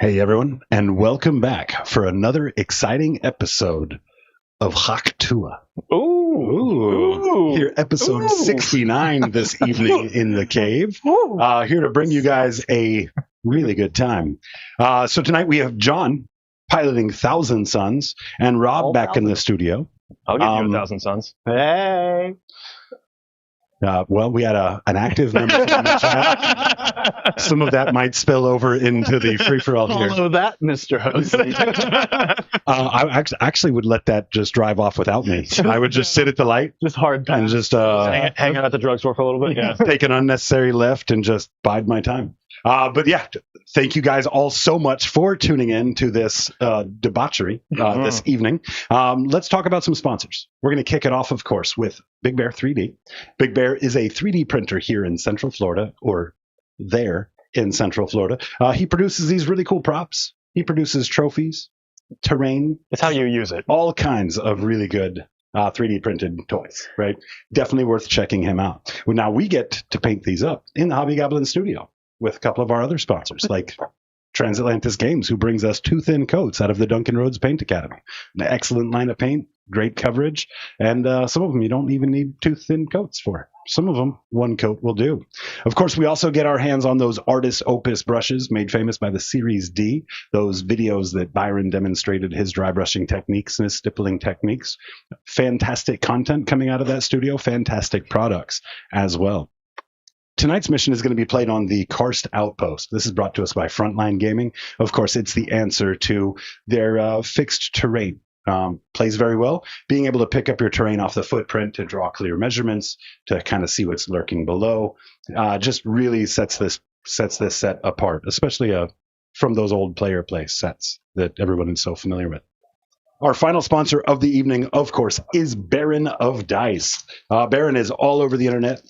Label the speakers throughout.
Speaker 1: Hey everyone, and welcome back for another exciting episode of Hak Tua.
Speaker 2: Ooh.
Speaker 1: Here, episode 69 this evening in the cave. Here to bring you guys a really good time. So tonight we have John piloting Thousand Suns and Rob back in the studio.
Speaker 2: I'll give you 1,000 suns.
Speaker 3: Hey.
Speaker 1: Well, we had an active member in the chat. Some of that might spill over into the free-for-all here.
Speaker 3: Follow that, Mr. Host.
Speaker 1: I actually would let that just drive off without me. I would just sit at the light
Speaker 3: Just hard pass.
Speaker 1: and just
Speaker 2: Hang out at the drugstore for a little bit. Yeah.
Speaker 1: take an unnecessary left and just bide my time. But yeah, thank you guys all so much for tuning in to this debauchery this evening. Let's talk about some sponsors. We're going to kick it off, of course, with Big Bear 3D. Big Bear is a 3D printer here in Central Florida, or there in Central Florida. He produces these really cool props. He produces trophies, terrain.
Speaker 2: It's how you use it.
Speaker 1: All kinds of really good 3D printed toys, right? Definitely worth checking him out. Well, now we get to paint these up in the Hobby Goblin studio with a couple of our other sponsors, like Transatlantis Games, who brings us 2 thin coats out of the Duncan Rhodes Paint Academy. An excellent line of paint, great coverage, and some of them you don't even need 2 thin coats for. Some of them, 1 coat will do. Of course, we also get our hands on those Artis Opus brushes made famous by the Series D, those videos that Byron demonstrated his dry brushing techniques and his stippling techniques. Fantastic content coming out of that studio, fantastic products as well. Tonight's mission is going to be played on the Karst Outpost. This is brought to us by Frontline Gaming. Of course, it's the answer to their fixed terrain. Plays very well. Being able to pick up your terrain off the footprint to draw clear measurements, to kind of see what's lurking below, just really sets this set apart, especially from those old player play sets that everyone is so familiar with. Our final sponsor of the evening, of course, is Baron of Dice. Baron is all over the internet.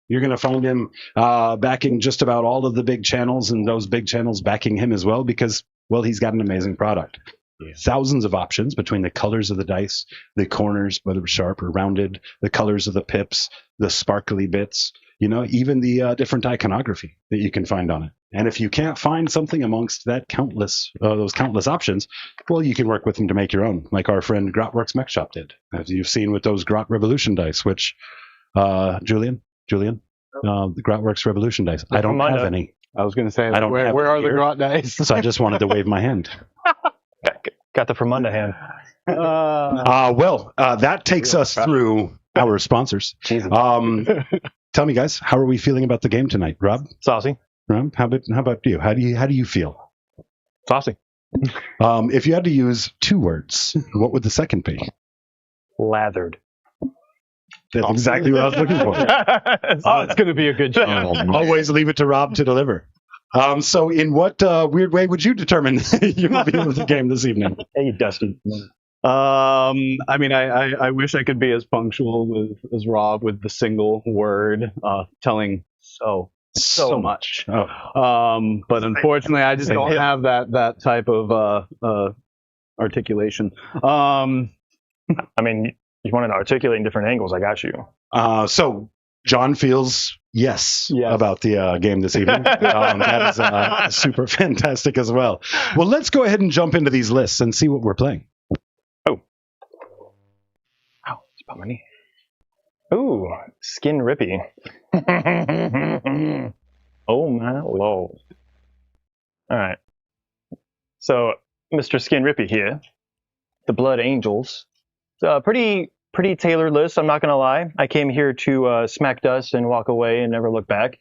Speaker 1: You're going to find him backing just about all of the big channels, and those big channels backing him as well because, well, he's got an amazing product. Yeah. Thousands of options between the colors of the dice, the corners, whether sharp or rounded, the colors of the pips, the sparkly bits, even the different iconography that you can find on it. And if you can't find something amongst that those countless options, well, you can work with them to make your own, like our friend Grotworks Mech Shop did, as you've seen with those Grot Revolution dice, which, Julian, the Grotworks Revolution dice. I don't have any.
Speaker 3: I was going to say,
Speaker 1: where
Speaker 3: are the Grot dice?
Speaker 1: So I just wanted to wave my hand.
Speaker 2: Got the Fermunda hand.
Speaker 1: That takes us through our sponsors. Tell me, guys, how are we feeling about the game tonight? Rob?
Speaker 2: Saucy.
Speaker 1: Rob, how about you? How do you feel?
Speaker 2: Saucy.
Speaker 1: If you had to use 2 words, what would the second be?
Speaker 2: Lathered.
Speaker 1: That's exactly what I was looking for.
Speaker 3: It's going to be a good show.
Speaker 1: Always leave it to Rob to deliver. So in what weird way would you determine your view of the game this evening?
Speaker 2: Hey, Dusty.
Speaker 3: I mean, I wish I could be as punctual as Rob with the single word telling so much.
Speaker 1: Oh.
Speaker 3: But unfortunately, I just don't have that type of articulation.
Speaker 2: I mean, you wanted to articulate in different angles. I got you.
Speaker 1: So John feels yes. About the game this evening. That is super fantastic as well. Well, let's go ahead and jump into these lists and see what we're playing.
Speaker 2: Oh, it's about my knee. Ooh, Skin Rippy. Oh my lord. All right. So, Mr. Skin Rippy here, the Blood Angels. Pretty tailored list, I'm not going to lie. I came here to smack dust and walk away and never look back.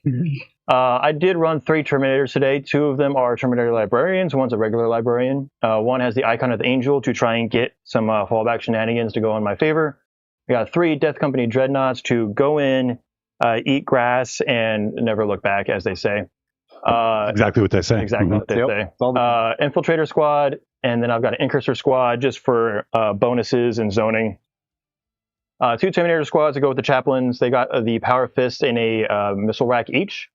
Speaker 2: I did run 3 Terminators today. 2 of them are Terminator Librarians. One's a regular Librarian. One has the icon of the Angel to try and get some fallback shenanigans to go in my favor. We got 3 Death Company Dreadnoughts to go in, eat grass, and never look back, as they say.
Speaker 1: Exactly what they say.
Speaker 2: Exactly what they say. Infiltrator Squad, and then I've got an Incursor Squad just for bonuses and zoning. 2 Terminator Squads to go with the Chaplains. They got the Power Fist and a missile rack each.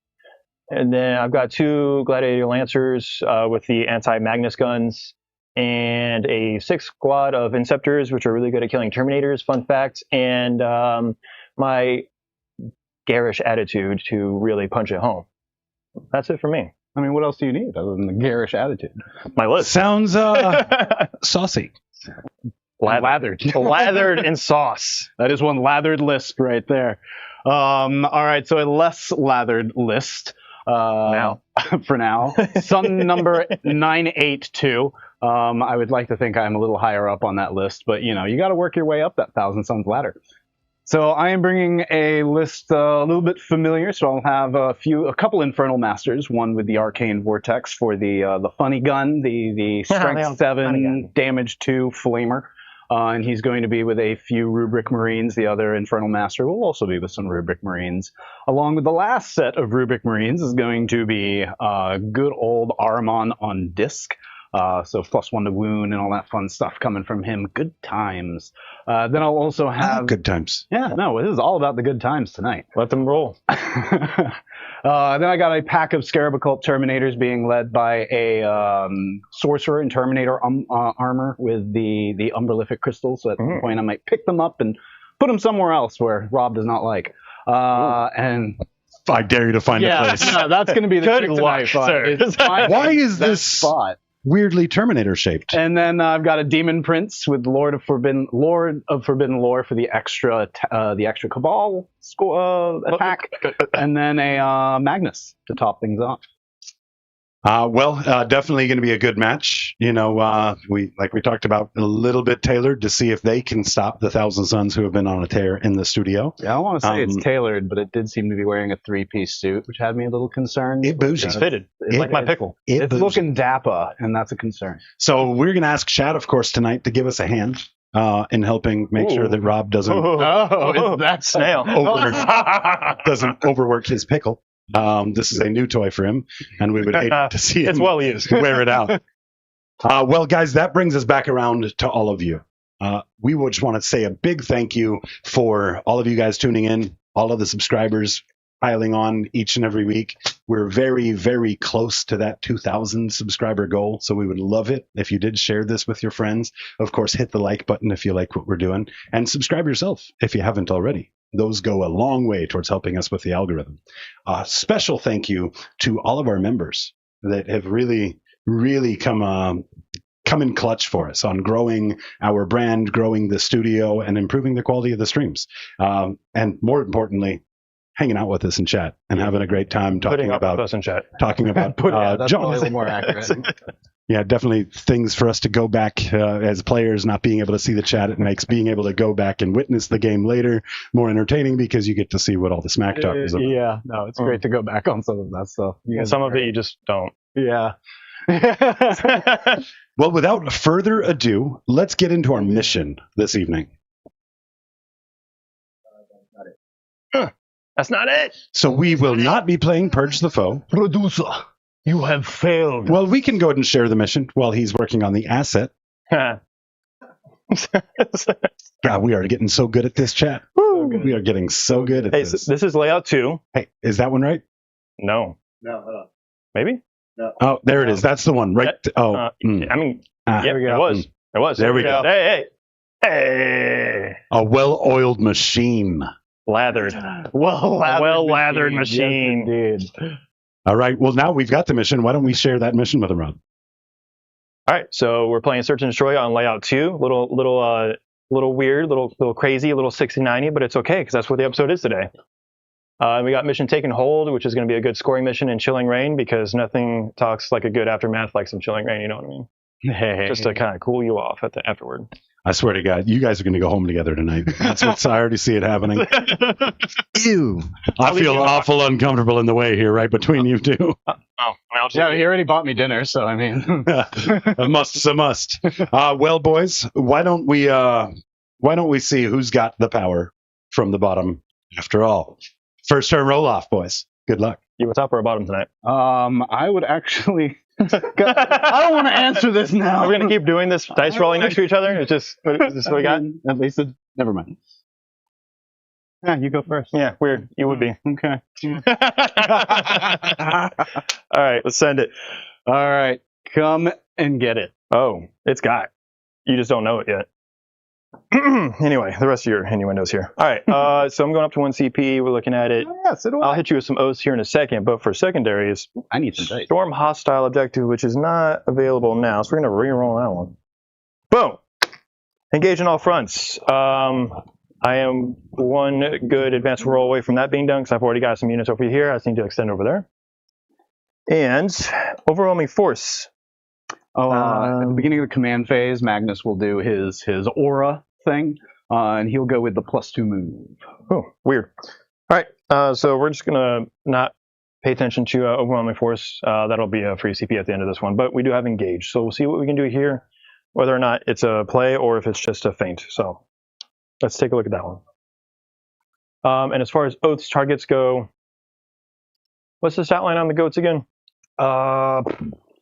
Speaker 2: And then I've got 2 Gladiator Lancers with the anti-Magnus guns, and a 6 squad of Inceptors, which are really good at killing Terminators, fun fact, and my garish attitude to really punch it home. That's it for me.
Speaker 3: I mean, what else do you need other than the garish attitude?
Speaker 2: My list.
Speaker 1: Sounds saucy.
Speaker 3: Lathered.
Speaker 2: Lathered in sauce.
Speaker 3: That is one lathered list right there. All right, so a less lathered list.
Speaker 2: Now.
Speaker 3: For now. Sun number 982. I would like to think I'm a little higher up on that list, but you know, you got to work your way up that Thousand Suns ladder. So I am bringing a list a little bit familiar. So I'll have a couple Infernal Masters, one with the Arcane Vortex for the funny gun, the Strength 7, Damage 2 Flamer. And he's going to be with a few Rubric Marines. The other Infernal Master will also be with some Rubric Marines. Along with the last set of Rubric Marines is going to be good old Ahriman on disc. So +1 to wound and all that fun stuff coming from him. Good times. Then I'll also have...
Speaker 1: good times.
Speaker 3: Yeah, no, this is all about the good times tonight.
Speaker 2: Let them roll.
Speaker 3: Then I got a pack of Scarab Occult Terminators being led by a Sorcerer in Terminator armor with the Umberlific crystals. So at some point I might pick them up and put them somewhere else where Rob does not like. And...
Speaker 1: I dare you to find a place.
Speaker 3: Yeah, that's going to be the
Speaker 2: Good
Speaker 3: trick
Speaker 2: luck,
Speaker 3: tonight,
Speaker 2: sir.
Speaker 1: Why is this
Speaker 3: spot?
Speaker 1: Weirdly Terminator shaped?
Speaker 3: And then I've got a Demon Prince with Lord of Forbidden Lore for the extra Cabal attack, and then a Magnus to top things off.
Speaker 1: Definitely going to be a good match. You know, we talked about a little bit tailored to see if they can stop the Thousand Suns who have been on a tear in the studio.
Speaker 3: Yeah, I don't want to say it's tailored, but it did seem to be wearing a 3-piece suit, which had me a little concerned.
Speaker 1: It bougie.
Speaker 2: It's fitted. It's like my pickle.
Speaker 3: It's looking dapper, and that's a concern.
Speaker 1: So we're going to ask Chad, of course, tonight to give us a hand in helping make sure that Rob doesn't
Speaker 3: That
Speaker 2: snail
Speaker 1: doesn't overwork his pickle. This is a new toy for him, and we would hate to see him
Speaker 2: well used.
Speaker 1: wear it out. Well, guys, that brings us back around to all of you. We would just want to say a big thank you for all of you guys tuning in, all of the subscribers piling on each and every week. We're very, very close to that 2,000 subscriber goal, so we would love it if you did share this with your friends. Of course, hit the like button if you like what we're doing, and subscribe yourself if you haven't already. Those go a long way towards helping us with the algorithm. Special thank you to all of our members that have really, really come in clutch for us on growing our brand, growing the studio, and improving the quality of the streams. And more importantly, hanging out with us in chat and having a great time talking about
Speaker 2: us in chat.
Speaker 1: Talking about
Speaker 3: that's
Speaker 1: John.
Speaker 3: probably a little more accurate.
Speaker 1: Yeah, definitely things for us to go back as players, not being able to see the chat. It makes being able to go back and witness the game later more entertaining because you get to see what all the smack talk is about.
Speaker 3: Yeah, no, it's great to go back on some of that stuff.
Speaker 2: Some of it you just don't.
Speaker 3: Yeah.
Speaker 1: Well, without further ado, let's get into our mission this evening.
Speaker 2: That's not it.
Speaker 1: So we will not be playing Purge the Foe.
Speaker 3: Producer, you have failed.
Speaker 1: Well, we can go ahead and share the mission while he's working on the asset. God, we are getting so good at this chat. We are getting so good at this.
Speaker 2: This is layout 2.
Speaker 1: Hey, is that one right?
Speaker 2: No.
Speaker 4: No, hold on.
Speaker 2: Maybe?
Speaker 4: No.
Speaker 1: Oh, there it is. That's the one, right?
Speaker 2: I mean,
Speaker 1: there
Speaker 2: we go. It was. It was.
Speaker 1: There we go.
Speaker 2: Hey.
Speaker 1: A well-oiled machine.
Speaker 2: Lathered. Well-lathered machine.
Speaker 3: Yes, indeed.
Speaker 1: All right. Well, now we've got the mission. Why don't we share that mission with him, Rob?
Speaker 2: All right. So we're playing Search and Destroy on layout 2. Little weird, little crazy, a little 60-90, but it's okay because that's what the episode is today. We got mission Taken Hold, which is going to be a good scoring mission in Chilling Rain because nothing talks like a good aftermath like some Chilling Rain. You know what I mean? Just to kind of cool you off afterward.
Speaker 1: I swear to God, you guys are going to go home together tonight. That's what's. I already see it happening. Ew. I feel awful uncomfortable in the way here, right between you two.
Speaker 3: Yeah, he already bought me dinner, so I mean,
Speaker 1: a must. Well, boys, why don't we see who's got the power from the bottom? After all, first turn roll off, boys. Good luck.
Speaker 2: You a top or a bottom tonight?
Speaker 3: I would actually. I don't want to answer this now.
Speaker 2: Are we going to keep doing this dice rolling next to each other? Is this what we got?
Speaker 3: At least never mind. Yeah, you go first.
Speaker 2: Yeah, weird. You would be.
Speaker 3: Okay.
Speaker 2: All right, let's send it.
Speaker 3: All right, come and get it.
Speaker 2: Oh, it's got. You just don't know it yet. Anyway, the rest of your innuendos here. All right, so I'm going up to 1 CP. We're looking at it.
Speaker 3: Yeah, so do
Speaker 2: I'll
Speaker 3: I.
Speaker 2: hit you with some oaths here in a second, but for secondaries,
Speaker 3: I need some dice.
Speaker 2: storm hostile objective, which is not available now, so we're going to re-roll that one. Boom! Engage on all fronts. I am one good advanced roll away from that being done, because I've already got some units over here. I just need to extend over there. And overwhelming force.
Speaker 3: At the beginning of the command phase, Magnus will do his aura thing, and he'll go with the +2 move.
Speaker 2: Oh, weird. All right, so we're just going to not pay attention to overwhelming force. That'll be a free CP at the end of this one, but we do have engage. So we'll see what we can do here, whether or not it's a play or if it's just a feint. So let's take a look at that one. And as far as oaths targets go, what's the stat line on the goats again?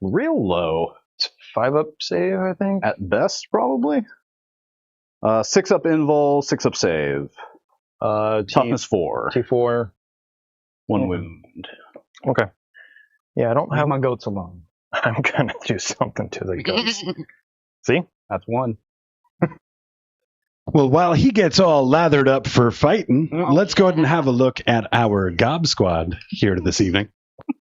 Speaker 3: Real low.
Speaker 2: It's 5 up save, I think.
Speaker 3: At best, probably. 6 up invul, 6 up save. Toughness 4.
Speaker 2: T4.
Speaker 3: 1 wound.
Speaker 2: Okay. Yeah, I don't have
Speaker 3: Have my goats alone.
Speaker 2: I'm gonna do something to the goats. See?
Speaker 3: That's 1.
Speaker 1: Well, while he gets all lathered up for fighting, let's go ahead and have a look at our Gob Squad here this evening.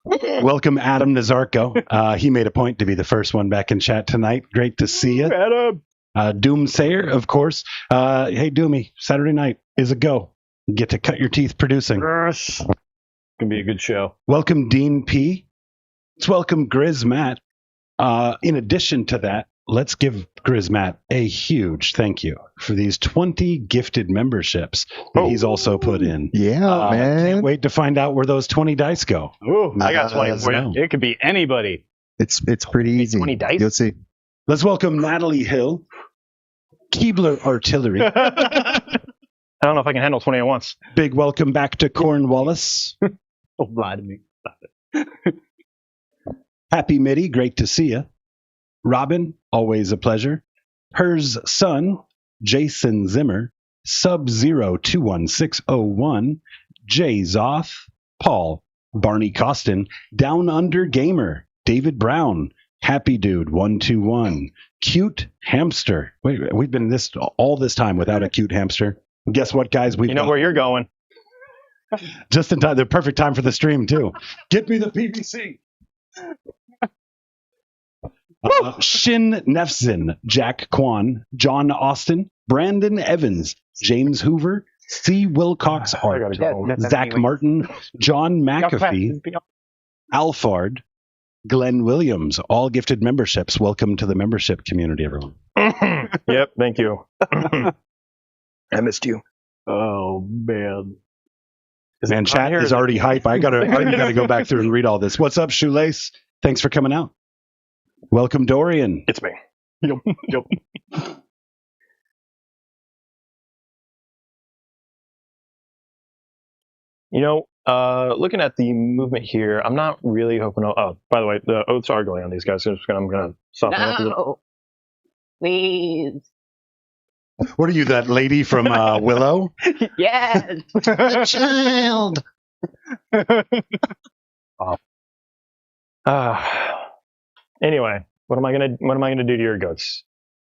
Speaker 1: Welcome, Adam Nazarko. He made a point to be the first one back in chat tonight. Great to see you.
Speaker 2: Adam!
Speaker 1: Doomsayer, of course. Hey, Doomy, Saturday night is a go. You get to cut your teeth producing.
Speaker 3: It's gonna be a good show.
Speaker 1: Welcome, Dean P. Let's welcome Grizz Matt. In addition to that, let's give Grizz Matt a huge thank you for these 20 gifted memberships that he's also put in.
Speaker 4: Yeah, man.
Speaker 1: Can't wait to find out where those 20 dice go.
Speaker 3: Ooh,
Speaker 2: I got 20 for you.
Speaker 3: it could be anybody.
Speaker 4: It's pretty easy.
Speaker 2: 20 dice?
Speaker 4: You'll see.
Speaker 1: Let's welcome Natalie Hill, Keebler Artillery.
Speaker 2: I don't know if I can handle 20 at once.
Speaker 1: Big welcome back to Cornwallis.
Speaker 3: Don't lie to me.
Speaker 1: Happy Mitty, great to see you. Robin, always a pleasure. Hers son, Jason Zimmer, Sub-0-21601, Jay Zoth, Paul, Barney Costin, Down Under Gamer, David Brown, Happy Dude 121, Cute Hamster. Wait, we've been all this time without a cute hamster. Guess what, guys?
Speaker 2: You know where you're going.
Speaker 1: Just in time, the perfect time for the stream too. Get me the PVC. Shin Nefzin, Jack Kwan, John Austin, Brandon Evans, James Hoover, C. Wilcox Hart, Zach Martin, John McAfee, Alfard, Glenn Williams, all gifted memberships. Welcome to the membership community, everyone.
Speaker 2: Yep, thank you. I missed you.
Speaker 3: Oh man.
Speaker 1: Man, chat is already hype. I gotta go back through and read all this. What's up, Shoelace? Thanks for coming out. Welcome, Dorian.
Speaker 2: It's me.
Speaker 3: Yep.
Speaker 2: You know, looking at the movement here, I'm not really hoping. Oh, by the way, the oaths are going on these guys. So I'm gonna soften up a little.
Speaker 5: No, please.
Speaker 1: What are you, that lady from Willow?
Speaker 5: Yes.
Speaker 1: Child.
Speaker 2: Anyway, what am I gonna do to your goats?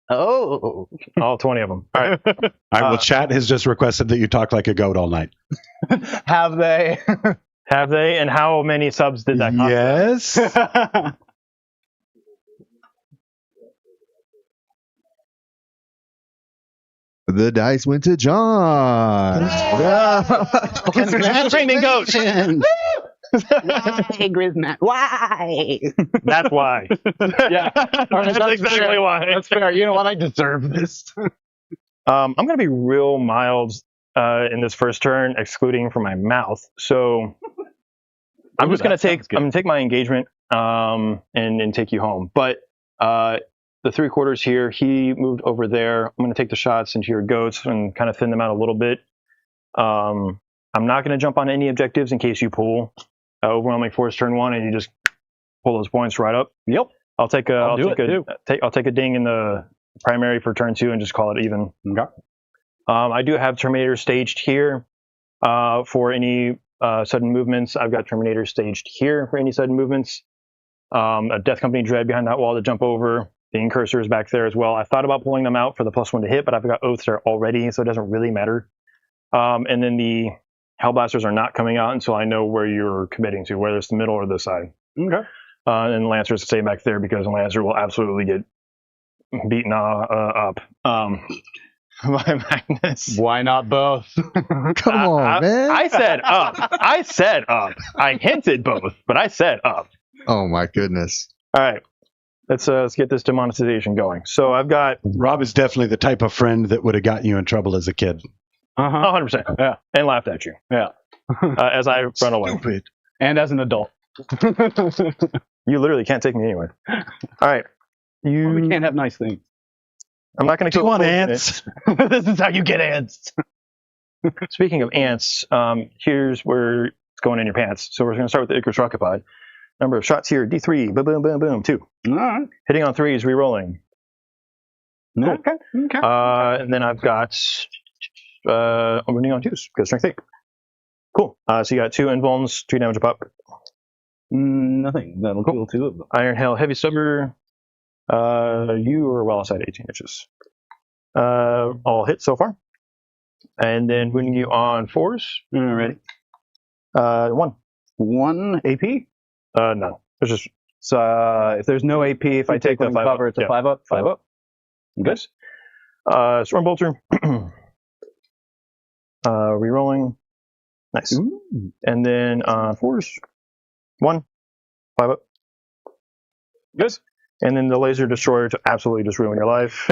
Speaker 5: Oh.
Speaker 2: All 20 of them. All right.
Speaker 1: All right. Well, chat has just requested that you talk like a goat all night.
Speaker 3: Have they?
Speaker 2: Have they? And how many subs did that cost?
Speaker 1: Yes.
Speaker 4: The dice went to John.
Speaker 2: Congratulations.
Speaker 5: Why, Grismat? Why?
Speaker 2: That's why.
Speaker 3: Yeah.
Speaker 2: That's exactly why.
Speaker 3: That's fair. You know what? I deserve this.
Speaker 2: I'm going to be real mild in this first turn, excluding from my mouth. So I'm just going to take my engagement and take you home. But the 3/4 here, he moved over there. I'm going to take the shots into your goats and kind of thin them out a little bit. I'm not going to jump on any objectives in case you pull overwhelming force turn 1 and you just pull those points right up.
Speaker 3: Yep.
Speaker 2: I'll take a ding in the primary for turn 2 and just call it even.
Speaker 3: Okay.
Speaker 2: I do have Terminator staged here for any sudden movements. I've got Terminator staged here for any sudden movements. A Death Company Dread behind that wall to jump over. The incursor is back there as well. I thought about pulling them out for the +1 to hit, but I've got oaths there already, so it doesn't really matter. And then the Hellblasters are not coming out until I know where you're committing to, whether it's the middle or this side.
Speaker 3: Okay.
Speaker 2: And Lancers stay back there because Lancer will absolutely get beaten up by Magnus.
Speaker 3: Why not both?
Speaker 4: Come on, man.
Speaker 2: I said up. I said up. I hinted both, but I said up.
Speaker 4: Oh my goodness.
Speaker 2: All right. Let's get this demonetization going. So I've got
Speaker 1: Rob is definitely the type of friend that would have gotten you in trouble as a kid.
Speaker 2: 100%.
Speaker 3: Yeah.
Speaker 2: And laughed at you.
Speaker 3: Yeah.
Speaker 2: As I run away.
Speaker 1: Stupid.
Speaker 3: And as an adult.
Speaker 2: You literally can't take me anywhere. All right.
Speaker 3: We can't have nice things.
Speaker 2: I'm not going to
Speaker 1: Do you want ants?
Speaker 3: This is how you get ants.
Speaker 2: Speaking of ants, here's where it's going in your pants. So we're going to start with the Icarus rocket pod. Number of shots here, D3, boom, boom, boom, boom, 2.
Speaker 3: All right.
Speaker 2: Hitting on 3s, re-rolling.
Speaker 3: Okay. Okay.
Speaker 2: And then I've got I'm running on 2s, because strength 8. Cool. So you got 2 invulns, 3 damage a pop.
Speaker 3: Nothing. That'll kill 2 of them.
Speaker 2: Iron Hail, Heavy Stubber. You are well outside 18 inches. All hit so far. And then wounding you on 4s.
Speaker 3: Alrighty.
Speaker 2: 1.
Speaker 3: 1 AP?
Speaker 2: None. There's just
Speaker 3: So if there's no AP, if I take
Speaker 2: the
Speaker 3: one
Speaker 2: 5
Speaker 3: cover,
Speaker 2: up.
Speaker 3: it's a
Speaker 2: Yeah.
Speaker 3: 5 up. 5 up.
Speaker 2: Good. Stormbolter. Rerolling. Nice.
Speaker 3: Ooh.
Speaker 2: And then 4s. 1. 5 up. Good. And then the laser destroyer to absolutely just ruin your life.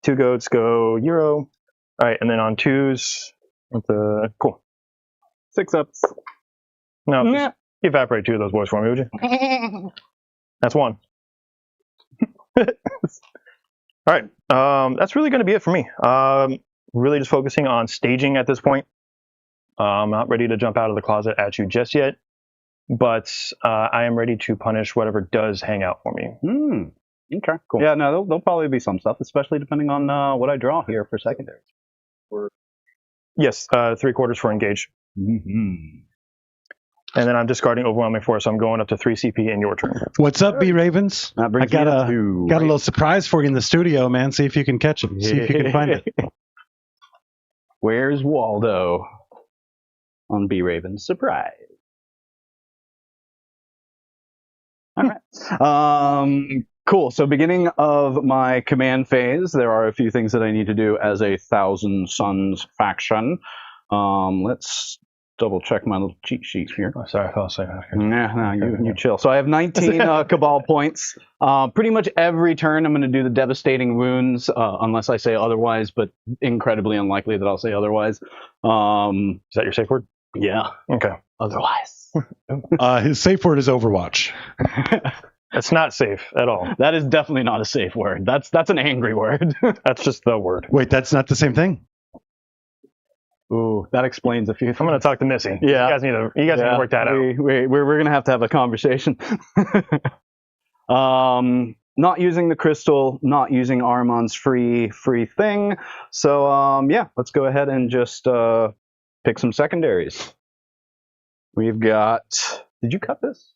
Speaker 2: 2 goats go Euro. All right, and then on 2s with the cool.
Speaker 3: 6 ups.
Speaker 2: No,
Speaker 3: Nah.
Speaker 2: just evaporate 2 of those boys for me, would you? That's 1. All right, that's really going to be it for me. Really just focusing on staging at this point. I'm not ready to jump out of the closet at you just yet, but I am ready to punish whatever does hang out for me.
Speaker 3: Okay, cool. Yeah, no, there'll probably be some stuff, especially depending on what I draw here for secondaries.
Speaker 2: Yes, 3/4 for engage. And then I'm discarding Overwhelming Force. I'm going up to 3 CP in your turn.
Speaker 1: What's up, B Ravens?
Speaker 3: That
Speaker 1: I
Speaker 3: brings
Speaker 1: got
Speaker 3: me
Speaker 1: a
Speaker 3: up to
Speaker 1: got a little surprise for you in the studio, man. See if you can catch it. See if you can find it.
Speaker 3: Where's Waldo? On B Raven's surprise. All right. Cool. So beginning of my command phase, there are a few things that I need to do as a Thousand Suns faction. Let's double check my little cheat sheet here.
Speaker 2: Oh, sorry, I fell asleep.
Speaker 3: Nah, you chill. So I have 19 Cabal points. Pretty much every turn I'm going to do the devastating wounds, unless I say otherwise, but incredibly unlikely that I'll say otherwise.
Speaker 2: Is that your safe word?
Speaker 3: Yeah.
Speaker 2: Okay.
Speaker 3: Otherwise.
Speaker 1: His safe word is Overwatch.
Speaker 2: That's not safe at all.
Speaker 3: That is definitely not a safe word. That's an angry word.
Speaker 2: That's just the word.
Speaker 1: Wait, that's not the same thing.
Speaker 3: Ooh, that explains a few things.
Speaker 2: I'm going to talk to Missy.
Speaker 3: Yeah.
Speaker 2: You guys need to work that out.
Speaker 3: We're going to have a conversation. Not using the crystal, not using Armon's free thing. So, yeah, let's go ahead and just pick some secondaries. We've got... Did you cut this?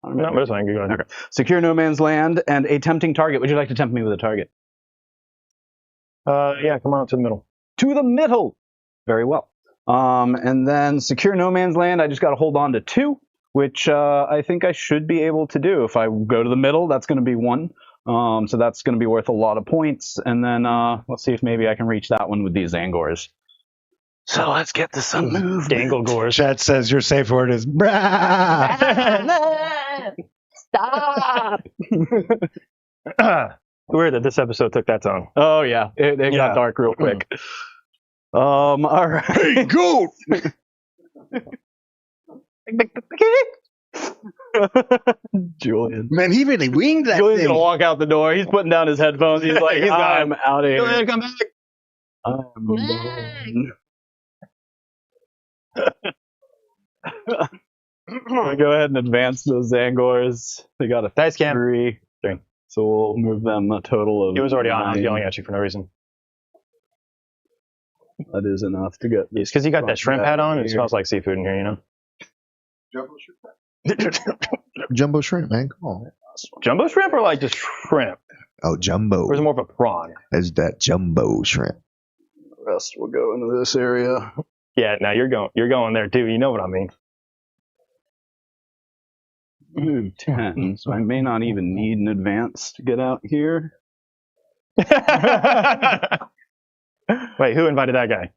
Speaker 2: No, but it's fine. Go ahead.
Speaker 3: Okay. Secure no man's land and a tempting target. Would you like to tempt me with a target?
Speaker 2: Yeah, come on to the middle.
Speaker 3: To the middle. Very well. And then secure no man's land. I just got to hold on to 2, which I think I should be able to do. If I go to the middle, that's going to be 1. So that's going to be worth a lot of points. And then let's see if maybe I can reach that one with these Angors. So let's get this moved.
Speaker 2: Dangle Gores.
Speaker 1: Chat says your safe word is brah.
Speaker 5: Stop!
Speaker 2: Weird that this episode took that tone.
Speaker 3: Oh yeah, it
Speaker 2: Yeah.
Speaker 3: got dark real quick. All right.
Speaker 1: Hey, goat!
Speaker 3: Julian.
Speaker 1: Man, he really winged that
Speaker 3: Julian's
Speaker 1: thing.
Speaker 3: gonna walk out the door. He's putting down his headphones. He's like,
Speaker 2: He's gone.
Speaker 3: I'm out of here.
Speaker 2: Come back.
Speaker 3: I'm done. We'll go ahead and advance those Zangors. They got a
Speaker 2: Dice cam.
Speaker 3: 3. So we'll move them a total of...
Speaker 2: It was already on. I was
Speaker 3: 9.
Speaker 2: yelling at you for no reason.
Speaker 3: That is enough to get...
Speaker 2: It's because you got that shrimp hat on. It smells like seafood in here, you know?
Speaker 4: Jumbo shrimp, man. Come on.
Speaker 2: Jumbo shrimp or like just shrimp?
Speaker 4: Oh, jumbo.
Speaker 2: Or is it more of a prawn?
Speaker 4: Is that jumbo shrimp?
Speaker 3: The rest will go into this area.
Speaker 2: Yeah, now you're going there too. You know what I mean.
Speaker 3: 10, so I may not even need an advance to get out here.
Speaker 2: Wait, who invited that guy?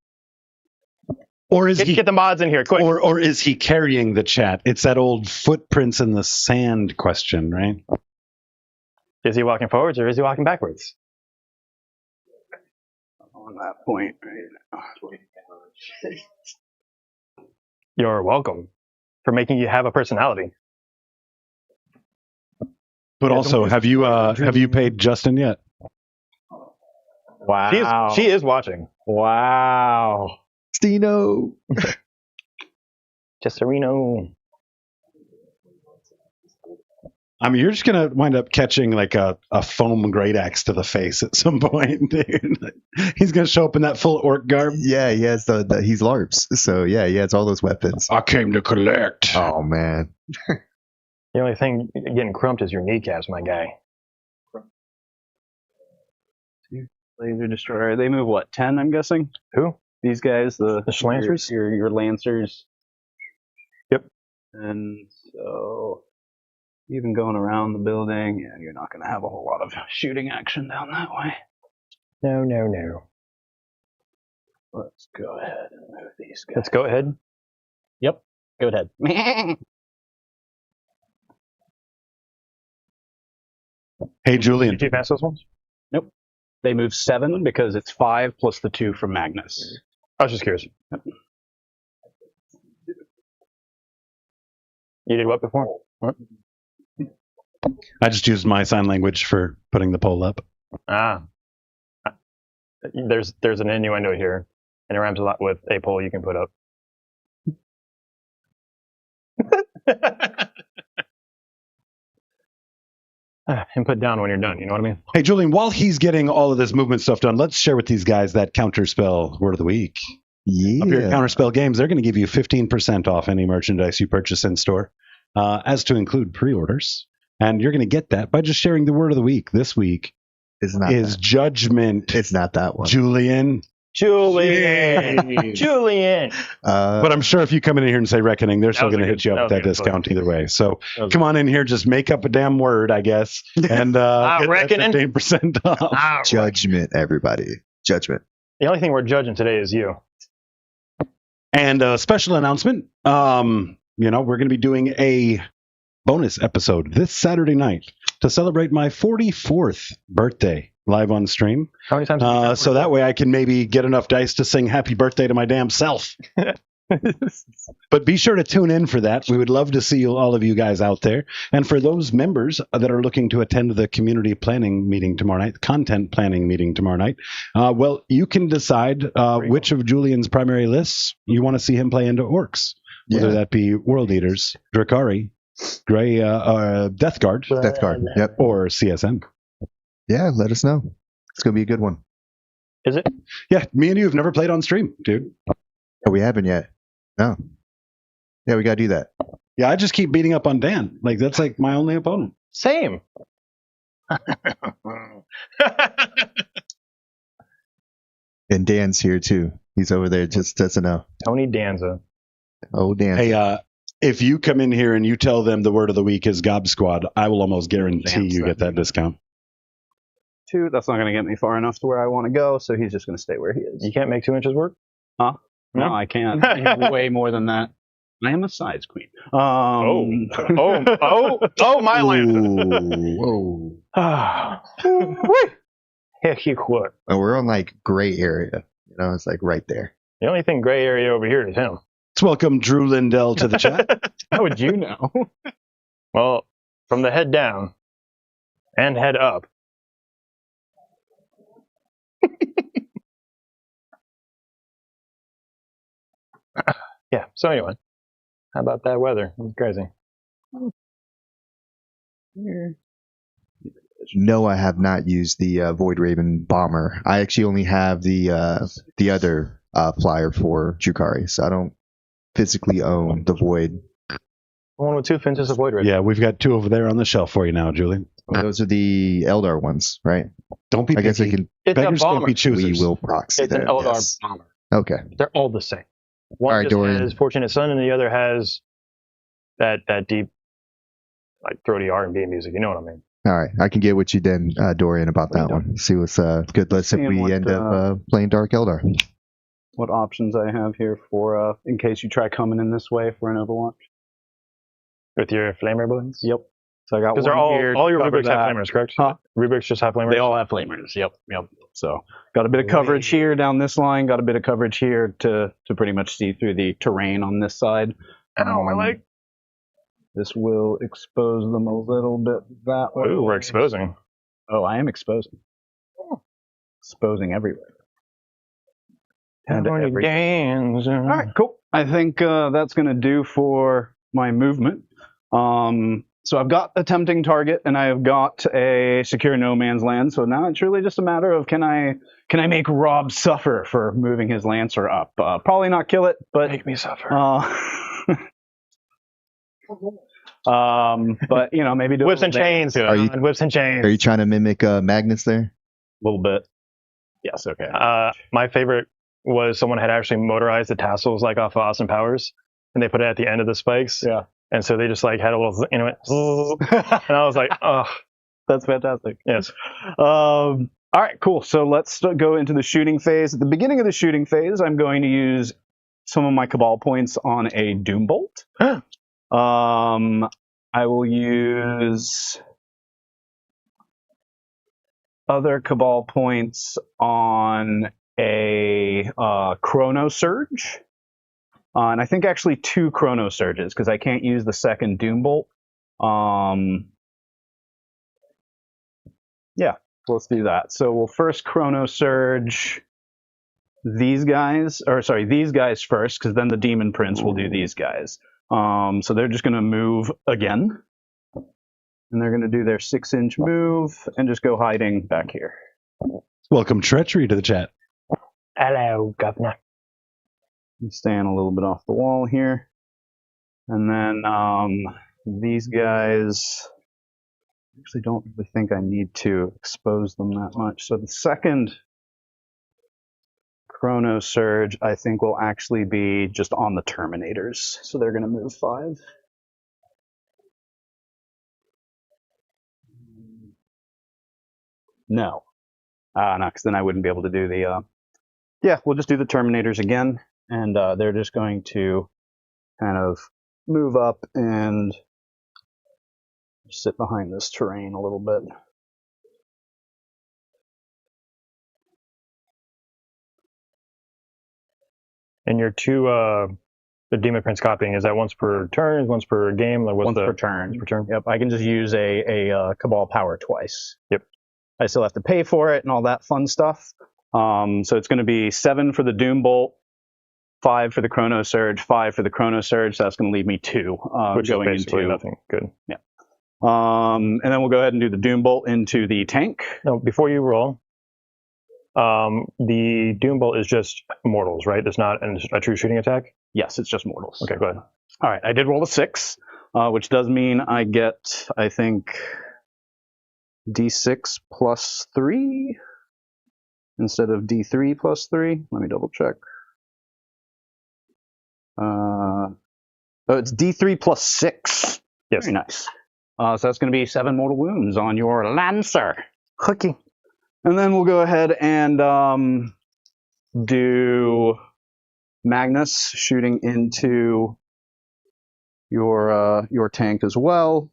Speaker 1: Or is he
Speaker 2: Get the mods in here, quick.
Speaker 1: or is he carrying the chat? It's that old footprints in the sand question, right?
Speaker 2: Is he walking forwards or is he walking backwards?
Speaker 3: On that point right now.
Speaker 2: You're welcome for making you have a personality.
Speaker 1: But also, have you paid Justin yet?
Speaker 3: Wow.
Speaker 2: She is watching.
Speaker 3: Wow.
Speaker 4: Stino.
Speaker 1: I
Speaker 2: Jesserino.
Speaker 1: mean, you're just gonna wind up catching like a foam great axe to the face at some point, dude. He's gonna show up in that full orc garb.
Speaker 4: Yeah, he has he's LARPs. So yeah, he has all those weapons.
Speaker 1: I came to collect.
Speaker 4: Oh man.
Speaker 2: The only thing getting crumped is your kneecaps, my guy.
Speaker 3: Laser destroyer. They move what? 10, I'm guessing.
Speaker 2: Who?
Speaker 3: These guys, the
Speaker 2: Lancers?
Speaker 3: your lancers.
Speaker 2: Yep.
Speaker 3: And so even going around the building, yeah, you're not going to have a whole lot of shooting action down that way.
Speaker 2: No.
Speaker 3: Let's go ahead and move these guys.
Speaker 2: Let's go ahead.
Speaker 3: Yep. Go ahead.
Speaker 1: Hey, Julian.
Speaker 2: Did you pass those ones?
Speaker 3: Nope. They move 7 because it's 5 plus the 2 from Magnus.
Speaker 2: I was just curious. You did what before? What?
Speaker 1: I just used my sign language for putting the poll up.
Speaker 2: Ah. There's an innuendo here, and it rhymes a lot with a poll you can put up. And put down when you're done, you know what I mean?
Speaker 1: Hey, Julian, while he's getting all of this movement stuff done, let's share with these guys that Counterspell word of the week. Up here at
Speaker 4: Yeah.
Speaker 1: Counterspell Games, they're going to give you 15% off any merchandise you purchase in store, as to include pre-orders. And you're going to get that by just sharing the word of the week. This week
Speaker 4: It's not
Speaker 1: is
Speaker 4: that.
Speaker 1: Judgment.
Speaker 4: It's not that one.
Speaker 1: Julian.
Speaker 2: Julian! Julian!
Speaker 1: But I'm sure if you come in here and say Reckoning, they're still
Speaker 2: was a
Speaker 1: going to
Speaker 2: good-
Speaker 1: hit you up
Speaker 2: that
Speaker 1: with
Speaker 2: was a
Speaker 1: that
Speaker 2: good
Speaker 1: discount either way. So
Speaker 2: That was-
Speaker 1: come on in here, just make up a damn word, I guess, and get that
Speaker 2: Reckoning.
Speaker 1: 15% off.
Speaker 4: Judgment, everybody. Judgment.
Speaker 2: The only thing we're judging today is you.
Speaker 1: And a special announcement. We're going to be doing a bonus episode this Saturday night to celebrate my 44th birthday live on stream.
Speaker 2: How many times?
Speaker 1: So that way I can maybe get enough dice to sing happy birthday to my damn self. But be sure to tune in for that. We would love to see all of you guys out there. And for those members that are looking to attend the community planning meeting tomorrow night, content planning meeting tomorrow night, well, you can decide which of Julian's primary lists you want to see him play into orcs, whether that be World Eaters, Drakari, Grey, Death Guard,
Speaker 4: Death Guard. Yep.
Speaker 1: or CSM.
Speaker 4: Yeah, let us know. It's going to be a good one.
Speaker 2: Is it?
Speaker 1: Yeah, me and you have never played on stream, dude.
Speaker 4: Oh, we haven't yet. No. Yeah, we got to do that.
Speaker 1: Yeah, I just keep beating up on Dan. Like, that's like my only opponent.
Speaker 2: Same.
Speaker 4: And Dan's here too. He's over there, just doesn't know.
Speaker 2: Tony Danza.
Speaker 4: Oh, Dan.
Speaker 1: Hey, if you come in here and you tell them the word of the week is Gob Squad, I will almost guarantee you get that discount.
Speaker 3: 2, that's not going to get me far enough to where I want to go, so he's just going to stay where he is.
Speaker 2: You can't make 2 inches work?
Speaker 3: No, I can't. He's way more than that. I am a size queen.
Speaker 2: Oh, my land.
Speaker 4: Whoa.
Speaker 2: Heck, you quit.
Speaker 4: And we're on like gray area. You know, it's like right there.
Speaker 2: The only thing gray area over here is him.
Speaker 1: Let's welcome Drew Lindell to the chat.
Speaker 3: How would you know?
Speaker 2: Well, from the head down and head up. Yeah, so anyway, how about that weather? It's crazy.
Speaker 4: No, I have not used the Void Raven bomber. I actually only have the other flyer for Jukari, so I don't physically own the Void
Speaker 2: One with 2 fences of Void Raven.
Speaker 1: Yeah, we've got 2 over there on the shelf for you now, Julie.
Speaker 4: Those are the Eldar ones, right?
Speaker 1: Don't be
Speaker 4: I guess I
Speaker 1: picky.
Speaker 4: can.
Speaker 2: It's
Speaker 1: Beggars
Speaker 2: a
Speaker 1: can't
Speaker 2: bomber.
Speaker 1: be choosers.
Speaker 4: We will proxy
Speaker 2: It's
Speaker 4: there.
Speaker 2: an Eldar
Speaker 4: yes.
Speaker 2: bomber.
Speaker 4: Okay.
Speaker 2: They're all the same. One
Speaker 4: All right,
Speaker 2: just
Speaker 4: Dorian.
Speaker 2: has Fortunate Son, and the other has that deep, like throaty R&B music. You know what I mean?
Speaker 4: All right. I can get with you then, Dorian, about
Speaker 2: What are you
Speaker 4: that one. See what's good. Let's see if
Speaker 3: Seeing
Speaker 4: we
Speaker 3: what,
Speaker 4: end up playing Dark Eldar.
Speaker 3: What options I have here for in case you try coming in this way for an Overwatch?
Speaker 2: With your flamer bullets.
Speaker 3: Yep. So I got
Speaker 2: Because
Speaker 3: one
Speaker 2: they're all
Speaker 3: here.
Speaker 2: your
Speaker 3: to cover
Speaker 2: rubrics have
Speaker 3: that.
Speaker 2: flamers, correct?
Speaker 3: Huh?
Speaker 2: Rubrics just have flamers.
Speaker 3: They all have flamers. Yep. So got a bit of coverage here down this line. Got a bit of coverage here to pretty much see through the terrain on this side.
Speaker 2: Ow, my leg.
Speaker 3: This will expose them a little bit that way.
Speaker 2: Ooh, we're exposing.
Speaker 3: Oh, I am exposing. Exposing everywhere. And everything. All right, cool. I think that's going to do for my movement. So I've got a tempting target, and I've got a secure no man's land. So now it's really just a matter of can I make Rob suffer for moving his Lancer up? Probably not kill it, but
Speaker 2: Make me suffer.
Speaker 3: but you know, maybe do
Speaker 2: Whips
Speaker 3: a
Speaker 2: and
Speaker 3: little
Speaker 2: chains.
Speaker 4: Are you-
Speaker 2: Whips and chains.
Speaker 4: Are you trying to mimic Magnus there?
Speaker 3: little bit. Yes. Okay.
Speaker 2: My favorite was someone had actually motorized the tassels like off of Austin Powers, and they put it at the end of the spikes.
Speaker 3: Yeah.
Speaker 2: And so they just like had a little, and I was like, oh,
Speaker 3: That's fantastic.
Speaker 2: yes.
Speaker 3: All right, cool. So let's go into the shooting phase. At the beginning of the shooting phase, I'm going to use some of my Cabal points on a Doom Bolt. I will use other Cabal points on a Chrono Surge. And I think actually 2 Chrono Surges because I can't use the second Doom Bolt. Yeah, let's do that. So we'll first Chrono Surge these guys first, because then the Demon Prince will do these guys. So they're just going to move again. And they're going to do their 6-inch move and just go hiding back here.
Speaker 1: Welcome Treachery to the chat.
Speaker 2: Hello, governor.
Speaker 3: Staying a little bit off the wall here. And then these guys, I actually don't really think I need to expose them that much. So the second Chrono Surge, I think, will actually be just on the Terminators. So they're going to move 5. No. No, because then I wouldn't be able to do the... Yeah, we'll just do the Terminators again. And they're just going to kind of move up and sit behind this terrain a little bit.
Speaker 2: And your 2, the Demon Prince copying, is that once per turn, once per game? Like what's
Speaker 3: Once
Speaker 2: the,
Speaker 3: per turn.
Speaker 2: once per turn?
Speaker 3: Yep, I can just use a Cabal power twice.
Speaker 2: Yep.
Speaker 3: I still have to pay for it and all that fun stuff. So it's going to be 7 for the Doom Bolt, 5 for the Chrono Surge, 5 for the Chrono Surge. So that's going to leave me 2
Speaker 2: Which
Speaker 3: going
Speaker 2: is basically
Speaker 3: into
Speaker 2: nothing. Good.
Speaker 3: Yeah. And then we'll go ahead and do the Doom Bolt into the tank.
Speaker 2: No, before you roll, the Doom Bolt is just mortals, right? It's not a true shooting attack?
Speaker 3: Yes, it's just mortals.
Speaker 2: Okay, go ahead.
Speaker 3: All right, I did roll a 6, which does mean I get, I think, D6 plus 3 instead of D3 plus 3. Let me double check. Oh, it's D3 plus 6.
Speaker 2: Yes.
Speaker 3: Very nice. So that's going to be 7 mortal wounds on your Lancer.
Speaker 2: Hooky.
Speaker 3: And then we'll go ahead and do Magnus shooting into your tank as well.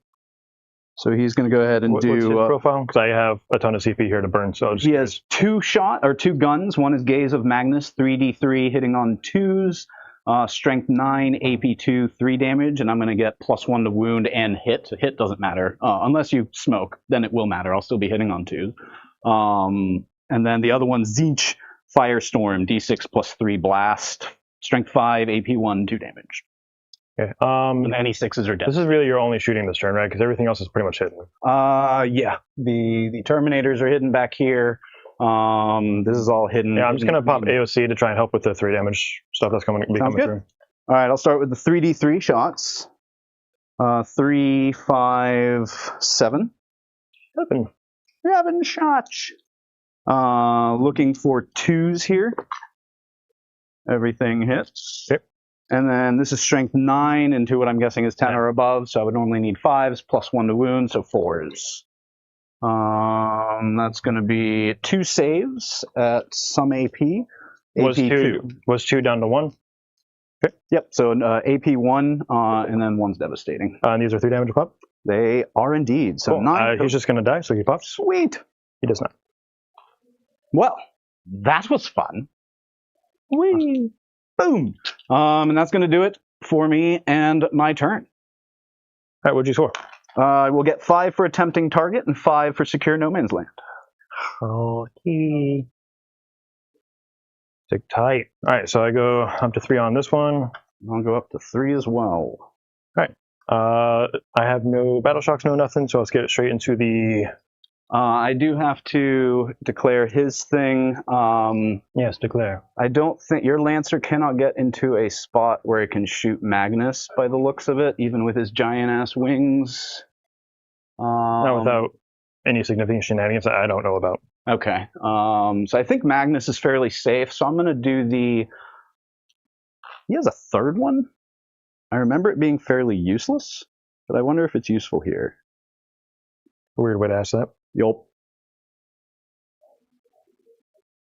Speaker 3: So he's going to go ahead and
Speaker 2: What's his
Speaker 3: do.
Speaker 2: profile? Because I have a ton of CP here to burn, so I'll just
Speaker 3: He has 2 guns. One is Gaze of Magnus, 3d3 hitting on 2s, strength 9, AP 2, 3 damage, and I'm going to get +1 to wound and hit. Hit doesn't matter unless you smoke, then it will matter. I'll still be hitting on 2s. And then the other one, Zinch Firestorm, d6 plus 3 blast, strength 5, AP 1, 2 damage.
Speaker 2: Okay.
Speaker 3: And any 6s are dead.
Speaker 2: This is really your only shooting this turn, right? Because everything else is pretty much hidden.
Speaker 3: Yeah. The Terminators are hidden back here. This is all hidden.
Speaker 2: Yeah, I'm just gonna pop AOC to try and help with the 3 damage stuff that's coming
Speaker 3: Sounds good.
Speaker 2: through.
Speaker 3: All right, I'll start with the 3d3 shots. 3, 5, 7. 7 shots. Looking for 2s here. Everything hits.
Speaker 2: Yep.
Speaker 3: And then this is strength 9 into what I'm guessing is 10 or above, so I would normally need 5s plus 1 to wound, so 4s. That's going to be 2 saves at some AP.
Speaker 2: Was
Speaker 3: AP
Speaker 2: 2 was 2 down to 1.
Speaker 3: Yep, so AP 1, and then 1's devastating.
Speaker 2: And these are 3 damage a pop.
Speaker 3: They are indeed. So
Speaker 2: Cool.
Speaker 3: 9.
Speaker 2: He's just going to die, so he pops.
Speaker 3: Sweet.
Speaker 2: He does not.
Speaker 3: Well, that was fun. Whee! Boom. And that's going to do it for me and my turn.
Speaker 2: All right, what'd you score?
Speaker 3: I will get 5 for attempting target and 5 for secure no man's land.
Speaker 2: Okay. Stick tight. All right, so I go up to 3 on this one.
Speaker 3: I'll go up to 3 as well.
Speaker 2: I have no battle shocks, no nothing, so let's get it straight into the...
Speaker 3: I do have to declare his thing.
Speaker 2: Yes, declare.
Speaker 3: I don't think your Lancer cannot get into a spot where it can shoot Magnus by the looks of it, even with his giant-ass wings.
Speaker 2: Not without any significant shenanigans that I don't know about.
Speaker 3: Okay. So I think Magnus is fairly safe, so I'm going to do the... He has a third one? I remember it being fairly useless, but I wonder if it's useful here.
Speaker 2: Weird way to ask that.
Speaker 3: Yup.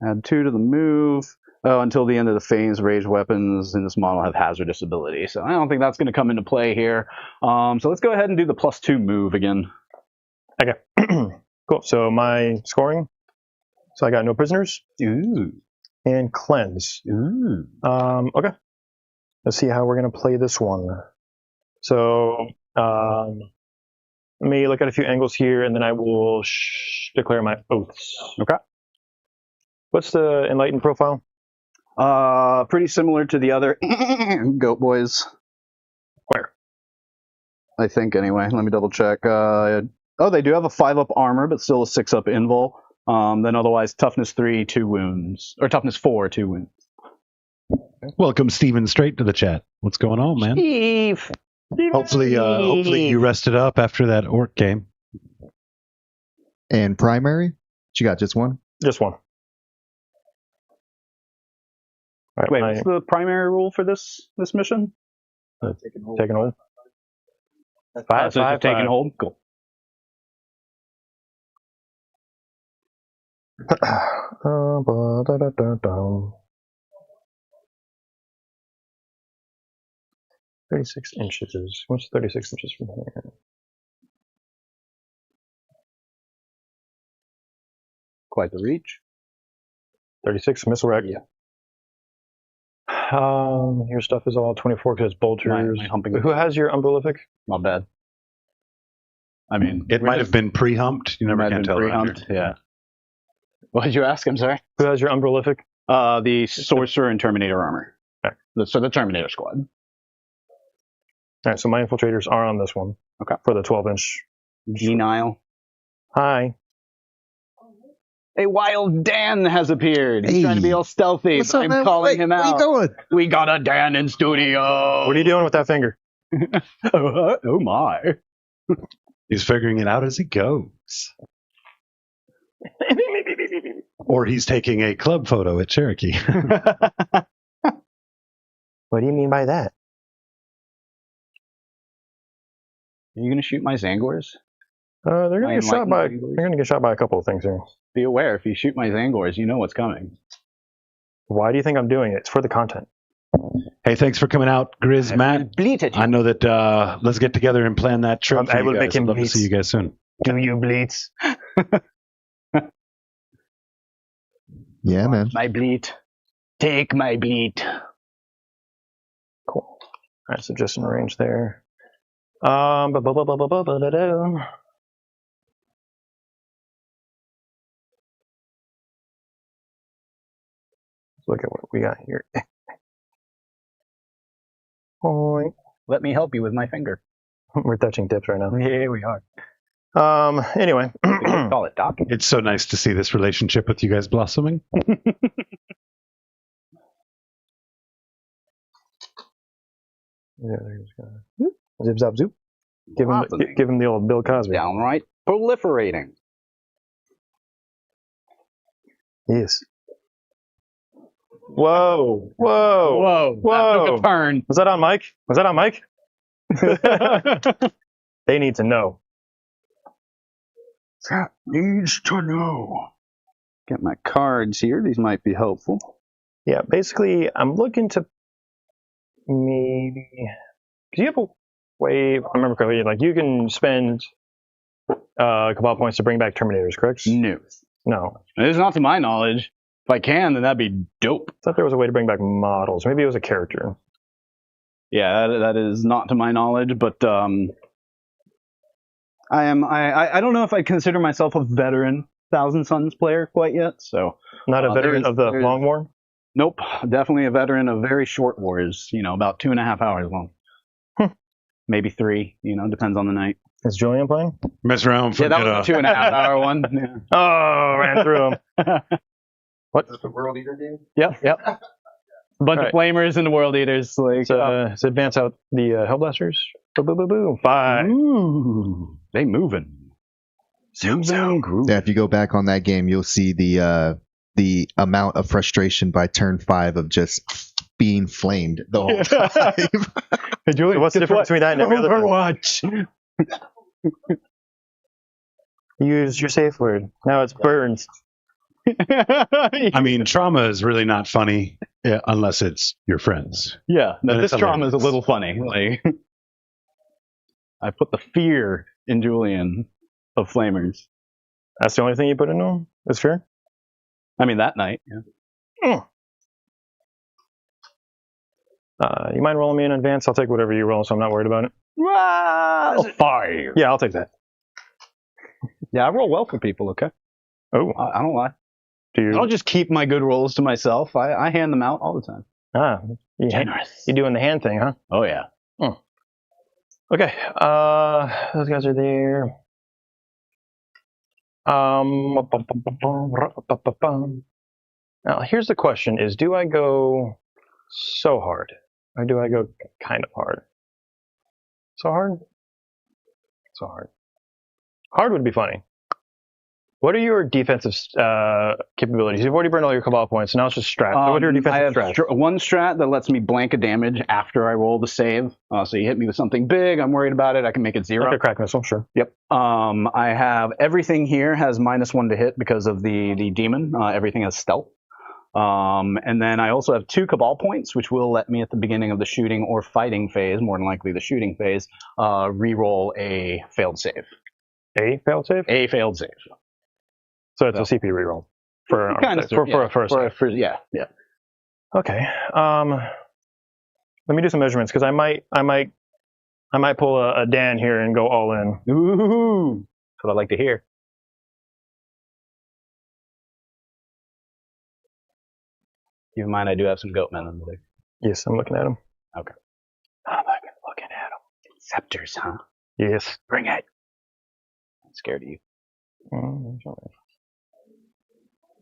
Speaker 3: Add 2 to the move. Oh, until the end of the phase, ranged weapons in this model have hazardous ability. So I don't think that's going to come into play here. So let's go ahead and do the +2 move again.
Speaker 2: Okay. Cool. So my scoring. So I got no prisoners.
Speaker 3: Ooh.
Speaker 2: And cleanse.
Speaker 3: Ooh.
Speaker 2: Okay. Let's see how we're going to play this one. So let me look at a few angles here, and then I will declare my oaths.
Speaker 3: Okay.
Speaker 2: What's the enlightened profile?
Speaker 3: Pretty similar to the other goat boys.
Speaker 2: Where?
Speaker 3: I think anyway. Let me double check. Oh, they do have a 5-up armor, but still a 6-up invul. Then otherwise toughness 3, 2 wounds, or toughness 4, 2 wounds.
Speaker 1: Welcome, Steven, straight to the chat. What's going on, man?
Speaker 5: Steve.
Speaker 1: Hopefully you rested up after that orc game.
Speaker 4: And primary? What you got, just one?
Speaker 2: Just one. All right,
Speaker 3: Wait, what's the primary rule for this mission?
Speaker 2: taking hold. Five,
Speaker 3: Taking hold. Cool.
Speaker 2: Ba-da-da-da-da. 36 inches. What's 36 inches from here?
Speaker 3: Quite the reach.
Speaker 2: 36 missile rack.
Speaker 3: Yeah.
Speaker 2: Your stuff is all 24 because it's bolters.
Speaker 3: My humping.
Speaker 2: Who has your umbralific?
Speaker 3: Not bad. I mean,
Speaker 1: It might have been pre-humped. You never can tell. around here.
Speaker 3: Yeah. What did you ask? I'm sorry.
Speaker 2: Who has your umbralific?
Speaker 3: The Sorcerer and Terminator armor.
Speaker 2: Okay.
Speaker 3: So the Terminator squad.
Speaker 2: All right, so my infiltrators are on this one.
Speaker 3: Okay.
Speaker 2: For the 12-inch.
Speaker 3: Genile.
Speaker 2: Hi.
Speaker 3: A wild Dan has appeared. He's
Speaker 4: Hey.
Speaker 3: trying to be all stealthy.
Speaker 4: What's
Speaker 3: but
Speaker 4: up,
Speaker 3: I'm
Speaker 4: man?
Speaker 3: calling him
Speaker 4: Where
Speaker 3: out.
Speaker 4: you going?
Speaker 3: We got a Dan in studio.
Speaker 2: What are you doing with that finger?
Speaker 3: Oh my.
Speaker 1: He's figuring it out as he goes. Or he's taking a club photo at Cherokee.
Speaker 2: What do you mean by that?
Speaker 3: Are you going to shoot my Zangors?
Speaker 2: They're
Speaker 3: My
Speaker 2: gonna get shot by.
Speaker 3: enlightened
Speaker 2: They're gonna get shot by a couple of things here.
Speaker 3: Be aware, if you shoot my Zangors, you know what's coming.
Speaker 2: Why do you think I'm doing it? It's for the content.
Speaker 1: Hey, thanks for coming out, Grizz Matt.
Speaker 5: Bleat at you.
Speaker 1: I know that let's get together and plan that trip.
Speaker 2: I
Speaker 1: for
Speaker 2: will
Speaker 1: you
Speaker 2: make
Speaker 1: guys.
Speaker 2: him
Speaker 1: I'd love to
Speaker 2: bleed.
Speaker 1: see you guys soon.
Speaker 2: Do you bleeds?
Speaker 4: Yeah, man.
Speaker 3: My bleat. Take my bleat.
Speaker 2: Cool. All right, so just in range there. Ba-ba-ba-ba-ba-ba-da-da. Let's look at what we got here. Boing.
Speaker 3: Let me help you with my finger.
Speaker 2: We're touching tips right now.
Speaker 3: Yeah, we are.
Speaker 2: Anyway.
Speaker 3: Call it Doc.
Speaker 1: It's so nice to see this relationship with you guys blossoming.
Speaker 2: Yeah, there you go. Zip zap zoop. Give him,
Speaker 3: Awesome.
Speaker 2: give him the old Bill Cosby.
Speaker 3: Downright proliferating.
Speaker 2: Yes. Whoa! Whoa!
Speaker 3: Whoa!
Speaker 2: Whoa.
Speaker 3: That took a turn.
Speaker 2: Was that on Mike? Was that on Mike? They need to know.
Speaker 3: That needs to know. Get my cards here. These might be helpful.
Speaker 2: Yeah, basically, I'm looking to maybe because you have a way. If I remember correctly, like you can spend a couple of points to bring back Terminators, correct?
Speaker 3: No.
Speaker 2: No,
Speaker 3: It's not to my knowledge. If I can, then that'd be dope.
Speaker 2: I thought there was a way to bring back models. Maybe it was a character.
Speaker 3: Yeah, that is not to my knowledge, but I don't know if I consider myself a veteran Thousand Suns player quite yet. So
Speaker 2: Not a veteran of the Long War.
Speaker 3: nope, definitely a veteran of very short wars. About 2.5 hours long, maybe 3. Depends on the night.
Speaker 2: Is Julian playing?
Speaker 1: Mess around.
Speaker 3: Yeah, that
Speaker 1: Forget
Speaker 3: was a 2.5 hour one. Yeah.
Speaker 2: Oh, ran through him. What?
Speaker 4: The World Eater game?
Speaker 3: Yep. A bunch of flamers and the World Eaters. Like,
Speaker 2: Let's advance out the Hellblasters. Boom, boom, boom, boom. 5.
Speaker 3: ooh, they moving.
Speaker 2: Zoom, zoom.
Speaker 4: Yeah, if you go back on that game, you'll see the amount of frustration by turn 5 of just being flamed the whole time.
Speaker 2: Hey, Julian, what's the difference between that and every other one?
Speaker 3: Overwatch.
Speaker 2: Use your safe word. Now it's burns.
Speaker 1: I mean, trauma is really not funny unless it's your friends.
Speaker 3: Yeah, no,
Speaker 1: And
Speaker 3: this
Speaker 1: it's
Speaker 3: trauma is a
Speaker 1: hilarious.
Speaker 3: little funny. Like, I put the fear in Julian of flamers.
Speaker 2: That's the only thing you put into him? Is fear?
Speaker 3: I mean, that night. Yeah.
Speaker 2: You mind rolling me in advance? I'll take whatever you roll, so I'm not worried about it.
Speaker 3: Wow, 5.
Speaker 2: Yeah, I'll take that.
Speaker 3: Yeah, I roll well for people. Okay,
Speaker 2: Oh,
Speaker 3: I don't lie.
Speaker 2: do
Speaker 3: I
Speaker 2: you?
Speaker 3: don't just keep my good rolls to myself. I hand them out all the time.
Speaker 2: You're doing the hand thing, huh?
Speaker 3: Oh yeah.
Speaker 2: Okay, those guys are there. Now, here's the question: is do I go so hard, or do I go kind of hard? So hard? So hard. Hard would be funny. What are your defensive capabilities? You've already burned all your Cabal points, so now it's just strat. So what are your
Speaker 3: I
Speaker 2: defensive
Speaker 3: have
Speaker 2: strats?
Speaker 3: one strat that lets me blank a damage after I roll the save. So you hit me with something big, I'm worried about it, I can make it 0.
Speaker 2: Like a crack missile, sure.
Speaker 3: Yep. I have everything here has -1 to hit because of the demon. Everything has stealth. And then I also have 2 Cabal points, which will let me at the beginning of the shooting or fighting phase, more than likely the shooting phase, re-roll a failed save.
Speaker 2: A failed save?
Speaker 3: A failed save.
Speaker 2: So it's a CP reroll for an
Speaker 3: Kind
Speaker 2: arm
Speaker 3: of
Speaker 2: save, for a first save.
Speaker 3: yeah.
Speaker 2: Okay. Let me do some measurements because I might pull a Dan here and go all in.
Speaker 3: Ooh, that's what I like to hear. Keep in mind, I do have some goatmen in there.
Speaker 2: Yes, I'm looking at him.
Speaker 3: Okay.
Speaker 2: I'm looking at him.
Speaker 3: Scepters, huh?
Speaker 2: Yes.
Speaker 3: Bring it. I'm scared of you.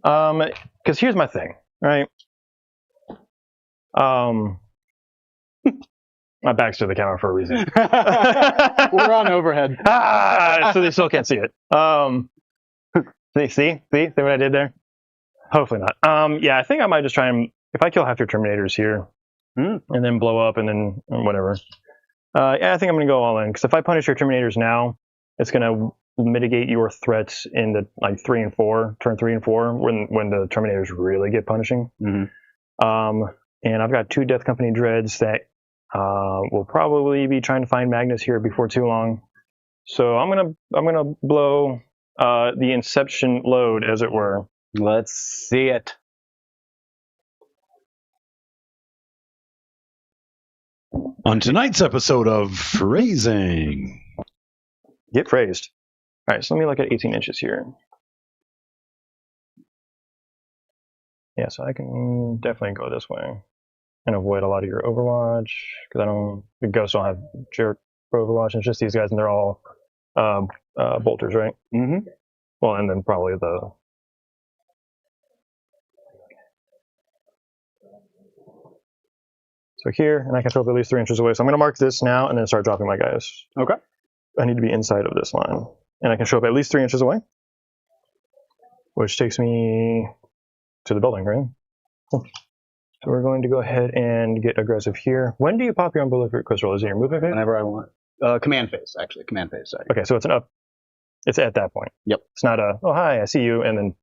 Speaker 2: Because here's my thing, right? My back's to the camera for a reason.
Speaker 3: We're on overhead.
Speaker 2: So they still can't see it. See what I did there? Hopefully not. Yeah, I think I might just try and if I kill half your Terminators here, and then blow up and then whatever. Yeah, I think I'm gonna go all in because if I punish your Terminators now, it's gonna mitigate your threats in the like 3 and 4, turn 3 and 4, when the Terminators really get punishing.
Speaker 3: Mm-hmm.
Speaker 2: And I've got 2 Death Company Dreads that will probably be trying to find Magnus here before too long. So I'm gonna blow the Inception load, as it were.
Speaker 3: Let's see it.
Speaker 1: On tonight's episode of Phrasing.
Speaker 2: Get phrased. All right, so let me look at 18 inches here. Yeah, so I can definitely go this way and avoid a lot of your Overwatch because the ghosts don't have jerk for Overwatch. It's just these guys, and they're all bolters, right?
Speaker 3: Mm-hmm.
Speaker 2: Well, and then probably the. So here, and I can throw up at least 3 inches away. So I'm going to mark this now and then start dropping my guys.
Speaker 3: Okay.
Speaker 2: I need to be inside of this line. And I can show up at least 3 inches away, which takes me to the building, right? Cool. So we're going to go ahead and get aggressive here. When do you pop your umbrella crystal? Is it your movement phase?
Speaker 3: Whenever I want. Command phase, actually. Command phase. Sorry.
Speaker 2: Okay, so it's an up. It's at that point.
Speaker 3: Yep.
Speaker 2: It's not a, oh, hi, I see you, and then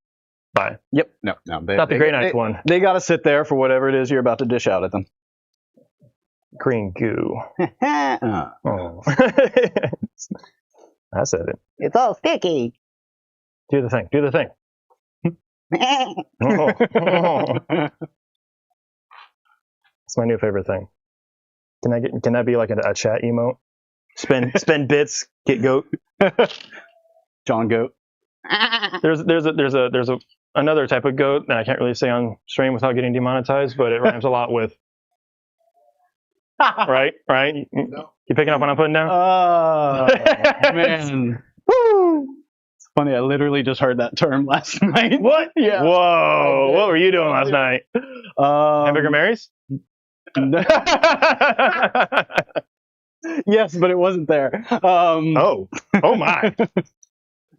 Speaker 2: bye.
Speaker 3: Yep. No.
Speaker 2: Not the Grey Knights one.
Speaker 3: They got to sit there for whatever it is you're about to dish out at them.
Speaker 2: Green goo. Oh. I said it.
Speaker 5: It's all sticky.
Speaker 2: Do the thing. Do the thing. It's my new favorite thing. Can that be like a chat emote? Spend bits, get goat.
Speaker 3: John Goat.
Speaker 2: There's another type of goat that I can't really say on stream without getting demonetized, but it rhymes a lot with right. You picking up what I'm putting down?
Speaker 3: Oh man. Woo! It's funny. I literally just heard that term last night.
Speaker 2: What?
Speaker 3: Yeah.
Speaker 2: Whoa! What were you doing last night? Hamburger Marys?
Speaker 3: Yes, but it wasn't there.
Speaker 2: Oh my!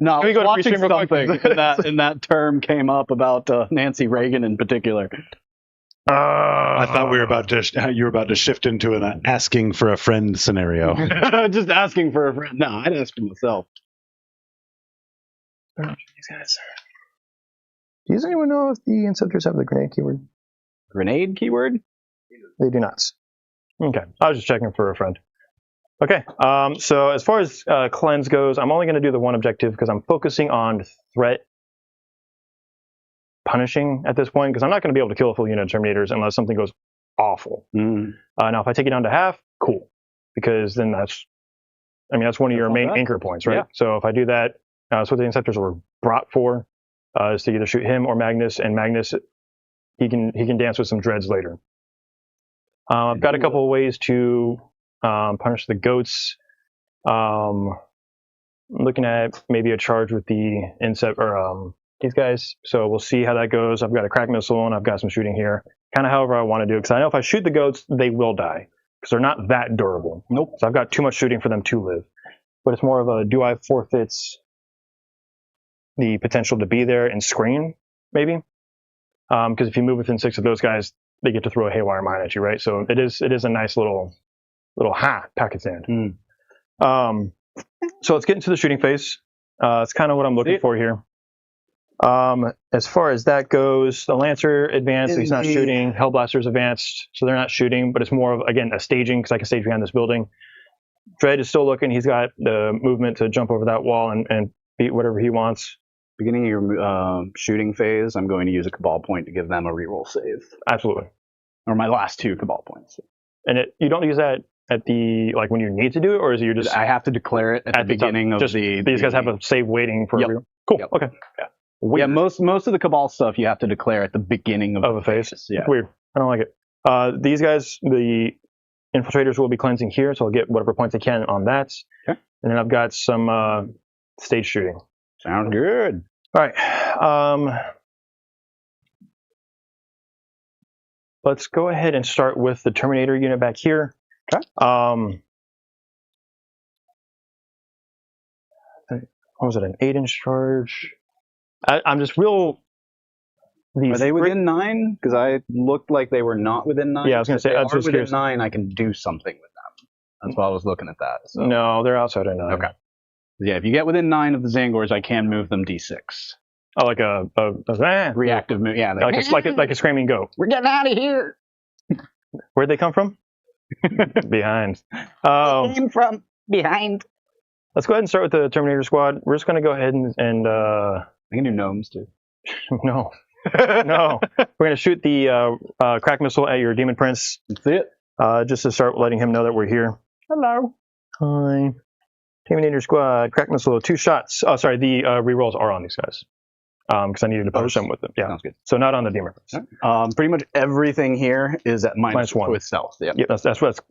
Speaker 3: No, I
Speaker 2: Can we
Speaker 3: was
Speaker 2: go to
Speaker 3: watching
Speaker 2: pre-stream real quick?
Speaker 3: something, and that term came up about Nancy Reagan in particular.
Speaker 1: I thought you were about to shift into an asking for a friend scenario.
Speaker 3: Just asking for a friend. No, I'd ask for myself.
Speaker 2: These guys. Does anyone know if the Inceptors have the grenade keyword?
Speaker 3: Grenade keyword?
Speaker 2: They do not. Okay, I was just checking for a friend. Okay, so as far as cleanse goes, I'm only going to do the one objective because I'm focusing on threat punishing at this point because I'm not going to be able to kill a full unit of Terminators unless something goes awful. Now, if I take it down to half, cool, because then that's one of your main anchor points, right?
Speaker 3: Yeah.
Speaker 2: So if I do that, that's what the Inceptors were brought for, is to either shoot him or Magnus, and Magnus, he can dance with some dreads later. I've got a couple of ways to punish the goats. Looking at maybe a charge with the these guys. So we'll see how that goes. I've got a crack missile and I've got some shooting here. Kind of however I want to do it, because I know if I shoot the goats, they will die because they're not that durable.
Speaker 3: Nope.
Speaker 2: So I've got too much shooting for them to live. But it's more of a, do I forfeit the potential to be there and screen, maybe? Because if you move within 6 of those guys, they get to throw a haywire mine at you, right? So it is a nice little packet sand. So let's get into the shooting phase. It's kind of what I'm looking for here. As far as that goes, the Lancer advanced, so he's not shooting. Hellblaster's advanced, so they're not shooting, but it's more of, again, a staging, because I can stage behind this building. Dread is still looking. He's got the movement to jump over that wall and beat whatever he wants.
Speaker 3: Beginning of your shooting phase, I'm going to use a Cabal point to give them a reroll save.
Speaker 2: Absolutely.
Speaker 3: Or my last 2 Cabal points.
Speaker 2: And you don't use that at the, like, when you need to do it, or is it you're just...
Speaker 3: I have to declare it at the beginning of
Speaker 2: these guys have a save waiting for a reroll? Cool,
Speaker 3: Yep.
Speaker 2: Okay.
Speaker 3: Yeah. Yeah, most of the Cabal stuff you have to declare at the beginning of
Speaker 2: a phase.
Speaker 3: Yeah.
Speaker 2: Weird. I don't like it. These guys, the infiltrators, will be cleansing here, so I'll get whatever points I can on that.
Speaker 3: Okay.
Speaker 2: And then I've got some stage shooting.
Speaker 3: Sounds good.
Speaker 2: All right. Let's go ahead and start with the Terminator unit back here.
Speaker 3: Okay.
Speaker 2: What was it? An 8-inch charge? I'm just real.
Speaker 3: Are they within 9? Because I looked like they were not within 9.
Speaker 2: Yeah, I was going to say.
Speaker 3: If
Speaker 2: I
Speaker 3: they
Speaker 2: was
Speaker 3: are
Speaker 2: just
Speaker 3: within
Speaker 2: curious.
Speaker 3: 9, I can do something with them. That's why I was looking at that. So.
Speaker 2: No, they're outside of 9.
Speaker 3: Okay. Yeah, if you get within 9 of the Zangors, I can move them D6.
Speaker 2: Oh, like a
Speaker 3: Reactive move. Yeah,
Speaker 2: like a screaming goat.
Speaker 5: We're getting out of here.
Speaker 2: Where'd they come from? Behind.
Speaker 5: They came from behind.
Speaker 2: Let's go ahead and start with the Terminator squad. We're just going to go ahead and
Speaker 3: I can do gnomes too.
Speaker 2: no. No. We're going to shoot the crack missile at your Demon Prince.
Speaker 3: That's it.
Speaker 2: Just to start letting him know that we're here.
Speaker 3: Hello.
Speaker 2: Hi. Terminator squad, crack missile, 2 shots. Oh, sorry, the rerolls are on these guys. Because I needed to punish them with them. Yeah.
Speaker 3: Sounds good.
Speaker 2: So not on the Demon Prince.
Speaker 3: Pretty much everything here is at minus
Speaker 2: -1
Speaker 3: with stealth. Yeah.
Speaker 2: Yep, that's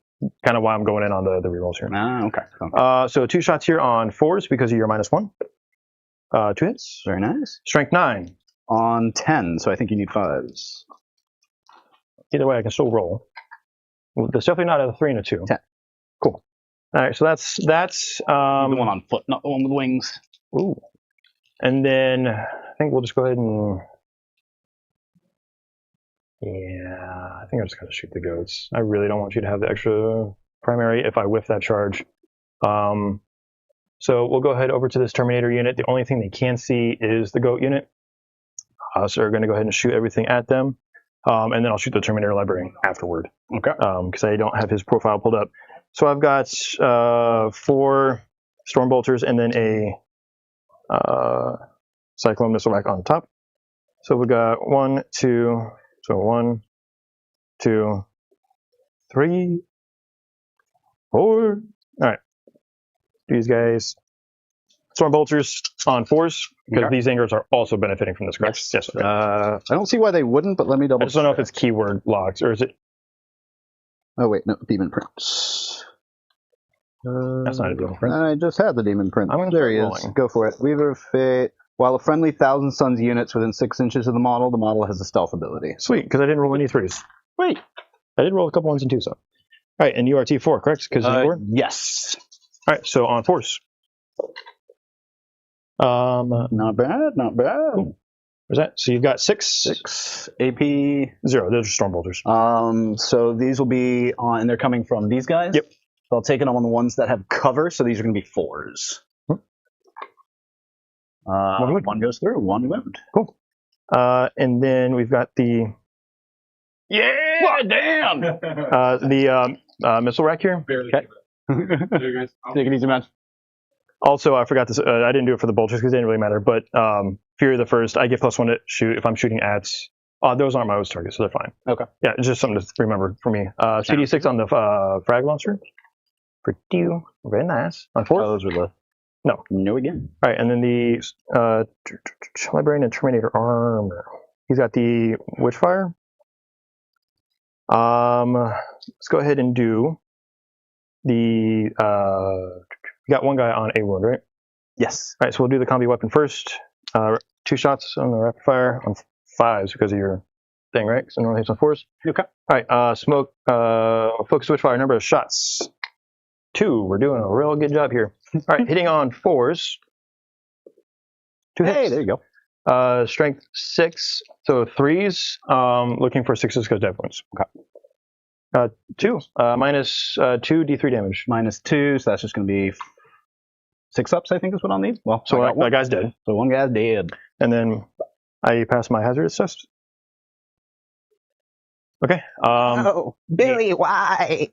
Speaker 2: kind of why I'm going in on the rerolls here.
Speaker 3: Okay.
Speaker 2: So 2 shots here on 4s because of your -1. 2 hits.
Speaker 3: Very nice.
Speaker 2: Strength 9.
Speaker 3: On 10, so I think you need 5s.
Speaker 2: Either way, I can still roll. Well, there's definitely not a 3 and a 2.
Speaker 3: 10.
Speaker 2: Cool. All right, so that's
Speaker 3: the one on foot, not the one with wings.
Speaker 2: ooh. And then I think we'll just go ahead and I think I'm just gonna shoot the goats. I really don't want you to have the extra primary if I whiff that charge. So we'll go ahead over to this Terminator unit. The only thing they can see is the goat unit. So we're gonna go ahead and shoot everything at them. And then I'll shoot the Terminator librarian afterward.
Speaker 3: Okay.
Speaker 2: Because I don't have his profile pulled up. So I've got 4 storm bolters and then a cyclone missile rack on top. So we got 1, 2. So 1, 2, 3, 4. All right. These guys, storm bolters on 4s because these angers are also benefiting from this. Correct? Yes.
Speaker 3: I don't see why they wouldn't, but let me double.
Speaker 2: I just don't know if it's keyword locked or is it.
Speaker 3: Oh wait, no, demon prints.
Speaker 2: That's not a demon print.
Speaker 3: I just had the demon print.
Speaker 2: I'm gonna
Speaker 3: there he
Speaker 2: start
Speaker 3: is.
Speaker 2: rolling.
Speaker 3: Go for it. Weaver of Fate. While a friendly Thousand Suns unit's within 6 inches of the model has a stealth ability.
Speaker 2: Sweet, because I didn't roll any 3s.
Speaker 3: Wait.
Speaker 2: I did roll a couple 1s and 2s, so. All right, and you are T4, correct? Because
Speaker 3: yes.
Speaker 2: All right, so on 4s.
Speaker 3: Not bad, not bad.
Speaker 2: Cool. Where's that? So you've got 6.
Speaker 3: 6 AP.
Speaker 2: 0. Those are storm bolters.
Speaker 3: So these will be on, and they're coming from these guys.
Speaker 2: Yep.
Speaker 3: So I'll take it on the ones that have cover. So these are going to be 4s. One goes through, 1 wound.
Speaker 2: Cool. And then we've got the
Speaker 3: Damn!
Speaker 2: the missile rack here.
Speaker 3: Okay. Take it easy, man.
Speaker 2: Also, I forgot this. I didn't do it for the bolters because it didn't really matter. But Fury of the First, I get +1 to shoot if I'm shooting at. Those aren't my host targets, so they're fine.
Speaker 3: Okay.
Speaker 2: Yeah, it's just something to remember for me. CD6 on the frag launcher. Pretty very nice. On 4.
Speaker 3: Those are the. No again.
Speaker 2: All right, and then the librarian and Terminator armor. He's got the Witchfire. Let's go ahead and do the. We got 1 guy on a wound, right?
Speaker 3: Yes.
Speaker 2: All right, so we'll do the combi weapon first. 2 shots on the rapid fire on 5s because of your thing, right? So normally it's on 4s.
Speaker 3: Okay.
Speaker 2: All right, smoke. Focus Witchfire. Number of shots. 2. We're doing a real good job here. All right, hitting on 4s. 2 hits.
Speaker 3: Hey, there you go.
Speaker 2: Strength 6, so 3s. Looking for 6s because death wounds. Okay. 2 minus 2 D3 damage.
Speaker 3: -2, so that's just going to be 6 ups. I think is what I'll need. Well,
Speaker 2: So that guy's dead.
Speaker 3: So 1 guy's dead.
Speaker 2: And then I pass my hazardous test. Okay.
Speaker 5: Oh, Billy, why?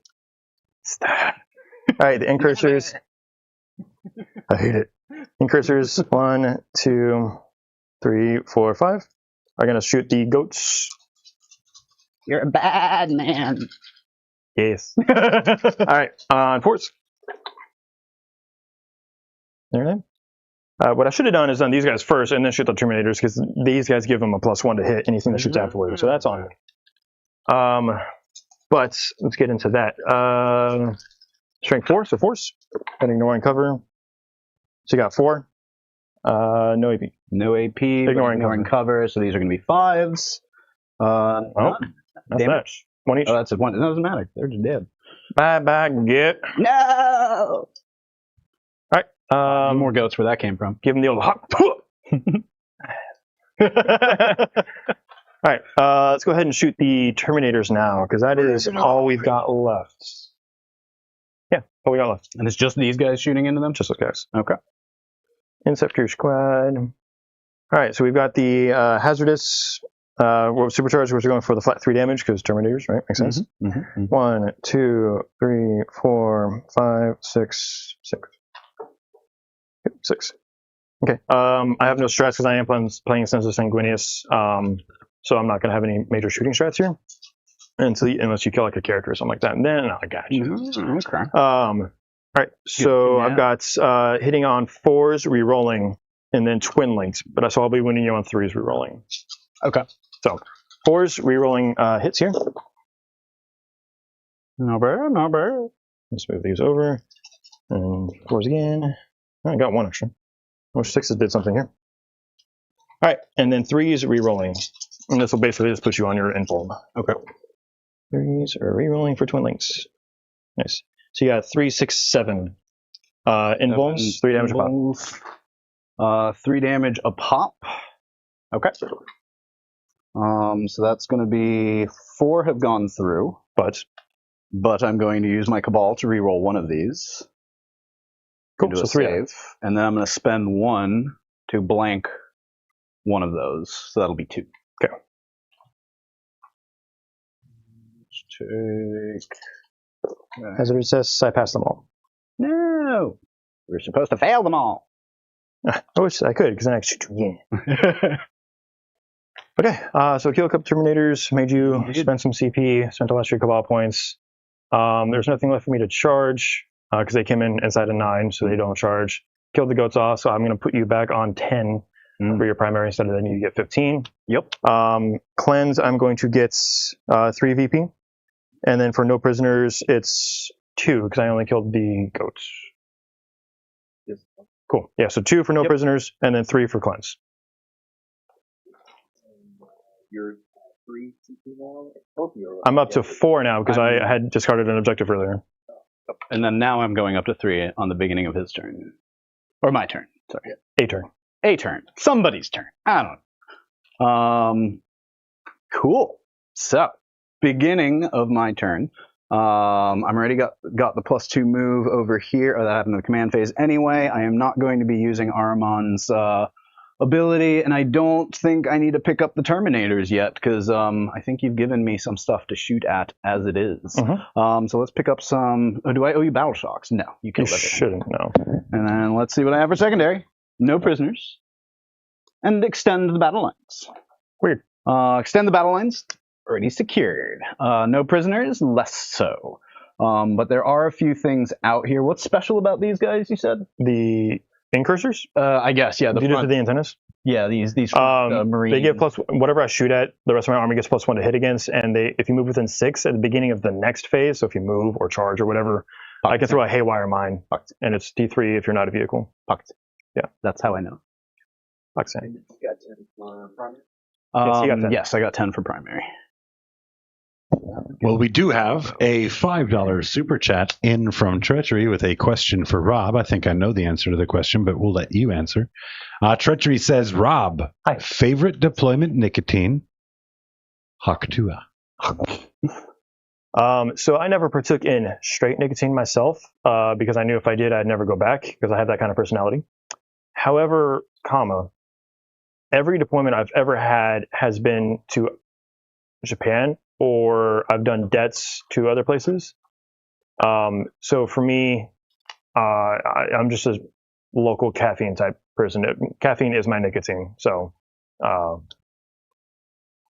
Speaker 2: All right, the incursors. I hate it. Incursors 1, 2, 3, 4, 5 are gonna shoot the goats.
Speaker 5: You're a bad man.
Speaker 2: Yes. All right, on 4s. There then. What I should have done is done these guys first and then shoot the Terminators because these guys give them a +1 to hit anything that shoots afterwards. So that's on me. But let's get into that. Strength 4, so 4s. And ignoring cover. So you got 4. No AP.
Speaker 3: No AP. Ignoring cover. So these are going to be 5s.
Speaker 2: That's
Speaker 3: damn
Speaker 2: that. 1 each.
Speaker 3: Oh, that's a 1. It doesn't matter. They're just dead.
Speaker 2: Bye, get.
Speaker 5: No.
Speaker 2: All right.
Speaker 3: More goats where that came from.
Speaker 2: Give him the old hop. All right. Let's go ahead and shoot the Terminators now because that is all we've got left. Yeah, all we got left.
Speaker 3: And it's just these guys shooting into them?
Speaker 2: Just those guys.
Speaker 3: Okay.
Speaker 2: Inceptor Squad. All right, so we've got the hazardous. We're supercharged. We're going for the flat 3 damage because Terminators, right? Makes sense. 1, 2, 3, 4, 5, 6, 6. 6. Okay. I have no strats because I am playing Sense of Sanguinius. So I'm not going to have any major shooting strats here. Unless you kill like a character or something like that. And then I got you.
Speaker 3: Okay.
Speaker 2: All right. So I've got hitting on 4s, re-rolling, and then twin links. But I'll be winning you on 3s, re-rolling.
Speaker 3: Okay.
Speaker 2: So 4s, re-rolling hits here.
Speaker 3: No bad, not bad.
Speaker 2: Let's move these over. And 4s again. Oh, I got 1 extra. I wish 6s did something here. All right. And then 3s, re-rolling. And this will basically just put you on your inform.
Speaker 3: Okay.
Speaker 2: 3s are re-rolling for twin links. Nice. So you got 3, 6, 7. Invulns, 3 damage a pop.
Speaker 3: 3 damage a pop. Okay. So that's going to be 4 have gone through,
Speaker 2: But
Speaker 3: I'm going to use my Cabal to reroll one of these.
Speaker 2: cool,
Speaker 3: Do
Speaker 2: so
Speaker 3: a
Speaker 2: 3
Speaker 3: save, and then I'm going to spend 1 to blank one of those, so that'll be 2.
Speaker 2: Okay.
Speaker 3: Let's take.
Speaker 2: Hazard success, I pass them all.
Speaker 3: No, we're supposed to fail them all.
Speaker 2: I wish I could, because then I could shoot you again. Okay, so kill a couple Terminators, made you spend some CP, spent the last 3 Cabal points. There's nothing left for me to charge, because they came in inside of 9, so they don't charge. Killed the goats off, so I'm going to put you back on 10 for your primary instead of then you get 15.
Speaker 3: Yep.
Speaker 2: Cleanse, I'm going to get 3 VP. And then for no prisoners, it's 2, because I only killed the goats. Cool. Yeah, so 2 for no prisoners, and then 3 for cleanse.
Speaker 6: You're 3 CP now?
Speaker 2: I'm up to 4 now, because I had discarded an objective earlier.
Speaker 3: And then now I'm going up to 3 on the beginning of his turn. Or my turn, sorry.
Speaker 2: A turn.
Speaker 3: A turn. Somebody's turn. I don't know. Cool. So, beginning of my turn. I'm already got the +2 move over here. That happened in the command phase anyway. I am not going to be using Aramon's ability, and I don't think I need to pick up the Terminators yet, because I think you've given me some stuff to shoot at as it is. So let's pick up some. Oh, do I owe you Battle Shocks? No, you
Speaker 2: You
Speaker 3: killed everything.
Speaker 2: shouldn't, no.
Speaker 3: And then let's see what I have for secondary. No prisoners. And extend the battle lines.
Speaker 2: Weird.
Speaker 3: Extend the battle lines. Already secured. No prisoners. Less so. But there are a few things out here. What's special about these guys, you said?
Speaker 2: The incursors?
Speaker 3: I guess, yeah.
Speaker 2: Did you just do the antennas?
Speaker 3: Yeah, these Marines.
Speaker 2: They get whatever I shoot at, the rest of my army gets +1 to hit against, and if you move within 6 at the beginning of the next phase, so if you move or charge or whatever, I can throw a Haywire Mine, and it's D3 if you're not a vehicle. Yeah.
Speaker 3: That's how I know.
Speaker 2: Pakistan.
Speaker 6: You got 10 for primary?
Speaker 2: Yes, you got 10.
Speaker 3: Yes, I got 10 for primary.
Speaker 1: Well, we do have a $5 super chat in from Treachery with a question for Rob. I think I know the answer to the question, but we'll let you answer. Treachery says, Rob,
Speaker 2: Hi.
Speaker 1: favorite deployment nicotine? Haktua.
Speaker 2: So I never partook in straight nicotine myself, because I knew if I did, I'd never go back, because I have that kind of personality. However, every deployment I've ever had has been to Japan, or I've done debts to other places. So for me, I'm just a local caffeine type person. Caffeine is my nicotine. So,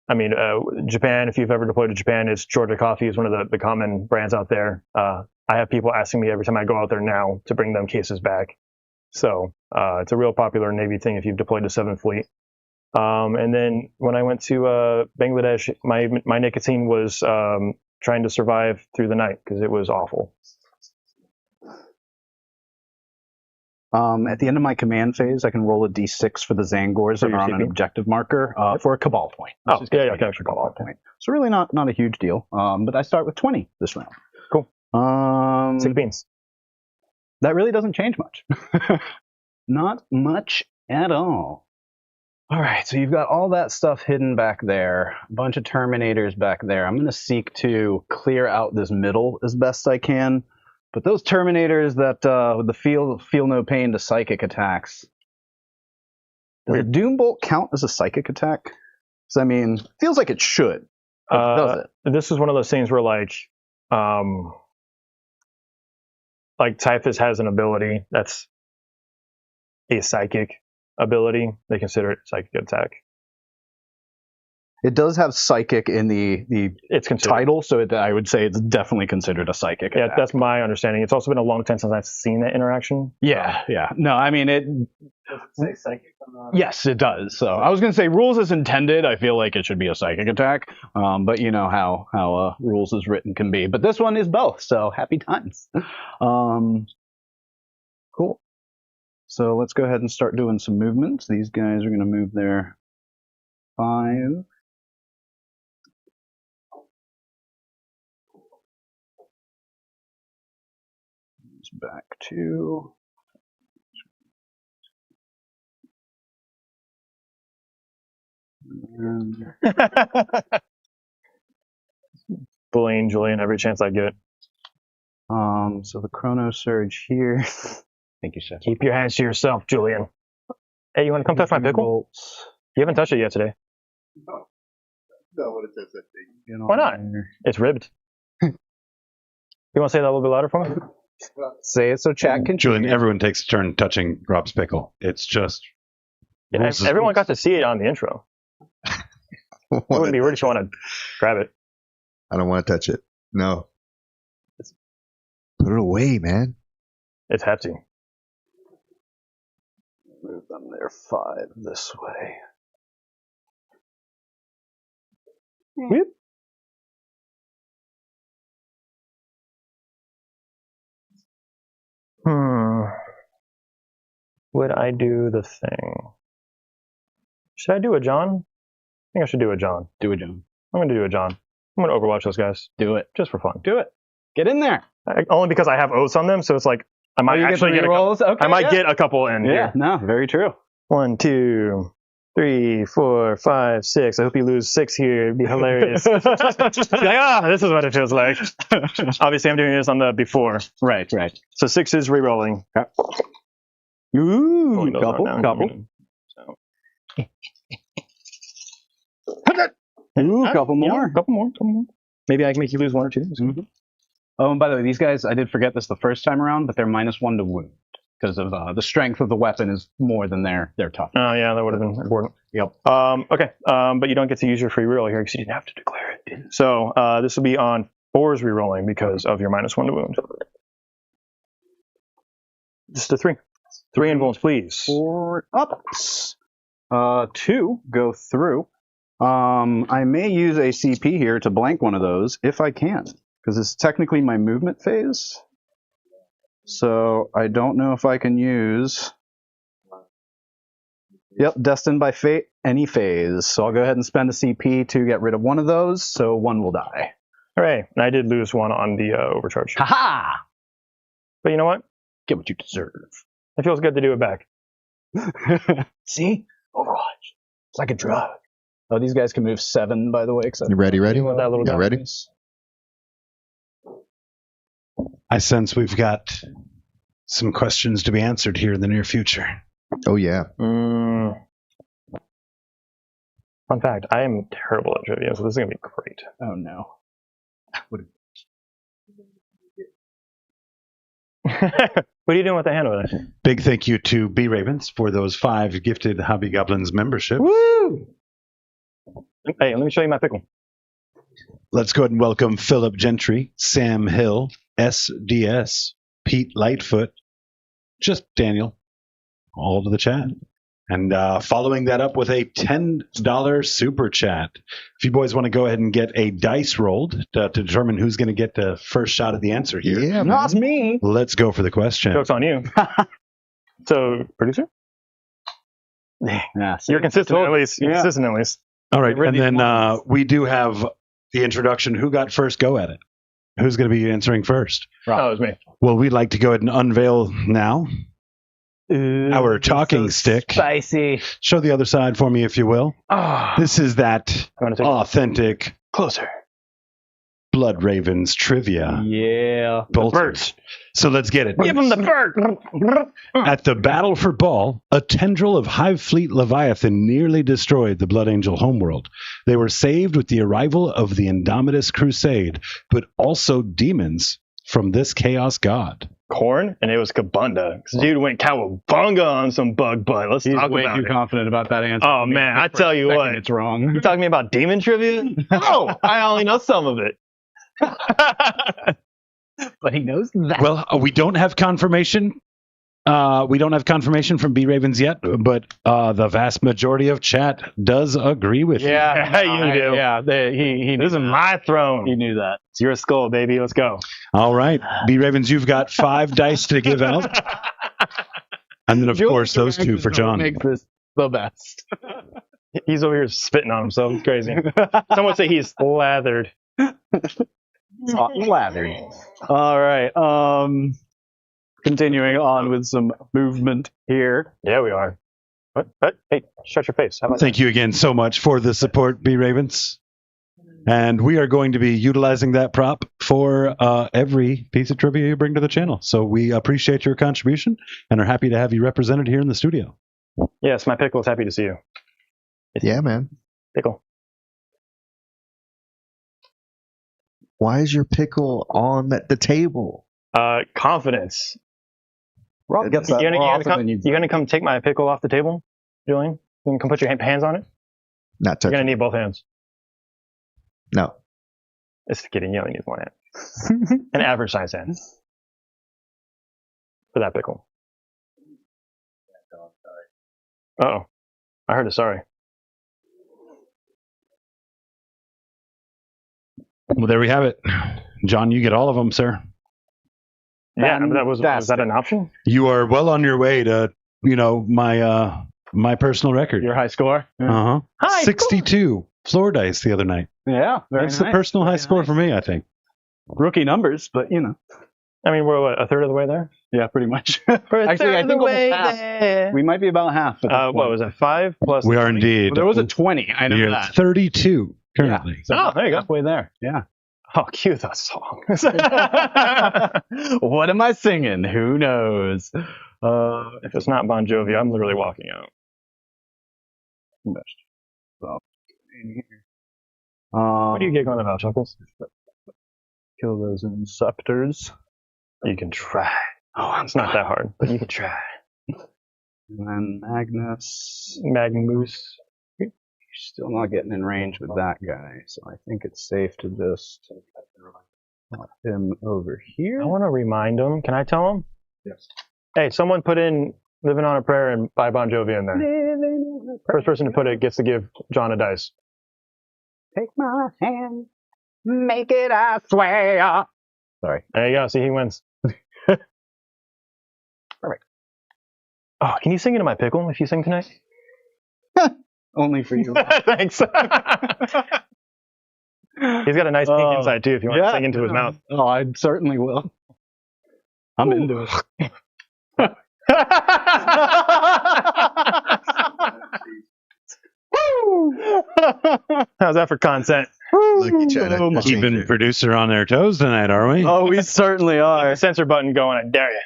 Speaker 2: Japan, if you've ever deployed to Japan, Georgia Coffee is one of the common brands out there. I have people asking me every time I go out there now to bring them cases back. So it's a real popular Navy thing if you've deployed to 7th Fleet. And then when I went to Bangladesh, my nicotine was trying to survive through the night because it was awful.
Speaker 3: At the end of my command phase, I can roll a d6 for the Zangors that
Speaker 2: your
Speaker 3: are on an
Speaker 2: CP?
Speaker 3: objective marker for a Cabal point.
Speaker 2: Oh,
Speaker 3: Just
Speaker 2: yeah,
Speaker 3: gives me an extra Cabal point. So really not a huge deal. But I start with 20 this round.
Speaker 2: Cool. Sick beans.
Speaker 3: That really doesn't change much. Not much at all. All right, so you've got all that stuff hidden back there, a bunch of Terminators back there. I'm going to seek to clear out this middle as best I can. But those Terminators that with the feel no pain to psychic attacks, does a Doom Bolt count as a psychic attack? Because I mean, it feels like it should. But does it?
Speaker 2: This is one of those things where Typhus has an ability that's a psychic ability. They consider it psychic attack.
Speaker 3: It does have psychic in the
Speaker 2: It's considered.
Speaker 3: title, so I would say it's definitely considered a psychic
Speaker 2: Yeah,
Speaker 3: attack.
Speaker 2: that's my understanding. It's also been a long time since I've seen that interaction.
Speaker 3: Yeah. No, I mean it.
Speaker 6: Does it say psychic on the...
Speaker 3: Yes, it does. So I was going to say rules as intended. I feel like it should be a psychic attack, but you know how rules as written can be. But this one is both, so happy times. Cool. So let's go ahead and start doing some movements. These guys are going to move their 5. back to.
Speaker 2: Bullying Julian every chance I get.
Speaker 3: So the Chrono Surge here. Thank you, Chef.
Speaker 2: Keep your hands to yourself, Julian. Hey, you want to come touch my pickle?
Speaker 3: Bolts.
Speaker 2: You haven't touched it yet today.
Speaker 6: No, what it says that thing.
Speaker 3: Get on
Speaker 2: Why not?
Speaker 3: there.
Speaker 2: It's ribbed. You want to say that a little bit louder for me?
Speaker 3: Say it so chat can.
Speaker 1: Julian, everyone takes a turn touching Rob's pickle. It's just
Speaker 2: Yeah,
Speaker 1: rules is
Speaker 2: everyone
Speaker 1: rules.
Speaker 2: got to see it on the intro. It wouldn't be weird if you want to grab it.
Speaker 4: I don't want to touch it. No. Put it away, man.
Speaker 2: It's hefty.
Speaker 3: Move them there 5 this way.
Speaker 2: Whoop. Would I do the thing? Should I do a John? I think I should do a John.
Speaker 3: Do it, John.
Speaker 2: I'm going to do a John. I'm going to Overwatch those guys.
Speaker 3: Do it.
Speaker 2: Just for fun.
Speaker 3: Do it. Get in there.
Speaker 2: Only because I have oaths on them, so it's like I might actually get a couple.
Speaker 3: rolls. Okay.
Speaker 2: I might get a couple in
Speaker 3: Yeah.
Speaker 2: here.
Speaker 3: No. Very true.
Speaker 2: 1, 2, 3, 4, 5, 6. I hope you lose 6 here. It'd be hilarious. Be like, this is what it feels like. Obviously, I'm doing this on the before.
Speaker 3: Right. Right.
Speaker 2: So 6 is re-rolling.
Speaker 3: Okay.
Speaker 2: Ooh,
Speaker 3: Pulling those
Speaker 2: couple.
Speaker 3: out now. Ooh, couple more.
Speaker 2: Couple more. Maybe I can make you lose 1 or 2.
Speaker 3: Oh, and by the way, these guys, I did forget this the first time around, but they're -1 to wound because of the strength of the weapon is more than their toughness.
Speaker 2: Oh, yeah, that would have been important.
Speaker 3: Yep.
Speaker 2: Okay, but you don't get to use your free reroll here because you didn't have to declare it. So this will be on 4's rerolling because of your -1 to wound. Just a 3. 3 invulns, please.
Speaker 3: 4 ups. 2 go through. I may use a CP here to blank one of those if I can, because it's technically my movement phase. So I don't know if I can use. Yep, destined by fate, any phase. So I'll go ahead and spend a CP to get rid of one of those, so 1 will die.
Speaker 2: Hooray! And I did lose 1 on the overcharge.
Speaker 3: Haha!
Speaker 2: But you know what?
Speaker 3: Get what you deserve.
Speaker 2: It feels good to do it back.
Speaker 3: See? Overwatch. It's like a drug. Oh, these guys can move 7, by the way.
Speaker 4: You ready?
Speaker 2: You want that little
Speaker 4: Yeah,
Speaker 2: guy?
Speaker 4: ready?
Speaker 1: I sense we've got some questions to be answered here in the near future.
Speaker 4: Oh, yeah.
Speaker 2: Fun fact, I am terrible at trivia, so this is going to be great.
Speaker 3: Oh, no.
Speaker 2: What are you doing with the hand over there?
Speaker 1: Big thank you to B Ravens for those 5 gifted Hobby Goblins membership.
Speaker 2: Woo! Hey, let me show you my pickle.
Speaker 1: Let's go ahead and welcome Philip Gentry, Sam Hill, SDS, Pete Lightfoot, just Daniel, all to the chat. And following that up with a $10 super chat. If you boys want to go ahead and get a dice rolled to determine who's going to get the first shot at the answer here,
Speaker 4: Yeah,
Speaker 3: Not
Speaker 4: man.
Speaker 3: me.
Speaker 1: let's go for the question.
Speaker 2: Joke's on you. So, producer?
Speaker 3: Yeah,
Speaker 2: You're consistent at least. You're
Speaker 3: Yeah.
Speaker 2: consistent at least.
Speaker 1: All right,
Speaker 3: Get rid
Speaker 1: and
Speaker 3: of
Speaker 1: then
Speaker 3: these ones.
Speaker 1: we do have the introduction. Who got first go at it? Who's going to be answering first?
Speaker 2: Oh, it was me.
Speaker 1: Well, we'd like to go ahead and unveil now our talking stick.
Speaker 3: Spicy.
Speaker 1: Show the other side for me, if you will.
Speaker 2: Oh,
Speaker 1: This is that
Speaker 2: you want to take
Speaker 1: authentic
Speaker 2: closer?
Speaker 1: Blood Ravens trivia.
Speaker 3: Yeah.
Speaker 1: Bolter.
Speaker 2: Birds.
Speaker 1: So let's get it.
Speaker 2: Give him the bird.
Speaker 1: At the Battle for Baal, a tendril of Hive Fleet Leviathan nearly destroyed the Blood Angel homeworld. They were saved with the arrival of the Indomitus Crusade, but also demons from this Chaos God.
Speaker 2: Corn, and it was Kabunda. This dude went cowabunga on some bug butt. Let's
Speaker 3: He's
Speaker 2: talk
Speaker 3: way
Speaker 2: about
Speaker 3: too
Speaker 2: it.
Speaker 3: confident about that answer.
Speaker 2: Oh, man, I tell you what.
Speaker 3: It's wrong.
Speaker 2: You talking to me about demon trivia? Oh, I only know some of it.
Speaker 3: But he knows that.
Speaker 1: Well, we don't have confirmation. We don't have confirmation from B Ravens yet, but the vast majority of chat does agree with
Speaker 2: Yeah, you do.
Speaker 3: Yeah, he
Speaker 2: This is my throne.
Speaker 3: he knew that.
Speaker 2: It's your skull, baby. Let's go.
Speaker 1: you. All right, B Ravens, you've got 5 dice to give out, and then of course those 2 for John.
Speaker 3: Makes this the best.
Speaker 2: He's over here spitting on himself. It's crazy. Some would say he's lathered.
Speaker 3: Lathered. All right. Continuing on with some movement here.
Speaker 2: Yeah, we are. What? Hey, shut your face. How about
Speaker 1: Thank you again so much for the support, B Ravens. And we are going to be utilizing that prop for every piece of trivia you bring to the channel. So we appreciate your contribution and are happy to have you represented here in the studio.
Speaker 2: Yes, my pickle is happy to see you.
Speaker 4: Yeah, man.
Speaker 2: Pickle.
Speaker 4: Why is your pickle on the table?
Speaker 2: Confidence.
Speaker 3: Rob gets that
Speaker 2: You
Speaker 3: more often than
Speaker 2: you gonna come take my pickle off the table, Julian? You can come put your hands on it?
Speaker 4: Not
Speaker 2: You're
Speaker 4: touching.
Speaker 2: gonna need both hands.
Speaker 4: No.
Speaker 2: Just kidding, you only need one hand. An average size hand. For that pickle. Uh-oh. I heard a sorry.
Speaker 1: Well, there we have it. John, you get all of them, sir.
Speaker 2: Yeah, I mean, was that an option?
Speaker 1: You are well on your way to, my personal record.
Speaker 3: Your high score?
Speaker 1: Uh-huh.
Speaker 2: High
Speaker 1: 62 floor dice the other night.
Speaker 3: Yeah, very
Speaker 1: That's
Speaker 3: nice.
Speaker 1: the personal high
Speaker 3: Very
Speaker 1: score
Speaker 3: nice.
Speaker 1: for me, I think.
Speaker 3: Rookie numbers, but you know.
Speaker 2: I mean, we're what, a third of the way there?
Speaker 3: Yeah, pretty much.
Speaker 2: We're a
Speaker 3: Actually,
Speaker 2: third
Speaker 3: I
Speaker 2: of
Speaker 3: think
Speaker 2: the
Speaker 3: almost
Speaker 2: way
Speaker 3: half.
Speaker 2: there.
Speaker 3: We might be about half. At this
Speaker 2: What
Speaker 3: point.
Speaker 2: was it? 5 plus?
Speaker 1: We are indeed.
Speaker 3: Well, there was a 20. I know
Speaker 1: You're
Speaker 3: that.
Speaker 1: 32 currently.
Speaker 3: So
Speaker 2: Oh, there you go.
Speaker 3: halfway there. Yeah.
Speaker 2: Oh, cue that song.
Speaker 3: What am I singing? Who knows?
Speaker 2: If it's not Bon Jovi, I'm literally walking out. What are you giggling about, Chuckles?
Speaker 3: Kill those inceptors.
Speaker 2: You can try. Oh, it's not that hard, but you can try.
Speaker 3: And then Magnus.
Speaker 2: Magmoose.
Speaker 3: You're still not getting in range with that guy, so I think it's safe to just put him over here.
Speaker 2: I want to remind him. Can I tell him?
Speaker 6: Yes.
Speaker 2: Hey, someone put in Living on a Prayer and by Bon Jovi in there. First person to put it gets to give John a dice.
Speaker 5: Take my hand, make it, I swear.
Speaker 3: Sorry.
Speaker 2: There you go. See, he wins. Perfect. Oh, can you sing into my pickle if you sing tonight?
Speaker 3: Only for you.
Speaker 2: Thanks. He's got a nice pink
Speaker 3: Oh,
Speaker 2: inside too if you want to sing into his mouth.
Speaker 3: Oh, I certainly will. I'm into it.
Speaker 2: How's that for content?
Speaker 4: Look, you tried to
Speaker 3: Oh, my-
Speaker 4: change
Speaker 1: Keeping
Speaker 4: it.
Speaker 1: producer on their toes tonight, are we?
Speaker 3: Oh, we certainly are.
Speaker 2: Censor button going, I dare you.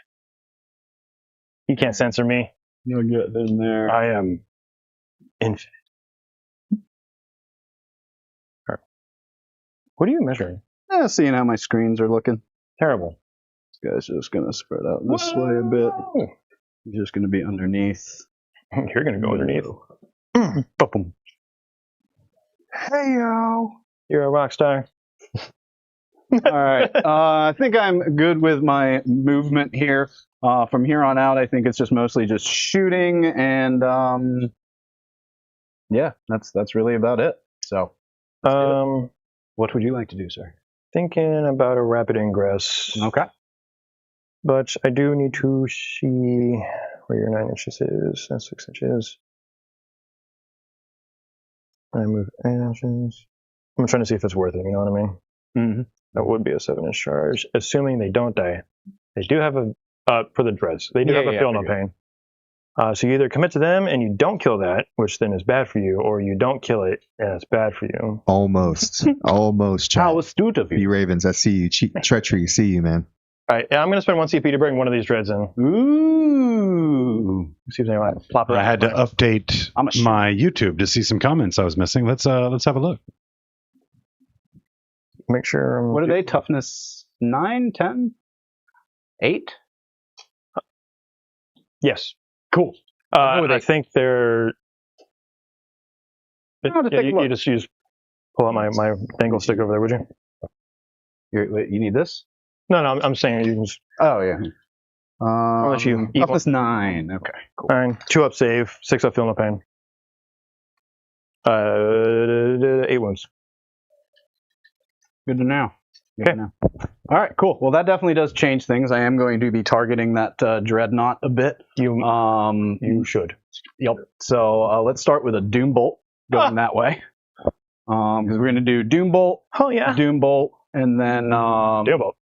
Speaker 2: You can't censor me.
Speaker 3: You'll get in there.
Speaker 2: I am infinite. What are you measuring?
Speaker 3: Seeing how my screens are looking.
Speaker 2: Terrible.
Speaker 3: This guy's just going to spread out this way a bit. He's just going to be underneath.
Speaker 2: You're going to go underneath.
Speaker 3: Boom.
Speaker 2: Hey, yo. You're a rock star.
Speaker 3: All right. I think I'm good with my movement here. From here on out, I think it's just mostly just shooting, and yeah, that's really about it. So, what would you like to do, sir?
Speaker 2: Thinking about a rapid ingress.
Speaker 3: Okay.
Speaker 2: But I do need to see where your 9 inches is. That's 6 inches. I move 8 inches. I'm trying to see if it's worth it, you know what I mean?
Speaker 3: Mm-hmm.
Speaker 2: That would be a 7-inch charge, assuming they don't die. They do have a, for the dreads, they do have a feel no pain. So you either commit to them and you don't kill that, which then is bad for you, or you don't kill it and it's bad for you.
Speaker 4: Almost. Almost. Chad.
Speaker 3: How astute of
Speaker 4: B
Speaker 3: you.
Speaker 4: Ravens, I see you. Treachery, see you, man.
Speaker 2: All right, I'm going to spend 1 CP to bring one of these dreads in.
Speaker 3: Ooh.
Speaker 2: See if they want to plop it.
Speaker 1: I had to update
Speaker 3: I'm a shit.
Speaker 1: my YouTube to see some comments I was missing. Let's have a look.
Speaker 2: Make sure.
Speaker 3: What are they? Toughness 9, 10, 8?
Speaker 2: Yes.
Speaker 3: Cool.
Speaker 2: I think they're.
Speaker 3: I'll just take a
Speaker 2: You
Speaker 3: look.
Speaker 2: just pull out my dangle stick over there, would you?
Speaker 3: Wait, you need this?
Speaker 2: No, I'm saying you can just.
Speaker 3: Oh, yeah.
Speaker 2: I'll let you eat
Speaker 3: Toughness 9. Okay, cool.
Speaker 2: 9, 2 up save, 6 up feel no pain. 8 wounds.
Speaker 3: Good to know. Good to know. All right, cool. Well, that definitely does change things. I am going to be targeting that dreadnought a bit.
Speaker 2: You should.
Speaker 3: Yep. So let's start with a Doom Bolt going that way. Because we're going to do Doom Bolt,
Speaker 2: Oh yeah.
Speaker 3: Doom Bolt, and then
Speaker 2: Deal bolt.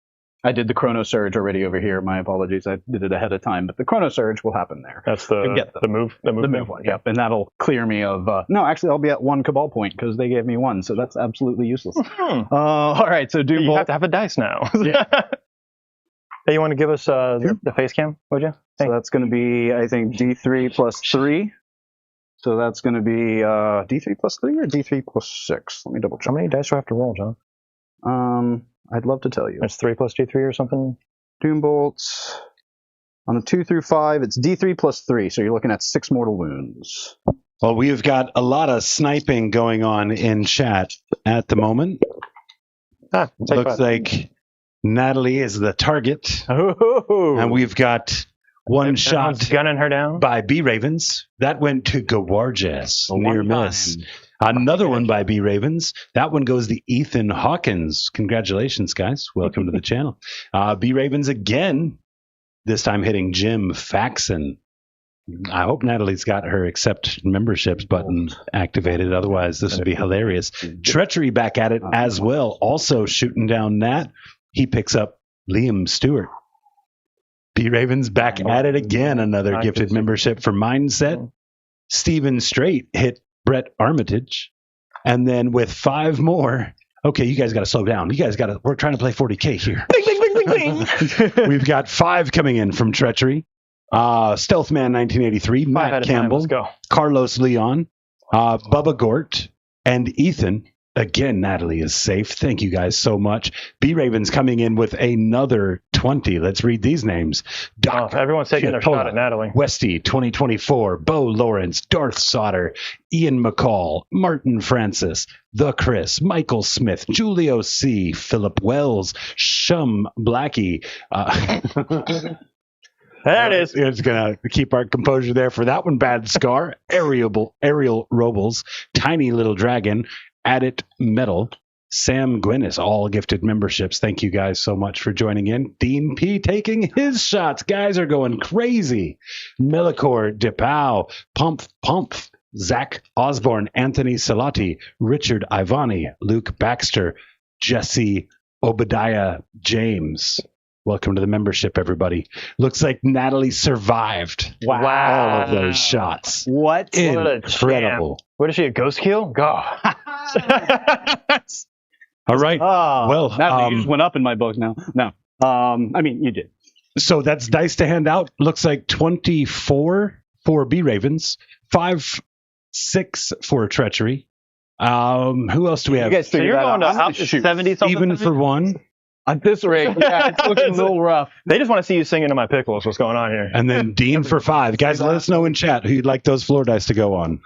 Speaker 3: I did the Chrono Surge already over here. My apologies. I did it ahead of time, but the Chrono Surge will happen there.
Speaker 2: That's the move. The move
Speaker 3: one. Yep, and that'll clear me of. No, actually, I'll be at 1 Cabal point because they gave me 1, so that's absolutely useless. All right, so
Speaker 2: you have to have a dice now.
Speaker 3: Yeah.
Speaker 2: Hey, you want to give us the face cam, would you?
Speaker 3: So that's going to be, I think, D3 plus 3. So that's going to be D3 plus 3 or D3 plus 6? Let me double check.
Speaker 2: How many dice do I have to roll, John?
Speaker 3: I'd love to tell you.
Speaker 2: It's 3 plus D3 or something?
Speaker 3: Doom bolts. On a 2 through 5, it's D3 plus 3, so you're looking at 6 mortal wounds.
Speaker 1: Well, we've got a lot of sniping going on in chat at the moment. Looks like Natalie is the target. And we've got one shot
Speaker 2: gunning her down
Speaker 1: by B Ravens. That went to Gawarges. Near miss. Another one by B Ravens. That one goes to Ethan Hawkins. Congratulations, guys. Welcome to the channel. B Ravens again, this time hitting Jim Faxon. I hope Natalie's got her accept memberships button activated. Otherwise, this would be hilarious. Treachery back at it as well. Also shooting down Nat. He picks up Liam Stewart. B Ravens back at it again. Another gifted membership for Mindset. Stephen Strait hit Brett Armitage. And then with 5 more. Okay, you guys got to slow down. We're trying to play 40k here.
Speaker 2: Bing, bing, bing, bing, bing.
Speaker 1: We've got 5 coming in from Treachery. Stealthman 1983, Matt Campbell, Carlos Leon, Bubba Gort, and Ethan. Again, Natalie is safe. Thank you guys so much. B Ravens coming in with another 20. Let's read these names.
Speaker 2: Everyone's taking their shot at Natalie.
Speaker 1: Westy 2024, Bo Lawrence, Darth Sauter, Ian McCall, Martin Francis, The Chris, Michael Smith, Julio C, Philip Wells, Shum Blackie.
Speaker 2: There it is.
Speaker 1: It's going to keep our composure there for that one. Bad Scar, Ariel Robles, Tiny Little Dragon, Addit Metal, Sanguinius, all gifted memberships. Thank you guys so much for joining in. Dean P taking his shots. Guys are going crazy. Millicor DePau, Pump, Zach Osborne, Anthony Salati, Richard Ivani, Luke Baxter, Jesse Obadiah James. Welcome to the membership, everybody. Looks like Natalie survived all of those shots.
Speaker 3: What?
Speaker 1: Incredible.
Speaker 2: What is she, a ghost kill? God.
Speaker 1: All right. Well,
Speaker 3: Natalie, you just went up in my book now. No. I mean, you did.
Speaker 1: So that's dice to hand out. Looks like 24 for B Ravens, 6 for Treachery. Who else do we have?
Speaker 3: You guys figured
Speaker 2: you're going
Speaker 3: out.
Speaker 2: to 70 something?
Speaker 1: Even for 1.
Speaker 3: At this rate, yeah, it's looking a little rough.
Speaker 2: They just want to see you singing to my pickles. What's going on here?
Speaker 1: And then Dean for 5. Guys, let us know in chat who you'd like those floor dice to go on.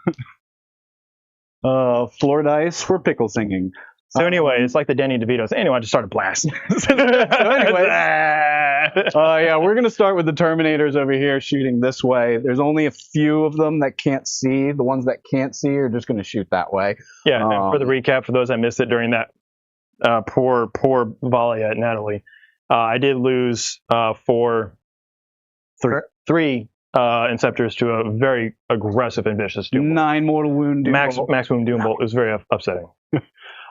Speaker 3: Floor dice for pickle singing.
Speaker 2: So anyway, it's like the Danny DeVito's. Anyway, I just started blasting.
Speaker 3: So anyway, yeah, we're going to start with the Terminators over here shooting this way. There's only a few of them that can't see. The ones that can't see are just going to shoot that way.
Speaker 2: Yeah, and for the recap, for those that missed it during that poor volley at Natalie, I did lose 3 Inceptors to a very aggressive and vicious Doom Bolt.
Speaker 3: 9 mortal wound Doom Bolt.
Speaker 2: Max wound Doom Bolt. It was very upsetting.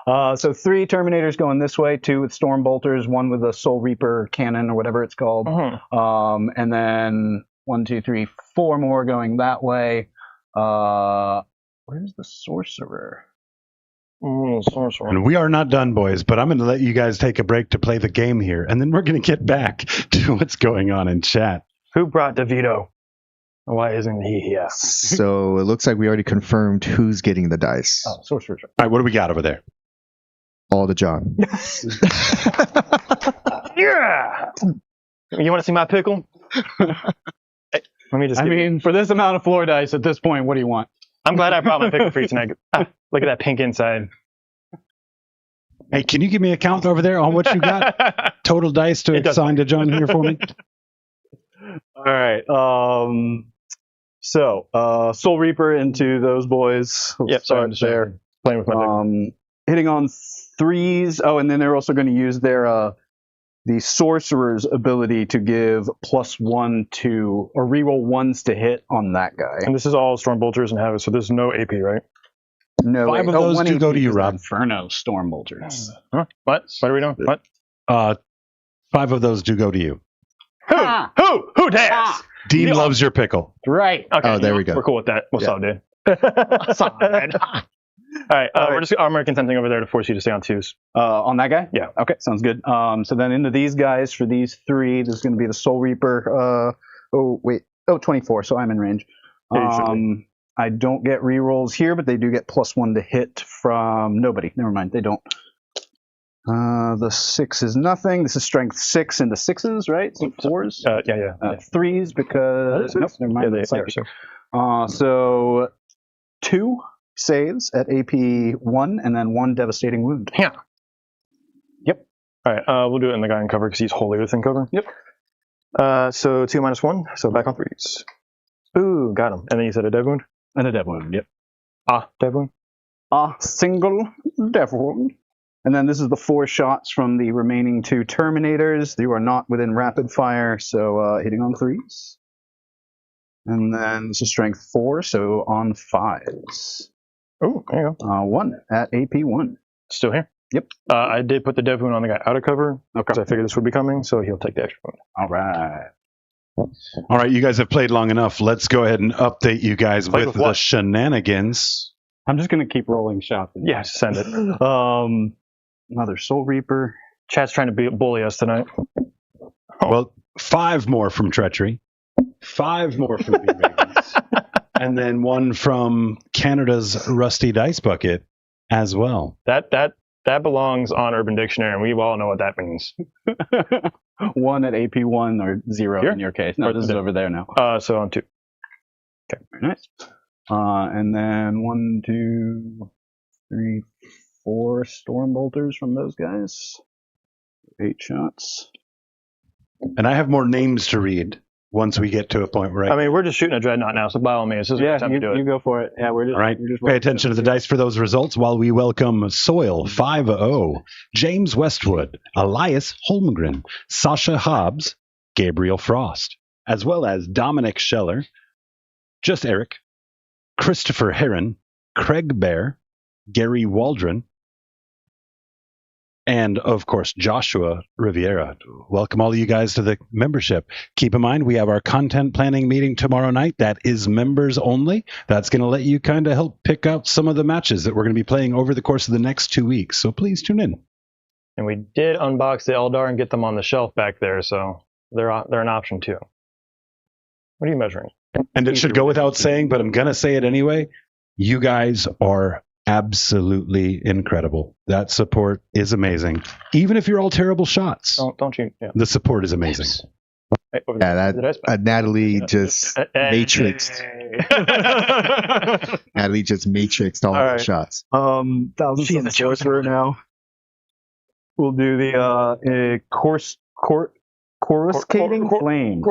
Speaker 3: So 3 Terminators going this way, 2 with Storm Bolters, 1 with a Soul Reaper cannon or whatever it's called. And then 1, 2, 3, 4 more going that way. Where's the Sorcerer?
Speaker 1: And we are not done, boys, but I'm going to let you guys take a break to play the game here, and then we're going to get back to what's going on in chat.
Speaker 2: Who brought DeVito? Why isn't he here?
Speaker 4: So it looks like we already confirmed who's getting the dice.
Speaker 3: Oh, Sorcerer.
Speaker 1: All right, what do we got over there?
Speaker 4: All to John.
Speaker 2: Yeah! You want to see my pickle? Let me just.
Speaker 3: I mean, for this amount of floor dice at this point, what do you want?
Speaker 2: I'm glad I brought my pickle for you tonight. Look at that pink inside.
Speaker 1: Hey, can you give me a count over there on what you got? Total dice to assign to John here for me?
Speaker 3: All right. So, Soul Reaper into those boys.
Speaker 2: Yep, sorry, there. Playing with my pickle.
Speaker 3: Hitting on 3s. Oh, and then they're also going to use their the Sorcerer's ability to give +1 to, or reroll 1s to hit on that guy.
Speaker 2: And this is all Storm Bolters and Havoc, so there's no AP, right?
Speaker 3: No,
Speaker 1: 5 of those do go to you, Rob.
Speaker 3: Inferno Storm Bolters.
Speaker 2: Huh? What are we doing? What?
Speaker 1: 5 of those do go to you.
Speaker 2: Who dares?
Speaker 1: Dean loves your pickle.
Speaker 3: Right.
Speaker 2: Okay.
Speaker 4: Oh, there we go.
Speaker 2: We're cool with that. What's
Speaker 4: Yeah.
Speaker 2: up, dude?
Speaker 3: Solid.
Speaker 2: All right. We're just armor consenting over there to force you to stay on 2s.
Speaker 3: On that guy?
Speaker 2: Yeah.
Speaker 3: Okay, sounds good. So then into these guys, for these 3, there's going to be the Soul Reaper. 24, so I'm in range.
Speaker 2: Yeah, you should be.
Speaker 3: I don't get rerolls here, but they do get +1 to hit from nobody. Never mind, they don't. The 6 is nothing. This is strength 6 into 6s, right? So 4s?
Speaker 2: Yeah.
Speaker 3: 3s because... Nope, never mind.
Speaker 2: Yeah,
Speaker 3: that's
Speaker 2: they,
Speaker 3: psychic.
Speaker 2: yeah,
Speaker 3: So 2 saves at AP 1, and then 1 devastating wound.
Speaker 2: Yeah.
Speaker 3: Yep.
Speaker 2: All right. We'll do it in the guy in cover because he's holier than cover.
Speaker 3: Yep.
Speaker 2: So 2 minus 1. So back on 3s. Ooh, got him. And then you said a dev wound?
Speaker 3: And a dev wound, yep.
Speaker 2: Dev wound?
Speaker 3: A single dev wound. And then this is the 4 shots from the remaining 2 Terminators. You are not within rapid fire, so hitting on 3s. And then this is strength 4, so on 5s.
Speaker 2: Oh, there you go.
Speaker 3: 1 at AP 1.
Speaker 2: Still here?
Speaker 3: Yep.
Speaker 2: I did put the dev wound on the guy out of cover
Speaker 3: Okay.
Speaker 2: because I figured this would be coming, so he'll take the extra wound.
Speaker 3: All right.
Speaker 1: All right, you guys have played long enough. Let's go ahead and update you guys
Speaker 2: Played
Speaker 1: with
Speaker 2: with
Speaker 1: the
Speaker 2: what?
Speaker 3: I'm
Speaker 1: shenanigans.
Speaker 3: just going to keep rolling shots.
Speaker 2: Yeah, send it.
Speaker 3: Another Soul Reaper.
Speaker 2: Chad's trying to bully us tonight.
Speaker 1: Well, 5 more from Treachery, 5 more from the Ravens, and then 1 from Canada's Rusty Dice Bucket as well.
Speaker 2: That belongs on Urban Dictionary, and we all know what that means.
Speaker 3: 1 at AP 1 or 0
Speaker 2: Here?
Speaker 3: in your case. No,
Speaker 2: Or
Speaker 3: this is
Speaker 2: the-
Speaker 3: over there now.
Speaker 2: So on 2.
Speaker 3: Very nice. And then 1, 2, 3, 4 Storm Bolters from those guys. 8 shots.
Speaker 1: And I have more names to read once we get to a point where
Speaker 2: I mean, we're just shooting a dreadnought now, so by all means, this is a good time to do it.
Speaker 3: you go for it. Yeah, we're just
Speaker 1: All right,
Speaker 3: we're just
Speaker 1: pay attention to the dice for those results while we welcome Soil 5-0, James Westwood, Elias Holmgren, Sasha Hobbs, Gabriel Frost, as well as Dominic Scheller, Just Eric, Christopher Heron, Craig Bear, Gary Waldron, and of course Joshua Riviera. Welcome all of you guys to the membership. Keep in mind we have our content planning meeting tomorrow night. That is members only. That's going to let you kind of help pick out some of the matches that we're going to be playing over the course of the next 2 weeks. So please tune in.
Speaker 2: And we did unbox the Eldar and get them on the shelf back there, so they're an option too. What are you measuring?
Speaker 1: And it should go without saying, but I'm going to say it anyway. You guys are absolutely incredible. That support is amazing. Even if you're all terrible shots,
Speaker 2: Don't you? Yeah.
Speaker 1: the support is amazing.
Speaker 2: Hey, over
Speaker 4: Yeah,
Speaker 2: there.
Speaker 4: that
Speaker 2: Did I spell-
Speaker 4: Natalie just matrixed. Natalie just matrixed all
Speaker 2: All
Speaker 4: the
Speaker 2: right.
Speaker 4: shots.
Speaker 3: Thousand
Speaker 2: She's
Speaker 3: Sun
Speaker 2: the chosen
Speaker 3: Sorcerer now. We'll do the coruscating flame.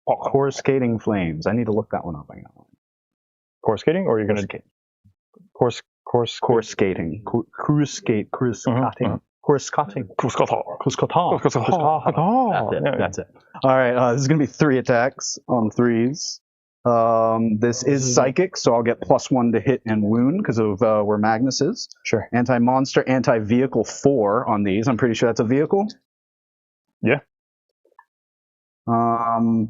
Speaker 3: Coruscating flames. I need to look that one up. Hang on.
Speaker 2: Course skating, or are you going to course
Speaker 3: Coruscating. Coruscate. Coruscating. Coruscating. That's it. All right. This is going to be 3 attacks on 3s. This is psychic, so I'll get +1 to hit and wound because of where Magnus is.
Speaker 2: Sure.
Speaker 3: Anti-monster, anti-vehicle 4 on these. I'm pretty sure that's a vehicle.
Speaker 2: Yeah. So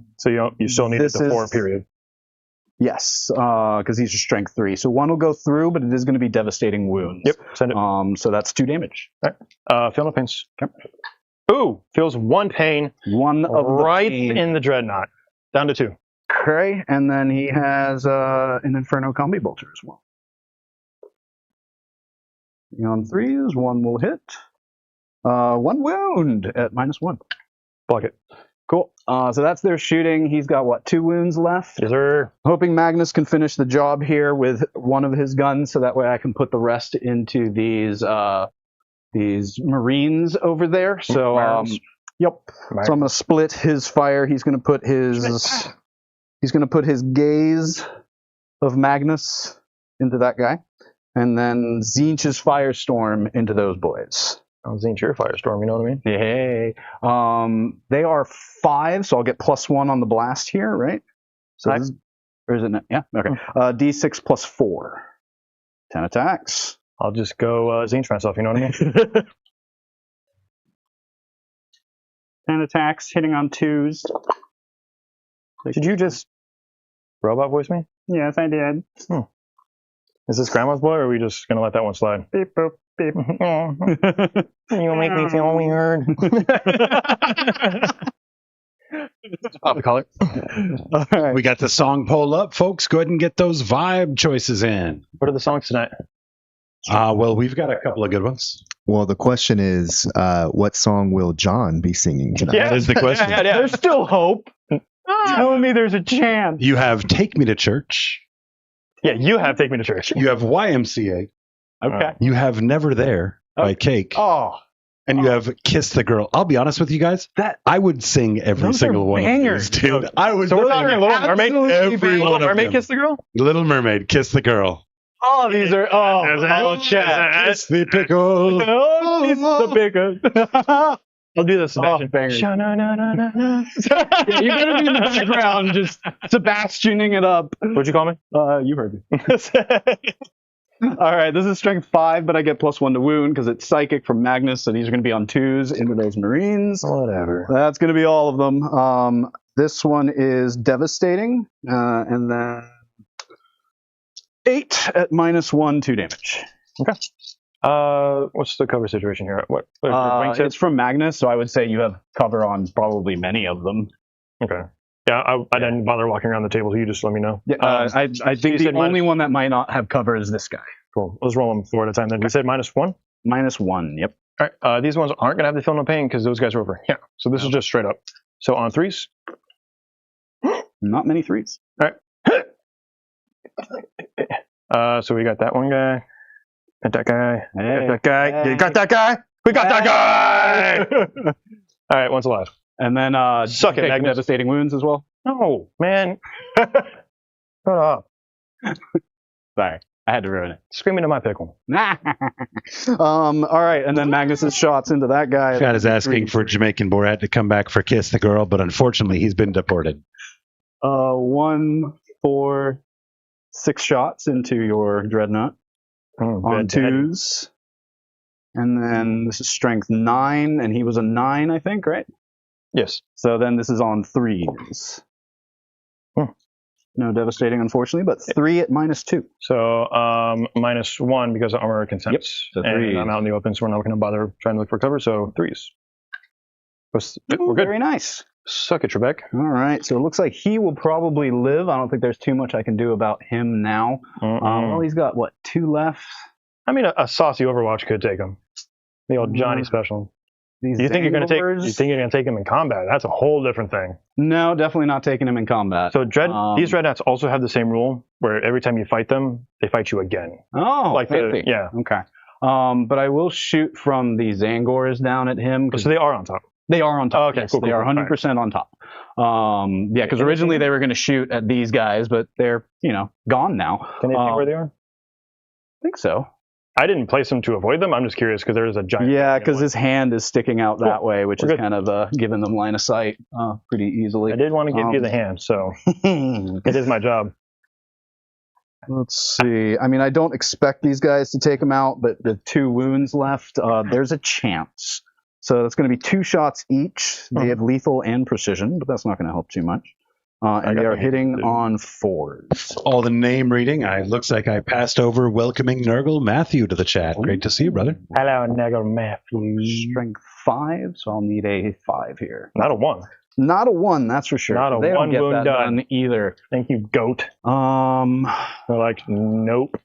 Speaker 2: you still need
Speaker 3: This
Speaker 2: the 4
Speaker 3: is-
Speaker 2: period.
Speaker 3: Yes, because these are strength 3. So 1 will go through, but it is going to be devastating wounds.
Speaker 2: Yep. Send it.
Speaker 3: So that's 2 damage.
Speaker 2: Feel no pains. Ooh, feels 1 pain
Speaker 3: 1 of
Speaker 2: right
Speaker 3: the pain.
Speaker 2: in the dreadnought. Down to 2.
Speaker 3: Okay, and then he has an Inferno Combi Bolter as well. On 3s, 1 will hit. 1 wound at -1.
Speaker 2: Block it.
Speaker 3: Cool. So that's their shooting. He's got, 2 wounds left?
Speaker 2: Yes, sir.
Speaker 3: Hoping Magnus can finish the job here with one of his guns, so that way I can put the rest into these Marines over there. So, yep. So I'm going to split his fire. He's going to put his gaze of Magnus into that guy, and then Zinch's firestorm into those boys.
Speaker 2: Oh, Zinch, your firestorm, you know what I mean?
Speaker 3: Hey. They are 5, so I'll get +1 on the blast here, right? So this is, or is it not? Yeah, okay. D6 +4. 10 attacks.
Speaker 2: I'll just go Zinch myself, you know what I mean?
Speaker 5: 10 attacks, hitting on 2s.
Speaker 2: Did you just robot voice me?
Speaker 5: Yes, I did.
Speaker 2: Is this Grandma's boy, or are we just gonna let that one slide?
Speaker 5: Beep, boop, beep.
Speaker 2: You make me feel weird. Pop the collar.
Speaker 5: All right.
Speaker 1: We got the song poll up, folks. Go ahead and get those vibe choices in.
Speaker 2: What are the songs tonight?
Speaker 1: Well, we've got a couple of good ones.
Speaker 4: Well, the question is, what song will John be singing tonight?
Speaker 1: That is the question.
Speaker 5: There's still hope. Tell me there's a chance.
Speaker 1: You have Take Me to Church.
Speaker 2: Yeah, you have Take Me to Church.
Speaker 1: You have YMCA.
Speaker 5: Okay.
Speaker 1: You have Never There by Cake.
Speaker 5: Oh,
Speaker 1: And you have Kiss the Girl. I'll be honest with you guys. I would sing every
Speaker 5: Those
Speaker 1: single
Speaker 5: are
Speaker 1: one
Speaker 5: bangers.
Speaker 1: of these, dude. I would
Speaker 2: So we're
Speaker 1: sing
Speaker 2: talking Little Mermaid?
Speaker 1: every one of
Speaker 2: Mermaid
Speaker 1: them.
Speaker 2: Kiss the Girl?
Speaker 1: Little Mermaid, Kiss the Girl.
Speaker 5: oh, these are chat.
Speaker 1: Kiss the pickle.
Speaker 5: Oh, these are the bigger.
Speaker 2: I'll do this.
Speaker 5: Oh, bangers.
Speaker 2: Sha-na-na-na-na-na.
Speaker 5: Yeah, you're gonna be in the background, just Sebastianing it up.
Speaker 2: What'd you call me?
Speaker 5: You heard me. All right, this is strength 5, but I get +1 to wound because it's psychic from Magnus, so these are going to be on 2s into those Marines.
Speaker 2: Whatever.
Speaker 5: That's going to be all of them. This one is devastating, and then 8 at -1, 2 damage.
Speaker 2: Okay. What's the cover situation here? What
Speaker 5: It's from Magnus, so I would say you have cover on probably many of them.
Speaker 2: Okay. Yeah, I didn't bother walking around the table. So you just let me know.
Speaker 5: Yeah, I think the
Speaker 2: said
Speaker 5: only one that might not have cover is this guy.
Speaker 2: Cool. Let's roll them 4 at a time. Then you said -1.
Speaker 5: -1. Yep.
Speaker 2: All right. These ones aren't gonna have the feel no pain because those guys are over here. So this is just straight up. So on 3s.
Speaker 5: Not many 3s.
Speaker 2: So we got that one guy. Got that guy.
Speaker 5: Hey,
Speaker 2: got that guy.
Speaker 5: hey.
Speaker 2: You got that guy. We got that guy. All right. One's alive.
Speaker 5: And then
Speaker 2: Suck it,
Speaker 5: take
Speaker 2: Magnus.
Speaker 5: devastating wounds as well.
Speaker 2: No, man. Shut up.
Speaker 5: Sorry, I had to ruin it.
Speaker 2: Scream into my pickle.
Speaker 5: All right, and then Magnus's shots into that guy.
Speaker 1: Chad is asking for Jamaican Borat to come back for Kiss the Girl, but unfortunately he's been deported.
Speaker 5: 1, 4, 6 shots into your dreadnought on 2s. And then this is strength 9, and he was a 9, I think, right?
Speaker 2: Yes.
Speaker 5: So then this is on 3s. No devastating, unfortunately, but 3 at -2.
Speaker 2: So -1 because of armor consents.
Speaker 5: Yep, so
Speaker 2: and
Speaker 5: 3s.
Speaker 2: I'm out in the open, so we're not going to bother trying to look for cover. So 3s. We're good.
Speaker 5: Very nice.
Speaker 2: Suck it, Trebek.
Speaker 5: All right, so it looks like he will probably live. I don't think there's too much I can do about him now. Well, he's got, what, 2 left?
Speaker 2: I mean, a saucy Overwatch could take him. The old Johnny special.
Speaker 5: These
Speaker 2: You think you're going to take?
Speaker 5: Zangors?
Speaker 2: You think you're going to take him in combat? That's a whole different thing.
Speaker 5: No, definitely not taking him in combat.
Speaker 2: So these Dreadnoughts also have the same rule where every time you fight them, they fight you again.
Speaker 5: Oh,
Speaker 2: Like
Speaker 5: fancy.
Speaker 2: yeah.
Speaker 5: Okay. But I will shoot from the Zangors down at him.
Speaker 2: So they are on top.
Speaker 5: They are on top.
Speaker 2: Oh, okay,
Speaker 5: yes,
Speaker 2: cool,
Speaker 5: they are 100% on top. Yeah, because originally they were going to shoot at these guys, but they're, gone now.
Speaker 2: Can they see where they are?
Speaker 5: I think so.
Speaker 2: I didn't place them to avoid them. I'm just curious because there is a giant.
Speaker 5: Yeah, because his hand is sticking out that way, which
Speaker 2: We're
Speaker 5: is
Speaker 2: good.
Speaker 5: kind of giving them line of sight pretty easily.
Speaker 2: I did want to give you the hand, so it is my job.
Speaker 5: Let's see. I mean, I don't expect these guys to take him out, but the 2 wounds left, there's a chance. So it's going to be 2 shots each. They have lethal and precision, but that's not going to help too much. And they are hitting on 4s.
Speaker 1: All the name reading. Looks like I passed over welcoming Nurgle Matthew to the chat. Great to see you, brother.
Speaker 2: Hello, Negro Matthew.
Speaker 5: Strength 5, so I'll need a 5 here.
Speaker 2: Not a 1.
Speaker 5: Not a 1, that's for sure.
Speaker 2: Not a
Speaker 5: they don't
Speaker 2: 1
Speaker 5: get
Speaker 2: wound
Speaker 5: that done either.
Speaker 2: Thank you, goat. They're like, nope.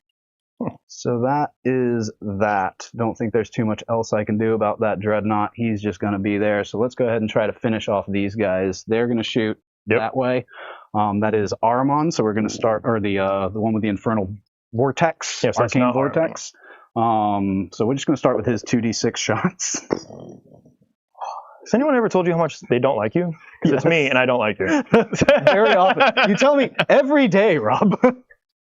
Speaker 5: So that is that. Don't think there's too much else I can do about that Dreadnought. He's just going to be there. So let's go ahead and try to finish off these guys. They're going to shoot that way. That is Aramon. So we're going to start, or the one with the Infernal Vortex,
Speaker 2: Yes, that's
Speaker 5: Arcane
Speaker 2: not
Speaker 5: Vortex. So we're just going to start with his 2d6 shots.
Speaker 2: Has anyone ever told you how much they don't like you? Because it's me, and I don't like you.
Speaker 5: Very often. You tell me every day, Rob.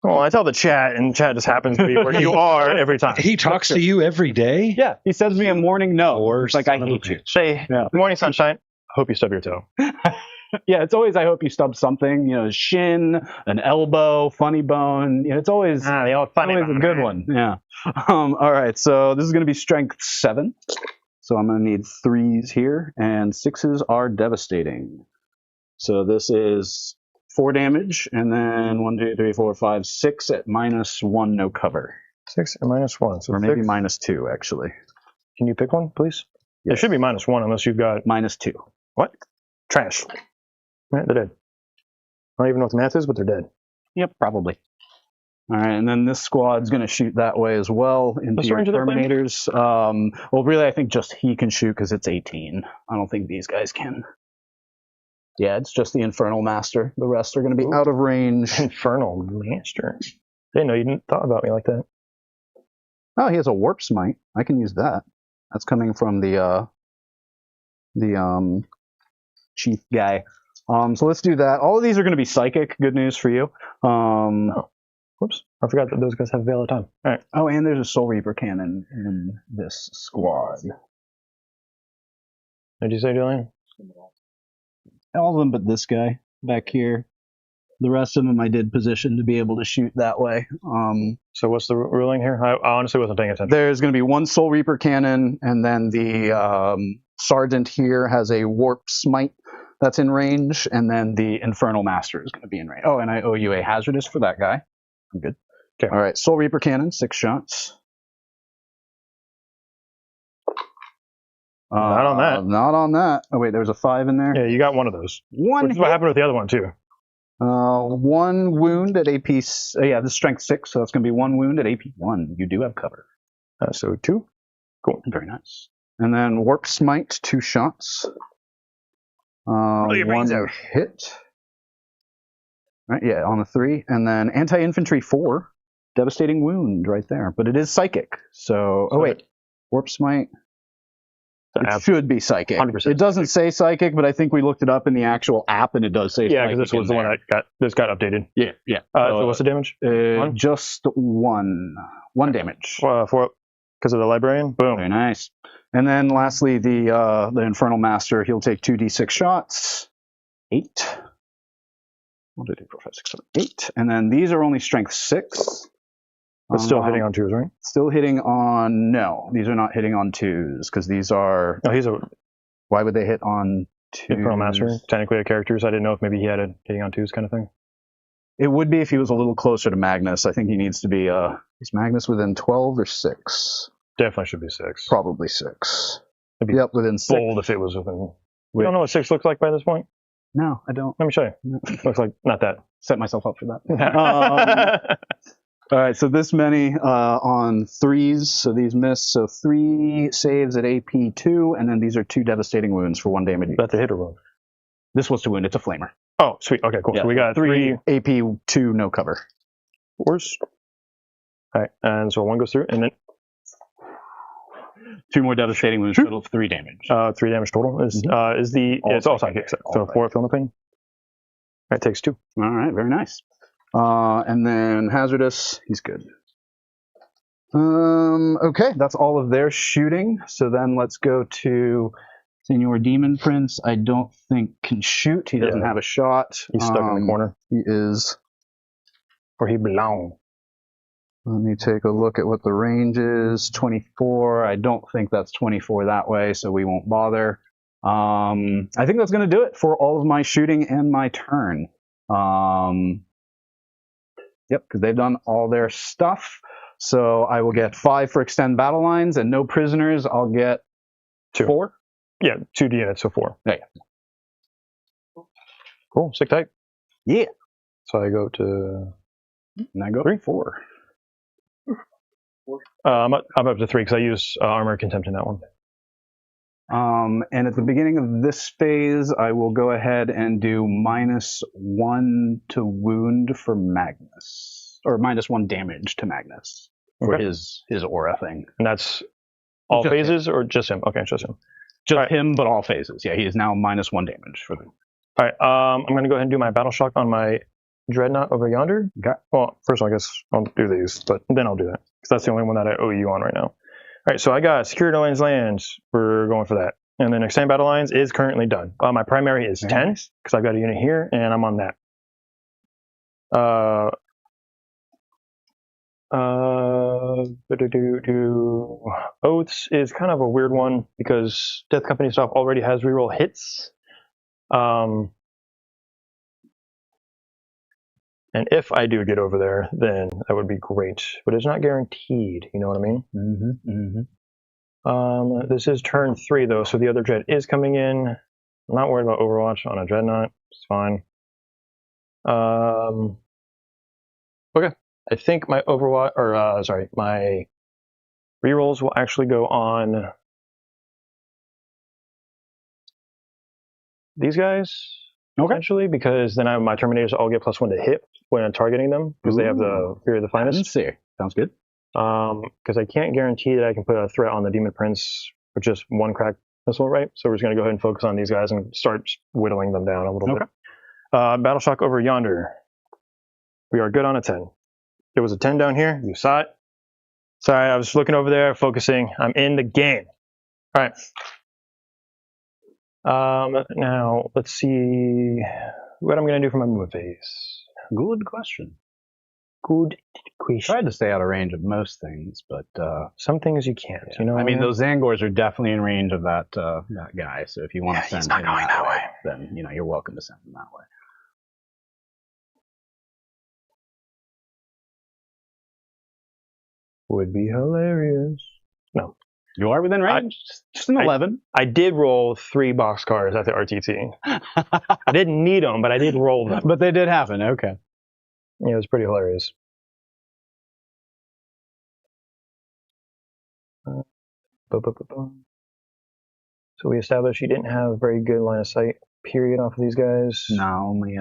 Speaker 2: Well, I tell the chat, and chat just happens to be where you are every time.
Speaker 1: He talks to you every day?
Speaker 5: Yeah, he sends me a morning note.
Speaker 1: Or
Speaker 5: It's like, I hate you.
Speaker 2: Say,
Speaker 5: Yeah.
Speaker 2: good morning, sunshine. Hope you stub your toe.
Speaker 5: Yeah, it's always, I hope you stub something, shin, an elbow, funny bone. It's always,
Speaker 2: The old funny
Speaker 5: always a
Speaker 2: bone,
Speaker 5: good
Speaker 2: right?
Speaker 5: one. Yeah. All right, so this is going to be strength 7. So I'm going to need 3s here, and 6s are devastating. So this is 4 damage, and then 1, 2, 3, 4, 5, 6 at -1, no cover.
Speaker 2: 6 and -1. So
Speaker 5: Or maybe
Speaker 2: six.
Speaker 5: -2, actually.
Speaker 2: Can you pick one, please? It
Speaker 5: Yes.
Speaker 2: should be -1 unless you've got
Speaker 5: -2.
Speaker 2: what? Trash. Right, they're dead. I don't even know what the math is, but they're dead.
Speaker 5: Yep, probably. All right, and then this squad's going to shoot that way as well into
Speaker 2: What's the
Speaker 5: your
Speaker 2: range of their plane?
Speaker 5: Terminators. Well, really, I think just he can shoot because it's 18. I don't think these guys can. Yeah, it's just the Infernal Master. The rest are going to be out of range.
Speaker 2: Infernal Master. Didn't know you didn't thought about me like that.
Speaker 5: Oh, he has a Warp Smite. I can use that. That's coming from the chief guy. So let's do that. All of these are going to be psychic. Good news for you.
Speaker 2: Whoops. I forgot that those guys have Veil of Time. All right.
Speaker 5: Oh, and there's a Soul Reaper cannon in this squad.
Speaker 2: Did you say, Julian?
Speaker 5: All of them but this guy back here. The rest of them I did position to be able to shoot that way.
Speaker 2: So what's the ruling here? I honestly wasn't paying attention.
Speaker 5: There's going to be 1 Soul Reaper cannon, and then the Sergeant here has a Warp Smite that's in range, and then the Infernal Master is going to be in range. Oh, and I owe you a Hazardous for that guy. I'm good.
Speaker 2: Okay.
Speaker 5: All right, Soul Reaper cannon, 6 shots.
Speaker 2: Not on that.
Speaker 5: Not on that. Oh, wait, there's a 5 in there.
Speaker 2: Yeah, you got one of those.
Speaker 5: One
Speaker 2: Which is what happened with the other one, too.
Speaker 5: 1 wound at AP. Yeah, this is strength 6, so that's going to be 1 wound at AP 1. You do have cover.
Speaker 2: So 2. Cool.
Speaker 5: Very nice. And then Warp Smite, 2 shots.
Speaker 2: your brains
Speaker 5: 1
Speaker 2: out.
Speaker 5: hit. Right, yeah, on the 3. And then Anti-Infantry 4. Devastating wound right there. But it is psychic. So, oh wait. Warp Smite. It should be psychic.
Speaker 2: 100%
Speaker 5: It doesn't say psychic, but I think we looked it up in the actual app, and it does say
Speaker 2: Yeah,
Speaker 5: psychic.
Speaker 2: because this was the one that got updated.
Speaker 5: Yeah, yeah.
Speaker 2: So what's the damage? One?
Speaker 5: Just 1. 1 damage.
Speaker 2: For because of the librarian. Boom.
Speaker 5: Very nice. And then lastly, the Infernal Master, he'll take 2d6 shots. 8. 1, 2, 3, 4, 5, 6, 7, 8. And then these are only strength 6.
Speaker 2: But still hitting on 2s, right?
Speaker 5: Still hitting on... No, these are not hitting on 2s, because these are...
Speaker 2: No, he's a
Speaker 5: Why would they hit on 2s?
Speaker 2: Infernal Master. Technically a character, so I didn't know if maybe he had a hitting on 2s kind of thing.
Speaker 5: It would be if he was a little closer to Magnus. I think he needs to be... is Magnus within 12 or 6?
Speaker 2: Definitely should be 6.
Speaker 5: Probably 6.
Speaker 2: It'd be
Speaker 5: Yep, within 6.
Speaker 2: bold if it was within... We don't know what 6 looks like by this point.
Speaker 5: No, I don't.
Speaker 2: Let me show you. Looks like not that.
Speaker 5: Set myself up for that. All right, so this many on 3s, so these miss. So 3 saves at AP 2, and then these are 2 devastating wounds for 1 damage.
Speaker 2: That's a hit or wound.
Speaker 5: This was to wound. It's a flamer.
Speaker 2: Oh, sweet. Okay, cool.
Speaker 5: Yeah,
Speaker 2: So we got 3
Speaker 5: AP 2, no cover.
Speaker 2: force. All right, and so 1 goes through, and then
Speaker 5: 2 more devastating wounds, total of 3 damage.
Speaker 2: 3 damage total. Is it's all psychic. So 4 feeling the pain. That takes 2.
Speaker 5: All right, very nice. And then Hazardous, he's good. Okay, that's all of their shooting. So then let's go to Senior Demon Prince. I don't think can shoot. He doesn't have a shot.
Speaker 2: He's stuck in the corner.
Speaker 5: He is.
Speaker 2: Or he belong.
Speaker 5: Let me take a look at what the range is. 24. I don't think that's 24 that way, so we won't bother. I think that's going to do it for all of my shooting and my turn. Yep, because they've done all their stuff. So I will get 5 for extend battle lines, and no prisoners. I'll get
Speaker 2: 2.
Speaker 5: 4.
Speaker 2: Yeah, 2 units, so 4.
Speaker 5: Yeah.
Speaker 2: Cool. Sick type.
Speaker 5: Yeah.
Speaker 2: So I go to.
Speaker 5: And I go 4.
Speaker 2: I'm up to 3 because I use armor contempt in that one.
Speaker 5: And at the beginning of this phase, I will go ahead and do -1 to wound for Magnus, or -1 damage to Magnus for his aura thing.
Speaker 2: And that's all
Speaker 5: Just
Speaker 2: phases or just him? Okay, just him.
Speaker 5: Just him, but all phases. Yeah, he is now -1 damage for the.
Speaker 2: All right. I'm going to go ahead and do my battle shock on my dreadnought over yonder.
Speaker 5: Okay.
Speaker 2: Well, first of all, I guess I'll do these, but then I'll do that because that's the only one that I owe you on right now. All right. So I got Secure No Man's Lands. We're going for that. And then Extend Battle Lines is currently done. My primary is 10 because I've got a unit here and I'm on that. Oaths is kind of a weird one because Death Company stuff already has reroll hits. And if I do get over there, then that would be great. But it's not guaranteed, you know what I mean? This is turn 3 though, so the other Dread is coming in. I'm not worried about Overwatch on a Dreadnought. It's fine. Okay. I think my Overwatch, or my rerolls will actually go on these guys, essentially, because then my Terminators all get +1 to hit when I'm targeting them, because they have the Fury of the Finest.
Speaker 5: Sounds good.
Speaker 2: Because I can't guarantee that I can put a threat on the Demon Prince with just one crack missile, right? So we're just going to go ahead and focus on these guys and start whittling them down a little bit. Battle Shock over yonder. We are good on a 10. There was a 10 down here. You saw it. Sorry, I was looking over there, focusing. I'm in the game. All right. Now, let's see what I'm going to do for my movement phase.
Speaker 5: Good question.
Speaker 2: Good question.
Speaker 5: Tried to stay out of range of most things, but
Speaker 2: some things you can't. You know,
Speaker 5: I mean, those Zangors are definitely in range of that guy. So if you want to send him that way, then you're welcome to send him that way.
Speaker 2: Would be hilarious. No.
Speaker 5: You are within range? Just an 11.
Speaker 2: I did roll 3 boxcars at the RTT. I didn't need them, but I did roll them.
Speaker 5: But they did happen. Okay.
Speaker 2: Yeah, it was pretty hilarious. So we established you didn't have very good line of sight, period, off of these guys.
Speaker 5: No, only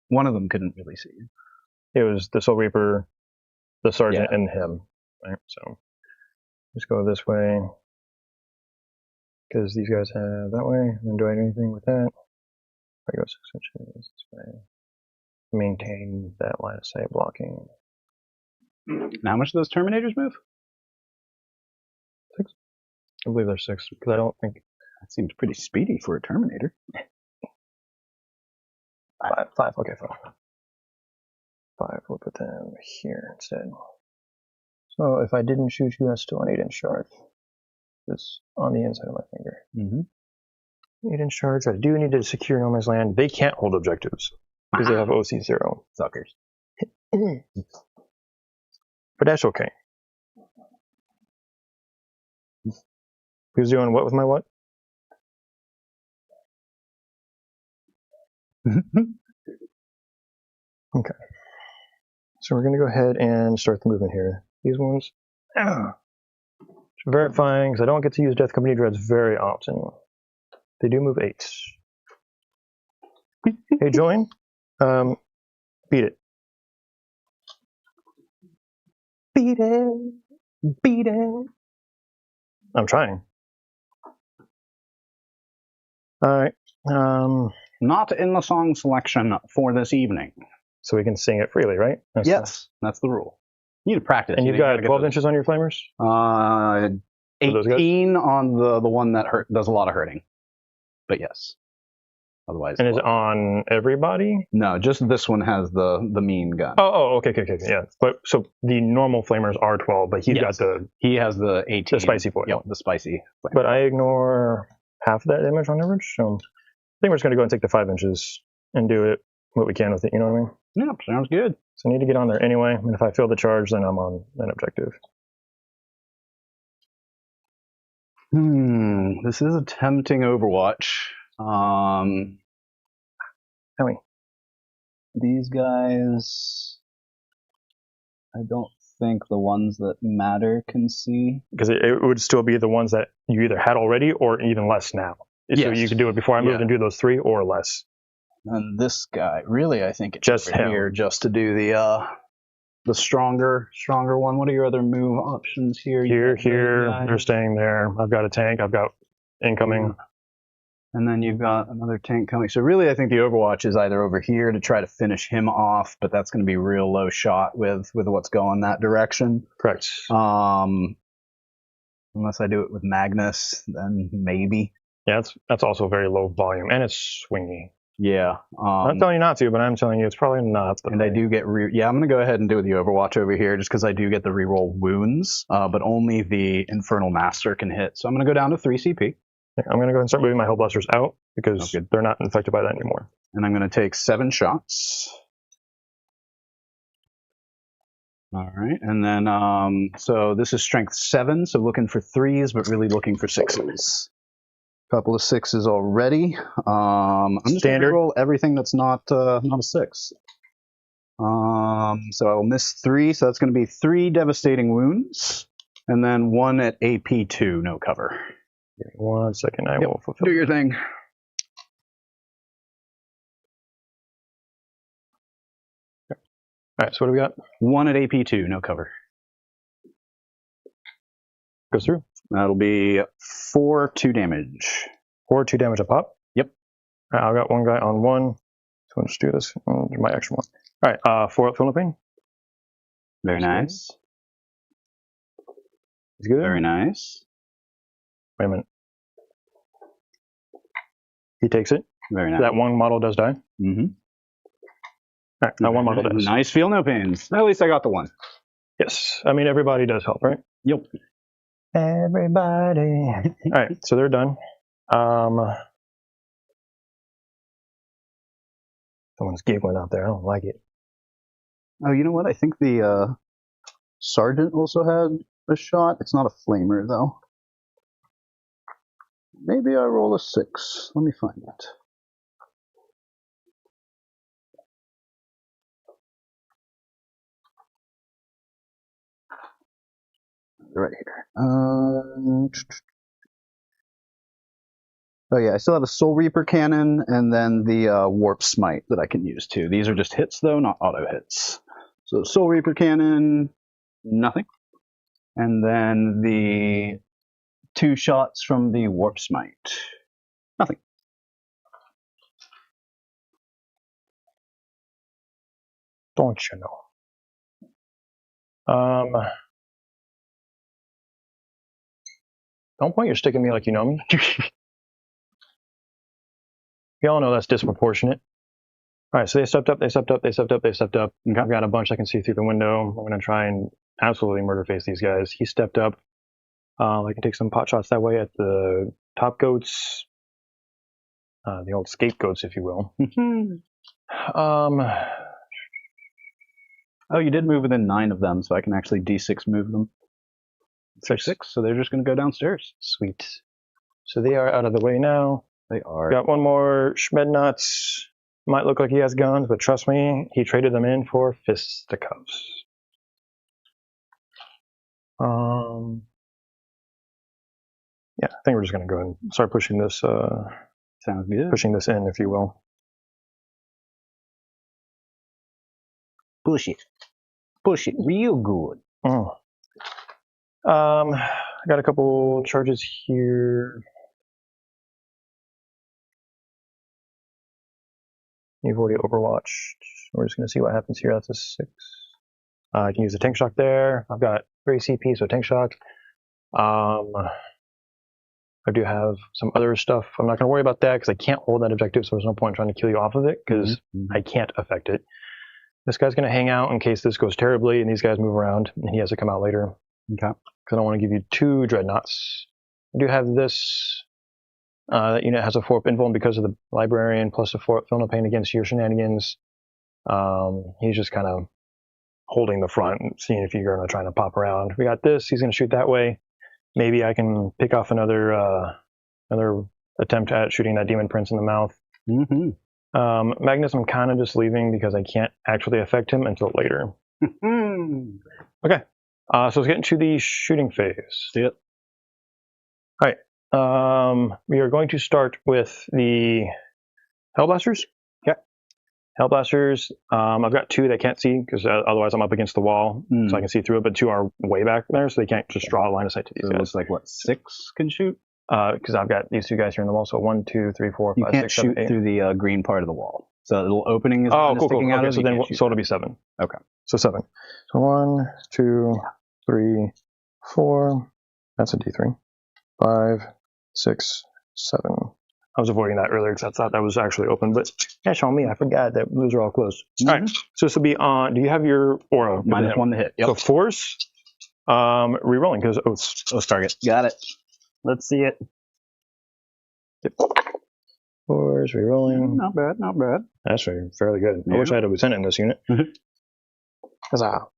Speaker 5: one of them couldn't really see you.
Speaker 2: It was the Soul Reaper, the Sergeant, and him. Right? So just go this way. Because these guys have that way. And then do I do anything with that? If I go 6 inches this way. Maintain that line of sight blocking.
Speaker 5: And how much do those Terminators move?
Speaker 2: 6. I believe they're 6, because I don't think...
Speaker 5: That seems pretty speedy for a Terminator.
Speaker 2: 5. Okay, 5. 5, we'll put them here instead. So if I didn't shoot you, that's still an 8-inch charge. It's on the inside of my finger. 8-inch charge. I do need to secure no man's land. They can't hold objectives because they have OC0.
Speaker 5: Suckers.
Speaker 2: But that's okay. Who's doing what with my what? Okay. So we're going to go ahead and start the movement here. These ones. Verifying, because I don't get to use Death Company Dreads very often. They do move 8. Hey, join. Beat it. Beat it. Beat it. I'm trying. Alright.
Speaker 5: Not in the song selection for this evening.
Speaker 2: So we can sing it freely, right?
Speaker 5: That's the rule. You need to practice.
Speaker 2: And you've got 12 inches on your flamers?
Speaker 5: 18 on the one that does a lot of hurting. But yes. Otherwise.
Speaker 2: And is it on everybody?
Speaker 5: No, just this one has the mean gun.
Speaker 2: Okay, yeah. But so the normal flamers are 12, but he has the
Speaker 5: 18.
Speaker 2: The spicy foil.
Speaker 5: Yep, the spicy.
Speaker 2: But I ignore half of that damage on average, so I think we're just going to go and take the 5 inches and do it what we can with it. You know what I mean?
Speaker 5: Yeah, sounds good.
Speaker 2: So I need to get on there anyway, and if I fail the charge, then I'm on an objective.
Speaker 5: This is a tempting Overwatch. These guys, I don't think the ones that matter can see.
Speaker 2: Because it would still be the ones that you either had already or even less now. Yes. So you could do it before I moved and do those 3 or less.
Speaker 5: And this guy, really, I think it's
Speaker 2: just him
Speaker 5: here just to do the stronger one. What are your other move options here?
Speaker 2: Here, they're staying there. I've got a tank. I've got incoming.
Speaker 5: And then you've got another tank coming. So really, I think the Overwatch is either over here to try to finish him off, but that's going to be real low shot with what's going that direction.
Speaker 2: Correct.
Speaker 5: Unless I do it with Magnus, then maybe.
Speaker 2: Yeah, that's also very low volume, and it's swingy.
Speaker 5: Yeah.
Speaker 2: I'm not telling you not to, but I'm telling you it's probably not.
Speaker 5: And I do get I'm going to go ahead and do the Overwatch over here just because I do get the reroll wounds, but only the Infernal Master can hit. So I'm going to go down to 3 CP.
Speaker 2: I'm going to go ahead and start moving my Hellblasters out because they're not infected by that anymore.
Speaker 5: And I'm going to take 7 shots. All right. And then, so this is strength 7, so looking for 3s, but really looking for 6s. Couple of 6s already. I'm just going to roll everything that's not a 6. So I will miss 3, so that's going to be 3 devastating wounds, and then 1 at AP2, no cover.
Speaker 2: Give me 1 second, I will fulfill.
Speaker 5: Do your thing.
Speaker 2: All right, so what do we got?
Speaker 5: 1 at AP2, no cover.
Speaker 2: Goes through.
Speaker 5: That'll be 4 2 damage.
Speaker 2: 4 2 damage a pop?
Speaker 5: Yep.
Speaker 2: All right, I've got one guy on 1. So let's do this. Do my action 1. All right, 4 Philippine.
Speaker 5: Very nice.
Speaker 2: He's good.
Speaker 5: Very nice.
Speaker 2: Wait a minute. He takes it.
Speaker 5: Very nice.
Speaker 2: That one model does die.
Speaker 5: Mm-hmm.
Speaker 2: All right, that one model does.
Speaker 5: Nice, feel no pains. At least I got the 1.
Speaker 2: Yes. I mean, everybody does help, right?
Speaker 5: Yep.
Speaker 2: Everybody. All right, so they're done. Someone's giggling out there. I don't like it.
Speaker 5: Oh, you know what? I think the Sergeant also had a shot. It's not a flamer, though. Maybe I roll a 6. Let me find it. Right here. Oh yeah, I still have a Soul Reaper cannon and then the Warp Smite that I can use too. These are just hits though, not auto hits. So Soul Reaper cannon, nothing. And then the 2 shots from the Warp Smite, nothing.
Speaker 2: Don't you know? Don't point your stick at me like you know me. You all know that's disproportionate. All right, so they stepped up, they stepped up, they stepped up, they stepped up. Okay. I've got a bunch I can see through the window. I'm going to try and absolutely murder face these guys. He stepped up. I can take some pot shots that way at the top goats, the old scapegoats, if you will.
Speaker 5: Oh, you did move within 9 of them, so I can actually D6 move them. 6, so they're just going to go downstairs.
Speaker 2: Sweet. So they are out of the way now.
Speaker 5: They are.
Speaker 2: Got one more Schmednuts. Might look like he has guns, but trust me, he traded them in for fisticuffs. Yeah, I think we're just going to go ahead and start pushing this.
Speaker 5: Sounds good.
Speaker 2: Pushing this in, if you will.
Speaker 5: Push it. Push it real good.
Speaker 2: I got a couple charges here. You've already overwatched. We're just going to see what happens here. That's a 6. I can use a tank shock there. I've got 3 CP, so tank shock. I do have some other stuff. I'm not going to worry about that because I can't hold that objective, so there's no point in trying to kill you off of it because I can't affect it. This guy's going to hang out in case this goes terribly and these guys move around and he has to come out later.
Speaker 5: Okay.
Speaker 2: Because I don't want to give you 2 dreadnoughts. I do have this. That unit has a 4 invuln because of the librarian plus a 4 feel no pain against your shenanigans. He's just kind of holding the front and seeing if you're going to try to pop around. We got this. He's going to shoot that way. Maybe I can pick off another attempt at shooting that demon prince in the mouth. Magnus, I'm kind of just leaving because I can't actually affect him until later. Okay. So let's get into the shooting phase.
Speaker 5: See it.
Speaker 2: All right. We are going to start with the Hellblasters.
Speaker 5: Okay.
Speaker 2: Hellblasters. I've got 2 that can't see because otherwise I'm up against the wall, so I can see through it. But 2 are way back there, so they can't just draw a line of sight to these
Speaker 5: So
Speaker 2: guys.
Speaker 5: it looks like what, 6 can shoot?
Speaker 2: Because I've got these 2 guys here in the wall. So 1, 2, 3, 4, 5,
Speaker 5: You can't
Speaker 2: 6, 7,
Speaker 5: shoot
Speaker 2: 8.
Speaker 5: through the green part of the wall. So the little opening is
Speaker 2: Oh, cool,
Speaker 5: sticking out.
Speaker 2: Okay, so then it'll be 7.
Speaker 5: Okay.
Speaker 2: So 7. So 1, 2, 3, 4. That's a D3. 5, 6, 7. I was avoiding that earlier because I thought that was actually open, but that's on me. I forgot that those are all closed. All right, so this will be on. Do you have your aura?
Speaker 5: -1 to hit. Yep.
Speaker 2: So force, re-rolling because oath target.
Speaker 5: Got it. Let's see it.
Speaker 2: Yep. Force, re-rolling.
Speaker 5: Not bad, not bad.
Speaker 2: That's fairly good. I
Speaker 5: Yeah.
Speaker 2: wish I had a lieutenant in this unit. Huzzah.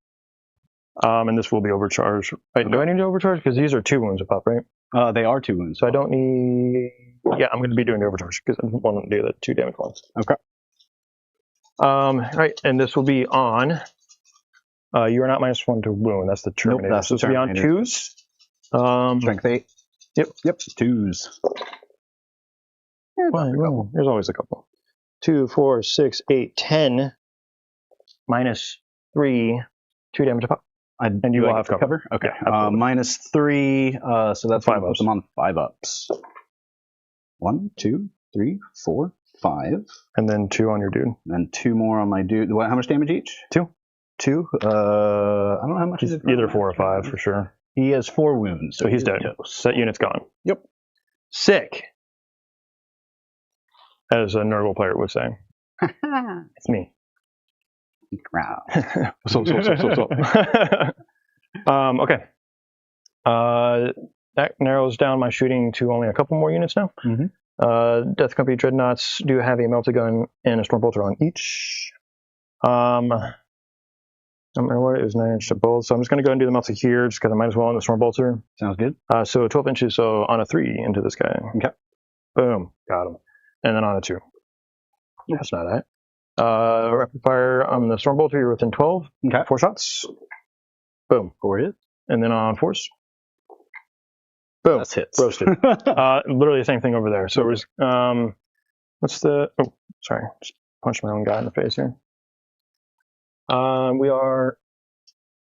Speaker 2: And this will be overcharged. Wait, do I need to overcharge? Because these are 2 wounds a pop, right?
Speaker 5: They are 2 wounds.
Speaker 2: So I don't need. Yeah, I'm going to be doing the overcharge because I want to do the 2 damage ones.
Speaker 5: Okay.
Speaker 2: Right, and this will be on. You are not -1 to wound. That's the Terminator.
Speaker 5: Nope, that's
Speaker 2: so
Speaker 5: the
Speaker 2: this will be on
Speaker 5: Terminator.
Speaker 2: 2s.
Speaker 5: Strength 8. Yep. 2s.
Speaker 2: Well, there's always a couple. 2, 4, 6, 8, 10. -3. 2 damage a pop.
Speaker 5: And
Speaker 2: you will
Speaker 5: get
Speaker 2: have
Speaker 5: the cover. Okay.
Speaker 2: absolutely.
Speaker 5: -3. So that's
Speaker 2: 5
Speaker 5: 5
Speaker 2: ups.
Speaker 5: them on 5 ups. 1, 2, 3, 4, 5.
Speaker 2: And then 2 on your dude.
Speaker 5: And 2 more on my dude. How much damage each?
Speaker 2: 2.
Speaker 5: 2. I don't know how much is it.
Speaker 2: Either 4 or 5 for sure.
Speaker 5: He has 4 wounds.
Speaker 2: So he's dead.
Speaker 5: toast.
Speaker 2: That unit's gone.
Speaker 5: Yep.
Speaker 2: Sick. As a Nurgle player would say. It's me.
Speaker 5: Wow.
Speaker 2: So. Okay. That narrows down my shooting to only a couple more units now.
Speaker 5: Mhm.
Speaker 2: Death Company Dreadnoughts do have a melted gun and a Stormbolter on each. It was 9 inch to both, so I'm just going to go and do the melted here just because I might as well on the Stormbolter.
Speaker 5: Sounds good.
Speaker 2: So 12 inches, so on a 3 into this guy.
Speaker 5: Okay.
Speaker 2: Boom. Got him. And then on a 2. That's not it. Rapid fire on the Stormbolter, you're within 12.
Speaker 5: Okay.
Speaker 2: 4 shots. Boom.
Speaker 5: 4 hits.
Speaker 2: And then on force. Boom.
Speaker 5: That's hits.
Speaker 2: Roasted. Literally the same thing over there. So it was, what's the, oh, sorry. Just punched my own guy in the face here. We are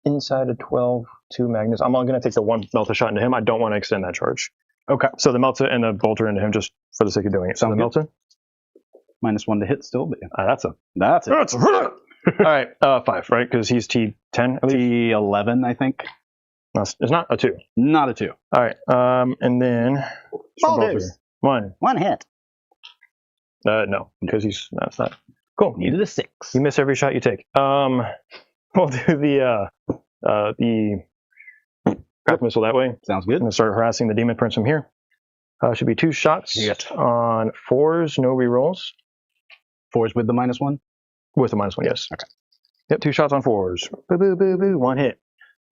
Speaker 2: inside of 12, 2 magnets. I'm going to take the 1 melter shot into him. I don't want to extend that charge.
Speaker 5: Okay.
Speaker 2: So the melter and the bolter into him just for the sake of doing it. So
Speaker 5: Sounds
Speaker 2: the
Speaker 5: good.
Speaker 2: melter.
Speaker 5: -1 to hit still, but yeah.
Speaker 2: That's a.
Speaker 5: That's it.
Speaker 2: That's all right. 5, right? Because he's T10.
Speaker 5: T11, I think.
Speaker 2: No, it's not a 2.
Speaker 5: Not a 2.
Speaker 2: All right. And then.
Speaker 5: Bolters.
Speaker 2: 1.
Speaker 5: 1 hit.
Speaker 2: No, because he's that's not. Cool.
Speaker 5: Needed a 6.
Speaker 2: You miss every shot you take. We'll do the craft missile that way.
Speaker 5: Sounds
Speaker 2: I'm
Speaker 5: good.
Speaker 2: gonna start harassing the demon prince from here. Should be 2 shots
Speaker 5: Yes.
Speaker 2: on 4s, no rerolls.
Speaker 5: 4s with the -1?
Speaker 2: With a -1, yes.
Speaker 5: Okay.
Speaker 2: Yep, 2 shots on 4s. Boo, boo, boo, boo. 1 hit.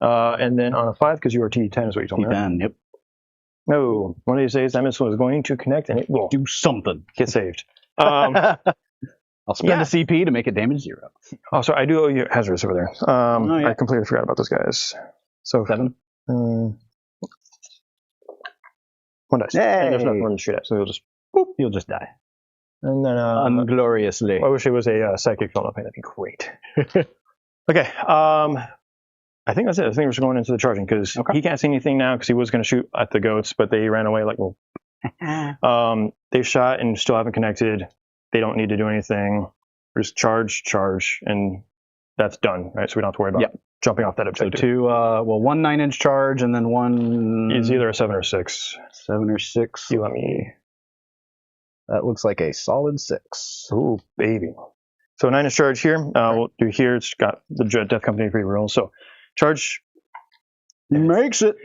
Speaker 2: And then on a 5, because you are T10 is what you told me. Right?
Speaker 5: T10, yep.
Speaker 2: No, one of these days that missile is going to connect and it will
Speaker 5: Do something.
Speaker 2: get saved.
Speaker 5: I'll spend a CP to make it damage 0.
Speaker 2: Oh, sorry, I do owe you hazardous over there.
Speaker 5: yeah.
Speaker 2: I completely forgot about those guys. So
Speaker 5: 7.
Speaker 2: 1 dice.
Speaker 5: Yay!
Speaker 2: And there's nothing more to shoot at, so you'll just.
Speaker 5: Boop, you'll just die.
Speaker 2: And then
Speaker 5: Ungloriously.
Speaker 2: I wish it was a psychic field opening. That'd be great. Okay. I think that's it. I think we're just going into the charging because he can't see anything now because he was going to shoot at the goats, but they ran away like well. They shot and still haven't connected. They don't need to do anything. Just charge, and that's done, right? So we don't have to worry about jumping off that
Speaker 5: So
Speaker 2: objective.
Speaker 5: 2, 1 9-inch charge and then 1...
Speaker 2: It's either a 7 or 6.
Speaker 5: 7 or 6.
Speaker 2: You let me.
Speaker 5: That looks like a solid 6.
Speaker 2: Ooh, baby. So 9 is charge here. We'll do here. It's got the Death Company free roll. So charge.
Speaker 5: Makes it.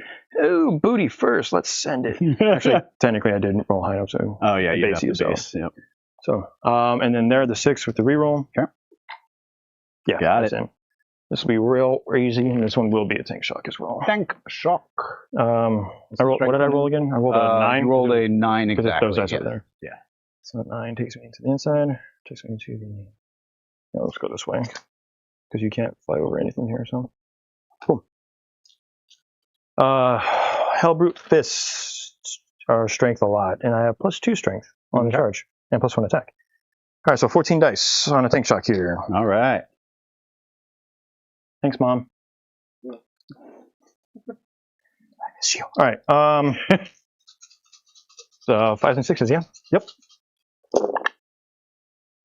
Speaker 2: Ooh, booty first. Let's send it. Actually, technically, I didn't roll high enough. So
Speaker 5: Oh, yeah, you
Speaker 2: base
Speaker 5: got the
Speaker 2: you, so.
Speaker 5: base. Yep.
Speaker 2: So, and then there, the 6 with the reroll.
Speaker 5: Okay.
Speaker 2: Yeah,
Speaker 5: Got
Speaker 2: that's
Speaker 5: it.
Speaker 2: in. This will be real easy, and this one will be a tank shock as well.
Speaker 5: Tank shock.
Speaker 2: I rolled. What did I roll again? I rolled a 9.
Speaker 5: You rolled a 9
Speaker 2: because
Speaker 5: exactly.
Speaker 2: those dice
Speaker 5: yeah.
Speaker 2: over there.
Speaker 5: Yeah.
Speaker 2: So 9 takes me into the inside. Takes me to the. Yeah, let's go this way because you can't fly over anything here. So cool. Hellbrute fists are strength a lot, and I have +2 strength on the charge and +1 attack. All right, so 14 dice on a tank shock here.
Speaker 5: All right.
Speaker 2: Thanks, Mom. I miss you. All right. So 5s and 6s, yeah.
Speaker 5: Yep.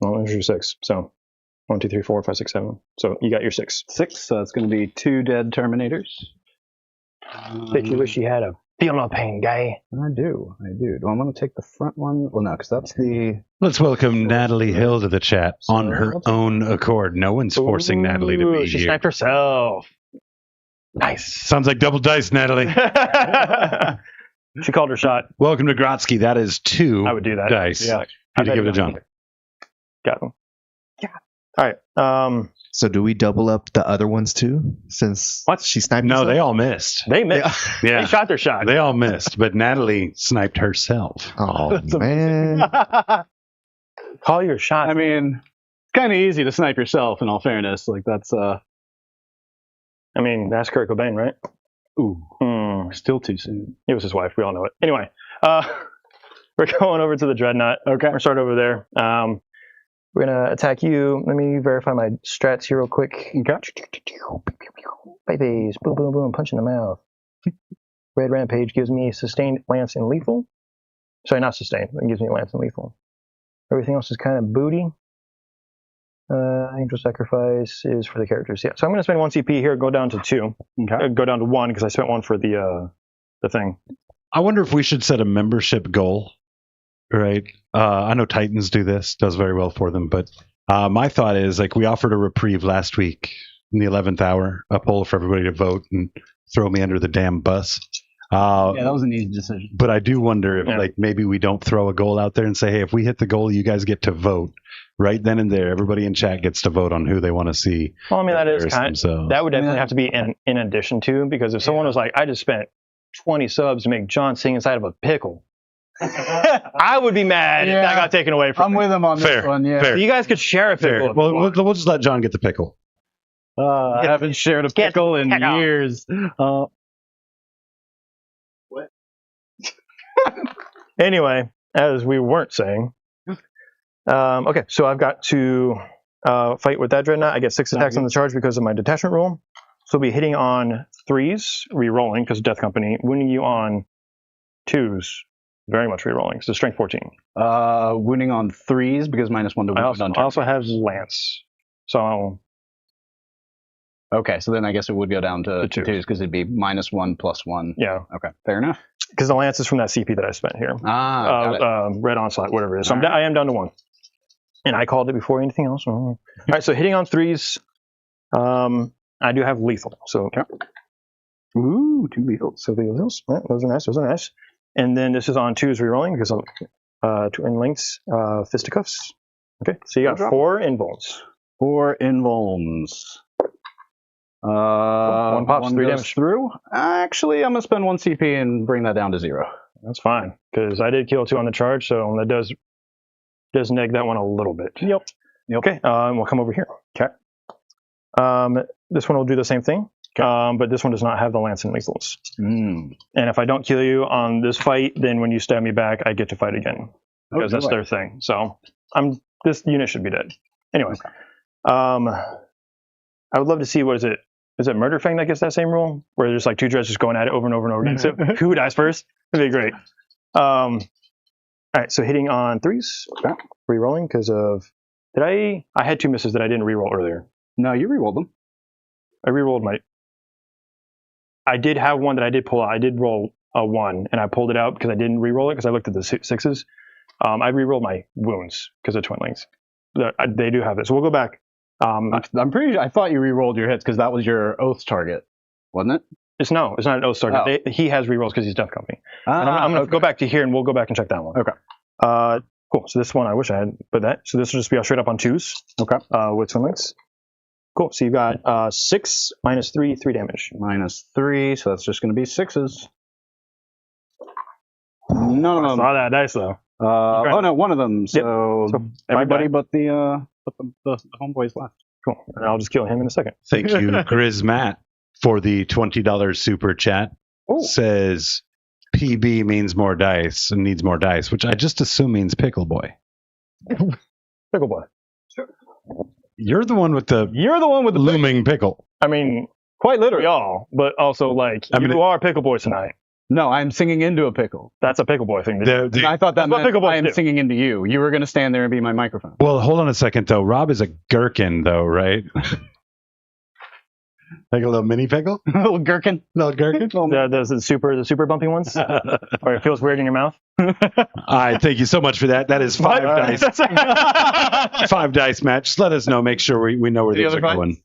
Speaker 2: Well, there's your 6. So 1, 2, 3, 4, 5, 6, 7. So you got your 6.
Speaker 5: 6. So it's going to be 2 dead Terminators.
Speaker 2: Vic, you wish you had a Feel no pain, guy.
Speaker 5: I do. Do I want to take the front one? Well, no, because that's the...
Speaker 1: Let's welcome Natalie Hill to the chat on her own accord. No one's forcing Natalie to be
Speaker 2: She
Speaker 1: here.
Speaker 2: sniped herself. Nice.
Speaker 1: Sounds like double dice, Natalie.
Speaker 2: She called her shot.
Speaker 1: Welcome to Grotsky. That is 2
Speaker 2: I would do that.
Speaker 1: dice.
Speaker 2: Yeah.
Speaker 1: Had to give it to John.
Speaker 2: Got him. Yeah. All right.
Speaker 4: So do we double up the other ones too? Since
Speaker 2: What?
Speaker 4: she sniped
Speaker 1: No,
Speaker 4: herself?
Speaker 1: they all missed.
Speaker 2: They missed.
Speaker 1: Yeah.
Speaker 2: They shot their shot.
Speaker 1: They all missed, but Natalie sniped herself.
Speaker 4: Oh, man.
Speaker 2: Call your shot.
Speaker 5: I mean, it's kind of easy to snipe yourself, in all fairness. Like, that's...
Speaker 2: I mean, that's Kurt Cobain, right?
Speaker 5: Ooh, still too soon.
Speaker 2: It was his wife. We all know it. Anyway, we're going over to the Dreadnought.
Speaker 5: Okay.
Speaker 2: We're going to start over there. We're going to attack you. Let me verify my strats here real quick. Babies. Boom, boom, boom. Punch in the mouth. Red Rampage gives me sustained, lance, and lethal. Sorry, not sustained. It gives me lance and lethal. Everything else is kind of booty. Angel Sacrifice is for the characters. Yeah, so I'm going to spend 1 CP here, go down to 2.
Speaker 5: Okay.
Speaker 2: Go down to 1 because I spent 1 for the thing.
Speaker 1: I wonder if we should set a membership goal, right? I know Titans do this, does very well for them, but my thought is, like, we offered a reprieve last week in the 11th hour, a poll for everybody to vote and throw me under the damn bus.
Speaker 5: Yeah, that was an easy decision.
Speaker 1: But I do wonder if,
Speaker 2: Yeah.
Speaker 1: like, maybe we don't throw a goal out there and say, hey, if we hit the goal, you guys get to vote. Right then and there, everybody in chat gets to vote on who they want to see.
Speaker 2: Well, I mean, that is
Speaker 1: embarrass
Speaker 2: kind of,
Speaker 1: themselves.
Speaker 2: that would definitely have to be in addition to, because if someone was like, I just spent 20 subs to make John sing inside of a pickle, I would be mad if that got taken away from
Speaker 5: I'm
Speaker 2: me.
Speaker 5: with him on
Speaker 1: Fair,
Speaker 5: this one, yeah.
Speaker 1: fair.
Speaker 2: You guys could share a
Speaker 1: Fair.
Speaker 2: pickle.
Speaker 1: Well, we'll just let John get the pickle.
Speaker 5: I haven't shared a
Speaker 2: Get
Speaker 5: pickle in
Speaker 2: the heck out.
Speaker 5: years.
Speaker 2: Anyway, as we weren't saying. Okay, so I've got to fight with that Dreadnought. I get 6 attacks on the charge because of my detachment rule. So I'll be hitting on 3s, re-rolling because Death Company, winning you on 2s, very much re-rolling. So strength 14.
Speaker 5: Wounding on 3s because -1 to wound on
Speaker 2: I also have Lance. So
Speaker 5: Okay, so then I guess it would go down to
Speaker 2: The 2s.
Speaker 5: 2s because it'd be -1 + 1.
Speaker 2: yeah,
Speaker 5: Okay, fair enough.
Speaker 2: because the Lance is from that CP that I spent here.
Speaker 5: Got it.
Speaker 2: Red Onslaught, whatever it is. So
Speaker 5: All right.
Speaker 2: I am down to 1. And I called it before anything else. All right, so hitting on 3s, I do have lethal. So, ooh, 2 lethals. So lethals, yeah, those are nice. Those are nice. And then this is on 2s rerolling because of 2 in links, fisticuffs. Okay, so you got 4 invulns.
Speaker 5: 4 invulns.
Speaker 2: 1 pops, 3
Speaker 5: goes
Speaker 2: damage.
Speaker 5: through. Actually, I'm gonna spend 1 CP and bring that down to 0.
Speaker 2: That's fine because I did kill 2 on the charge, so that does neg that one a little bit.
Speaker 5: Yep.
Speaker 2: Okay, we'll come over here. Okay. This one will do the same thing, but this one does not have the lance and lethals. And if I don't kill you on this fight, then when you stab me back, I get to fight again because that's their thing. So this unit should be dead. Anyway, I would love to see is it Murder Fang that gets that same rule where there's like 2 dreads just going at it over and over and over again. So who dies first? That'd be great. All right, so hitting on 3s, re-rolling because of I had 2 misses that I didn't re-roll earlier.
Speaker 5: No, you rerolled them.
Speaker 2: I re-rolled I did have one that I did pull out. I did roll a 1 and I pulled it out because I didn't re-roll it because I looked at the 6s. I re-rolled my wounds because of twinlings. They do have it. So we'll go back.
Speaker 5: I'm pretty sure. I thought you re-rolled your hits because that was your oath target, wasn't it?
Speaker 2: It's not an oath target. He has re-rolls because he's Death Company. And I'm going to go back to here and we'll go back and check that one.
Speaker 5: Okay.
Speaker 2: Cool. So this one, I wish I had put that. So this will just be straight up on 2s.
Speaker 5: Okay.
Speaker 2: With twinlings. Cool. So you've got 6 minus 3, 3 damage.
Speaker 5: -3, so that's just going to be 6s. None of
Speaker 2: I
Speaker 5: them.
Speaker 2: saw that dice though.
Speaker 5: Oh no, one of them. So,
Speaker 2: So
Speaker 5: everybody
Speaker 2: my
Speaker 5: but the homeboys left.
Speaker 2: Cool. And I'll just kill him in a second.
Speaker 1: Thank you, Grizz Matt, for the $20 super chat.
Speaker 2: Oh.
Speaker 1: Says PB means more dice and needs more dice, which I just assume means Pickle Boy.
Speaker 2: Pickle boy.
Speaker 1: You're the one with the
Speaker 5: You're the one with the
Speaker 1: looming pickle.
Speaker 2: I mean,
Speaker 5: quite literally.
Speaker 2: y'all, but also like
Speaker 1: I mean,
Speaker 2: you are pickle boy tonight.
Speaker 5: No, I'm singing into a pickle.
Speaker 2: That's a pickle boy thing. To do.
Speaker 1: The-
Speaker 5: I thought that
Speaker 2: That's what
Speaker 5: meant
Speaker 2: pickle boys
Speaker 5: I am
Speaker 2: do.
Speaker 5: singing into you. You were going to stand there and be my microphone.
Speaker 1: well, hold on a second, though. Rob is a gherkin, though, right? Like a little mini pickle?
Speaker 5: A little gherkin.
Speaker 1: Little gherkin?
Speaker 2: The super bumpy ones, or it feels weird in your mouth.
Speaker 1: All right, thank you so much for that. That is 5 dice. 5 dice match. Just let us know. Make sure we know where these are going.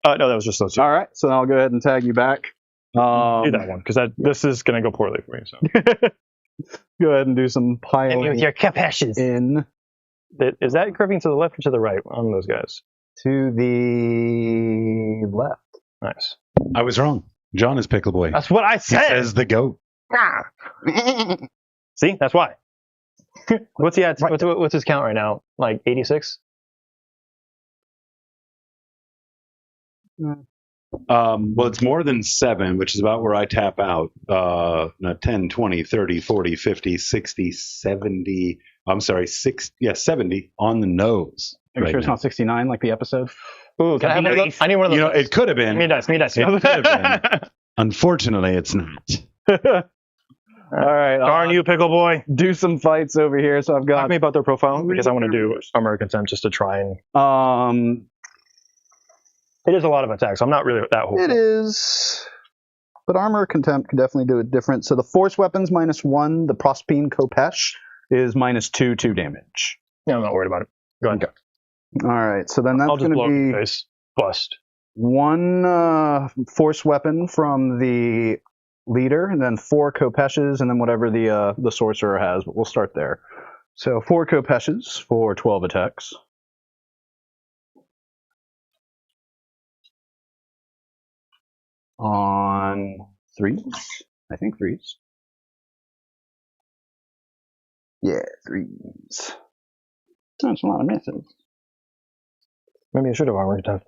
Speaker 2: No, that was just those two.
Speaker 5: All right, so I'll go ahead and tag you back.
Speaker 2: Do that one because this is going to go poorly for me. So
Speaker 5: go ahead and do some piling
Speaker 2: with your capacious.
Speaker 5: in.
Speaker 2: Is that curving to the left or to the right on those guys?
Speaker 5: To the left.
Speaker 2: Nice.
Speaker 1: I was wrong. John is Pickle Boy.
Speaker 2: That's what I
Speaker 1: He
Speaker 2: said.
Speaker 1: says the goat.
Speaker 2: See, that's why. What's he at? What's his count right now? Like 86?
Speaker 1: Well, it's more than 7, which is about where I tap out. 10, 20, 30, 40, 50, 60, 70. I'm sorry, 70 on the nose.
Speaker 5: Are you sure it's not 69 like the episode?
Speaker 2: Ooh, can I have one of those? I need one of those.
Speaker 1: You know, it could have been.
Speaker 2: Give me dice.
Speaker 1: It could have been. Unfortunately, it's not.
Speaker 5: All right.
Speaker 2: Darn you, Pickle Boy.
Speaker 5: Do some fights over here. So I've
Speaker 2: Talk
Speaker 5: got
Speaker 2: to me about their profile because I want to do Armor Contempt just to try and. It is a lot of attacks. I'm not really that hopeful.
Speaker 5: It is. But Armor Contempt can definitely do it different. So the Force Weapons -1, the Prospine Kopesh is -2 damage.
Speaker 2: Yeah, I'm not worried about it. Go ahead.
Speaker 5: Okay. All right. So then that's
Speaker 2: I'll just
Speaker 5: going
Speaker 2: blow
Speaker 5: to
Speaker 2: up your
Speaker 5: be
Speaker 2: face. Bust.
Speaker 5: 1 Force Weapon from the leader, and then 4 Kopeshes, and then whatever the sorcerer has. But we'll start there. So 4 Kopeshes for 12 attacks. On 3s? I think 3s. Yeah, 3s. That's a lot of misses.
Speaker 2: Maybe I should have Armor Contempt.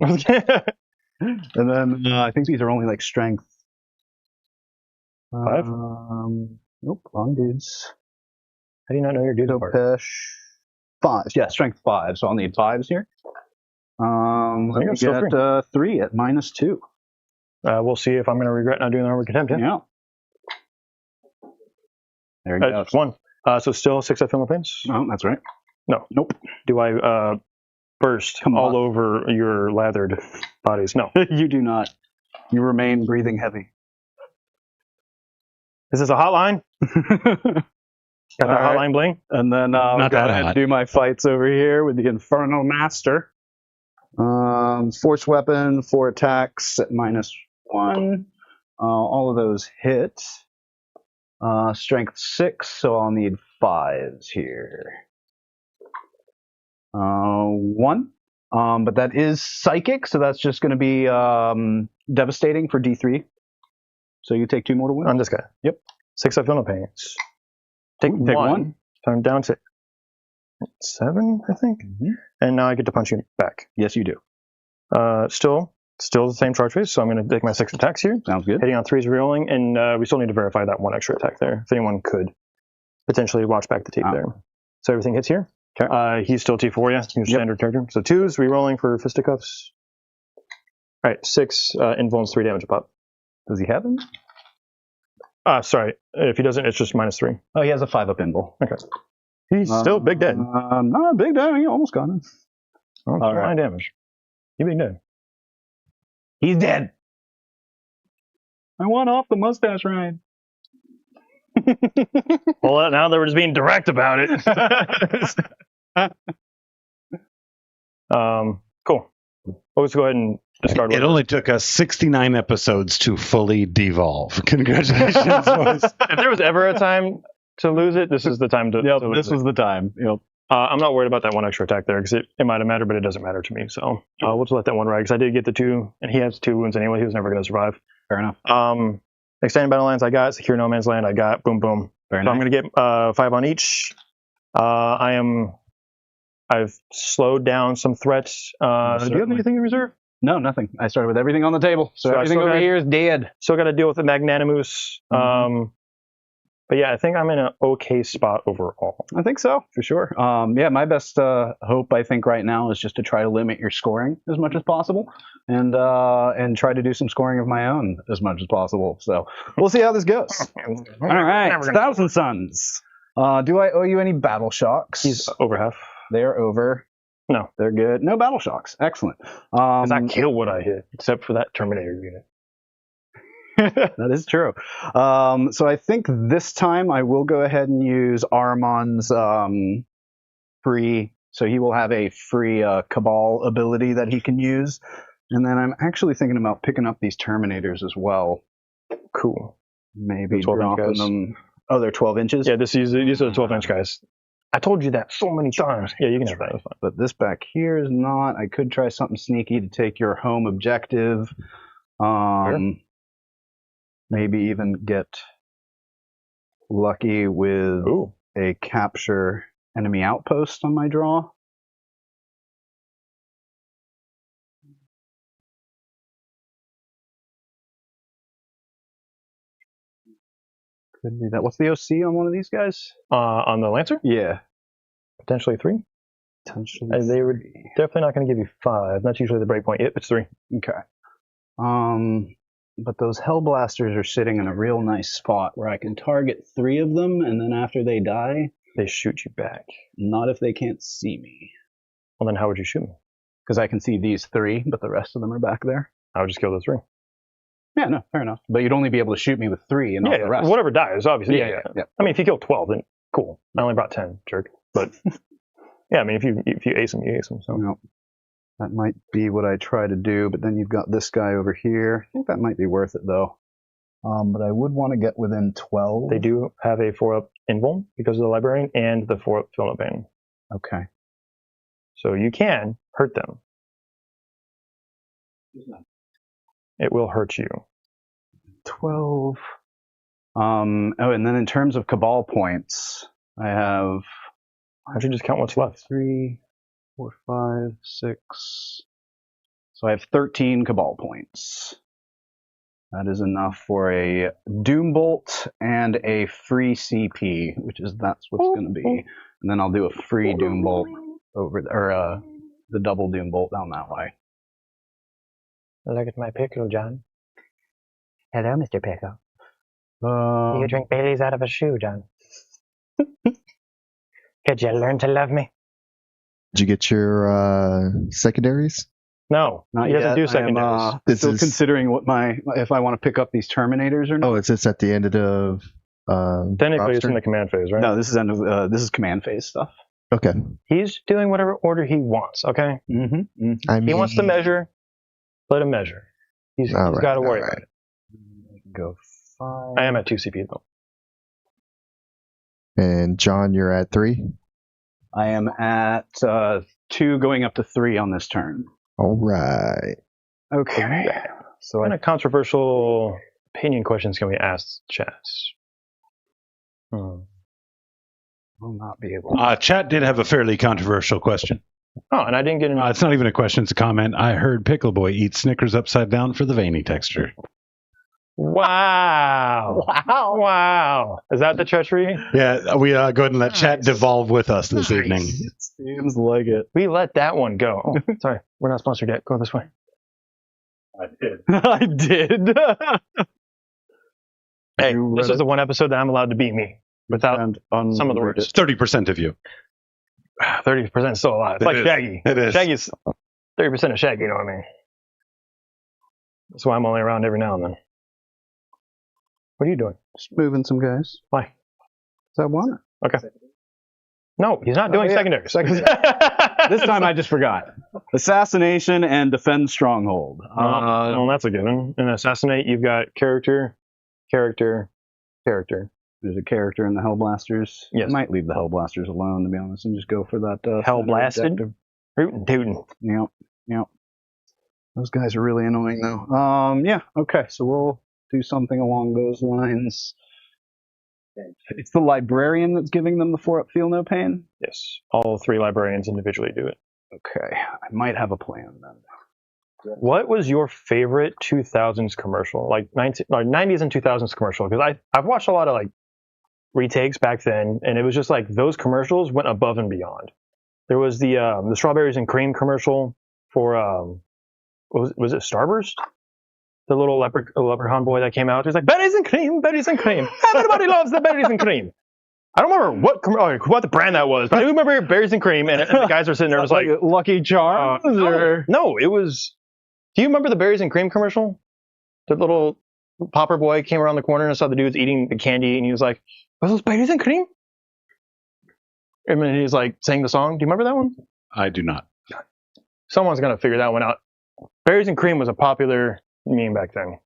Speaker 5: And then I think these are only like strength.
Speaker 2: 5?
Speaker 5: Nope, wrong dudes.
Speaker 2: How do you not know your dudes apart?
Speaker 5: Kopesh. 5s. Yeah, strength 5. So I'll need 5s here.
Speaker 2: think I'm still
Speaker 5: get 3 at -2.
Speaker 2: We'll see if I'm going to regret not doing the Armor Contempt.
Speaker 5: Yeah. There you go.
Speaker 2: 1. So still 6 at Philippines?
Speaker 5: Oh, that's right.
Speaker 2: No.
Speaker 5: Nope.
Speaker 2: Do I burst all over your lathered bodies? No.
Speaker 5: You do not. You remain breathing heavy.
Speaker 2: Is this a hotline? Got the hotline bling?
Speaker 5: And then I'll
Speaker 1: Not
Speaker 5: go
Speaker 1: that
Speaker 5: ahead and
Speaker 1: hot.
Speaker 5: do my fights over here with the Infernal Master. Force weapon, 4 attacks at -1. All of those hit. Strength 6, so I'll need 5s here. 1. But that is psychic, so that's just going to be devastating for D3. So you take 2 mortal wounds.
Speaker 2: On this guy?
Speaker 5: Yep.
Speaker 2: 6 at Philippines. Take
Speaker 5: Take
Speaker 2: 1.
Speaker 5: 1.
Speaker 2: So I'm down to 7, I think.
Speaker 5: Mm-hmm.
Speaker 2: And now I get to punch you back.
Speaker 5: Yes, you do.
Speaker 2: Still the same charge phase, so I'm going to take my 6 attacks here.
Speaker 5: Sounds good.
Speaker 2: Hitting on 3s rerolling, and we still need to verify that 1 extra attack there. If anyone could potentially watch back the tape there. So everything hits here.
Speaker 5: Okay.
Speaker 2: He's still T4, yeah. Your standard character. So 2s, rerolling for fisticuffs. All right, 6 invulns, 3 damage a pop.
Speaker 5: Does he have him?
Speaker 2: Sorry. If he doesn't, it's just -3.
Speaker 5: Oh, he has a 5-up invul.
Speaker 2: Okay. He's still big dead.
Speaker 5: No, big dead. He almost got him.
Speaker 2: Oh, 9 damage. You big dead.
Speaker 5: He's dead. I want off the mustache ride.
Speaker 2: Well, now they were just being direct about it. Cool. Let's go ahead and discard
Speaker 1: It only took us 69 episodes to fully devolve. Congratulations, boys.
Speaker 2: If there was ever a time to lose it, this is the time to.
Speaker 5: Yep,
Speaker 2: to lose
Speaker 5: this was
Speaker 2: it.
Speaker 5: the time. Yep.
Speaker 2: I'm not worried about that 1 extra attack there because it might have mattered, but it doesn't matter to me. So we'll just let that 1 ride because I did get the 2, and he has 2 wounds anyway. He was never going to survive.
Speaker 5: Fair enough.
Speaker 2: Extended battle lines I got. Secure no man's land I got. Boom, boom.
Speaker 5: Very
Speaker 2: So
Speaker 5: nice.
Speaker 2: I'm going to get 5 on each. I've slowed down some threats. Do you have
Speaker 5: Certainly.
Speaker 2: anything in reserve?
Speaker 5: No, nothing. I started with everything on the table. So
Speaker 2: So I
Speaker 5: everything
Speaker 2: still
Speaker 5: over
Speaker 2: got-
Speaker 5: here is dead.
Speaker 2: Still got to deal with the Magnanimous. But yeah, I think I'm in an okay spot overall.
Speaker 5: I think so, for sure. Yeah, my best hope, I think, right now is just to try to limit your scoring as much as possible, and try to do some scoring of my own as much as possible. So we'll see how this goes. All right, Thousand Suns. Do I owe you any battle shocks?
Speaker 2: He's over half.
Speaker 5: They're over.
Speaker 2: No.
Speaker 5: They're good. No battle shocks. Excellent.
Speaker 2: 'Cause I kill what I hit, except for that Terminator unit.
Speaker 5: That is true. So I think this time I will go ahead and use Armon's free. So he will have a free Cabal ability that he can use. And then I'm actually thinking about picking up these Terminators as well.
Speaker 2: Cool.
Speaker 5: Maybe
Speaker 2: The 12-inch
Speaker 5: dropping
Speaker 2: guys.
Speaker 5: them. Oh, they're 12 inches?
Speaker 2: Yeah, these are the 12-inch guys. I told you that so many times. Yeah, you can have that. That's fine.
Speaker 5: But this back here is not. I could try something sneaky to take your home objective. Maybe even get lucky with
Speaker 2: Ooh.
Speaker 5: a capture enemy outpost on my draw. Could do that. What's the OC on one of these guys?
Speaker 2: On the Lancer,
Speaker 5: Yeah.
Speaker 2: potentially 3.
Speaker 5: Potentially.
Speaker 2: They were definitely not going to give you 5. That's usually the breakpoint. Yep, it's 3.
Speaker 5: Okay. But those Hellblasters are sitting in a real nice spot where I can target 3 of them, and then after they die,
Speaker 2: They shoot you back.
Speaker 5: not if they can't see me.
Speaker 2: Well, then how would you shoot me?
Speaker 5: Because I can see these 3, but the rest of them are back there.
Speaker 2: I would just kill the 3.
Speaker 5: Yeah, no, fair enough. But you'd only be able to shoot me with 3 and not the rest.
Speaker 2: Whatever dies, obviously.
Speaker 5: Yeah.
Speaker 2: I mean, if you kill 12, then cool. I only brought 10, jerk. But yeah, I mean, if you ace them, you ace them. So
Speaker 5: No. That might be what I try to do, but then you've got this guy over here. I think that might be worth it, though. But I would want to get within 12.
Speaker 2: they do have a 4-up invuln because of the librarian and the 4-up fill pain.
Speaker 5: Okay.
Speaker 2: So you can hurt them. It will hurt you.
Speaker 5: 12. Oh, and then in terms of Cabal points, I have
Speaker 2: Why don't you just count what's left?
Speaker 5: 3, 4, 5, 6. So I have 13 Cabal points. That is enough for a Doom Bolt and a free CP, that's what's going to be. And then I'll do a free Doom Bolt over the double Doom Bolt down that way.
Speaker 2: Look at my pickle, John. Hello, Mr. Pickle.
Speaker 5: Um,
Speaker 2: You drink Bailey's out of a shoe, John. Could you learn to love me?
Speaker 4: Did you get your secondaries?
Speaker 2: No,
Speaker 5: Not
Speaker 2: he doesn't
Speaker 5: yet.
Speaker 2: do
Speaker 5: I am,
Speaker 2: secondaries.
Speaker 4: This
Speaker 5: still
Speaker 4: is-
Speaker 5: considering if I want to pick up these Terminators or not.
Speaker 4: Oh, it's just at the end of
Speaker 2: Technically, it's
Speaker 4: roster?
Speaker 2: in the command phase, right?
Speaker 5: No, this is command phase stuff.
Speaker 4: Okay.
Speaker 2: He's doing whatever order he wants, okay?
Speaker 5: Mm-hmm.
Speaker 4: I mean,
Speaker 2: He wants to measure, let him measure. He's
Speaker 4: All right,
Speaker 2: got to
Speaker 4: all
Speaker 2: worry
Speaker 4: right.
Speaker 2: about it.
Speaker 5: Go 5.
Speaker 2: I am at 2 CP, though.
Speaker 4: And John, you're at 3.
Speaker 5: I am at 2 going up to 3 on this turn.
Speaker 4: All right.
Speaker 5: Okay. So
Speaker 2: What kind of controversial opinion questions can we ask chat?
Speaker 5: will not be able
Speaker 1: Chat did have a fairly controversial question.
Speaker 2: Oh, and I didn't get
Speaker 1: It's not even a question, it's a comment. I heard Pickle Boy eat Snickers upside down for the veiny texture.
Speaker 2: Wow. Wow. Is that the treachery?
Speaker 1: Yeah, we go ahead and let chat devolve with us this evening.
Speaker 5: Seems like it.
Speaker 2: We let that one go. Oh, sorry. We're not sponsored yet. Go this way.
Speaker 1: I did.
Speaker 5: I did.
Speaker 2: Hey,
Speaker 5: You
Speaker 2: this
Speaker 5: read
Speaker 2: is the one episode that I'm allowed to beat me without
Speaker 5: And
Speaker 2: some of the
Speaker 5: unread
Speaker 2: words.
Speaker 5: it.
Speaker 1: 30% of you.
Speaker 2: 30% still alive. It's
Speaker 1: It
Speaker 2: like
Speaker 1: is.
Speaker 2: Shaggy.
Speaker 1: It is.
Speaker 2: Shaggy's 30% of Shaggy, you know what I mean? That's why I'm only around every now and then. What are you doing?
Speaker 5: Just moving some guys.
Speaker 2: Why?
Speaker 5: Is that one?
Speaker 2: Okay. No, he's not doing
Speaker 5: yeah.
Speaker 2: secondaries.
Speaker 5: This time I just forgot. Assassination and defend stronghold.
Speaker 2: Well, that's a given. In Assassinate, you've got character, character, character.
Speaker 5: There's a character in the Hellblasters.
Speaker 2: Yes.
Speaker 5: I might leave the Hellblasters alone, to be honest, and just go for that.
Speaker 2: Hell
Speaker 5: center
Speaker 2: blasted?
Speaker 5: objective.
Speaker 2: Rootin' tootin'.
Speaker 5: Yep. Those guys are really annoying, though. Yeah, okay, so we'll do something along those lines. It's the librarian that's giving them the 4-up feel no pain?
Speaker 2: Yes. All 3 librarians individually do it.
Speaker 5: Okay, I might have a plan then.
Speaker 2: What was your favorite 2000s commercial? Like 90s and 2000s commercial? Because I've watched a lot of like retakes back then, and it was just like those commercials went above and beyond. There was the strawberries and cream commercial for was it Starburst? The little leprechaun boy that came out. He's like, berries and cream, berries and cream. Everybody loves the berries and cream. I don't remember what the brand that was, but I do remember berries and cream, and the guys were sitting there, was like,
Speaker 3: Lucky Charms, or
Speaker 2: no, it was. Do you remember the berries and cream commercial? The little popper boy came around the corner and saw the dudes eating the candy, and he was like, "Are those berries and cream?" And then he was like, sang the song. Do you remember that one?
Speaker 1: I do not.
Speaker 2: Someone's gonna figure that one out. Berries and cream was a popular meme back then.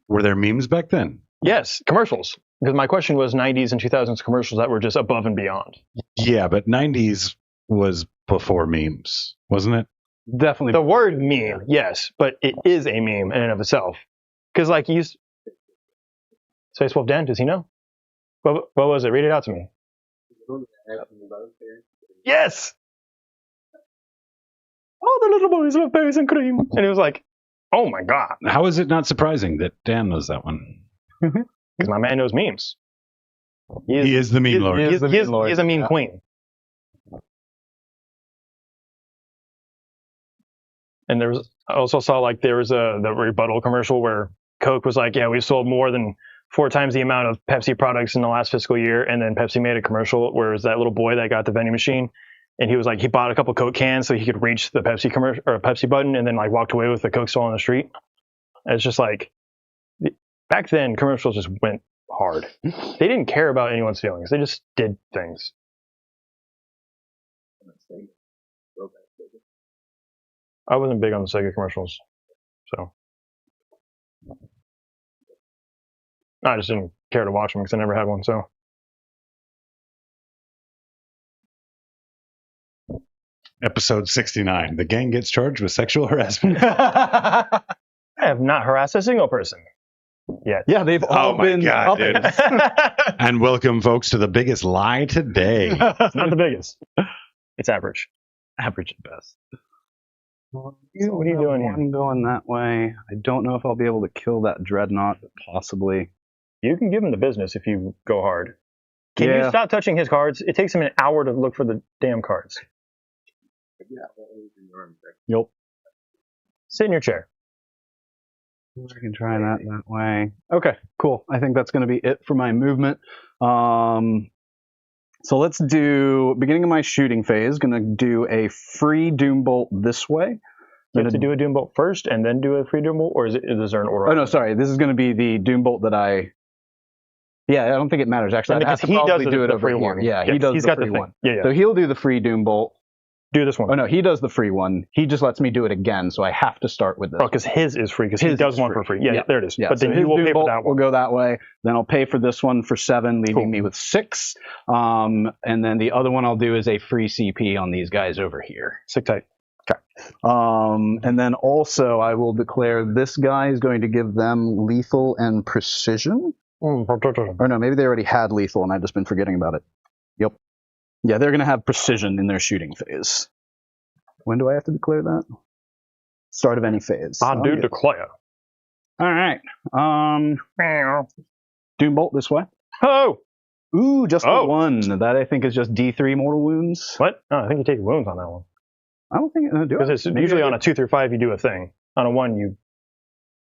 Speaker 1: Were there memes back then?
Speaker 2: Yes, commercials. Because my question was 90s and 2000s commercials that were just above and beyond.
Speaker 1: Yeah, but 90s was before memes, wasn't it?
Speaker 3: definitely
Speaker 2: The word meme, yes, but it is a meme in and of itself. Because like you Space Wolf Dan, does he know? What was it? Read it out to me. Yes! All the little boys love berries and cream. And it was like, oh my god.
Speaker 1: How is it not surprising that Dan knows that one?
Speaker 2: Because my man knows memes.
Speaker 1: He is the meme lord.
Speaker 2: He is a meme queen. And I also saw like there was the rebuttal commercial where Coke was like, yeah, we sold more than 4 times the amount of Pepsi products in the last fiscal year. And then Pepsi made a commercial where it was that little boy that got the vending machine. And he was like, he bought a couple Coke cans so he could reach the Pepsi commercial or Pepsi button, and then like walked away with the Coke still on the street. And it's just like, back then commercials just went hard. They didn't care about anyone's feelings. They just did things. I wasn't big on the Sega commercials, so I just didn't care to watch them because I never had one. So
Speaker 1: Episode 69. The gang gets charged with sexual harassment.
Speaker 2: I have not harassed a single person yet.
Speaker 3: Yeah, they've all
Speaker 1: my
Speaker 3: been
Speaker 1: God,
Speaker 3: up
Speaker 1: dude. And welcome, folks, to the biggest lie today.
Speaker 2: It's not the biggest. It's average.
Speaker 3: average at best.
Speaker 2: What are you doing here?
Speaker 5: I'm going that way. I don't know if I'll be able to kill that dreadnought, but possibly.
Speaker 2: You can give him the business if you go hard. Can
Speaker 5: Yeah.
Speaker 2: you stop touching his cards? It takes him an hour to look for the damn cards.
Speaker 5: Yep.
Speaker 2: Sit in your chair.
Speaker 5: I can try that way. Okay, cool. I think that's going to be it for my movement. So let's do, beginning of my shooting phase, going to do a free Doom Bolt this way.
Speaker 2: You have to do a Doom Bolt first and then do a free Doom Bolt, or is there an order?
Speaker 5: Oh, no, sorry. This is going to be the Doom Bolt that I... Yeah, I don't think it matters, actually. I'd have to probably do it over here. Yeah, he does the free one.
Speaker 2: Yeah.
Speaker 5: So he'll do the free Doom Bolt.
Speaker 2: Do this one.
Speaker 5: Oh, no, he does the free one. He just lets me do it again, so I have to start with this.
Speaker 2: Oh, because his is free, because he
Speaker 5: His
Speaker 2: does
Speaker 5: is
Speaker 2: one
Speaker 5: free.
Speaker 2: for free. Yeah, there it is.
Speaker 5: Yeah,
Speaker 2: But
Speaker 5: so
Speaker 2: then
Speaker 5: his
Speaker 2: you will
Speaker 5: Doom
Speaker 2: pay for
Speaker 5: Bolt
Speaker 2: that
Speaker 5: will
Speaker 2: one.
Speaker 5: go that way. Then I'll pay for this one for 7, leaving me with 6. And then the other one I'll do is a free CP on these guys over here.
Speaker 2: Sick tight.
Speaker 5: And then also I will declare this guy is going to give them lethal and precision. Or no, maybe they already had lethal and I've just been forgetting about it. Yep. Yeah, they're going to have precision in their shooting phase. When do I have to declare that? Start of any phase.
Speaker 2: I do declare.
Speaker 5: All right. Doom Bolt this way.
Speaker 2: Oh!
Speaker 5: Ooh, just
Speaker 2: Oh.
Speaker 5: the one. That I think is just D3 mortal wounds.
Speaker 2: What? Oh, I think you take wounds on that one.
Speaker 5: I don't think do I?
Speaker 2: Because it's
Speaker 5: Maybe
Speaker 2: usually
Speaker 5: I
Speaker 2: on
Speaker 5: do.
Speaker 2: a 2 through 5, you do a thing. On a 1, you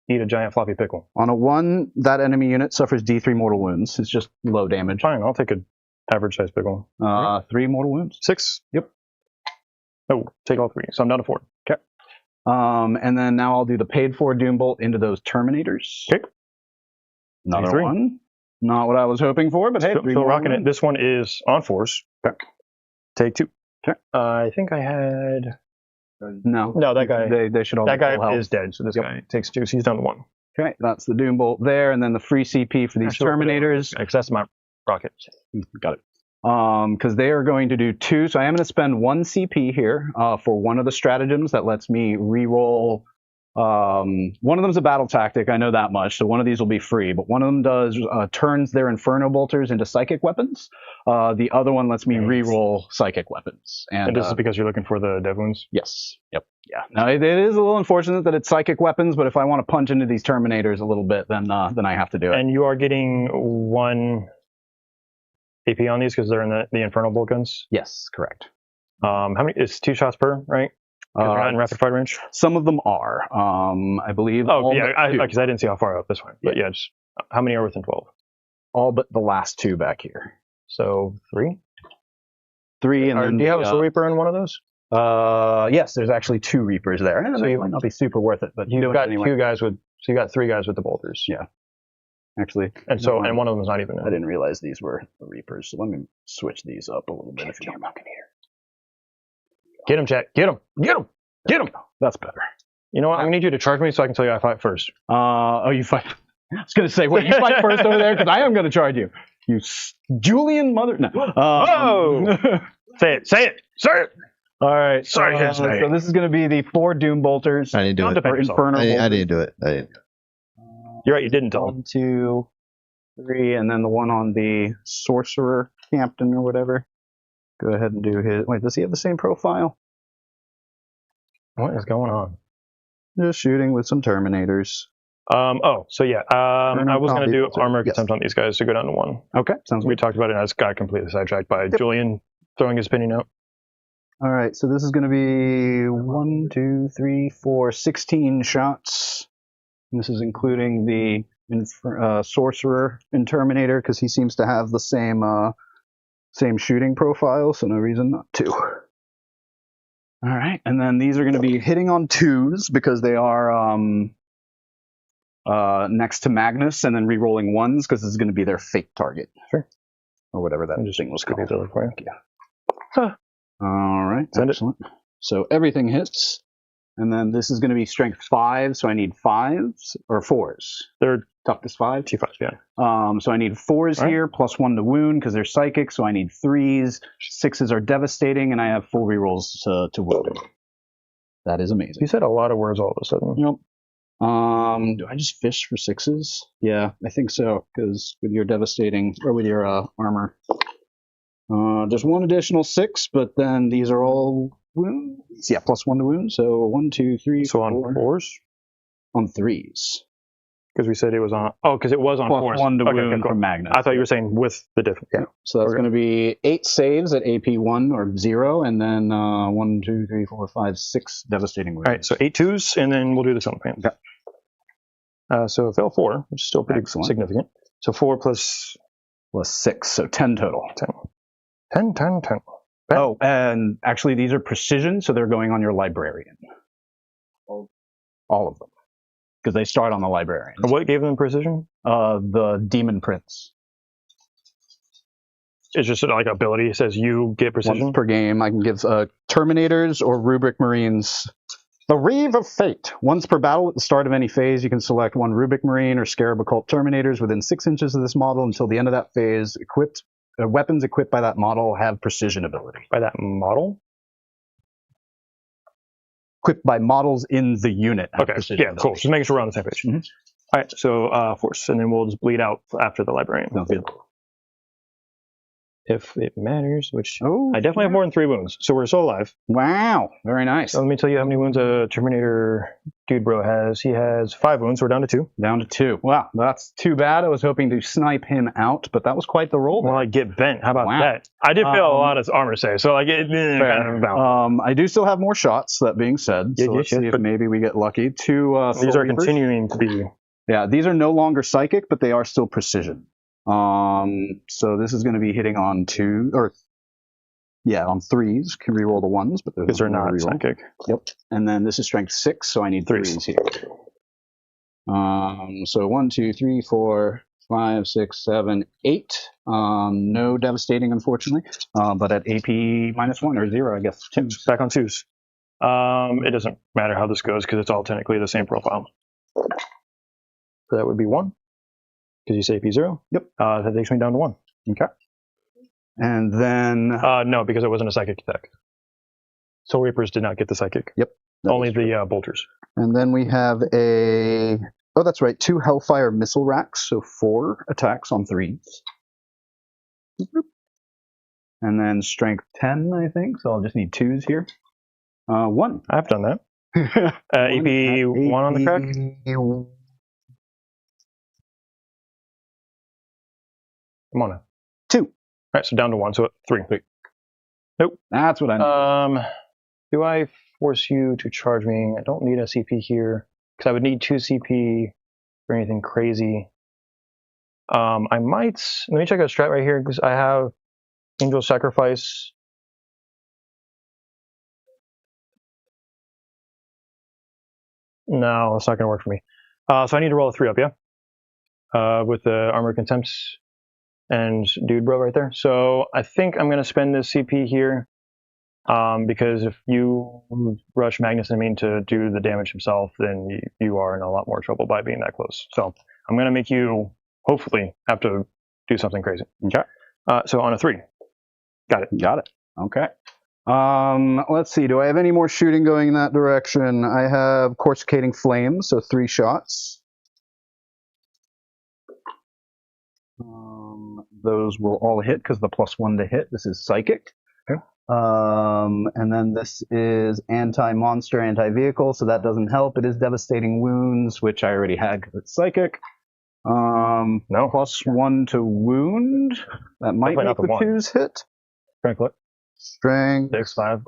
Speaker 2: eat a giant floppy pickle.
Speaker 5: On a 1, that enemy unit suffers D3 mortal wounds. It's just low damage.
Speaker 2: Fine, I'll take an average size pickle.
Speaker 5: 3 mortal wounds.
Speaker 2: 6?
Speaker 5: Yep.
Speaker 2: Oh, take all 3. So I'm down to 4. Okay.
Speaker 5: And then now I'll do the paid for Doom Bolt into those Terminators.
Speaker 2: Okay.
Speaker 5: Another
Speaker 2: 3.
Speaker 5: one. Not what I was hoping for, but hey,
Speaker 2: Still
Speaker 5: 3 more
Speaker 2: rocking it.
Speaker 5: wounds.
Speaker 2: This one is on force.
Speaker 5: Okay.
Speaker 2: Take 2.
Speaker 5: Okay.
Speaker 2: I think I had...
Speaker 5: No.
Speaker 2: No, that guy...
Speaker 5: They should all
Speaker 2: That
Speaker 5: be full
Speaker 2: guy
Speaker 5: health.
Speaker 2: is dead, so this
Speaker 5: Yep.
Speaker 2: guy takes 2, so he's down to 1.
Speaker 5: Okay, that's the Doom Bolt there, and then the free CP for these
Speaker 2: Actually,
Speaker 5: Terminators.
Speaker 2: Because that's my rocket.
Speaker 5: Got it. Because they are going to do 2, so I am going to spend 1 CP here for one of the stratagems that lets me reroll. One of them is a battle tactic, I know that much, so one of these will be free, but one of them does turns their Inferno Bolters into psychic weapons. The other one lets me reroll psychic weapons.
Speaker 2: And this is because you're looking for the dev wounds?
Speaker 5: Yes. Yep. Yeah. Now it is a little unfortunate that it's psychic weapons, but if I want to punch into these Terminators a little bit, then I have to do it.
Speaker 2: And you are getting 1 AP on these because they're in the Infernal Bolt guns?
Speaker 5: Yes, correct.
Speaker 2: How many? It's 2 shots per, right? Because they're not in rapid fire range?
Speaker 5: Some of them are. I believe.
Speaker 2: Oh,
Speaker 5: all
Speaker 2: yeah,
Speaker 5: but 2.
Speaker 2: because I didn't see how far up this one. But yeah, just how many are within 12?
Speaker 5: All but the last 2 back here.
Speaker 2: So 3.
Speaker 5: 3, and then
Speaker 2: do you have a Soul Reaper in one of those?
Speaker 5: yes, there's actually 2 Reapers there. And
Speaker 2: So
Speaker 5: they
Speaker 2: you-
Speaker 5: might not be super worth it, but
Speaker 2: You've
Speaker 5: do it
Speaker 2: got
Speaker 5: anyway.
Speaker 2: 2 guys with. So you got 3 guys with the bolters.
Speaker 5: Yeah. Actually,
Speaker 2: And so and one of them is not even.
Speaker 5: I didn't realize these were the Reapers. So let me switch these up a little bit. If you don't mind.
Speaker 2: Get him, Jack. Get him. Get him. Get him.
Speaker 5: That's better.
Speaker 2: You know what? I'm gonna need you to charge me so I can tell you I fight first.
Speaker 5: Oh, you fight. I was going to say, wait, you fight first over there because I am going to charge you. You Julian mother. No.
Speaker 2: Whoa! Say it. Say it. Say it.
Speaker 5: All right.
Speaker 2: Sorry, yes, mate.
Speaker 5: so this is going to be the 4 Doom Bolters.
Speaker 4: I didn't do it.
Speaker 2: Defend yourself.
Speaker 5: Infernal
Speaker 4: I
Speaker 5: Bolters.
Speaker 4: didn't do it. I didn't.
Speaker 2: You're right. You didn't tell him.
Speaker 5: 1, 2, 3, and then the one on the Sorcerer Captain or whatever. Go ahead and do his. Wait, does he have the same profile?
Speaker 2: What is going on?
Speaker 5: Just shooting with some Terminators.
Speaker 2: So yeah. I was gonna do armor
Speaker 5: Yes.
Speaker 2: attempt on these guys to go down to 1.
Speaker 5: Okay, sounds
Speaker 2: We
Speaker 5: good.
Speaker 2: talked about it, and I just got completely sidetracked by Julian throwing his opinion out.
Speaker 5: All right, so this is going to be 1, 2, 3, 4, 16 shots. And this is including the Sorcerer and Terminator because he seems to have the same shooting profile, so no reason not to. All right, and then these are going to be hitting on 2s because they are next to Magnus, and then re-rolling 1s because this is going to be their fate target.
Speaker 2: Sure.
Speaker 5: Or whatever that
Speaker 2: I'm just
Speaker 5: thing was
Speaker 2: give
Speaker 5: called.
Speaker 2: you the for you.
Speaker 5: Yeah. All right,
Speaker 2: Send it.
Speaker 5: excellent. So everything hits, and then this is going to be strength 5, so I need 5s or 4s.
Speaker 2: They're
Speaker 5: Toughness 5.
Speaker 2: T5, yeah.
Speaker 5: So I need 4s
Speaker 2: Right.
Speaker 5: here, plus 1 to wound because they're psychic. So I need 3s. 6s are devastating, and I have full rerolls to wound. That is amazing.
Speaker 2: You said a lot of words all of a sudden.
Speaker 5: Yep. Do I just fish for 6s? Yeah, I think so. Because with your devastating or with your armor, there's 1 additional 6, but then these are all wounds. Yeah, plus 1 to wound. So 1, 2, 3,
Speaker 2: So on
Speaker 5: 4.
Speaker 2: 4s?
Speaker 5: On 3s.
Speaker 2: Because we said it was on. Oh, because it was on
Speaker 5: Plus
Speaker 2: 4s.
Speaker 5: 1 to
Speaker 2: Okay,
Speaker 5: wound
Speaker 2: cool.
Speaker 5: from Magnus.
Speaker 2: I thought you were saying with the difference. Yeah.
Speaker 5: So that's
Speaker 2: Okay.
Speaker 5: going to be 8 saves at AP 1 or 0, and then 1, 2, 3, 4, 5, 6 devastating wounds.
Speaker 2: All right, so 8 2s, and then we'll do this on the pan.
Speaker 5: Okay.
Speaker 2: So fail 4, which is still pretty
Speaker 5: Excellent.
Speaker 2: significant. So 4 plus
Speaker 5: Plus 6, so 10 total.
Speaker 2: 10. 10, 10, 10.
Speaker 5: Oh, and actually these are precision, so they're going on your librarian. All of them. Because they start on the librarian.
Speaker 2: And what gave them precision?
Speaker 5: The Demon Prince.
Speaker 2: It's just like ability. It says you get precision.
Speaker 5: Once per game, I can give Terminators or Rubric Marines the Reeve of Fate. Once per battle at the start of any phase, you can select 1 Rubric Marine or Scarab Occult Terminators within 6 inches of this model until the end of that phase. Weapons equipped by that model have precision ability.
Speaker 2: By that model?
Speaker 5: Equipped by models in the unit. have
Speaker 2: Okay,
Speaker 5: precision
Speaker 2: yeah, cool.
Speaker 5: ability.
Speaker 2: Just making sure we're on the same page.
Speaker 5: Mhm.
Speaker 2: All right, so force, and then we'll just bleed out after the librarian.
Speaker 5: Sounds good.
Speaker 2: If it matters, which
Speaker 5: Oh,
Speaker 2: I definitely have more than 3 wounds, so we're still alive.
Speaker 5: Wow, very nice.
Speaker 2: So let me tell you how many wounds a Terminator dude bro has. He has 5 wounds, so we're down to 2.
Speaker 5: Down to 2. Wow, that's too bad. I was hoping to snipe him out, but that was quite the roll.
Speaker 2: Well, I get bent. How about
Speaker 5: Wow.
Speaker 2: that? I did fail a lot of armor save, so like it kind of balanced.
Speaker 5: I do still have more shots, that being said.
Speaker 2: Yeah,
Speaker 5: So
Speaker 2: yeah,
Speaker 5: let's
Speaker 2: yeah,
Speaker 5: see if
Speaker 2: but-
Speaker 5: maybe we get lucky. 2
Speaker 2: These
Speaker 5: Soul
Speaker 2: are
Speaker 5: Reapers.
Speaker 2: continuing to be.
Speaker 5: Yeah, these are no longer psychic, but they are still precision. So this is going to be hitting on 2, or on 3s. Can reroll the 1s, but
Speaker 2: Because they're
Speaker 5: no
Speaker 2: not
Speaker 5: reroll.
Speaker 2: psychic.
Speaker 5: Yep. And then this is strength 6, so I need 3s here. So 1, 2, 3, 4, 5, 6, 7, 8. No devastating, unfortunately. But at AP -1 or 0, I guess. 2.
Speaker 2: Back on 2s. It doesn't matter how this goes because it's all technically the same profile. So that would be 1. Because you say AP 0.
Speaker 5: Yep.
Speaker 2: That takes me down to 1.
Speaker 5: Okay. And then
Speaker 2: No, because it wasn't a psychic attack. Soul Reapers did not get the psychic.
Speaker 5: that
Speaker 2: Only
Speaker 5: is
Speaker 2: the bolters.
Speaker 5: And then we have that's right, 2 Hellfire missile racks, so 4 attacks on 3s. And then strength 10, I think, so I'll just need 2s here. 1.
Speaker 2: I've done that. AP 1 on the crack. Come on now.
Speaker 5: 2.
Speaker 2: All right, so down to 1, so 3.
Speaker 5: That's what I know.
Speaker 2: Do I force you to charge me? I don't need a CP here because I would need 2 CP for anything crazy. I might let me check a strat right here because I have Angel Sacrifice. No, it's not going to work for me. So I need to roll a 3 up, yeah? With the Armor Contempt and Dude Bro right there. So I think I'm going to spend this CP here because if you rush Magnus and Mean to do the damage himself, then you are in a lot more trouble by being that close. So I'm going to make you, hopefully, have to do something crazy.
Speaker 5: Okay.
Speaker 2: So on a 3. Got it.
Speaker 5: Got it. Okay. Let's see. Do I have any more shooting going in that direction? I have Coruscating Flames, so 3 shots. Those will all hit because the +1 to hit. This is Psychic.
Speaker 2: Okay.
Speaker 5: And then this is Anti-Monster, Anti-Vehicle, so that doesn't help. It is Devastating Wounds, which I already had because it's Psychic.
Speaker 2: No.
Speaker 5: +1 to Wound. That might make the 2s hit.
Speaker 2: Strength what?
Speaker 5: Strength
Speaker 2: 6, 5.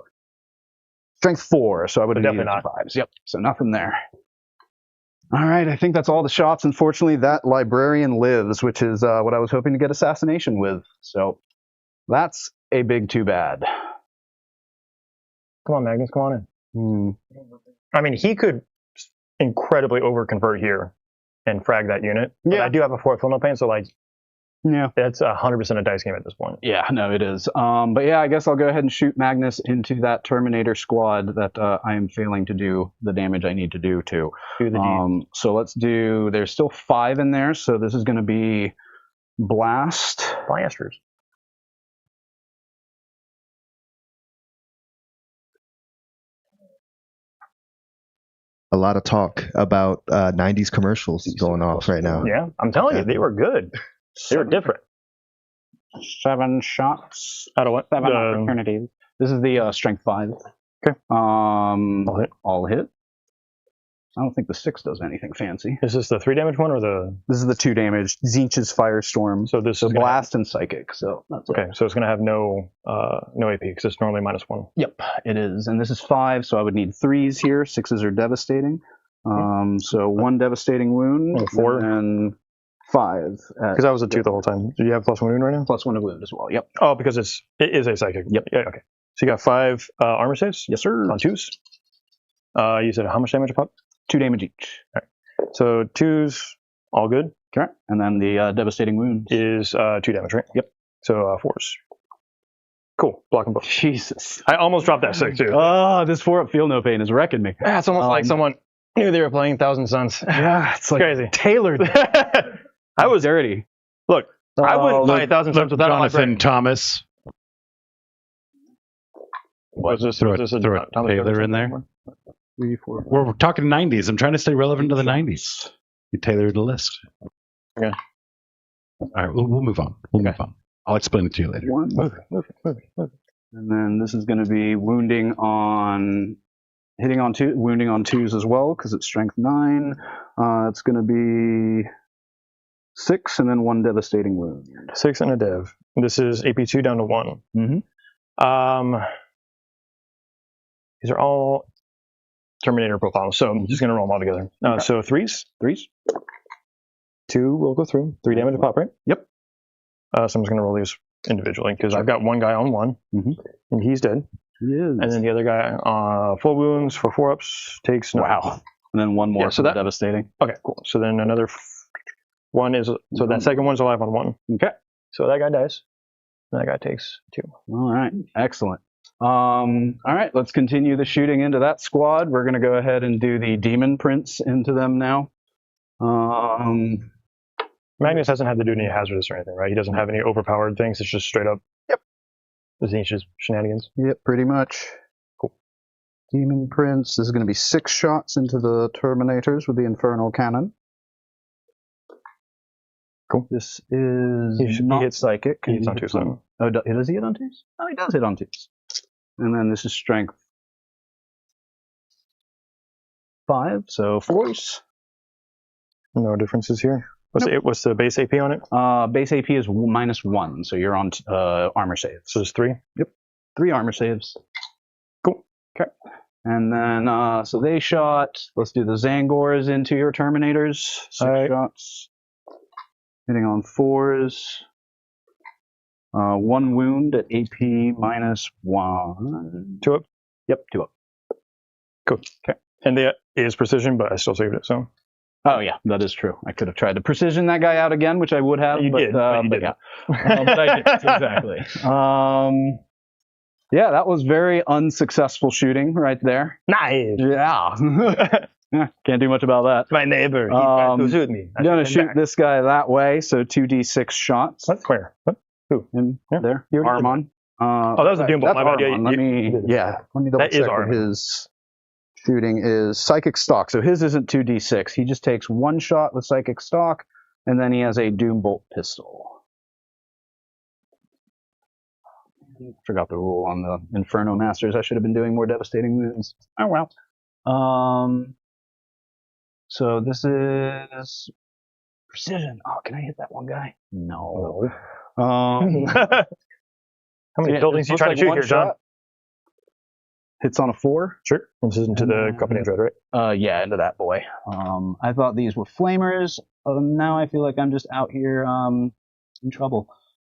Speaker 5: Strength 4, so I would have
Speaker 2: Definitely
Speaker 5: needed
Speaker 2: not.
Speaker 5: 5s. Yep, so nothing there. All right, I think that's all the shots. Unfortunately, that librarian lives, which is what I was hoping to get assassination with. So that's a big too bad.
Speaker 2: Come on, Magnus, come on in. I mean, he could incredibly overconvert here and frag that unit. But
Speaker 5: Yeah.
Speaker 2: I do have a 4 Fill No Pain, so like,
Speaker 5: Yeah.
Speaker 2: that's 100% a dice game at this point.
Speaker 5: Yeah, no, it is. But yeah, I guess I'll go ahead and shoot Magnus into that Terminator squad that I am failing to do the damage I need to do to.
Speaker 2: Do the deed.
Speaker 5: So let's do, there's still 5 in there, so this is going to be Blast.
Speaker 2: Blasters.
Speaker 4: A lot of talk about 90s commercials going off right now.
Speaker 2: Yeah, I'm telling you, they were good. They were different.
Speaker 5: 7 shots.
Speaker 2: Out of what?
Speaker 5: 7 opportunities. This is the Strength 5.
Speaker 2: Okay.
Speaker 5: All
Speaker 2: hit.
Speaker 5: All hit. I don't think the 6 does anything fancy.
Speaker 2: Is this the 3 damage one or the?
Speaker 5: This is the 2 damage. Zinch's Firestorm.
Speaker 2: So this
Speaker 5: So
Speaker 2: is gonna
Speaker 5: Blast and Psychic. So that's
Speaker 2: okay, so it's going to have no AP because it's normally -1.
Speaker 5: Yep, it is. And this is 5, so I would need 3s here. 6s are devastating. So 1 devastating wound.
Speaker 2: And 4.
Speaker 5: And 5.
Speaker 2: Because I was a 2 the whole time. Do you have +1 wound right now?
Speaker 5: +1 to wound as well. Yep.
Speaker 2: Oh, because it is a psychic.
Speaker 5: Yep.
Speaker 2: Yeah. Okay. So you got 5 armor saves.
Speaker 5: Yes, sir.
Speaker 2: On 2s. You said how much damage a pop?
Speaker 5: 2 damage each.
Speaker 2: So 2s, all good.
Speaker 5: Okay. And then the devastating wound
Speaker 2: Is 2 damage, right?
Speaker 5: Yep.
Speaker 2: So 4s. Cool. Block them both.
Speaker 5: Jesus.
Speaker 2: I almost dropped that 6 too.
Speaker 5: Oh, this 4-up Feel No Pain is wrecking me.
Speaker 2: Yeah, it's almost like someone knew they were playing Thousand Suns.
Speaker 5: Yeah, it's like
Speaker 2: Crazy.
Speaker 5: tailored.
Speaker 2: I was
Speaker 5: dirty.
Speaker 2: Look, I wouldn't play Thousand Suns without all my
Speaker 1: Jonathan
Speaker 2: friends.
Speaker 1: Thomas.
Speaker 2: Was this
Speaker 1: Throw
Speaker 2: a
Speaker 1: a Taylor in there.
Speaker 5: 3, 4.
Speaker 1: We're talking 90s. I'm trying to stay relevant to the 90s. You tailored the list.
Speaker 2: Okay.
Speaker 1: All right, we'll move on. We'll move on. I'll explain it to you later.
Speaker 5: 1.
Speaker 2: Move it.
Speaker 5: And then this is going to be wounding on, hitting on 2, wounding on 2s as well because it's strength 9. It's going to be 6 and then 1 devastating wound.
Speaker 2: 6 and a dev. This is AP2 down to 1.
Speaker 5: Mm-hmm.
Speaker 2: These are all Terminator profiles, so I'm just going to roll them all together.
Speaker 5: Okay.
Speaker 2: So 3s.
Speaker 5: 3s.
Speaker 2: 2 will go through. 3 damage to pop, right?
Speaker 5: Yep.
Speaker 2: So I'm just going to roll these individually because I've got one guy on 1, and he's dead.
Speaker 5: He is.
Speaker 2: And then the other guy, full wounds for 4-ups, takes no.
Speaker 5: Wow. And then 1 more
Speaker 2: Yeah, so
Speaker 5: for the
Speaker 2: that-
Speaker 5: devastating.
Speaker 2: Okay, cool. So then another one is, so that second one's alive on 1.
Speaker 5: Okay.
Speaker 2: So that guy dies. And that guy takes 2.
Speaker 5: All right. Excellent. All right. Let's continue the shooting into that squad. We're going to go ahead and do the demon prints into them now.
Speaker 2: Magnus hasn't had to do any hazardous or anything, right? He doesn't have any overpowered things. It's just straight up.
Speaker 5: Yep.
Speaker 2: The Zinch's shenanigans.
Speaker 5: Yep, pretty much.
Speaker 2: Cool.
Speaker 5: Demon prints. This is going to be 6 shots into the Terminators with the Infernal Cannon.
Speaker 2: Cool.
Speaker 5: This is
Speaker 2: He
Speaker 5: not
Speaker 2: hits-
Speaker 5: psychic.
Speaker 2: he hits on 2s, so.
Speaker 5: Oh, does he hit on 2s? Oh, he does hit on 2s. And then this is strength 5, so 4s.
Speaker 2: No differences here. What's the base AP on it?
Speaker 5: Base AP is -1, so you're on armor saves.
Speaker 2: So it's 3.
Speaker 5: 3 armor saves.
Speaker 2: Cool.
Speaker 5: Okay. And then, so they shot. Let's do the Zangors into your Terminators. 6
Speaker 2: Alright.
Speaker 5: shots. Hitting on 4s. 1 wound at AP -1.
Speaker 2: 2 up.
Speaker 5: Yep, 2 up.
Speaker 2: Cool. Okay. And the is precision, but I still saved it. So.
Speaker 5: Oh yeah, that is true. I could have tried to precision that guy out again, which I would have.
Speaker 2: You did, but you
Speaker 5: but
Speaker 2: didn't.
Speaker 5: yeah, but I did exactly. Yeah, that was very unsuccessful shooting right there.
Speaker 2: Nice.
Speaker 5: Yeah. Yeah, can't do much about that.
Speaker 2: My neighbor. He tried to shoot me.
Speaker 5: I'm gonna shoot this guy that way, so 2d6 shots.
Speaker 2: What? Where? What? Who?
Speaker 5: And
Speaker 2: Yeah.
Speaker 5: there,
Speaker 2: You already did.
Speaker 5: Armon.
Speaker 2: Oh, that was a doom bolt.
Speaker 5: That's
Speaker 2: My bad.
Speaker 5: Armon. Let me double
Speaker 2: That is
Speaker 5: check what
Speaker 2: Armon.
Speaker 5: his shooting is. Psychic stock. So his isn't 2d6. He just takes 1 shot with psychic stock, and then he has a doom bolt pistol. Forgot the rule on the Inferno Masters. I should have been doing more devastating wounds. Oh well. So this is precision. Oh, can I hit that one guy? No.
Speaker 2: How many buildings you trying to shoot here, John?
Speaker 5: Hits on a 4.
Speaker 2: Sure. This is into the company dread, right?
Speaker 5: Yeah, into that boy. I thought these were flamers. Now I feel like I'm just out here in trouble.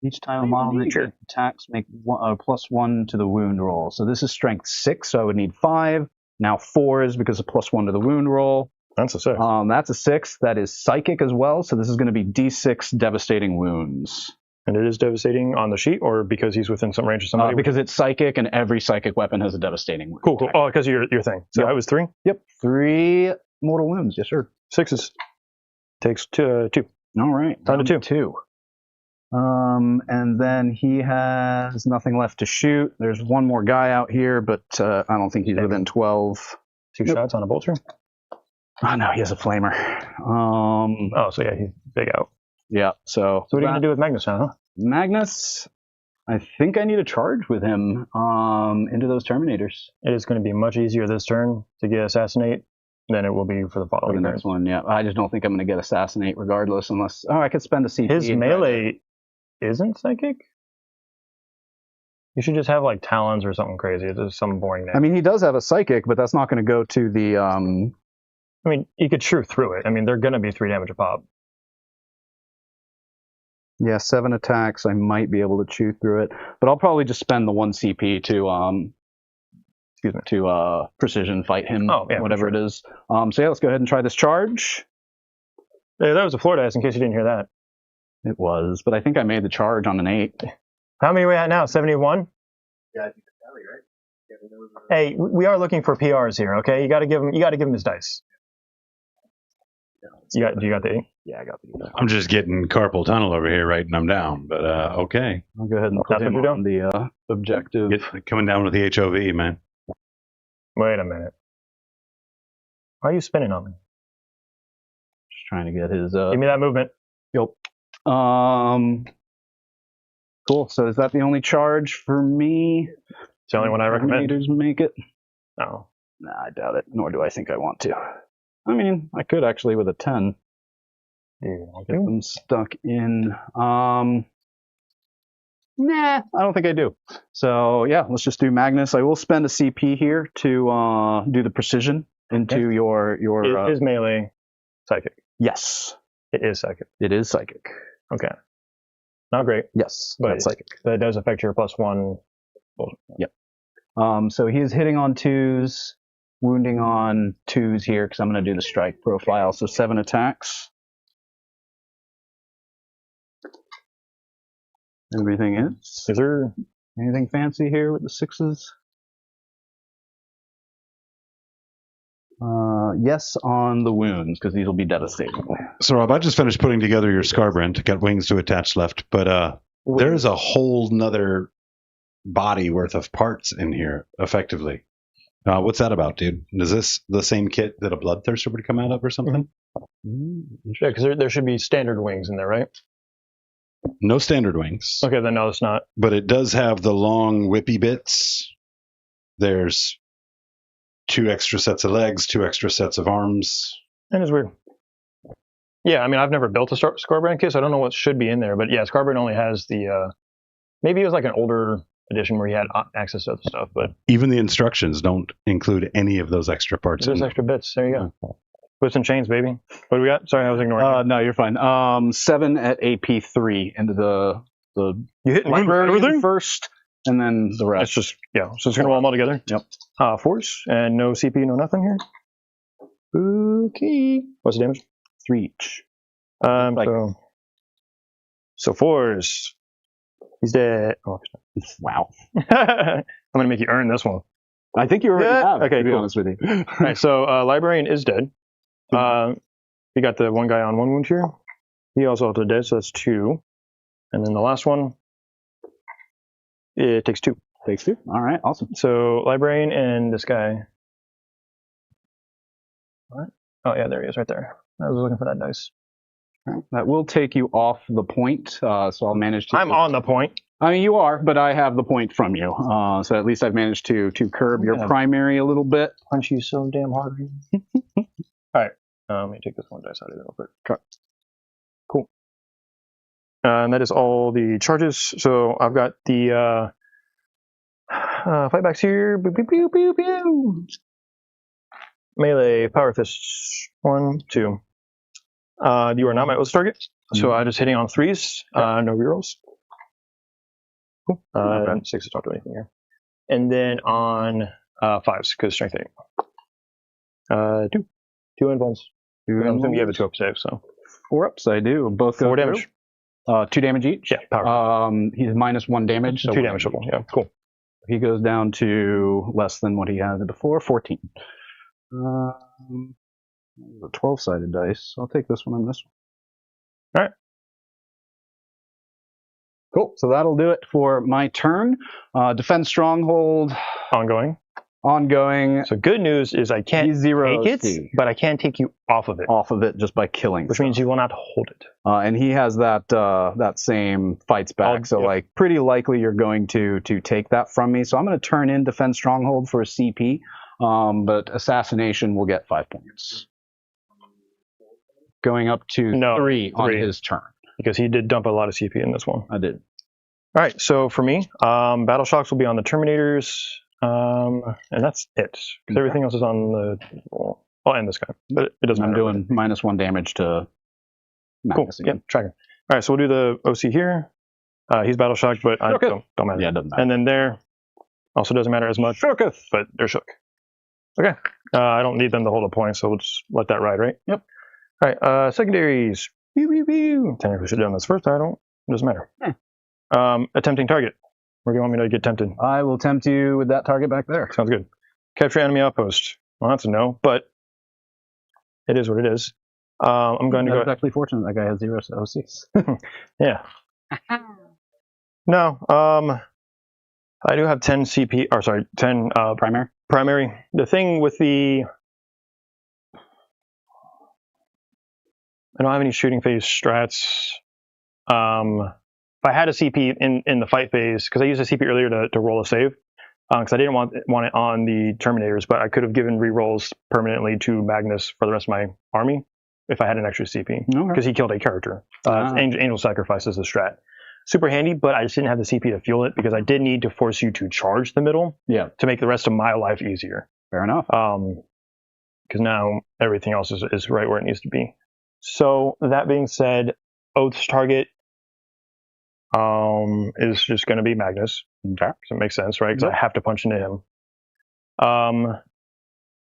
Speaker 5: Each time a model that attacks, make +1 to the wound roll. So this is strength 6, so I would need 5. Now 4 is because of +1 to the wound roll.
Speaker 2: That's a 6.
Speaker 5: That's a 6. That is psychic as well. So this is going to be D6 devastating wounds.
Speaker 2: And it is devastating on the sheet, or because he's within some range of somebody?
Speaker 5: Because it's psychic, and every psychic weapon has a devastating wound.
Speaker 2: Cool. Oh, because of your thing. So that was 3?
Speaker 5: Yep. 3 mortal wounds. Yes, sir.
Speaker 2: 6s. Takes 2.
Speaker 5: All right.
Speaker 2: Down to
Speaker 5: 2. And then he has nothing left to shoot. There's one more guy out here, but I don't think he's within 12.
Speaker 2: 2 shots on a bolter?
Speaker 5: Oh, no, he has a flamer.
Speaker 2: Oh, so yeah, he's big out.
Speaker 5: Yeah, so
Speaker 2: what are you going to do with Magnus now, huh?
Speaker 5: Magnus, I think I need a charge with him into those Terminators.
Speaker 2: It is going to be much easier this turn to get Assassinate than it will be for the following
Speaker 5: For the next one, yeah. I just don't think I'm going to get Assassinate regardless unless... Oh, I could spend a CP.
Speaker 2: His melee isn't psychic? You should just have like talons or something crazy. It's just some boring name.
Speaker 5: I mean, he does have a psychic, but that's not going to go to the...
Speaker 2: I mean, you could shoot through it. I mean, they're going to be 3 damage a pop.
Speaker 5: Yeah, 7 attacks. I might be able to chew through it, but I'll probably just spend the 1 CP to precision fight him.
Speaker 2: Oh, yeah,
Speaker 5: whatever
Speaker 2: sure.
Speaker 5: it is. So yeah, let's go ahead and try this charge.
Speaker 2: Hey, that was a floor dice, in case you didn't hear that.
Speaker 5: It was, but I think I made the charge on an 8.
Speaker 2: How many are we at now? 71?
Speaker 6: Yeah, I think it's Ellie, right? Yeah, there was a...
Speaker 2: Hey, we are looking for PRs here, okay? You got to give him his dice. Do you got the 8?
Speaker 5: Yeah, I got the 8.
Speaker 1: I'm just getting carpal tunnel over here, writing them down. But okay,
Speaker 5: I'll go ahead and put
Speaker 2: That's
Speaker 5: him
Speaker 2: what you're
Speaker 5: on the objective.
Speaker 1: coming down with the HOV, man.
Speaker 2: Wait a minute. Why are you spinning on me?
Speaker 5: Just trying to get his...
Speaker 2: Give me that movement.
Speaker 5: Yep. Cool. So is that the only charge for me?
Speaker 2: It's the only one I recommend.
Speaker 5: Terminators make it?
Speaker 2: No.
Speaker 5: Nah, I doubt it. Nor do I think I want to. I mean, I could actually with a 10. Get them stuck in. Nah, I don't think I do. So yeah, let's just do Magnus. I will spend a CP here to do the precision into your.
Speaker 2: Is melee psychic?
Speaker 5: Yes,
Speaker 2: It is psychic.
Speaker 5: it is psychic.
Speaker 2: Okay. Not great,
Speaker 5: Yes,
Speaker 2: but
Speaker 5: that's psychic.
Speaker 2: that does affect your +1.
Speaker 5: So he is hitting on 2s, wounding on 2s here because I'm going to do the strike profile. So 7 attacks. Everything is.
Speaker 2: Is there...
Speaker 5: Anything fancy here with the 6s? Yes, on the wounds, because these will be devastating.
Speaker 1: So Rob, I just finished putting together your Scarbrand. Got wings to attach left, but there's a whole nother body worth of parts in here, effectively. What's that about, dude? Is this the same kit that a Bloodthirster would come out of or something?
Speaker 2: Yeah, because there should be standard wings in there, right?
Speaker 1: No standard wings.
Speaker 2: Okay, then no, it's not.
Speaker 1: But it does have the long whippy bits. There's 2 extra sets of legs, 2 extra sets of arms.
Speaker 2: That is weird. Yeah, I mean, I've never built a Scarbrand kit, so I don't know what should be in there. But yeah, Scarbrand only has the... maybe it was like an older edition where he had access to other stuff, but...
Speaker 1: Even the instructions don't include any of those extra parts.
Speaker 2: There's extra bits. There you go. Whips and chains, baby. What do we got? Sorry, I was ignoring.
Speaker 5: No, you're fine. 7 at AP3 into the
Speaker 2: You hit
Speaker 5: librarian
Speaker 2: everything
Speaker 5: first, and then the
Speaker 2: It's
Speaker 5: rest.
Speaker 2: just so it's gonna roll them all together.
Speaker 5: Yep.
Speaker 2: Force and no CP, no nothing here. Okay. What's the damage?
Speaker 5: 3 each.
Speaker 2: Like, so force. He's dead. Oh,
Speaker 5: Wow.
Speaker 2: I'm gonna make you earn this one.
Speaker 5: I think you already have.
Speaker 2: Okay,
Speaker 5: to be
Speaker 2: cool.
Speaker 5: honest with you.
Speaker 2: All right, so librarian is dead. We got the one guy on 1 wound here. He also also dead, so that's 2. And then the last one, it takes 2.
Speaker 5: Takes 2. All right, awesome.
Speaker 2: So librarian and this guy. What? Oh yeah, there he is, right there. I was looking for that dice.
Speaker 5: That will take you off the point, so I'll manage to...
Speaker 2: I'm on the point.
Speaker 5: I mean, you are, but I have the point from you. So at least I've managed to curb your primary a little bit.
Speaker 2: Punch you so damn hard. All right, let me take this one dice out of there real quick. Okay. Cool. And that is all the charges. So I've got the fightbacks here. Pew, pew, pew, pew, pew. Melee, power fists. 1, 2. You are not my OS target, so I'm just hitting on 3s. No rerolls. Cool. 6 don't do anything here. And then on 5s, because strength 8. 2. 2 invulns. I'm assuming you have a 2 up save, so.
Speaker 5: 4 ups, I do. Both go
Speaker 2: 4 damage.
Speaker 5: 2 damage each?
Speaker 2: Yeah, power.
Speaker 5: He's minus 1 damage. So
Speaker 2: 2 damage total. Yeah, cool.
Speaker 5: He goes down to less than what he had before, 14. A 12-sided dice. I'll take this one and this one.
Speaker 2: All right.
Speaker 5: Cool. So that'll do it for my turn. Defend stronghold. Ongoing.
Speaker 2: So good news is I can't
Speaker 5: zero
Speaker 2: take it, but I can take you off of it.
Speaker 5: Off of it just by killing.
Speaker 2: Which means you will not hold it.
Speaker 5: And he has that same fights back. So like pretty likely you're going to take that from me. So I'm going to turn in defend stronghold for a CP. But assassination will get 5 points. Going up to 3 on his turn.
Speaker 2: Because he did dump a lot of CP in this one.
Speaker 5: I did.
Speaker 2: All right, so for me, Battle Shocks will be on the Terminators, and that's it. Because everything else is on the... Well, I'll end this guy, but it doesn't matter.
Speaker 5: I'm doing minus 1 damage to Magnus
Speaker 2: again. Yep, tracker. All right, so we'll do the OC here. He's Battle Shocked, but I don't matter.
Speaker 5: Yeah, it doesn't matter.
Speaker 2: And then there, also doesn't matter as much. Shooketh, but they're shook. Okay, I don't need them to hold a point, so we'll just let that ride, right?
Speaker 5: Yep.
Speaker 2: All right, secondaries. Pew, pew, pew. Technically should have done this first. I don't. It doesn't matter. Attempting target. Where do you want me to get tempted?
Speaker 5: I will tempt you with that target back there.
Speaker 2: Sounds good. Capture enemy outpost. Well, that's a no, but it is what it is. I'm going to go.
Speaker 5: That's actually fortunate that guy has 0 OCs.
Speaker 2: Yeah. No. I do have 10 CP. Or sorry, 10
Speaker 5: primary.
Speaker 2: Primary. The thing with the I don't have any shooting phase strats. If I had a CP in the fight phase, because I used a CP earlier to roll a save, because I didn't want it on the Terminators, but I could have given rerolls permanently to Magnus for the rest of my army if I had an extra CP, because he killed a character. Angel Sacrifice is a strat. Super handy, but I just didn't have the CP to fuel it because I did need to force you to charge the middle to make the rest of my life easier.
Speaker 5: Fair enough.
Speaker 2: Because now everything else is right where it needs to be. So that being said, Oath's target is just going to be Magnus.
Speaker 5: Okay.
Speaker 2: So it makes sense, right? Because I have to punch into him.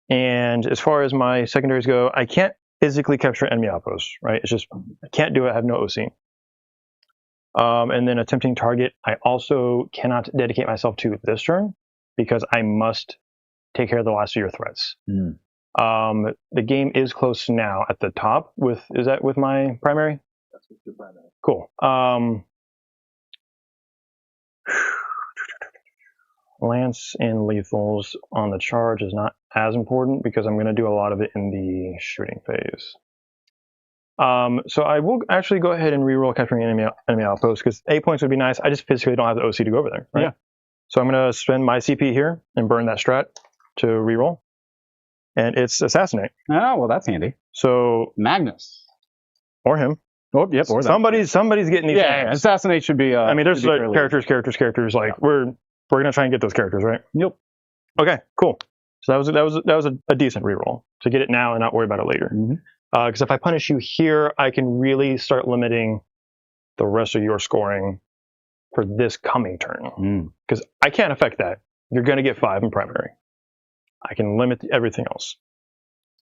Speaker 2: And as far as my secondaries go, I can't physically capture enemy outposts, right? It's just, I can't do it. I have no OC. And then attempting target, I also cannot dedicate myself to this turn because I must take care of the last of your threats. The game is close now at the top with, is that with my primary?
Speaker 6: That's with your primary.
Speaker 2: Cool. Lance and lethals on the charge is not as important because I'm going to do a lot of it in the shooting phase. So I will actually go ahead and reroll capturing enemy outpost because 8 points would be nice. I just physically don't have the OC to go over there. Right?
Speaker 5: Yeah.
Speaker 2: So I'm going to spend my CP here and burn that strat to reroll. And it's assassinate.
Speaker 5: Oh, well, that's handy.
Speaker 2: So
Speaker 5: Magnus.
Speaker 2: Or him.
Speaker 5: Oh, yep. Or
Speaker 2: somebody's getting these.
Speaker 5: Yeah, assassinate should be.
Speaker 2: I mean, there's like characters. Like we're gonna try and get those characters, right?
Speaker 5: Yep.
Speaker 2: Okay, cool. So that was a decent reroll to get it now and not worry about it later. Because if I punish you here, I can really start limiting the rest of your scoring for this coming turn. Because I can't affect that. You're going to get 5 in primary. I can limit everything else.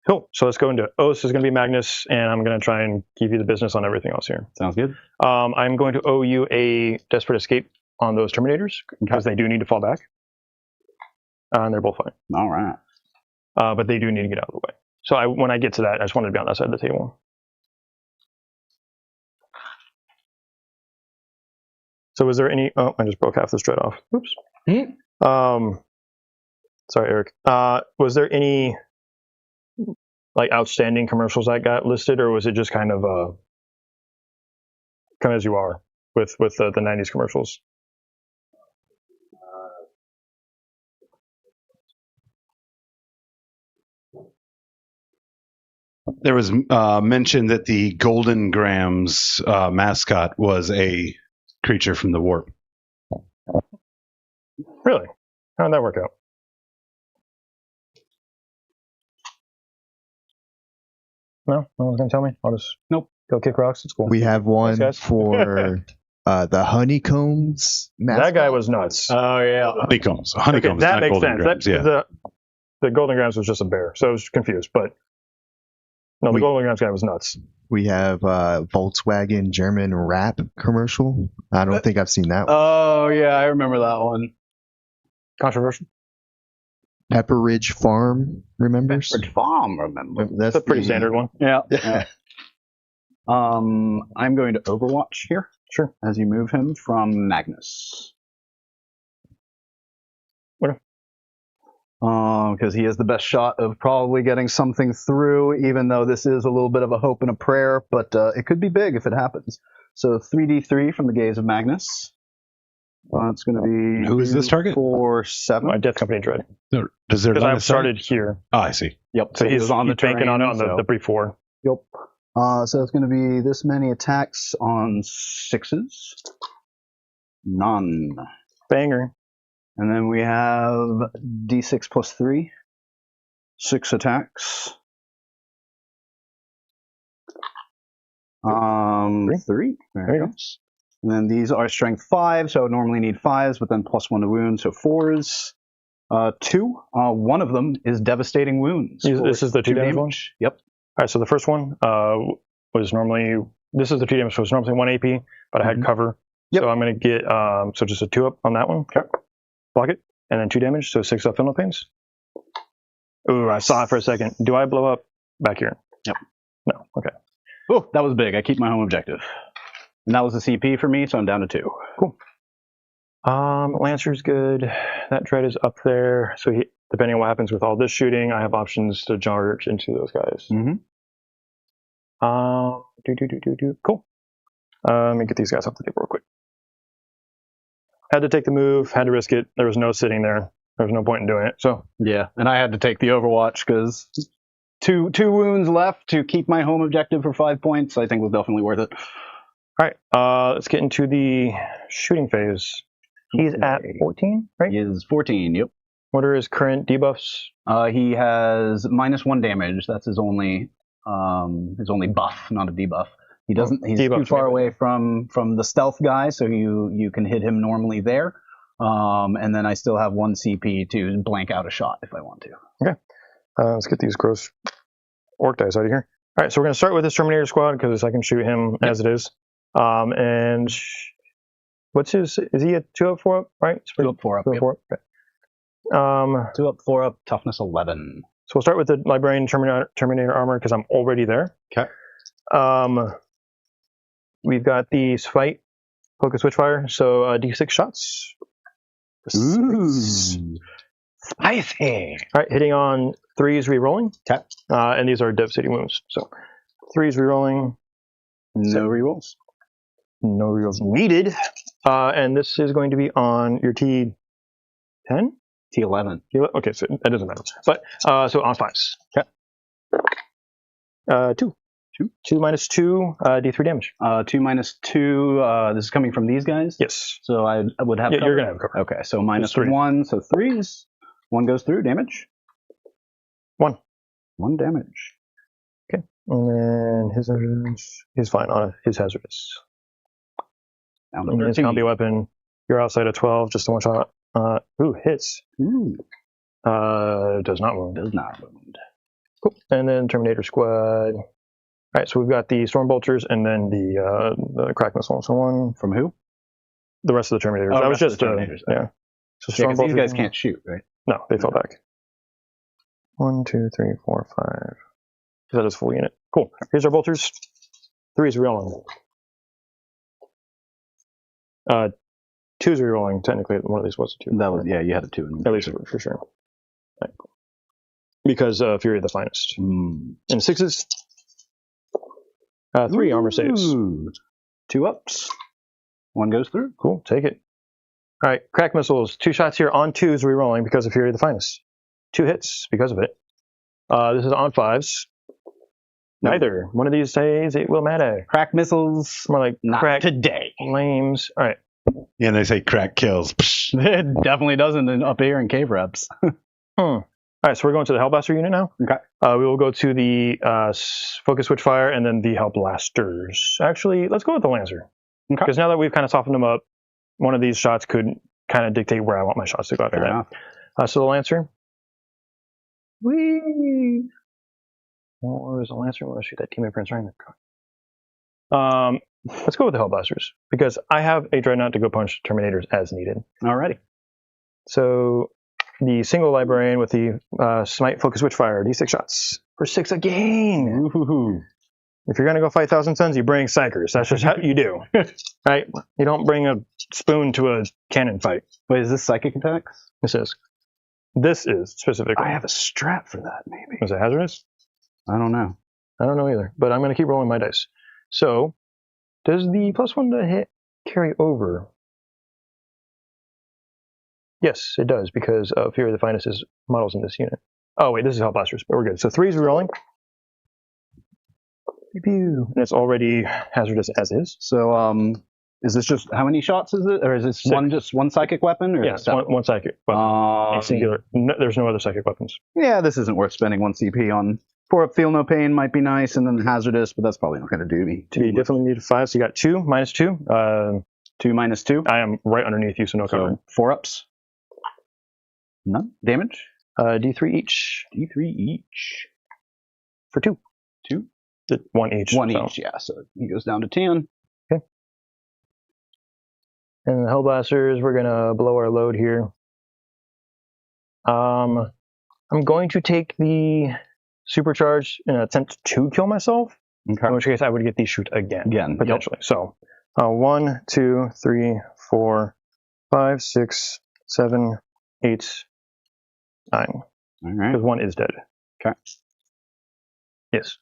Speaker 2: Cool. So let's go into it. This is going to be Magnus, and I'm going to try and give you the business on everything else here.
Speaker 5: Sounds good.
Speaker 2: I'm going to owe you a Desperate Escape on those Terminators, because they do need to fall back. And they're both fine.
Speaker 5: All right.
Speaker 2: But they do need to get out of the way. So when I get to that, I just wanted to be on that side of the table. So was there any... Oh, I just broke half this dread off. Oops. Sorry, Eric. Was there any like outstanding commercials that got listed, or was it just kind of as you are with the 90s commercials?
Speaker 1: There was mention that the Golden Grams mascot was a creature from the warp.
Speaker 2: Really? How did that work out? No one's gonna tell me. I'll just go kick rocks. It's cool.
Speaker 4: We have one
Speaker 2: Thanks, guys.
Speaker 4: for the honeycombs mascot.
Speaker 2: That guy was nuts.
Speaker 3: Oh yeah.
Speaker 1: Honeycombs.
Speaker 2: Okay,
Speaker 1: Honeycombs.
Speaker 2: that
Speaker 1: not
Speaker 2: makes
Speaker 1: Golden
Speaker 2: sense.
Speaker 1: Grams, yeah.
Speaker 2: The Golden Grams was just a bear, so I was confused. But no, the Golden Grams guy was nuts.
Speaker 4: We have Volkswagen German rap commercial. I don't think I've seen that one.
Speaker 3: Oh yeah, I remember that one.
Speaker 2: Controversial.
Speaker 4: Pepper Ridge Farm, remembers?
Speaker 5: Ridge Farm, remember?
Speaker 2: That's a pretty standard one.
Speaker 3: Yeah.
Speaker 5: I'm going to Overwatch here.
Speaker 2: Sure.
Speaker 5: As you move him from Magnus.
Speaker 2: Okay.
Speaker 5: Because he has the best shot of probably getting something through, even though this is a little bit of a hope and a prayer, but it could be big if it happens. So 3d3 from the gaze of Magnus. It's going to be...
Speaker 1: Who is this target?
Speaker 5: 4, 7.
Speaker 2: My Death Company Dread.
Speaker 1: No, does there
Speaker 2: Because I've started here.
Speaker 1: Oh, I see.
Speaker 5: Yep.
Speaker 2: So he's
Speaker 5: on the
Speaker 2: banking on it on
Speaker 5: terrain,
Speaker 2: the brief 4.
Speaker 5: Yep. So it's going to be this many attacks on 6s. None.
Speaker 2: Banger.
Speaker 5: And then we have d6 plus 3. 6 attacks. 3.
Speaker 2: There you go.
Speaker 5: And then these are strength 5, so I would normally need 5s, but then plus 1 to wound, so 4s. 2. One of them is devastating wounds.
Speaker 2: This is the 2 damage one?
Speaker 5: Yep.
Speaker 2: All right, so the first one was normally... This is the 2 damage, so it's normally 1 AP, but I had cover.
Speaker 5: Yep.
Speaker 2: So I'm going to get... so just a 2 up on that one.
Speaker 5: Okay.
Speaker 2: Block it. And then 2 damage, so 6 up Fennel Pains. Ooh, I saw it for a second. Do I blow up back here?
Speaker 5: Yep.
Speaker 2: No, okay.
Speaker 5: Oh, that was big. I keep my home objective. And that was a CP for me, so I'm down to 2.
Speaker 2: Cool. Lancer's good. That dread is up there. So depending on what happens with all this shooting, I have options to charge into those guys. Cool. Let me get these guys off the table real quick. Had to take the move, had to risk it. There was no sitting there. There was no point in doing it. So
Speaker 5: yeah, and I had to take the Overwatch because two wounds left to keep my home objective for 5 points. I think was definitely worth it.
Speaker 2: All right, let's get into the shooting phase. He's at 14, right?
Speaker 5: He is 14, yep.
Speaker 2: What are his current debuffs?
Speaker 5: He has -1 damage. That's his only buff, not a debuff. He's too far away from the stealth guy, so you can hit him normally there. And then I still have 1 CP to blank out a shot if I want to.
Speaker 2: Okay. Let's get these gross orc dice out of here. All right, so we're going to start with this Terminator squad because I can shoot him as it is. And what's his? Is he a 2 up, 4 up? Right?
Speaker 5: 2 up, 4 up.
Speaker 2: 2 up, 4 up. Okay.
Speaker 5: 2 up, 4 up. Toughness 11.
Speaker 2: So we'll start with the Librarian Terminator armor because I'm already there.
Speaker 5: Okay.
Speaker 2: We've got the Fight Focus Switchfire, so D6 shots.
Speaker 5: Ooh. Spicy.
Speaker 2: All right, hitting on 3s re-rolling.
Speaker 5: Okay.
Speaker 2: And these are devastating wounds. So 3s re-rolling.
Speaker 5: No rerolls.
Speaker 2: No rerolls needed. And this is going to be on your T10?
Speaker 5: T11.
Speaker 2: Okay, so that doesn't matter. But so on 5s. Okay. 2. 2 minus 2, D3 damage.
Speaker 5: 2 minus 2, this is coming from these guys?
Speaker 2: Yes.
Speaker 5: So I would have
Speaker 2: Yeah,
Speaker 5: cover?
Speaker 2: you're going to have cover.
Speaker 5: Okay, so minus
Speaker 2: It's 3.
Speaker 5: 1, so 3s. 1 goes through, damage. 1 damage.
Speaker 2: And then his hazardous, he's fine on his hazardous.
Speaker 5: Down to
Speaker 2: And his
Speaker 5: 13.
Speaker 2: combi weapon, you're outside of 12, just a one shot. Hits.
Speaker 5: Ooh,
Speaker 2: Does not wound.
Speaker 5: does not wound.
Speaker 2: Cool. And then Terminator Squad. All right, so we've got the Storm Bolters and then the Crack Missile. So one,
Speaker 5: From who?
Speaker 2: the rest of the Terminators.
Speaker 5: Oh,
Speaker 2: that was
Speaker 5: rest of
Speaker 2: just
Speaker 5: the Terminators, okay.
Speaker 2: yeah. So
Speaker 5: Yeah,
Speaker 2: Storm
Speaker 5: 'cause these
Speaker 2: Bolters.
Speaker 5: guys can't shoot, right?
Speaker 2: No, they fell back. 1, 2, 3, 4, 5. That is full unit. Cool. Here's our bolters. 3 is rerolling. 2 is rerolling. Technically, one of these was a 2.
Speaker 5: That was, yeah, you had a 2 in
Speaker 2: At least for sure. Right. Because Fury of the Finest. And 6s. 3 armor saves.
Speaker 5: Ooh. 2 ups. 1 goes through.
Speaker 2: Cool. Take it. All right. Crack missiles. 2 shots here on 2s rerolling because of Fury of the Finest. 2 hits because of it. This is on 5s. Neither. One of these days it will matter.
Speaker 5: Crack missiles.
Speaker 2: More like
Speaker 5: Not
Speaker 2: crack
Speaker 5: today.
Speaker 2: flames. All right.
Speaker 1: Yeah, and they say crack kills. Psh.
Speaker 5: It definitely doesn't up here in cave reps.
Speaker 2: All right, so we're going to the Hellblaster unit now.
Speaker 5: Okay.
Speaker 2: We will go to the Focus Switchfire and then the Hellblasters. Actually, let's go with the Lancer.
Speaker 5: Okay.
Speaker 2: Because now that we've kind of softened them up, one of these shots could kind of dictate where I want my shots to go after
Speaker 5: Fair
Speaker 2: that.
Speaker 5: enough.
Speaker 2: So the Lancer. Whee! What was the Lancer? I want to shoot that teammate Prince right in the car. Let's go with the Hellblasters. Because I have a Dreadnought to go punch Terminators as needed.
Speaker 5: Alrighty.
Speaker 2: So the single librarian with the Smite Focus Switchfire, D6 shots for 6 again.
Speaker 5: Ooh.
Speaker 2: If you're gonna go fight Thousand Suns, you bring Psychers. That's just how you do, right? You don't bring a spoon to a cannon fight.
Speaker 5: Wait, is this psychic attacks?
Speaker 2: This is specifically.
Speaker 5: I have a strat for that, maybe.
Speaker 2: Is it hazardous?
Speaker 5: I don't know.
Speaker 2: I don't know either, but I'm gonna keep rolling my dice. So, does the +1 to hit carry over? Yes, it does, because Fury of the Finest is models in this unit. Oh wait, this is Hellblasters, but we're good. So 3's rerolling. Pew. And it's already hazardous as is.
Speaker 5: So, is this just, how many shots is it? Or is this just one psychic weapon? Or
Speaker 2: Yeah, it's one psychic weapon. A singular. No, there's no other psychic weapons.
Speaker 5: Yeah, this isn't worth spending 1 CP on. For Feel No Pain might be nice, and then hazardous, but that's probably not going to do me.
Speaker 2: You definitely need 5, so you got 2, -2.
Speaker 5: 2 minus 2.
Speaker 2: I am right underneath you, so no cover.
Speaker 5: So 4 ups. None. Damage?
Speaker 2: D3 each.
Speaker 5: D3 each.
Speaker 2: For 2.
Speaker 5: 2?
Speaker 2: 1 each.
Speaker 5: 1
Speaker 2: so.
Speaker 5: each, yeah. So he goes down to 10.
Speaker 2: And the Hellblasters, we're going to blow our load here. I'm going to take the Supercharge in an attempt to kill myself.
Speaker 5: Okay.
Speaker 2: In which case I would get the shoot again. Potentially.
Speaker 5: Yep.
Speaker 2: So 1, 2, 3, 4, 5, 6, 7, 8, 9.
Speaker 5: All right.
Speaker 2: Because 1 is dead.
Speaker 5: Okay.
Speaker 2: Yes.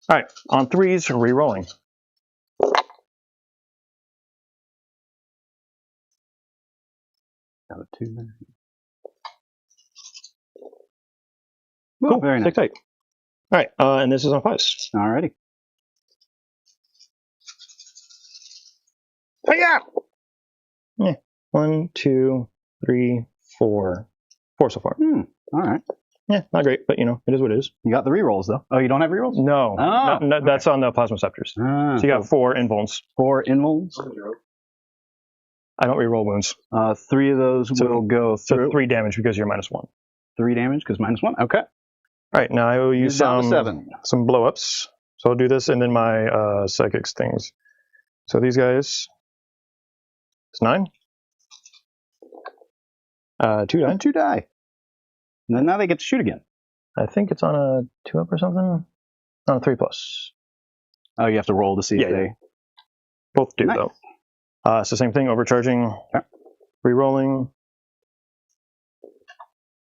Speaker 2: All right. On 3s, re-rolling.
Speaker 5: Got a 2 there.
Speaker 2: Cool.
Speaker 5: Very nice.
Speaker 2: Stick tight. All right. And this is on 5s.
Speaker 5: Alrighty.
Speaker 2: Yeah. 1, 2, 3, 4. 4 so far.
Speaker 5: All right.
Speaker 2: Yeah, not great, but you know, it is what it is.
Speaker 5: You got the rerolls though. Oh, you don't have rerolls?
Speaker 2: No,
Speaker 5: Oh,
Speaker 2: no, that's on the Plasma Scepters.
Speaker 5: Ah,
Speaker 2: So you got 4 invulns.
Speaker 5: 4 invulns.
Speaker 2: I don't reroll wounds.
Speaker 5: 3 of those will go
Speaker 2: So
Speaker 5: through.
Speaker 2: 3 damage because you're -1.
Speaker 5: 3 damage because -1. Okay.
Speaker 2: All right, now I will use
Speaker 5: Down to 7.
Speaker 2: some blow ups. So I'll do this and then my psychics things. So these guys, it's 9. 2 die.
Speaker 5: 2 die. And then now they get to shoot again.
Speaker 2: I think it's on a 2 up or something. On a 3+.
Speaker 5: Oh, you have to roll to see if they.
Speaker 2: Both do
Speaker 5: Nice.
Speaker 2: though. So same thing, overcharging, re-rolling.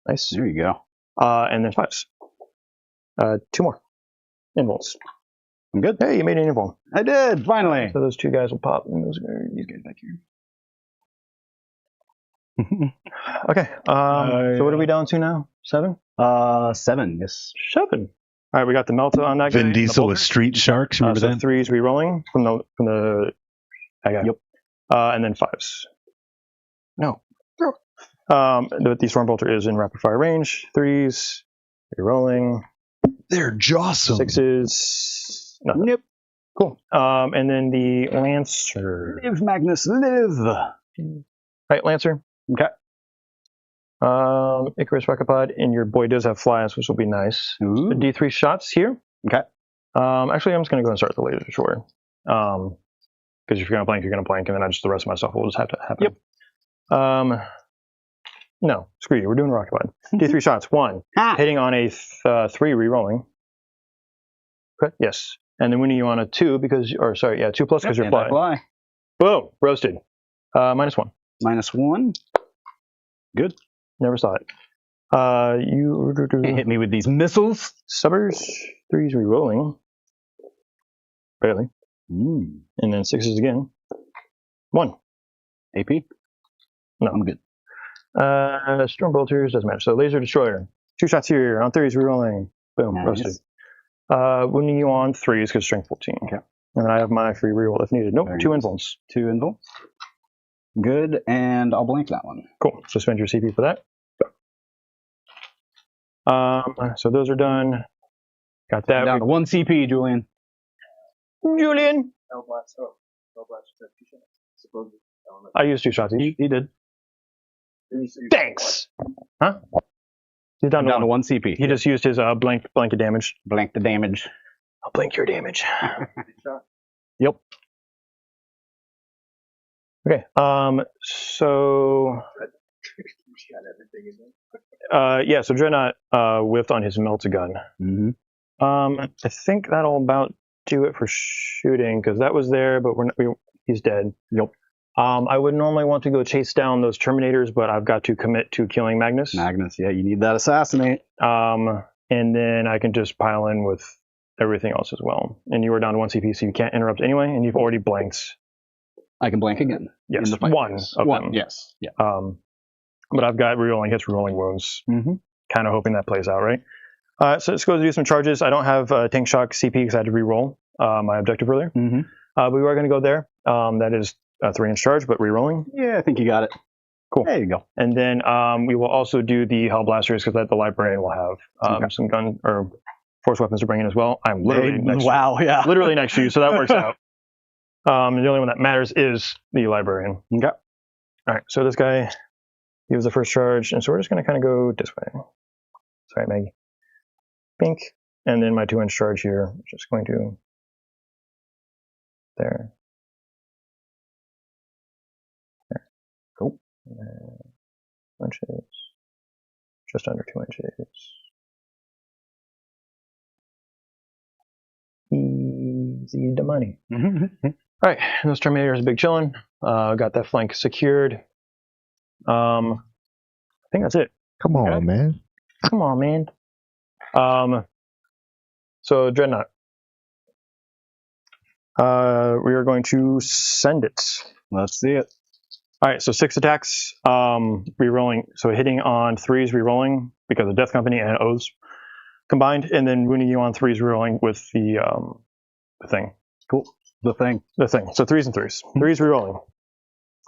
Speaker 2: Nice.
Speaker 5: There you go.
Speaker 2: And then 5s. 2 more. Invulns.
Speaker 5: I'm good.
Speaker 2: Hey, you made an invuln.
Speaker 5: I did, finally.
Speaker 2: So those 2 guys will pop, and these guys back here. Okay. So what are we down to now? 7?
Speaker 5: 7, yes.
Speaker 2: 7. All right, we got the Melta on that guy.
Speaker 1: Vin Diesel with Street Sharks. Remember
Speaker 2: So
Speaker 1: that?
Speaker 2: 3s re-rolling from the guy.
Speaker 5: Yep.
Speaker 2: And then 5s. No. The Storm Bolter is in rapid fire range. 3s re-rolling.
Speaker 1: They're jawsome.
Speaker 2: 6s. Nothing.
Speaker 5: Nope.
Speaker 2: Cool. And then the Lancer.
Speaker 5: Live, Magnus, live.
Speaker 2: Right, Lancer.
Speaker 5: Okay.
Speaker 2: Icarus Rocketpod, and your boy does have flies, which will be nice.
Speaker 5: Ooh.
Speaker 2: So D3 shots here.
Speaker 5: Okay.
Speaker 2: Actually, I'm just going to go and start the laser, sure. Because if you're going to blank, and then just the rest of my stuff will just have to happen.
Speaker 5: Yep.
Speaker 2: No, screw you. We're doing Rocketpod. D3 shots. 1. Hitting on a 3, re-rolling. Okay. Yes. And then winning you on a 2 because, 2 plus because you're fly.
Speaker 5: Fly.
Speaker 2: Boom. Roasted. -1.
Speaker 5: -1. Good.
Speaker 2: Never saw it. You
Speaker 5: Can't hit me with these missiles.
Speaker 2: Subbers. 3s re-rolling. Barely. And then 6s again. 1.
Speaker 5: AP?
Speaker 2: No.
Speaker 5: I'm good.
Speaker 2: Storm bolters doesn't matter. So laser destroyer. 2 shots here on 3s re-rolling. Boom.
Speaker 5: Nice.
Speaker 2: Roasted. Winning you on 3s because strength 14.
Speaker 5: Okay.
Speaker 2: And then I have my free reroll if needed. Nope.
Speaker 5: Very
Speaker 2: 2
Speaker 5: nice.
Speaker 2: invulns.
Speaker 5: 2 invulns. Good, and I'll blank that one.
Speaker 2: Cool. So spend your CP for that. So those are done. Got that.
Speaker 5: Down to 1 CP, Julian.
Speaker 2: Julian.
Speaker 6: Hellblast. Oh, Hellblast took 2 shots. Supposedly.
Speaker 2: I used 2 shots each.
Speaker 5: He did.
Speaker 2: Thanks. Huh? He's down to 1
Speaker 5: CP.
Speaker 2: He just used his blanket damage.
Speaker 5: Blank the damage.
Speaker 2: I'll blank your damage.
Speaker 5: Yep.
Speaker 2: Okay. So. Yeah. So Dreadnought whiffed on his melt gun.
Speaker 5: Mm-hmm.
Speaker 2: I think that'll about do it for shooting because that was there, but he's dead.
Speaker 5: Yep.
Speaker 2: I would normally want to go chase down those Terminators, but I've got to commit to killing Magnus.
Speaker 5: Magnus, yeah, you need that assassinate.
Speaker 2: And then I can just pile in with everything else as well. And you are down to 1 CP, so you can't interrupt anyway, and you've already blanked.
Speaker 5: I can blank again.
Speaker 2: Yes,
Speaker 5: in the fight.
Speaker 2: 1 of them.
Speaker 5: Yes. Yeah.
Speaker 2: But I've got rerolling hits, rerolling wounds.
Speaker 5: Mm-hmm.
Speaker 2: Kind of hoping that plays out, right? So let's go do some charges. I don't have tank shock CP because I had to reroll my objective earlier.
Speaker 5: Mm-hmm.
Speaker 2: But we are going to go there. That is a 3-inch charge, but rerolling.
Speaker 5: Yeah, I think you got it.
Speaker 2: Cool.
Speaker 5: There you go.
Speaker 2: And then we will also do the Hellblasters because the librarian will have some gun or force weapons to bring in as well. I'm literally literally next to you, so that works out. The only one that matters is the librarian.
Speaker 5: Okay.
Speaker 2: All right. So this guy, he was the first charge, and so we're just going to kind of go this way. Sorry, Maggie. Pink, and then my 2-inch charge here, just going to there. Cool. 2 inches. Just under 2 inches. Easy the money. All right, those Terminators are big chillin'. Got that flank secured. I think that's it.
Speaker 4: Come on, man.
Speaker 2: Come on, man. So Dreadnought. We are going to send it.
Speaker 5: Let's see it.
Speaker 2: All right, so 6 attacks, rerolling. So hitting on 3s, rerolling because of Death Company and Oaths combined, and then wounding you on 3s, rerolling with the thing.
Speaker 5: Cool. The thing.
Speaker 2: So 3s and 3s. 3s rerolling.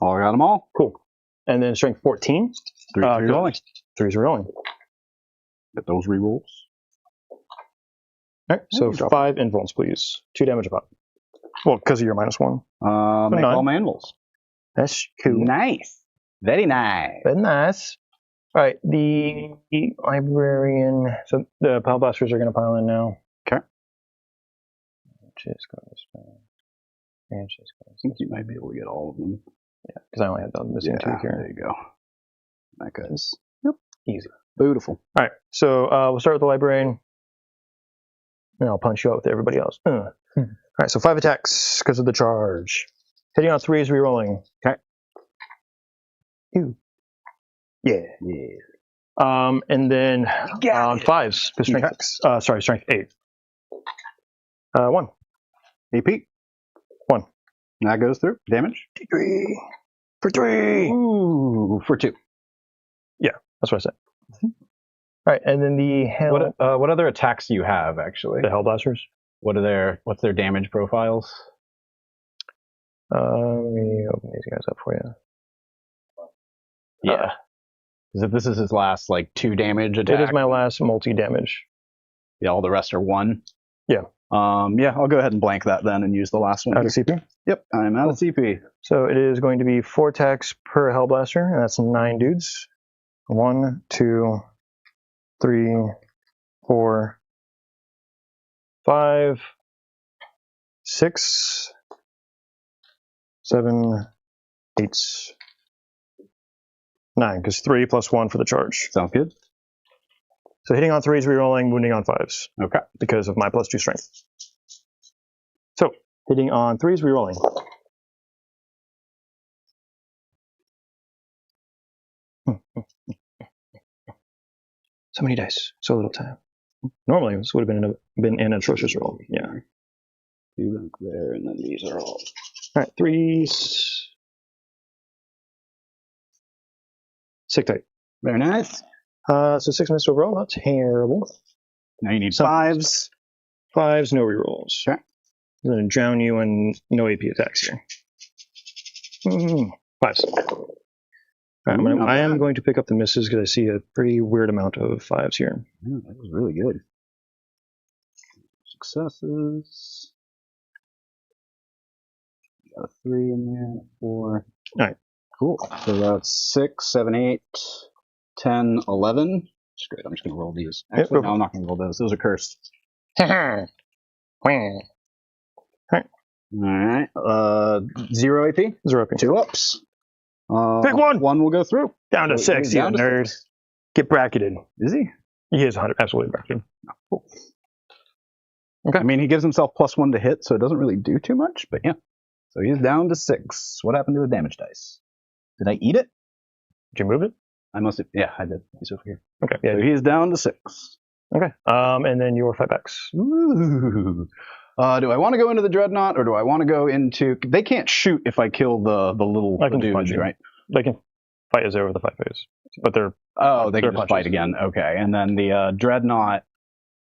Speaker 5: Oh, I got them all.
Speaker 2: Cool. And then strength 14.
Speaker 5: 3 rerolling.
Speaker 2: 3s rerolling.
Speaker 5: Get those rerolls.
Speaker 2: All right, so 5 invulns, please. 2 damage above. Well, because of your -1.
Speaker 5: Make all manvils.
Speaker 2: That's cool.
Speaker 5: Nice. Very nice.
Speaker 2: Very nice. All right, the librarian. So the pile blasters are going to pile in now.
Speaker 5: Okay.
Speaker 2: Just go this way.
Speaker 5: I think you might be able to get all of them.
Speaker 2: Yeah, because I only have the missing 2 here.
Speaker 5: There you go. That guy's
Speaker 2: Easy.
Speaker 5: beautiful.
Speaker 2: All right, so we'll start with the librarian. And I'll punch you out with everybody else. All right, so 5 attacks because of the charge. Hitting on 3s, rerolling.
Speaker 5: Okay.
Speaker 2: Ew. Yeah. And then 5s, because strength 8. 1.
Speaker 5: AP.
Speaker 2: 1.
Speaker 5: That goes through. Damage.
Speaker 2: 3. For 3.
Speaker 5: Ooh, for 2.
Speaker 2: Yeah, that's what I said. All right, and then the hell.
Speaker 3: What other attacks do you have, actually?
Speaker 2: The Hellblasters.
Speaker 3: What's their damage profiles?
Speaker 2: Let me open these guys up for you.
Speaker 3: Yeah. Because if this is his last, 2 damage attack.
Speaker 2: It is my last multi-damage.
Speaker 5: Yeah, all the rest are 1.
Speaker 2: Yeah.
Speaker 5: Yeah, I'll go ahead and blank that then and use the last one.
Speaker 2: Out of CP.
Speaker 5: Yep, I'm out of CP.
Speaker 2: So it is going to be 4 attacks per Hellblaster, and that's 9 dudes. 1, 2, 3, 4, 5, 6, 7, 8, 9, because 3 plus 1 for the charge.
Speaker 5: Sounds good.
Speaker 2: So hitting on 3s, rerolling, wounding on 5s.
Speaker 5: Okay.
Speaker 2: Because of my +2 strength. So hitting on 3s, rerolling. So many dice, so little time. Normally this would have been an atrocious roll. Yeah.
Speaker 5: 2 back there, and then these are all.
Speaker 2: All right, 3s. Sick tight.
Speaker 5: Very nice.
Speaker 2: So 6 minutes overall, not terrible.
Speaker 5: Now you need
Speaker 2: Some-
Speaker 5: 5s.
Speaker 2: 5s, no rerolls.
Speaker 5: Okay.
Speaker 2: I'm going to drown you in no AP attacks here. 5s. All right, I am going to pick up the misses because I see a pretty weird amount of 5s here.
Speaker 5: Yeah, that was really good. Successes. Got a 3 in there, 4.
Speaker 2: All right.
Speaker 5: Cool. So that's 6, 7, 8, 10, 11. That's great. I'm just going to roll these. Actually,
Speaker 2: Yep.
Speaker 5: no, I'm not going to roll those. Those are cursed.
Speaker 2: All
Speaker 5: All right. 0 AP.
Speaker 2: 0 AP.
Speaker 5: 2 ups.
Speaker 2: Pick one.
Speaker 5: 1 will go through.
Speaker 2: Down to 6, you
Speaker 5: Down to
Speaker 2: nerd.
Speaker 5: 6.
Speaker 2: Get bracketed.
Speaker 5: Is he?
Speaker 2: He is 100, absolutely bracketed.
Speaker 5: Cool.
Speaker 2: Okay.
Speaker 5: I mean, he gives himself +1 to hit, so it doesn't really do too much, but yeah. So he's down to 6. What happened to the damage dice? Did I eat it?
Speaker 2: Did you move it?
Speaker 5: I must have. Yeah, I did. He's over here.
Speaker 2: Okay. Yeah.
Speaker 5: So he's down to 6.
Speaker 2: Okay. And then your 5x.
Speaker 5: Ooh. Do I want to go into the Dreadnought, or do I want to go into... They can't shoot if I kill the little
Speaker 2: I can just
Speaker 5: dudes,
Speaker 2: punch you.
Speaker 5: right?
Speaker 2: They can fight as over the 5 phase, but they're
Speaker 5: Oh, they
Speaker 2: They're
Speaker 5: can just
Speaker 2: punches.
Speaker 5: fight again. Okay. And then the Dreadnought,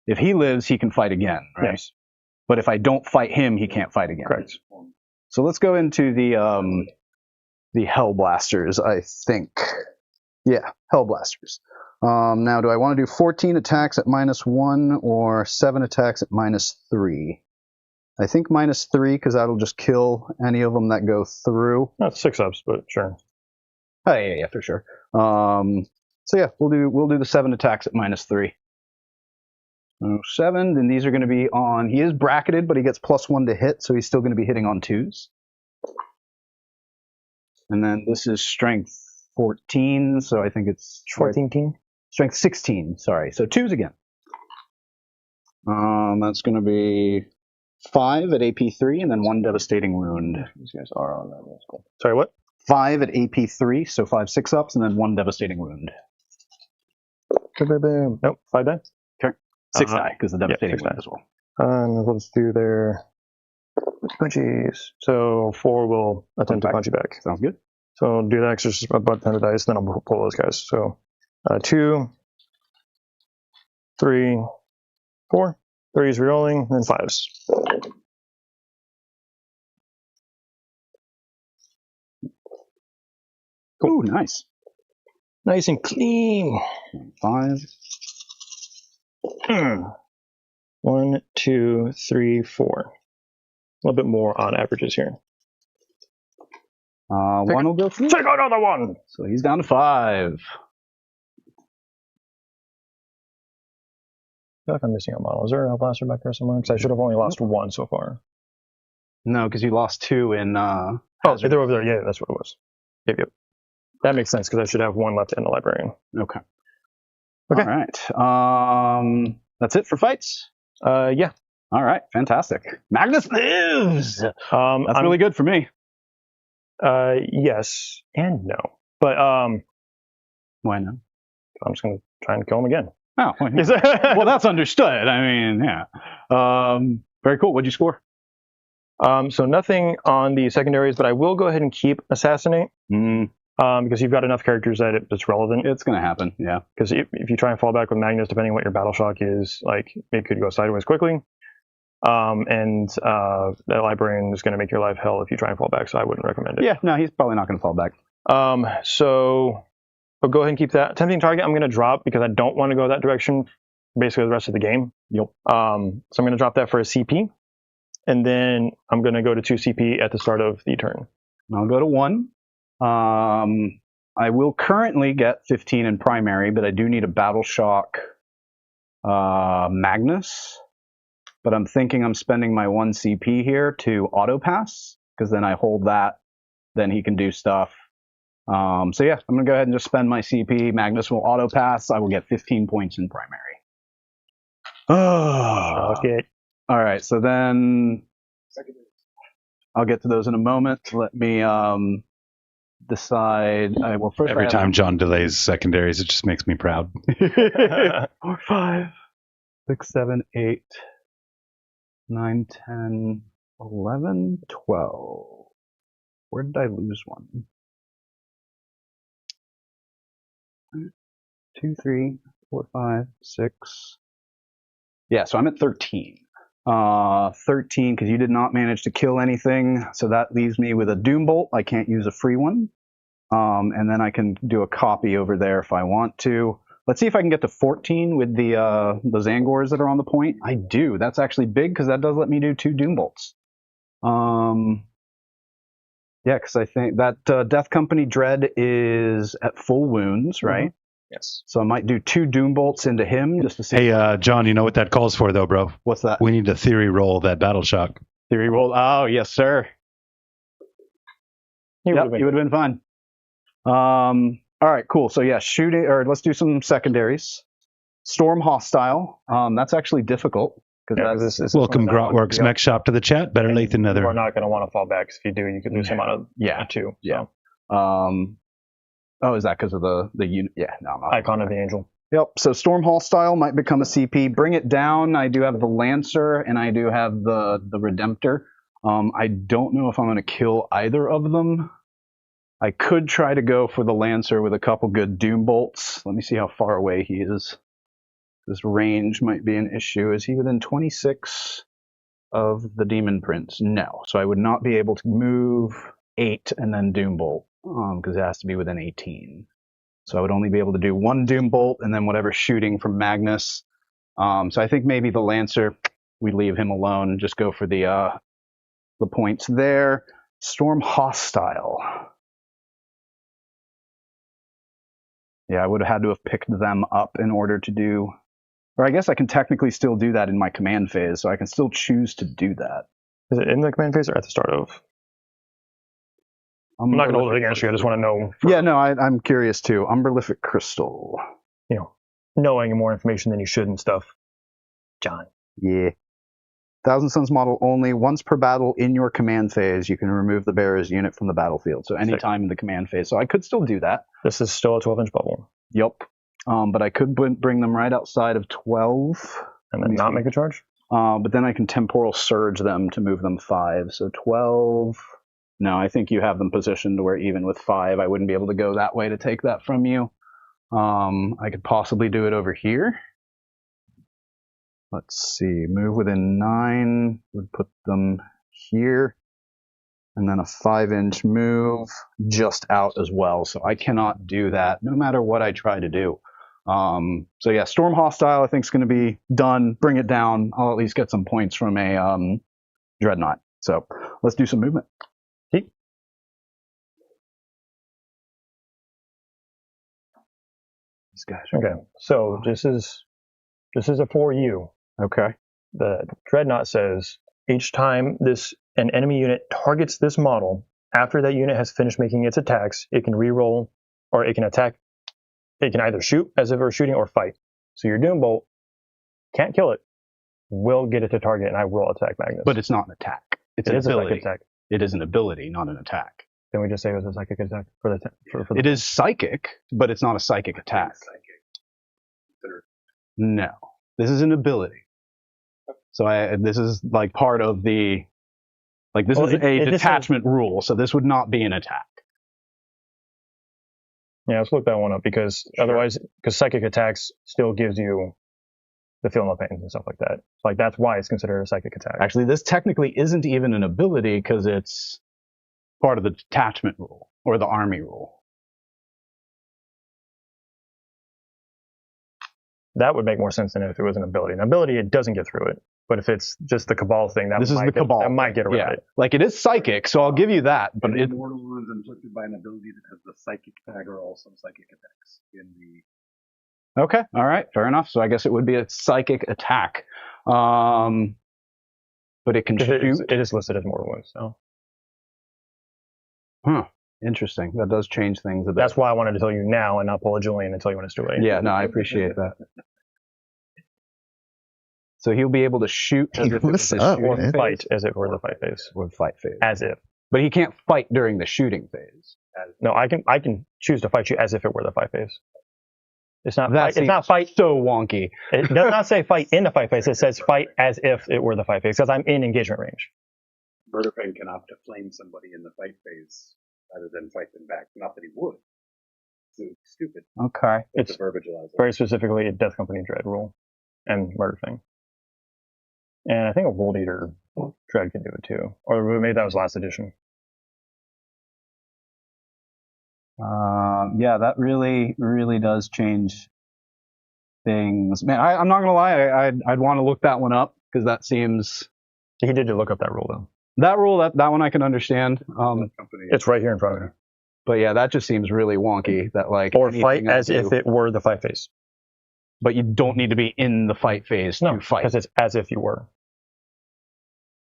Speaker 5: if he lives, he can fight again, right?
Speaker 2: yes,
Speaker 5: But if I don't fight him, he can't fight again.
Speaker 2: correct.
Speaker 5: So let's go into the Hellblasters, I think. Yeah, Hellblasters. Now, do I want to do 14 attacks at -1 or 7 attacks at -3? I think -3 because that'll just kill any of them that go through.
Speaker 2: Not 6 ups, but sure.
Speaker 5: Oh yeah, for sure. So yeah, we'll do the 7 attacks at -3. So 7, then these are going to be on. He is bracketed, but he gets +1 to hit, so he's still going to be hitting on 2s. And then this is strength 14, so I think it's
Speaker 2: 14 team.
Speaker 5: strength 16. Sorry, so 2s again. That's going to be 5 at AP3, and then 1 devastating wound. These guys are on that. That's cool.
Speaker 2: Sorry, what?
Speaker 5: 5 at AP3, so 5 6-ups, and then 1 devastating wound.
Speaker 2: Nope, 5 die.
Speaker 5: 6 die, because the devastating
Speaker 2: 6
Speaker 5: wound
Speaker 2: die.
Speaker 5: as well.
Speaker 2: And let's do their punchies. So 4 will attempt to punch you back.
Speaker 5: Sounds good.
Speaker 2: So do that extra about 10 dice, then I'll pull those guys. So 2, 3, 4. 3s rerolling, then 5s.
Speaker 5: Cool. Ooh, nice.
Speaker 2: Nice and clean.
Speaker 5: 5.
Speaker 2: 1, 2, 3, 4. A little bit more on averages here.
Speaker 5: 1 will go through.
Speaker 2: Take another one!
Speaker 5: So he's down to 5.
Speaker 2: I feel like I'm missing a model. Is there a blaster back there somewhere? Because I should have only lost 1 so far.
Speaker 5: No, because you lost 2 in.
Speaker 2: Oh, they're over there. Yeah, that's what it was. Yep. That makes sense because I should have 1 left in the librarian.
Speaker 5: Okay.
Speaker 2: Okay.
Speaker 5: All right. That's it for fights.
Speaker 2: Yeah.
Speaker 5: All right. Fantastic. Magnus lives. That's really good for me.
Speaker 2: Yes and no. But
Speaker 5: Why not?
Speaker 2: I'm just gonna try and kill him again.
Speaker 5: Oh, well, that's understood. I mean, yeah. Very cool. What'd you score?
Speaker 2: So nothing on the secondaries, but I will go ahead and keep assassinate. Because you've got enough characters that it's relevant.
Speaker 5: It's going to happen, yeah.
Speaker 2: Because if you try and fall back with Magnus, depending on what your battle shock is, like it could go sideways quickly. And that librarian is going to make your life hell if you try and fall back, so I wouldn't recommend it.
Speaker 5: Yeah, no, he's probably not going to fall back.
Speaker 2: So I'll go ahead and keep that. Tempting target I'm going to drop because I don't want to go that direction basically the rest of the game.
Speaker 5: Yep.
Speaker 2: So I'm going to drop that for a CP, and then I'm going to go to 2 CP at the start of the turn.
Speaker 5: I'll go to 1. I will currently get 15 in primary, but I do need a Battle Shock Magnus. But I'm thinking I'm spending my 1 CP here to auto pass, because then I hold that, then he can do stuff. So yeah, I'm going to go ahead and just spend my CP. Magnus will auto pass. I will get 15 points in primary. Oh.
Speaker 2: Okay.
Speaker 5: All right, so then I'll get to those in a moment. Let me decide. Well, first
Speaker 1: Every time John delays secondaries, it just makes me proud.
Speaker 5: 4, 5, 6, 7, 8, 9, 10, 11, 12. Where did I lose one? 2, 3, 4, 5, 6. Yeah, so I'm at 13. 13 because you did not manage to kill anything, so that leaves me with a Doom Bolt. I can't use a free one, and then I can do a copy over there if I want to. Let's see if I can get to 14 with the Zangors that are on the point. I do. That's actually big because that does let me do 2 Doom Bolts. Yeah, because I think that Death Company Dread is at full wounds, right?
Speaker 2: Mm-hmm. Yes.
Speaker 5: So I might do 2 Doom Bolts into him just to see.
Speaker 1: Hey, John, you know what that calls for, though, bro?
Speaker 5: What's that?
Speaker 1: We need to theory roll that Battle Shock.
Speaker 5: Theory roll. Oh, yes, sir. You would have been fine. All right, cool. So yeah, shooting, or let's do some secondaries. Storm Hostile. That's actually difficult because
Speaker 2: this is
Speaker 1: Welcome, Grotworks Mech Shop, to the chat. Better late than never.
Speaker 2: You are not going to want to fall back. If you do, you could lose him on a 2.
Speaker 5: Yeah. Oh, is that because of the unit? Yeah, no, I'm not.
Speaker 2: Icon of the Angel.
Speaker 5: Yep. So Storm Hostile might become a CP. Bring it down. I do have the Lancer and I do have the Redemptor. I don't know if I'm going to kill either of them. I could try to go for the Lancer with a couple good Doom Bolts. Let me see how far away he is. This range might be an issue. Is he within 26 of the Demon Prince? No. So I would not be able to move 8 and then Doom Bolt because it has to be within 18. So I would only be able to do 1 Doom Bolt and then whatever shooting from Magnus. So I think maybe the Lancer, we leave him alone. Just go for the points there. Storm Hostile. Yeah, I would have had to have picked them up in order to do... Or I guess I can technically still do that in my command phase, so I can still choose to do that.
Speaker 2: Is it in the command phase or at the start of? I'm not going to hold it against you. I just want to know.
Speaker 5: Yeah, no, I'm curious too. Umberlific Crystal.
Speaker 2: You know, knowing more information than you should and stuff. John.
Speaker 5: Yeah. Thousand Suns model only. Once per battle in your command phase, you can remove the bearer's unit from the battlefield. So anytime in the command phase. So I could still do that.
Speaker 2: This is still a 12-inch bubble.
Speaker 5: Yep. But I could bring them right outside of 12.
Speaker 2: And then not make a charge?
Speaker 5: But then I can temporal surge them to move them 5. So 12. No, I think you have them positioned where even with 5, I wouldn't be able to go that way to take that from you. I could possibly do it over here. Let's see. Move within 9 would put them here. And then a 5-inch move just out as well. So I cannot do that no matter what I try to do. So yeah, Storm Hostile I think is going to be done. Bring it down. I'll at least get some points from a Dreadnought. So let's do some movement. These guys.
Speaker 2: Okay, so this is a for you.
Speaker 5: Okay.
Speaker 2: The Dreadnought says each time an enemy unit targets this model, after that unit has finished making its attacks, it can reroll, or it can attack. It can either shoot as if it were shooting or fight. So your Doom Bolt can't kill it. Will get it to target, and I will attack Magnus.
Speaker 5: But it's not an attack. It's an
Speaker 2: a
Speaker 5: ability.
Speaker 2: psychic attack.
Speaker 5: It is an ability, not an attack.
Speaker 2: Then we just say it was a psychic attack for the.
Speaker 5: It is psychic, but it's not a psychic attack. No, this is an ability. So this is like part of the, like this is a detachment rule. So this would not be an attack.
Speaker 2: Yeah, let's look that one up because otherwise, because psychic attacks still gives you the feel no pains and stuff like that. Like that's why it's considered a psychic attack.
Speaker 5: Actually, this technically isn't even an ability because it's part of the detachment rule or the army rule.
Speaker 2: That would make more sense than if it was an ability. An ability, it doesn't get through it. But if it's just the Cabal thing, that
Speaker 3: This is
Speaker 2: might
Speaker 3: the Cabal.
Speaker 2: that might get around it.
Speaker 3: Like, it is psychic, so I'll give you that. But it,
Speaker 1: mortal wounds inflicted by an ability that has the psychic tag are also psychic attacks in the.
Speaker 3: okay, all right, fair enough. So I guess it would be a psychic attack. But it can shoot.
Speaker 2: It is listed as mortal wounds. So
Speaker 3: Interesting. That does change things a bit.
Speaker 2: that's why I wanted to tell you now and not pull a Julian and tell you when it's too late.
Speaker 3: Yeah, no, I appreciate that. So he'll be able to shoot as if it was his
Speaker 4: What's up,
Speaker 3: shooting
Speaker 4: man?
Speaker 3: phase.
Speaker 2: Fight as if it were the fight phase.
Speaker 3: With fight phase.
Speaker 2: As if.
Speaker 3: But he can't fight during the shooting phase.
Speaker 2: No, I can choose to fight you as if it were the fight phase. It's not
Speaker 3: That
Speaker 2: fight. It's not fight.
Speaker 3: so wonky.
Speaker 2: It does not say fight in the fight phase. It says fight as if it were the fight phase because I'm in engagement range.
Speaker 1: Murderfang can opt to flame somebody in the fight phase rather than fight them back. Not that he would. It's stupid.
Speaker 3: Okay.
Speaker 2: It's
Speaker 1: The verbiage allows it.
Speaker 2: very specifically a Death Company Dread rule and Murder Thing. And I think a World Eater Dread can do it too. Or maybe that was last edition.
Speaker 5: Yeah, that really, really does change things. Man, I'm not gonna lie. I'd want to look that one up because that seems
Speaker 2: He did look up that rule though.
Speaker 5: that rule that one I can understand.
Speaker 1: Company.
Speaker 2: It's right here in front of me.
Speaker 5: But yeah, that just seems really wonky. That like
Speaker 2: Or
Speaker 5: anything
Speaker 2: fight
Speaker 5: I
Speaker 2: as
Speaker 5: do-
Speaker 2: if it were the fight phase.
Speaker 5: But you don't need to be in the fight phase
Speaker 2: No,
Speaker 5: to fight.
Speaker 2: because it's as if you were.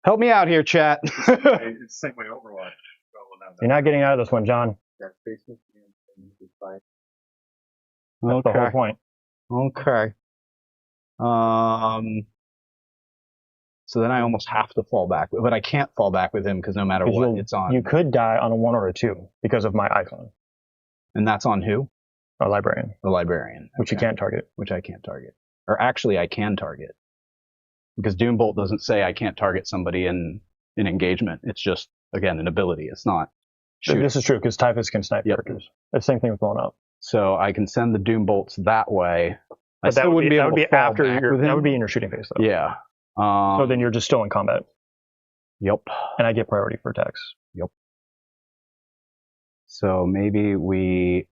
Speaker 5: Help me out here, chat.
Speaker 1: It's the same way Overwatch.
Speaker 2: You're not getting out of this one, John.
Speaker 1: That's basement and fight.
Speaker 2: That's the whole point.
Speaker 5: Okay. So then I almost have to fall back, but I can't fall back with him because no matter
Speaker 2: 'Cause
Speaker 5: what,
Speaker 2: you'll-
Speaker 5: it's on.
Speaker 2: You could die on a 1 or a 2 because of my icon,
Speaker 5: And that's on who?
Speaker 2: a librarian,
Speaker 5: The librarian,
Speaker 2: which you
Speaker 5: Okay.
Speaker 2: can't target.
Speaker 5: Which I can't target. Or actually, I can target because Doombolt doesn't say I can't target somebody in engagement. It's just again an ability. It's not shooting.
Speaker 2: This is true because Typhus can snipe
Speaker 5: Yep.
Speaker 2: characters. The same thing with blowing up.
Speaker 5: So I can send the Doombolts that way. I
Speaker 2: But
Speaker 5: still wouldn't be
Speaker 2: that
Speaker 5: able
Speaker 2: would be
Speaker 5: to fall
Speaker 2: after
Speaker 5: back with
Speaker 2: that
Speaker 5: him.
Speaker 2: would be in your shooting phase though.
Speaker 5: Yeah.
Speaker 2: So then you're just still in combat,
Speaker 5: Yep.
Speaker 2: and I get priority for attacks.
Speaker 5: So maybe we.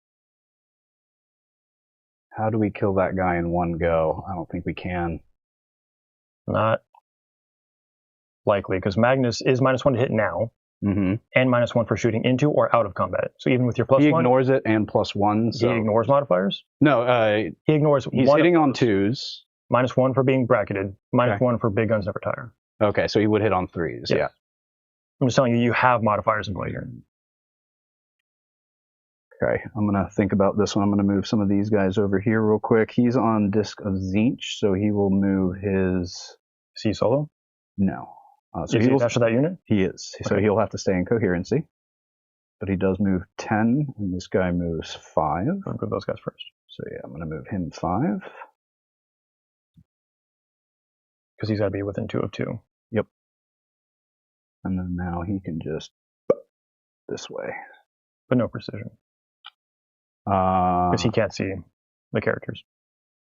Speaker 5: How do we kill that guy in one go? I don't think we can.
Speaker 2: Not likely because Magnus is -1 to hit now
Speaker 5: Mm-hmm.
Speaker 2: and -1 for shooting into or out of combat. So even with your
Speaker 5: He
Speaker 2: +1,
Speaker 5: ignores it and +1.
Speaker 2: he
Speaker 5: So
Speaker 2: ignores modifiers.
Speaker 5: no,
Speaker 2: He ignores
Speaker 5: he's
Speaker 2: one
Speaker 5: hitting
Speaker 2: of
Speaker 5: on
Speaker 2: those.
Speaker 5: 2s.
Speaker 2: -1 for being bracketed, -1 for big guns never tire.
Speaker 5: Okay, so he would hit on 3s.
Speaker 2: Yes.
Speaker 5: Yeah.
Speaker 2: I'm just telling you, you have modifiers in play here.
Speaker 5: Okay, I'm gonna think about this one. I'm gonna move some of these guys over here real quick. He's on Disc of Zinch, so he will move his.
Speaker 2: See solo?
Speaker 5: No. So
Speaker 2: Is
Speaker 5: he
Speaker 2: he
Speaker 5: will.
Speaker 2: attached to that unit?
Speaker 5: He is. So
Speaker 2: Okay.
Speaker 5: he'll have to stay in coherency. But he does move 10, and this guy moves 5.
Speaker 2: I'll put those guys first.
Speaker 5: So yeah, I'm gonna move him 5.
Speaker 2: Because he's got to be within 2 of 2.
Speaker 5: And then now he can just this way.
Speaker 2: But no precision. Because he can't see the characters.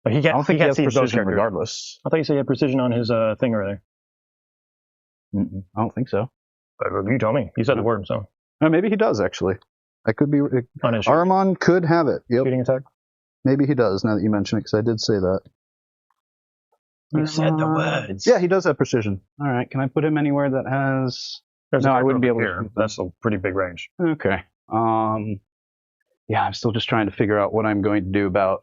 Speaker 2: Like, he can't,
Speaker 5: I don't think he
Speaker 2: can't
Speaker 5: has
Speaker 2: see those
Speaker 5: precision
Speaker 2: characters.
Speaker 5: regardless.
Speaker 2: I thought you said he had precision on his thing over there.
Speaker 5: I don't think so.
Speaker 2: You tell me. You said the word, so.
Speaker 5: Maybe he does actually. I could be.
Speaker 2: On his
Speaker 5: Armon could have it. Yep.
Speaker 2: shooting attack?
Speaker 5: Maybe he does. Now that you mention it, because I did say that.
Speaker 2: You said the words.
Speaker 5: Yeah, he does have precision. All right. Can I put him anywhere that has?
Speaker 2: There's
Speaker 5: No,
Speaker 2: a
Speaker 5: I wouldn't be able to
Speaker 2: here.
Speaker 5: shoot them.
Speaker 2: That's a pretty big range.
Speaker 5: Okay. Yeah, I'm still just trying to figure out what I'm going to do about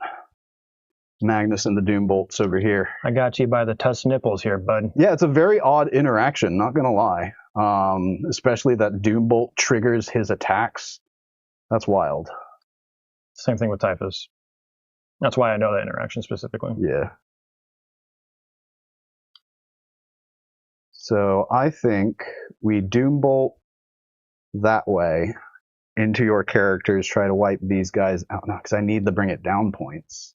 Speaker 5: Magnus and the Doom Bolts over here.
Speaker 2: I got you by the tuss nipples here, bud.
Speaker 5: Yeah, it's a very odd interaction, not gonna lie. Especially that Doom Bolt triggers his attacks. That's wild.
Speaker 2: Same thing with Typhus. That's why I know that interaction specifically.
Speaker 5: Yeah. So I think we Doom Bolt that way into your characters, try to wipe these guys out now, because I need the bring it down points.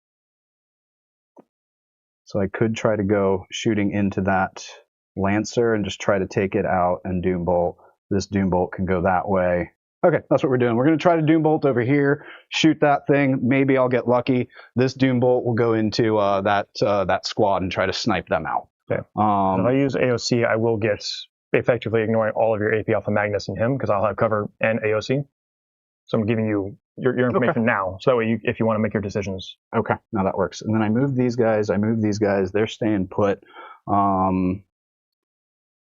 Speaker 5: So I could try to go shooting into that Lancer and just try to take it out and Doom Bolt. This Doom Bolt can go that way. Okay, that's what we're doing. We're going to try to Doom Bolt over here, shoot that thing. Maybe I'll get lucky. This Doom Bolt will go into that squad and try to snipe them out.
Speaker 2: Okay. If I use AOC, I will get effectively ignoring all of your AP Alpha Magnus and him because I'll have cover and AOC. So I'm giving you your information now, so that way if you want to make your decisions.
Speaker 5: Okay, now that works. And then I move these guys. They're staying put.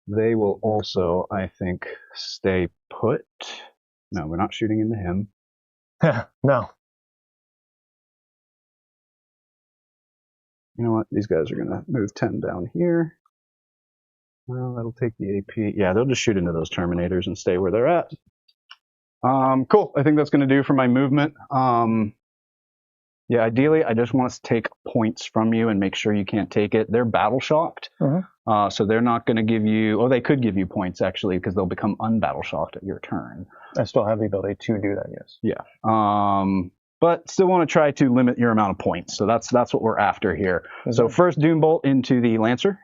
Speaker 5: They will also, I think, stay put. No, we're not shooting into him.
Speaker 2: No.
Speaker 5: You know what? These guys are going to move 10 down here. Well, that'll take the AP. Yeah, they'll just shoot into those Terminators and stay where they're at. Cool. I think that's going to do for my movement. Yeah, ideally, I just want to take points from you and make sure you can't take it. They're battle shocked, so they're not going to give you. Oh, they could give you points actually because they'll become unbattle shocked at your turn.
Speaker 2: I still have the ability to do that. Yes.
Speaker 5: Yeah. But still want to try to limit your amount of points. So that's what we're after here. So first Doom Bolt into the Lancer.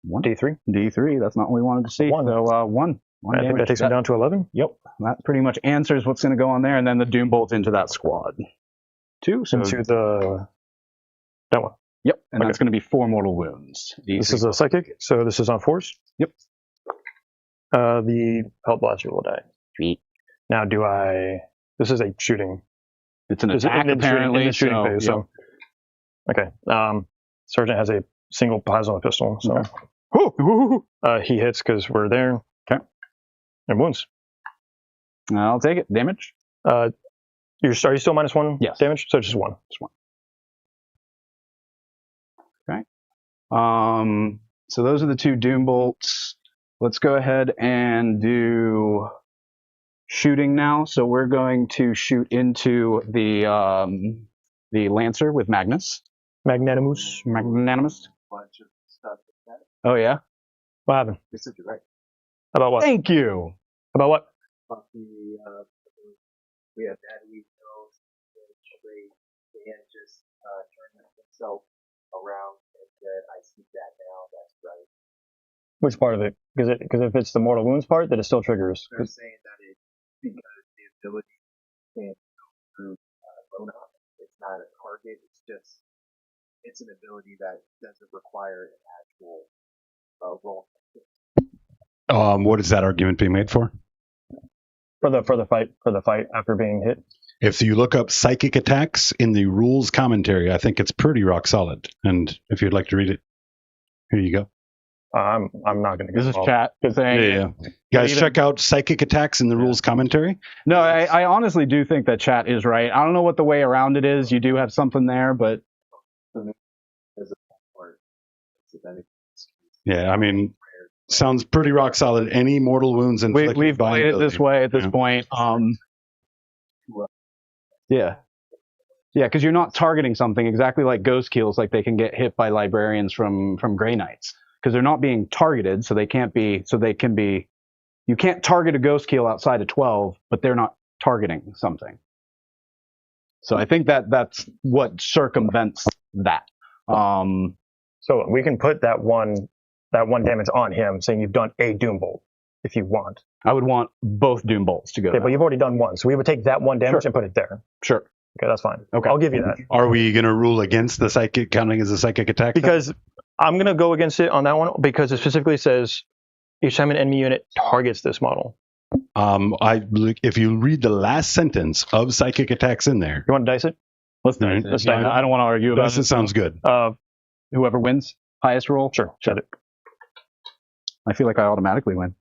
Speaker 2: D3.
Speaker 5: D3. That's not what we wanted to see.
Speaker 2: One.
Speaker 5: So one
Speaker 2: I think that takes him down to 11.
Speaker 5: Yep. That pretty much answers what's going to go on there, and then the Doom Bolt into that squad. 2. So
Speaker 2: into that one.
Speaker 5: Yep. And that's going to be 4 mortal wounds.
Speaker 2: This is a psychic, so this is on force.
Speaker 5: Yep.
Speaker 2: The Pelt Blaster will die.
Speaker 5: Sweet.
Speaker 2: Now, this is a shooting.
Speaker 5: It's an attack, apparently.
Speaker 2: Shooting phase, so. Okay. Sergeant has a single plasma pistol, so.
Speaker 5: Okay.
Speaker 2: He hits because we're there.
Speaker 5: Okay.
Speaker 2: And wounds.
Speaker 5: I'll take it. Damage?
Speaker 2: Are you still -1
Speaker 5: Yes.
Speaker 2: damage? So just 1.
Speaker 5: Just 1. Okay. So those are the 2 Doom Bolts. Let's go ahead and do shooting now. So we're going to shoot into the Lancer with Magnus.
Speaker 2: Magnanimous.
Speaker 6: Bunch of stuff like that.
Speaker 5: Oh, yeah?
Speaker 2: What happened?
Speaker 6: They said you're right.
Speaker 2: About what?
Speaker 5: Thank you.
Speaker 2: About what?
Speaker 6: About we had that week knows Dan just turned himself around and said, I see that now, that's right.
Speaker 2: Which part of it? Because if it's the mortal wounds part, then it still triggers.
Speaker 6: They're saying that it's because the ability can't go through Rona. It's not a target, it's an ability that doesn't require an actual roll.
Speaker 1: What is that argument being made for?
Speaker 2: For the fight after being hit.
Speaker 1: If you look up psychic attacks in the rules commentary, I think it's pretty rock solid. And if you'd like to read it, here you go.
Speaker 2: I'm not going to.
Speaker 5: This is chat.
Speaker 1: Yeah. Guys, check out psychic attacks in the rules commentary.
Speaker 5: No, I honestly do think that chat is right. I don't know what the way around it is. You do have something there, but
Speaker 1: yeah, I mean, sounds pretty rock solid. Any mortal wounds inflicted
Speaker 5: we've
Speaker 1: by
Speaker 5: played it
Speaker 1: ability.
Speaker 5: this way at this point. Yeah, because you're not targeting something exactly like ghost kills, like they can get hit by librarians from Grey Knights because they're not being targeted, so they can be. You can't target a ghost kill outside of 12, but they're not targeting something. So I think that's what circumvents that.
Speaker 2: So we can put that one damage on him, saying you've done a Doom Bolt, if you want.
Speaker 5: I would want both Doom Bolts to go.
Speaker 2: Okay, but you've already done one, so we would take that one damage and put it there.
Speaker 5: Sure.
Speaker 2: Okay, that's fine.
Speaker 5: Okay.
Speaker 2: I'll give you that.
Speaker 1: Are we going to rule against the psychic counting as a psychic attack?
Speaker 2: Because I'm going to go against it on that one because it specifically says each time an enemy unit targets this model.
Speaker 1: If you read the last sentence of psychic attacks in there,
Speaker 2: You want to dice it?
Speaker 5: Let's dice it. I don't want to argue about
Speaker 1: it sounds good.
Speaker 5: Whoever wins, highest roll.
Speaker 2: Sure. Set it.
Speaker 5: I feel like I automatically win.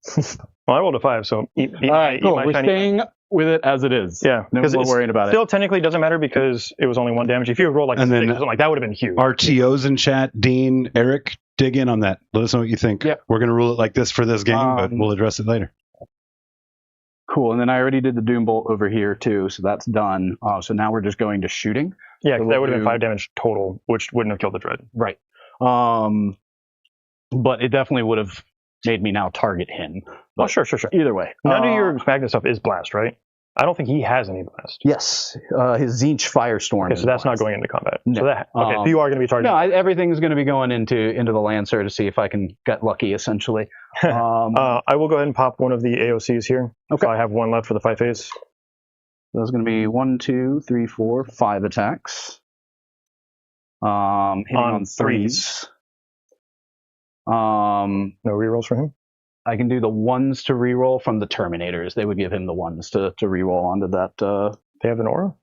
Speaker 2: Well, I rolled a 5, so
Speaker 5: All right, cool. We're staying with it as it is.
Speaker 2: Yeah,
Speaker 5: no more worrying about it.
Speaker 2: Still, technically, doesn't matter because it was only 1 damage. If you rolled like
Speaker 1: And
Speaker 2: 6
Speaker 1: then
Speaker 2: or something like that, would have been huge.
Speaker 1: Our TOs in chat, Dean, Eric, dig in on that. Let us know what you think.
Speaker 5: Yep.
Speaker 1: We're going to rule it like this for this game, but we'll address it later.
Speaker 5: Cool. And then I already did the Doom Bolt over here too, so that's done. So now we're just going to shooting.
Speaker 2: Yeah,
Speaker 5: So
Speaker 2: that would have been 5 damage total, which wouldn't have killed the Dread.
Speaker 5: Right. But it definitely would have made me now target him. But
Speaker 2: Sure.
Speaker 5: Either way.
Speaker 2: None of your Magnus stuff is blast, right? I don't think he has any blast.
Speaker 5: Yes. His Zinch Firestorm.
Speaker 2: Okay, so that's not going into combat. So that, okay, if you are going to be targeting.
Speaker 5: No, everything's going to be going into the Lancer to see if I can get lucky, essentially.
Speaker 2: I will go ahead and pop one of the AOCs here.
Speaker 5: Okay.
Speaker 2: So I have one left for the 5 phase.
Speaker 5: Those are going to be 1, 2, 3, 4, 5 attacks. Hitting on threes.
Speaker 2: No rerolls for him?
Speaker 5: I can do the ones to reroll from the Terminators. They would give him the ones to reroll onto that.
Speaker 2: They have an aura?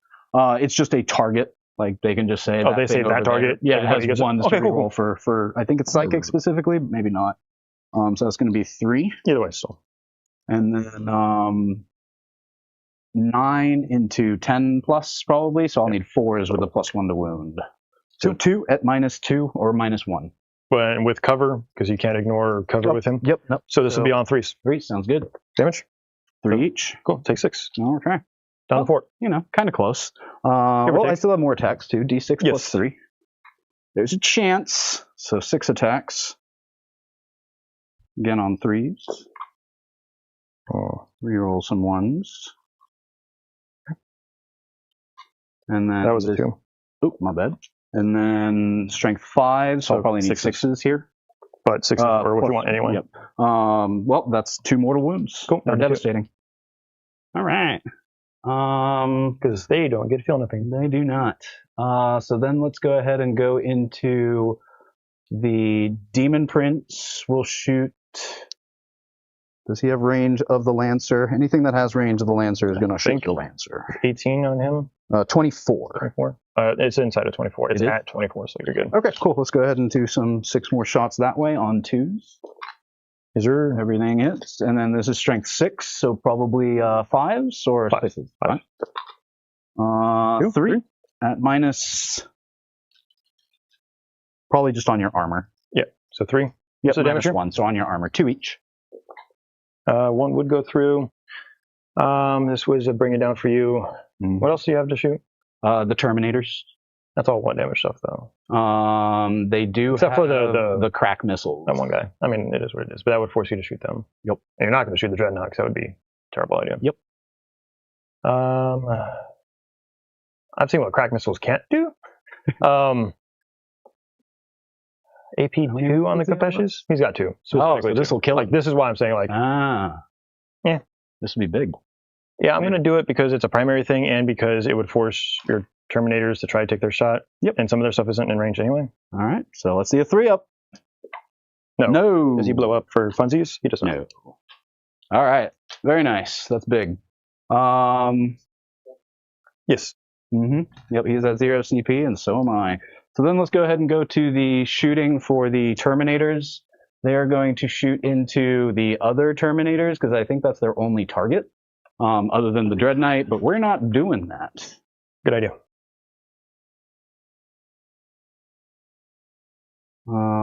Speaker 5: It's just a target. Like they can just say.
Speaker 2: Oh, they say that target.
Speaker 5: There. Yeah, it
Speaker 2: Everybody
Speaker 5: has
Speaker 2: gets
Speaker 5: ones
Speaker 2: Okay,
Speaker 5: to
Speaker 2: cool,
Speaker 5: reroll for. I think it's psychic specifically, maybe not. So that's going to be 3,
Speaker 2: Either way, still.
Speaker 5: and then 9 into 10 plus probably. So I'll need 4s with a +1 to wound. So 2 at -2 or -1.
Speaker 2: But with cover, because you can't ignore cover with him.
Speaker 5: Yep. Nope.
Speaker 2: So this will be on 3s.
Speaker 5: 3 sounds good.
Speaker 2: Damage?
Speaker 5: 3 each.
Speaker 2: Cool. Take 6.
Speaker 5: Okay.
Speaker 2: Down to 4.
Speaker 5: You know, kind of close.
Speaker 2: or
Speaker 5: Well, I
Speaker 2: take.
Speaker 5: still have more attacks too. D6
Speaker 2: Yes.
Speaker 5: plus 3. There's a chance. So 6 attacks. Again on 3s.
Speaker 2: Oh,
Speaker 5: Reroll some 1s. And then
Speaker 2: that was a 2.
Speaker 5: Oh, my bad. And then strength 5, so I'll probably need 6s here.
Speaker 2: But 6 or what you want anyway.
Speaker 5: Yep. Well, that's 2 mortal wounds.
Speaker 2: Cool.
Speaker 5: They're
Speaker 2: That'll do it.
Speaker 5: devastating. All right.
Speaker 2: Because they don't get to feel nothing.
Speaker 5: They do not. So then let's go ahead and go into the Demon Prince. We'll shoot. Does he have range of the Lancer? Anything that has range of the Lancer is going to shoot
Speaker 2: think-
Speaker 5: the Lancer.
Speaker 2: 18 on him?
Speaker 5: 24.
Speaker 2: 24? It's inside of 24. It's
Speaker 5: It is?
Speaker 2: at 24, so you're good.
Speaker 5: Okay, cool. Let's go ahead and do 6 more shots that way on 2s.
Speaker 2: Is there
Speaker 5: Everything is. And then this is strength 6, so probably 5s or
Speaker 2: 5.
Speaker 5: 6s.
Speaker 2: 5.
Speaker 5: 3
Speaker 2: 3.
Speaker 5: at minus. Probably just on your armor.
Speaker 2: Yeah. So 3.
Speaker 5: Yep,
Speaker 2: So damage here?
Speaker 5: -1, so on your armor. 2 each.
Speaker 2: 1 would go through. This was a bring it down for you.
Speaker 5: Mm.
Speaker 2: What else do you have to shoot?
Speaker 5: The Terminators.
Speaker 2: That's all 1 damage stuff, though.
Speaker 5: They do
Speaker 2: Except
Speaker 5: have
Speaker 2: for the
Speaker 5: crack missiles.
Speaker 2: That one guy. I mean, it is what it is, but that would force you to shoot them.
Speaker 5: Yep.
Speaker 2: And you're not going to shoot the Dreadnought, because that would be a terrible idea.
Speaker 5: Yep.
Speaker 2: I've seen what crack missiles can't do. AP2 on the Capeshes? He's got 2.
Speaker 5: Oh, so
Speaker 2: specifically
Speaker 5: this
Speaker 2: 2.
Speaker 5: will kill
Speaker 2: Like,
Speaker 5: him.
Speaker 2: this is why I'm saying, like,
Speaker 5: Yeah. This would be big.
Speaker 2: yeah, I'm going to do it because it's a primary thing and because it would force your Terminators to try to take their shot.
Speaker 5: Yep.
Speaker 2: And some of their stuff isn't in range anyway.
Speaker 5: All right. So let's see a 3 up.
Speaker 2: No.
Speaker 5: No.
Speaker 2: Does he blow up for funsies? He does not.
Speaker 5: No. All right. Very nice. That's big.
Speaker 2: Yes.
Speaker 5: Yep, he's at 0 CP, and so am I. So then let's go ahead and go to the shooting for the Terminators. They are going to shoot into the other Terminators, because I think that's their only target, other than the Dread Knight, but we're not doing that.
Speaker 2: Good idea.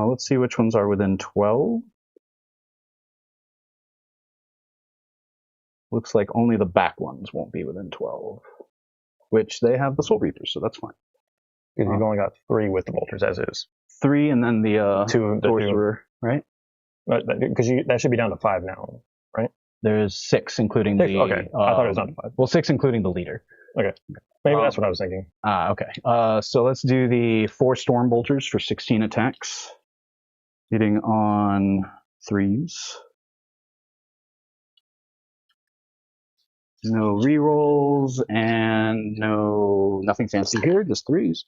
Speaker 5: Let's see which ones are within 12. Looks like only the back ones won't be within 12, which they have the Soul Reapers, so that's fine.
Speaker 2: Because you've only got 3 with the bolters as is.
Speaker 5: 3 and then the
Speaker 2: 2
Speaker 5: Sorcerer, right?
Speaker 2: Because that should be down to 5 now.
Speaker 5: There's 6, including
Speaker 2: 6?
Speaker 5: the.
Speaker 2: Okay. I thought it was down to 5.
Speaker 5: Well, 6, including the leader.
Speaker 2: Maybe that's what I was thinking.
Speaker 5: Okay. So let's do the 4 Storm Bolters for 16 attacks. Hitting on 3s. No rerolls and nothing fancy here, just 3s.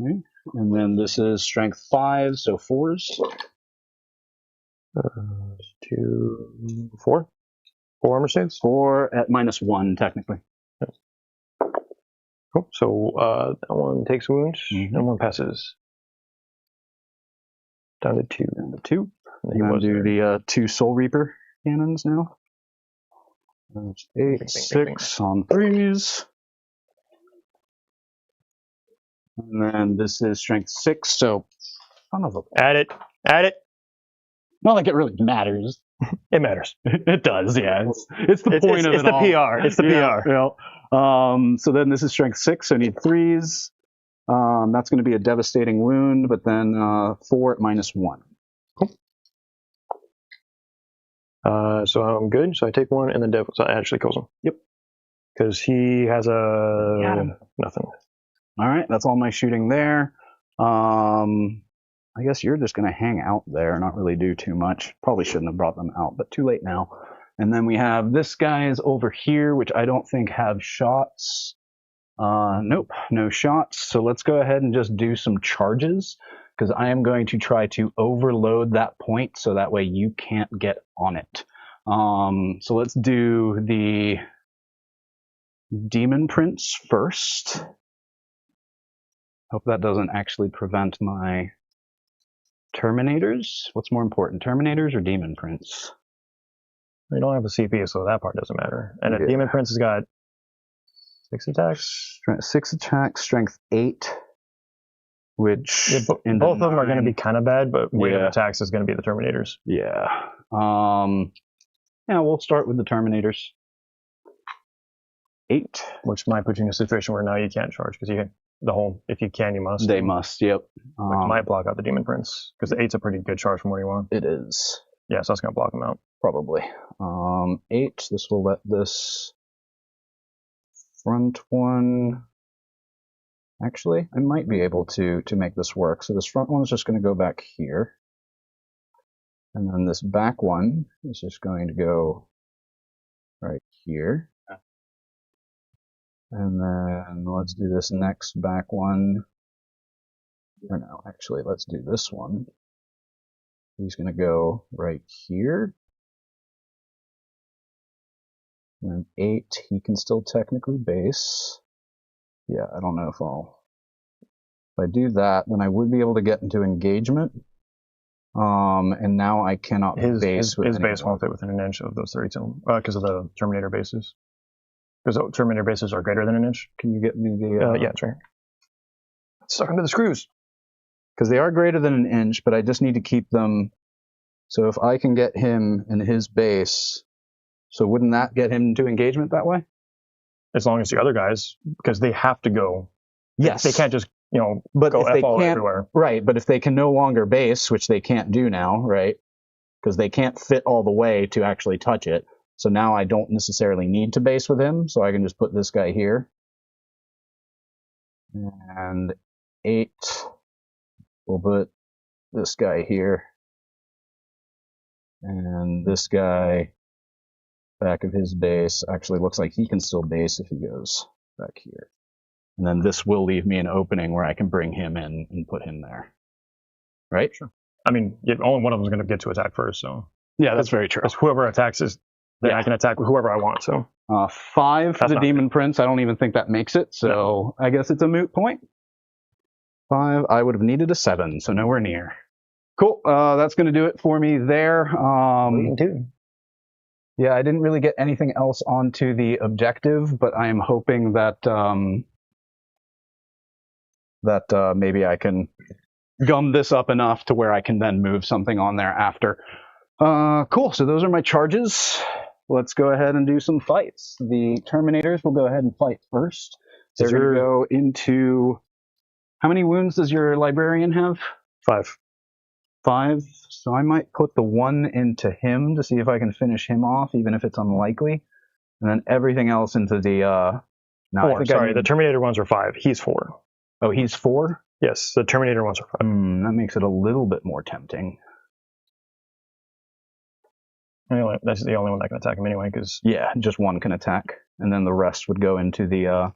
Speaker 5: Okay. And then this is strength 5, so 4s.
Speaker 2: 2, 4? 4 armor saves?
Speaker 5: 4 at -1, technically.
Speaker 2: Cool. So that one takes wounds, and one passes. Down to 2.
Speaker 5: Down to 2.
Speaker 2: And
Speaker 5: I'm going to do the 2 Soul Reaper cannons now. That's 8,
Speaker 2: bing,
Speaker 5: 6 on 3s. And then this is strength 6, so son of a.
Speaker 2: Add it. Add it.
Speaker 5: Not like it really matters.
Speaker 2: It matters.
Speaker 5: It does, yeah. It's the point of
Speaker 2: it's
Speaker 5: it
Speaker 2: the
Speaker 5: all.
Speaker 2: PR. It's the PR.
Speaker 5: Yeah. So then this is strength 6, so I need 3s. That's going to be a devastating wound, but then 4 at -1.
Speaker 2: So I'm good. So I take 1, and then so it actually kills him.
Speaker 5: Yep.
Speaker 2: Because he has
Speaker 5: Got him.
Speaker 2: nothing.
Speaker 5: All right, that's all my shooting there. I guess you're just going to hang out there, not really do too much. Probably shouldn't have brought them out, but too late now. And then we have this guy's over here, which I don't think have shots. Nope, no shots. So let's go ahead and just do some charges. because I am going to try to overload that point so that way you can't get on it. So let's do the Demon Prince first. Hope that doesn't actually prevent my Terminators. What's more important, Terminators or Demon Prince?
Speaker 2: We don't have a CP, so that part doesn't matter. And a Demon Prince has got 6 attacks.
Speaker 5: 6 attacks, strength 8. Which
Speaker 2: both of them are going to be kind of bad, but weight of attacks is going to be the Terminators.
Speaker 5: Yeah. Yeah, we'll start with the Terminators. 8.
Speaker 2: Which might put you in a situation where now you can't charge because if you can, you must.
Speaker 5: They must, yep.
Speaker 2: Which might block out the Demon Prince because the 8's a pretty good charge from where you want.
Speaker 5: It is.
Speaker 2: Yeah, so that's going to block them out.
Speaker 5: Probably. 8. This will let this front one. Actually, I might be able to make this work. So this front one is just going to go back here. And then this back one is just going to go right here. And then let's do this next back one. Or no, actually, let's do this one. He's going to go right here. And then 8, he can still technically base. Yeah, I don't know if I do that, then I would be able to get into engagement. And now I cannot base with
Speaker 2: his base won't fit within an inch of those 32 because of the Terminator bases. Because the Terminator bases are greater than an inch.
Speaker 5: Can you get me the...
Speaker 2: yeah, it's right. Stuck under the screws.
Speaker 5: Because they are greater than an inch, but I just need to keep them... So if I can get him in his base, so wouldn't that get him into engagement that way?
Speaker 2: As long as the other guys, because they have to go.
Speaker 5: Yes.
Speaker 2: They can't just,
Speaker 5: but
Speaker 2: go
Speaker 5: if they
Speaker 2: F-all
Speaker 5: can't,
Speaker 2: everywhere.
Speaker 5: Right, but if they can no longer base, which they can't do now, right? Because they can't fit all the way to actually touch it. So now I don't necessarily need to base with him, so I can just put this guy here. And 8, we'll put this guy here. And this guy, back of his base, actually looks like he can still base if he goes back here. And then this will leave me an opening where I can bring him in and put him there. Right?
Speaker 2: Sure. I mean, only one of them is going to get to attack first, so.
Speaker 5: Yeah, that's very true.
Speaker 2: Because whoever attacks then I can attack whoever I want, so.
Speaker 5: 5 for the Demon Prince. I don't even think that makes it, so no. I guess it's a moot point. 5, I would have needed a 7, so nowhere near. Cool, that's going to do it for me there. Yeah, I didn't really get anything else onto the objective, but I am hoping that maybe I can gum this up enough to where I can then move something on there after. Cool, so those are my charges. Let's go ahead and do some fights. The Terminators will go ahead and fight first. They're going to go into... How many wounds does your Librarian have?
Speaker 2: 5.
Speaker 5: 5. So I might put the 1 into him to see if I can finish him off, even if it's unlikely. And then everything else into the...
Speaker 2: 4, sorry. The Terminator ones are 5. He's 4.
Speaker 5: Oh, he's 4?
Speaker 2: Yes, the Terminator ones are 5.
Speaker 5: That makes it a little bit more tempting.
Speaker 2: Anyway, that's the only one that can attack him anyway, because...
Speaker 5: Yeah, just 1 can attack. And then the rest would go into the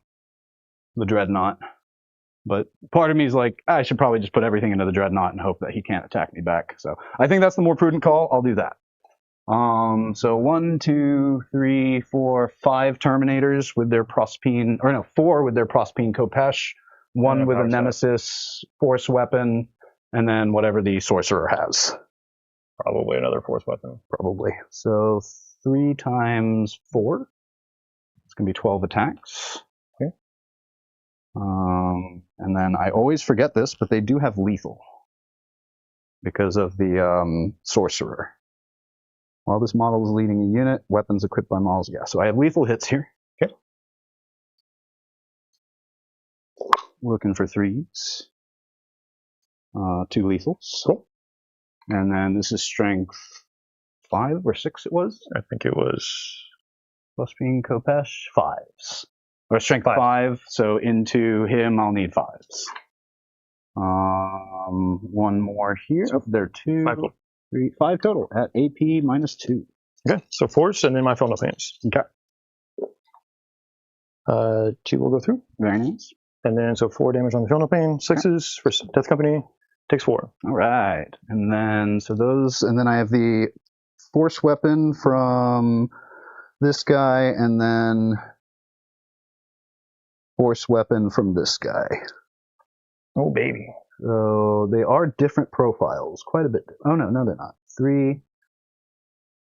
Speaker 5: Dreadnought. But part of me is like, I should probably just put everything into the Dreadnought and hope that he can't attack me back. So I think that's the more prudent call. I'll do that. So 1, 2, 3, 4, 5 Terminators with their Prospine, or no, 4 with their Prospine Kopesh, 1 with a Nemesis Force Weapon, and then whatever the Sorcerer has.
Speaker 2: Probably another Force Weapon.
Speaker 5: Probably. So 3 times 4. It's going to be 12 attacks.
Speaker 2: Okay.
Speaker 5: And then I always forget this, but they do have lethal because of the Sorcerer. While this model is leading a unit, weapons equipped by models. Yeah, so I have lethal hits here.
Speaker 2: Okay.
Speaker 5: Looking for 3s. 2 lethals.
Speaker 2: Cool.
Speaker 5: And then this is strength 5 or 6 it was?
Speaker 2: I think it was...
Speaker 5: Plus being Kopesh, 5s. Or strength 5, so into him I'll need 5s. 1 more here. Oh, there are 2.
Speaker 2: 5 total.
Speaker 5: 3, 5 total at AP minus 2.
Speaker 2: Okay, so Force and then my Feel No Pains.
Speaker 5: Okay.
Speaker 2: 2 will go through.
Speaker 5: Very nice.
Speaker 2: And then, so 4 damage on the Feel No Pain, 6s for Death Company, Takes 4.
Speaker 5: All right. And then, so those, and then I have the force weapon from this guy, and then force weapon from this guy.
Speaker 2: Oh, baby.
Speaker 5: So they are different profiles, quite a bit. Oh, no, they're not. 3,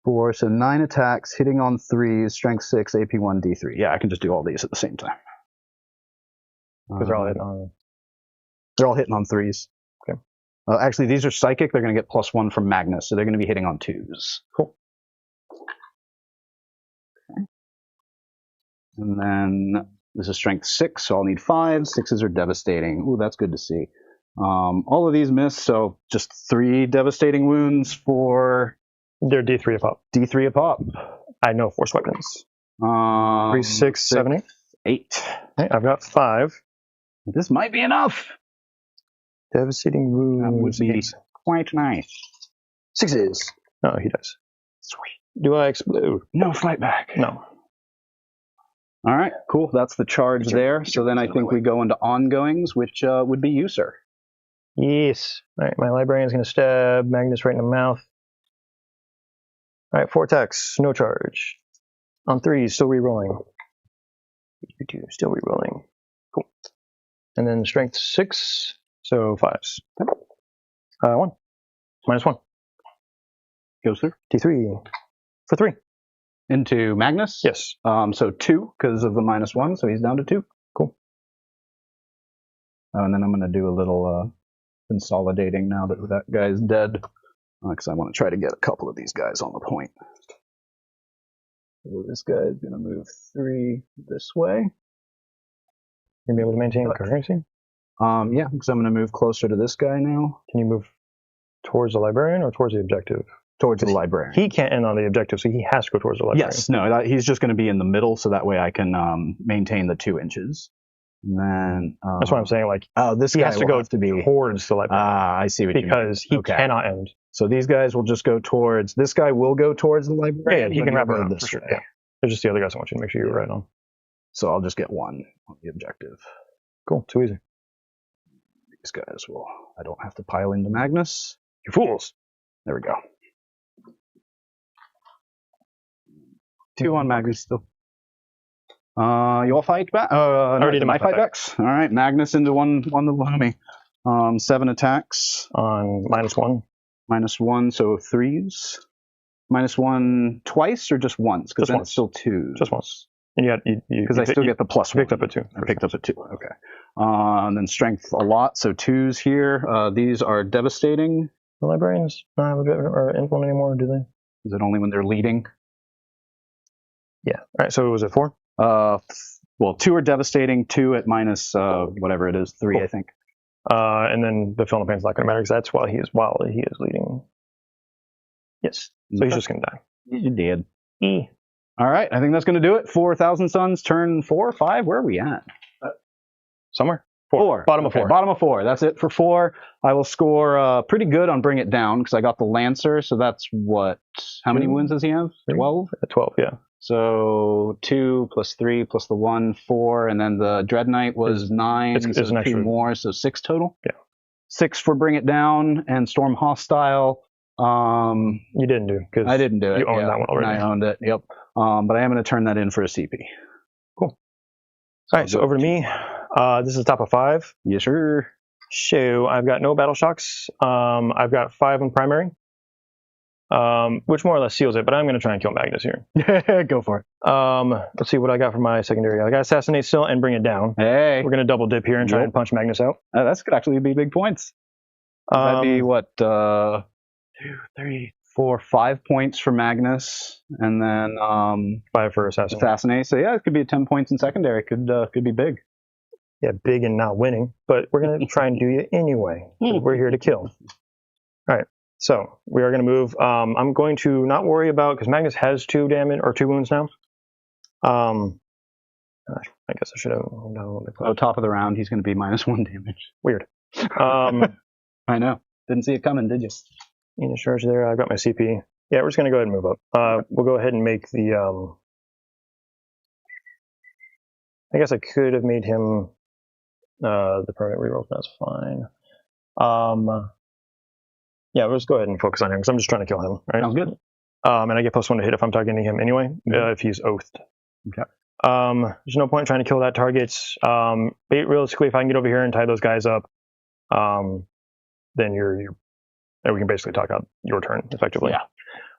Speaker 5: 4, so 9 attacks, hitting on 3s, strength 6, AP 1, D3. Yeah, I can just do all these at the same time.
Speaker 2: Because they're all hitting on.
Speaker 5: They're all hitting on 3s.
Speaker 2: Okay.
Speaker 5: Actually, these are psychic. They're going to get +1 from Magnus, so they're going to be hitting on 2s.
Speaker 2: Cool.
Speaker 5: Okay. And then this is strength 6, so I'll need 5. 6s are devastating. Ooh, that's good to see. All of these miss, so just 3 devastating wounds for...
Speaker 2: They're D3 a pop.
Speaker 5: D3 a pop.
Speaker 2: I know force weapons. 3, 6, 7, 8.
Speaker 5: 8.
Speaker 2: Okay, I've got 5.
Speaker 5: This might be enough.
Speaker 2: Devastating wounds.
Speaker 5: That would be quite nice. 6s.
Speaker 2: Oh, he does.
Speaker 5: Sweet.
Speaker 2: Do I explode?
Speaker 5: No fight back.
Speaker 2: No.
Speaker 5: All right, cool. That's the charge there. So then I think we go into ongoings, which would be you, sir.
Speaker 2: Yes. All right, my librarian's going to stab Magnus right in the mouth. All right, 4 attacks, no charge. On 3, still re-rolling. 2, still re-rolling. Cool. And then strength 6, so 5s. 1. -1.
Speaker 5: Go, sir.
Speaker 2: D3 for 3.
Speaker 5: Into Magnus?
Speaker 2: Yes.
Speaker 5: So 2 because of the -1, so he's down to 2.
Speaker 2: Cool.
Speaker 5: Oh, and then I'm going to do a little consolidating now that that guy's dead, because I want to try to get a couple of these guys on the point. So this guy's going to move 3 this way.
Speaker 2: You'll be able to maintain currency?
Speaker 5: Yeah, because I'm going to move closer to this guy now.
Speaker 2: Can you move towards the librarian or towards the objective?
Speaker 5: Towards the librarian.
Speaker 2: He can't end on the objective, so he has to go towards the librarian.
Speaker 5: Yes, no, he's just going to be in the middle, so that way I can maintain the 2 inches. And then
Speaker 2: that's why I'm saying, like,
Speaker 5: this
Speaker 2: he
Speaker 5: guy
Speaker 2: has to go
Speaker 5: to be
Speaker 2: towards the librarian.
Speaker 5: I see what you mean.
Speaker 2: Because he cannot end.
Speaker 5: So these guys will just go towards. This guy will go towards the librarian.
Speaker 2: Yeah, he can wrap around
Speaker 5: this
Speaker 2: for sure.
Speaker 5: way.
Speaker 2: Yeah. There's just the other guys I want you to make sure you're right on.
Speaker 5: So I'll just get 1 on the objective.
Speaker 2: Cool, too easy.
Speaker 5: These guys will. I don't have to pile into Magnus.
Speaker 2: You fools.
Speaker 5: There we go. 2 on Magnus still. You all fight back?
Speaker 2: already did
Speaker 5: my
Speaker 2: my
Speaker 5: fight
Speaker 2: fight
Speaker 5: backs. All right, Magnus into one little homie. 7 attacks.
Speaker 2: On -1.
Speaker 5: -1, so 3s. -1 twice or just once? Because
Speaker 2: Just
Speaker 5: then
Speaker 2: once.
Speaker 5: it's still 2s.
Speaker 2: Just once. And you
Speaker 5: Because I still get the +1.
Speaker 2: picked up a 2.
Speaker 5: I picked up a 2. Okay. And then strength a lot, so 2s here. These are devastating.
Speaker 2: The librarians don't have a bit or influence anymore, do they?
Speaker 5: Is it only when they're leading?
Speaker 2: Yeah. All right, so was it 4?
Speaker 5: Well, 2 are devastating, 2 at minus whatever it is, 3,
Speaker 2: Cool.
Speaker 5: I think.
Speaker 2: And then the fill in the pain's not going to matter because that's while he is leading. Yes. So he's just going to die.
Speaker 5: You did. All right, I think that's going to do it. 4,000 Suns, turn 4, 5. Where are we at?
Speaker 2: Somewhere?
Speaker 5: 4.
Speaker 2: Bottom of
Speaker 5: Okay,
Speaker 2: 4.
Speaker 5: Bottom of 4. That's it for 4. I will score pretty good on Bring It Down because I got the Lancer. So that's what? How many wounds does he have? 12?
Speaker 2: 12, yeah.
Speaker 5: So 2 plus 3 plus the 1, 4. And then the Dread Knight was 9.
Speaker 2: It's
Speaker 5: so
Speaker 2: an
Speaker 5: 2
Speaker 2: extra.
Speaker 5: more, so 6 total?
Speaker 2: Yeah.
Speaker 5: 6 for Bring It Down and Storm Hostile.
Speaker 2: You didn't do because
Speaker 5: I didn't do it.
Speaker 2: You owned that one already.
Speaker 5: I owned it, yep. But I am going to turn that in for a CP.
Speaker 2: Cool. All right, so over to me. This is top of 5.
Speaker 5: Yes, sir.
Speaker 2: So I've got no battle shocks. I've got 5 on primary, which more or less seals it, but I'm going to try and kill Magnus here.
Speaker 5: Go for it.
Speaker 2: Let's see what I got for my secondary. I got Assassinate still and Bring It Down.
Speaker 5: Hey.
Speaker 2: We're going to double dip here and try and punch Magnus out.
Speaker 5: That's could actually be big points. That'd be what? 2, 3, 4, 5 points for Magnus, and then
Speaker 2: 5 for Assassinate.
Speaker 5: So yeah, it could be 10 points in secondary. Could be big.
Speaker 2: Yeah, big and not winning, but we're going to try and do it anyway. We're here to kill. All right, so we are going to move. I'm going to not worry about, because Magnus has 2 damage, or 2 wounds now. I guess I should have done a little bit closer.
Speaker 5: Top of the round, he's going to be -1 damage.
Speaker 2: Weird.
Speaker 5: I know. Didn't see it coming, did you?
Speaker 2: In the charge there, I've got my CP. Yeah, we're just going to go ahead and move up. We'll go ahead and make the... I guess I could have made him the permanent reroll, that's fine. Yeah, let's go ahead and focus on him because I'm just trying to kill him. Right?
Speaker 5: Sounds good.
Speaker 2: And I get +1 to hit if I'm targeting him anyway, if he's oathed.
Speaker 5: Okay.
Speaker 2: There's no point in trying to kill that target. Realistically, if I can get over here and tie those guys up, then we can basically talk out your turn effectively.
Speaker 5: Yeah.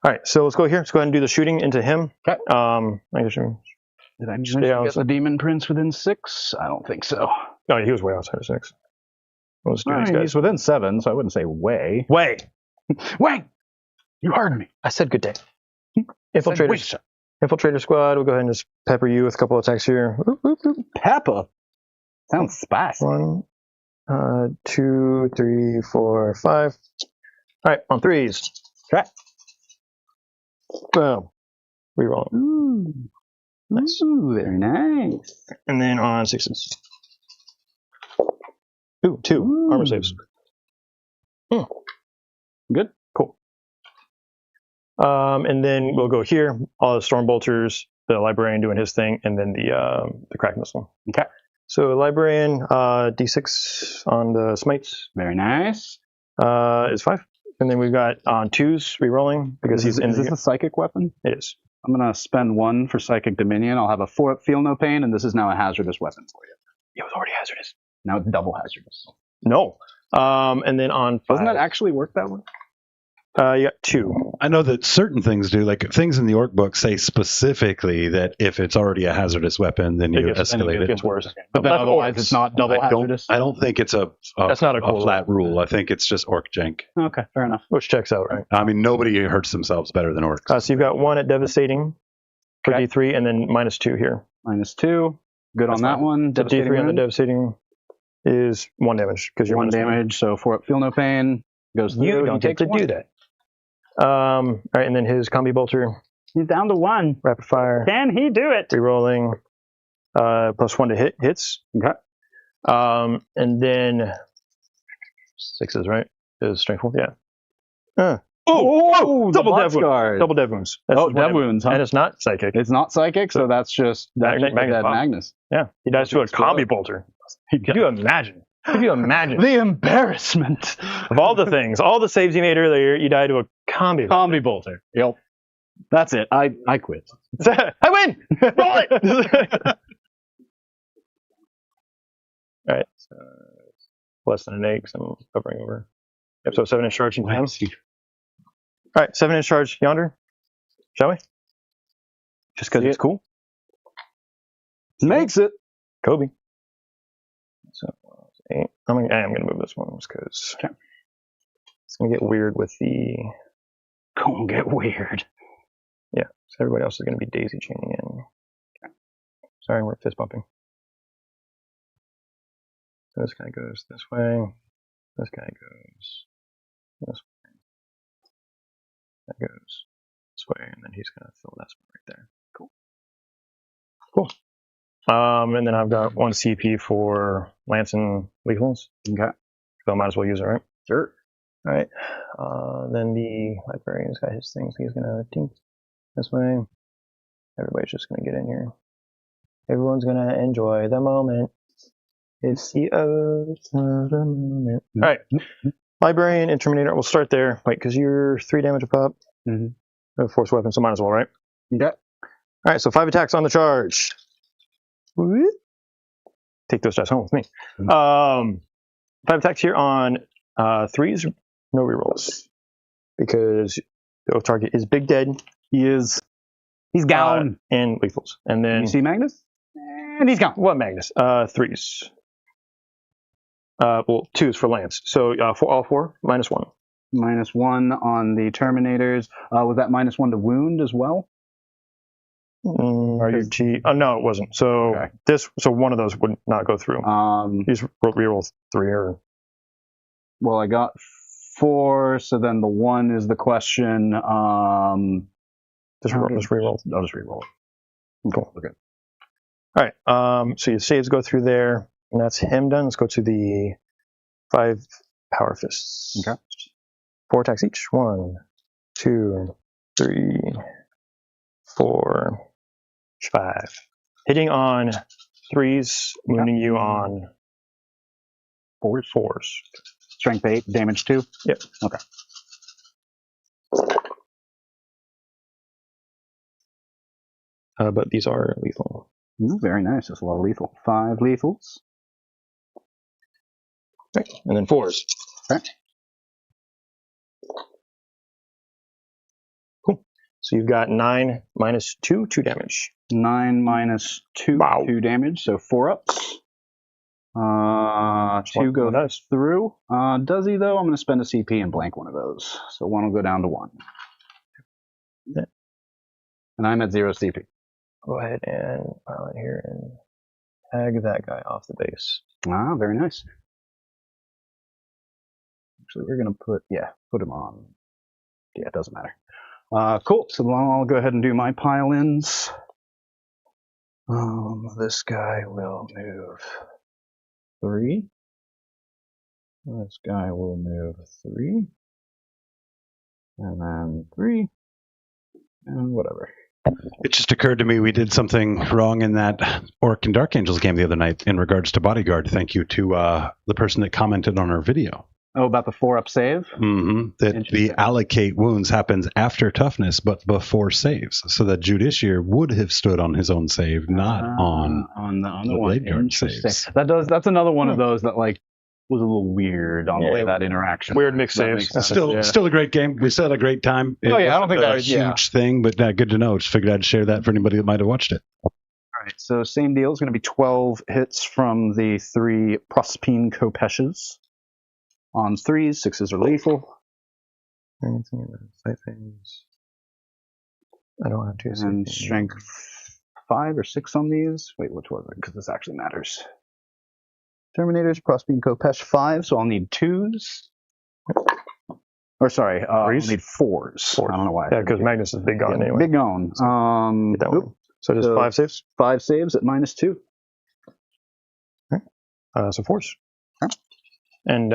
Speaker 2: All right, so let's go here. Let's go ahead and do the shooting into him.
Speaker 5: Okay.
Speaker 2: I guess
Speaker 5: Did I manage to get the Demon Prince within 6? I don't think so.
Speaker 2: Oh, he was way outside of 6. Let's do these
Speaker 5: He's
Speaker 2: guys.
Speaker 5: within 7, so I wouldn't say way.
Speaker 2: Way.
Speaker 5: Way! You heard me.
Speaker 2: I said good day. Infiltrator squad. We'll go ahead and just pepper you with a couple attacks here. Oop, oop, oop.
Speaker 5: Pepper. Sounds spicy.
Speaker 2: 1, 2, 3, 4, 5. All right, on 3s.
Speaker 5: Okay.
Speaker 2: Boom. Reroll.
Speaker 5: Ooh.
Speaker 2: Nice.
Speaker 5: Ooh, very nice.
Speaker 2: And then on 6s. Ooh, 2.
Speaker 5: Ooh.
Speaker 2: Armor saves.
Speaker 5: Good.
Speaker 2: Cool. And then we'll go here. All the storm bolters, the librarian doing his thing, and then the crack missile.
Speaker 5: Okay.
Speaker 2: So librarian, d6 on the smites
Speaker 5: Very nice.
Speaker 2: is 5. And then we've got on 2s rerolling because he's in
Speaker 5: Is this a psychic weapon?
Speaker 2: It is.
Speaker 5: I'm going to spend 1 for Psychic Dominion. I'll have a 4 Feel No Pain, and this is now a hazardous weapon for you.
Speaker 2: It was already hazardous.
Speaker 5: Now it's double hazardous.
Speaker 2: No. And then on 5.
Speaker 5: Doesn't that actually work that way?
Speaker 2: You got 2.
Speaker 1: I know that certain things do, like things in the orc book say specifically that if it's already a hazardous weapon, then you escalate
Speaker 2: It gets worse.
Speaker 5: But then
Speaker 2: That's
Speaker 5: otherwise
Speaker 2: orcs.
Speaker 5: it's not double hazardous?
Speaker 1: I don't think it's
Speaker 2: That's not a cool
Speaker 1: flat rule. I think it's just orc jank.
Speaker 5: Okay, fair enough.
Speaker 2: Which checks out, right?
Speaker 1: I mean, nobody hurts themselves better than orcs.
Speaker 2: So you've got 1 at devastating for
Speaker 5: Okay.
Speaker 2: D3, and then -2 here.
Speaker 5: -2. Good
Speaker 2: That's
Speaker 5: on that
Speaker 2: fine.
Speaker 5: one.
Speaker 2: The D3 on the
Speaker 5: wound.
Speaker 2: devastating is 1 damage because you're
Speaker 5: 1
Speaker 2: -1.
Speaker 5: damage, so Feel No Pain goes through.
Speaker 2: You
Speaker 5: he
Speaker 2: don't get
Speaker 5: takes
Speaker 2: to
Speaker 5: 1.
Speaker 2: do that. All right, and then his combi bolter,
Speaker 5: He's down to 1.
Speaker 2: rapid fire,
Speaker 5: Can he do it?
Speaker 2: rerolling, +1 to hits.
Speaker 5: Okay.
Speaker 2: And then 6s, right? Is strengthful, yeah.
Speaker 5: Oh,
Speaker 2: double
Speaker 5: the
Speaker 2: dev wound.
Speaker 5: guard.
Speaker 2: Double dev wounds. That's
Speaker 5: Oh,
Speaker 2: just one
Speaker 5: dev wounds, huh?
Speaker 2: And it's not psychic.
Speaker 5: It's not psychic, so that's just
Speaker 2: Magnus.
Speaker 5: Magnus.
Speaker 2: Yeah, he dies to a combi bolter. Could you imagine? Could you imagine?
Speaker 5: The embarrassment.
Speaker 2: Of all the things, all the saves you made earlier, you died to a combi.
Speaker 5: Combi bolter. Yep. That's it. I quit.
Speaker 2: I win! Roll it! All right. So less than an 8 because I'm covering over. Yep, so 7-inch charge in him. All right, 7-inch charge yonder. Shall we? Just because it's cool.
Speaker 5: Makes it.
Speaker 2: Kobe. So 8. I'm gonna move this one just because it's gonna get weird with the.
Speaker 5: Gonna get weird.
Speaker 2: Yeah, so everybody else is gonna be daisy chaining in. Okay. Sorry, we're fist bumping. So this guy goes this way. This guy goes this way. That goes this way, and then he's gonna fill that spot right there. Cool. And then I've got 1 CP for Lance and Lethals.
Speaker 5: Okay.
Speaker 2: So I might as well use it, right?
Speaker 5: Sure.
Speaker 2: All right. Then the librarian's got his thing, so he's gonna tink this way. Everybody's just gonna get in here. Everyone's gonna enjoy the moment. It's the oath of the moment. All right. Librarian and Terminator. We'll start there. Wait, because you're 3 damage a pop.
Speaker 5: Mm-hmm.
Speaker 2: Force weapon, so might as well, right?
Speaker 5: Okay.
Speaker 2: All right, so 5 attacks on the charge. Whoop. Take those dice home with me. 5 attacks here on 3s, no rerolls. Because the oath target is Big Dead.
Speaker 5: He's gone.
Speaker 2: And lethals. And then.
Speaker 5: You see Magnus? And he's gone.
Speaker 2: What Magnus? 3s. Well, 2s for Lance. So for all 4, -1.
Speaker 5: -1 on the Terminators. Was that -1 to wound as well?
Speaker 2: RUG. Oh no, it wasn't. So
Speaker 5: Okay.
Speaker 2: so one of those would not go through. You just reroll 3 or.
Speaker 5: Well, I got 4, so then the 1 is the question.
Speaker 2: Just reroll.
Speaker 5: I'll just reroll it.
Speaker 2: Cool. Okay. All right. So your saves go through there, and that's him done. Let's go to the 5 power fists.
Speaker 5: Okay.
Speaker 2: 4 attacks each. 1, 2, 3, 4, 5. Hitting on 3s, wounding you on 4s.
Speaker 5: Strength 8, damage 2?
Speaker 2: Yep.
Speaker 5: Okay.
Speaker 2: But these are lethal.
Speaker 5: Ooh, very nice. That's a lot of lethal. 5 lethals.
Speaker 2: Okay. And then 4s.
Speaker 5: Okay.
Speaker 2: Cool. So you've got 9 minus 2, 2 damage.
Speaker 5: 9 minus 2,
Speaker 2: Wow.
Speaker 5: 2 damage, so 4 ups. 2 go
Speaker 2: nice.
Speaker 5: through. Does he, though? I'm going to spend a CP and blank one of those. So 1 will go down to 1.
Speaker 2: Okay.
Speaker 5: And I'm at 0 CP.
Speaker 2: Go ahead and pile in here and tag that guy off the base.
Speaker 5: Ah, very nice. Actually, we're going to put him on. Yeah, it doesn't matter. Cool. So I'll go ahead and do my pile-ins. This guy will move 3. This guy will move 3. And then 3. And whatever.
Speaker 1: It just occurred to me we did something wrong in that Orc and Dark Angels game the other night in regards to Bodyguard. Thank you to the person that commented on our video.
Speaker 5: Oh, about the 4-up save?
Speaker 1: Mm-hmm. That the allocate wounds happens after toughness, but before saves. So that Judiciary would have stood on his own save, not on
Speaker 5: the one.
Speaker 1: Blade saves.
Speaker 5: That's another one of those that like was a little weird on the way that interaction.
Speaker 2: Weird mixed
Speaker 5: That
Speaker 2: saves.
Speaker 5: makes sense,
Speaker 1: Still,
Speaker 5: yeah.
Speaker 1: still a great game. We still had a great time.
Speaker 5: Oh, yeah, I don't think that was
Speaker 1: a huge thing, but good to know. Just figured I'd share that for anybody that might have watched it.
Speaker 5: All right, so same deal. It's going to be 12 hits from the 3 Prospine Kopeshes. On 3s, 6s are lethal.
Speaker 2: Anything in the sight things. I don't have to.
Speaker 5: And strength 5 or 6 on these. Wait, which was it? Because this actually matters. Terminators, Prospine Kopesh 5, so I'll need 2s. Or sorry, I'll need 4s. I don't know why.
Speaker 2: Yeah, because Magnus is big gone anyway.
Speaker 5: Big gone.
Speaker 2: Get that one. So just 5 saves?
Speaker 5: 5 saves at minus 2.
Speaker 2: Okay. So 4s.
Speaker 5: Okay.
Speaker 2: And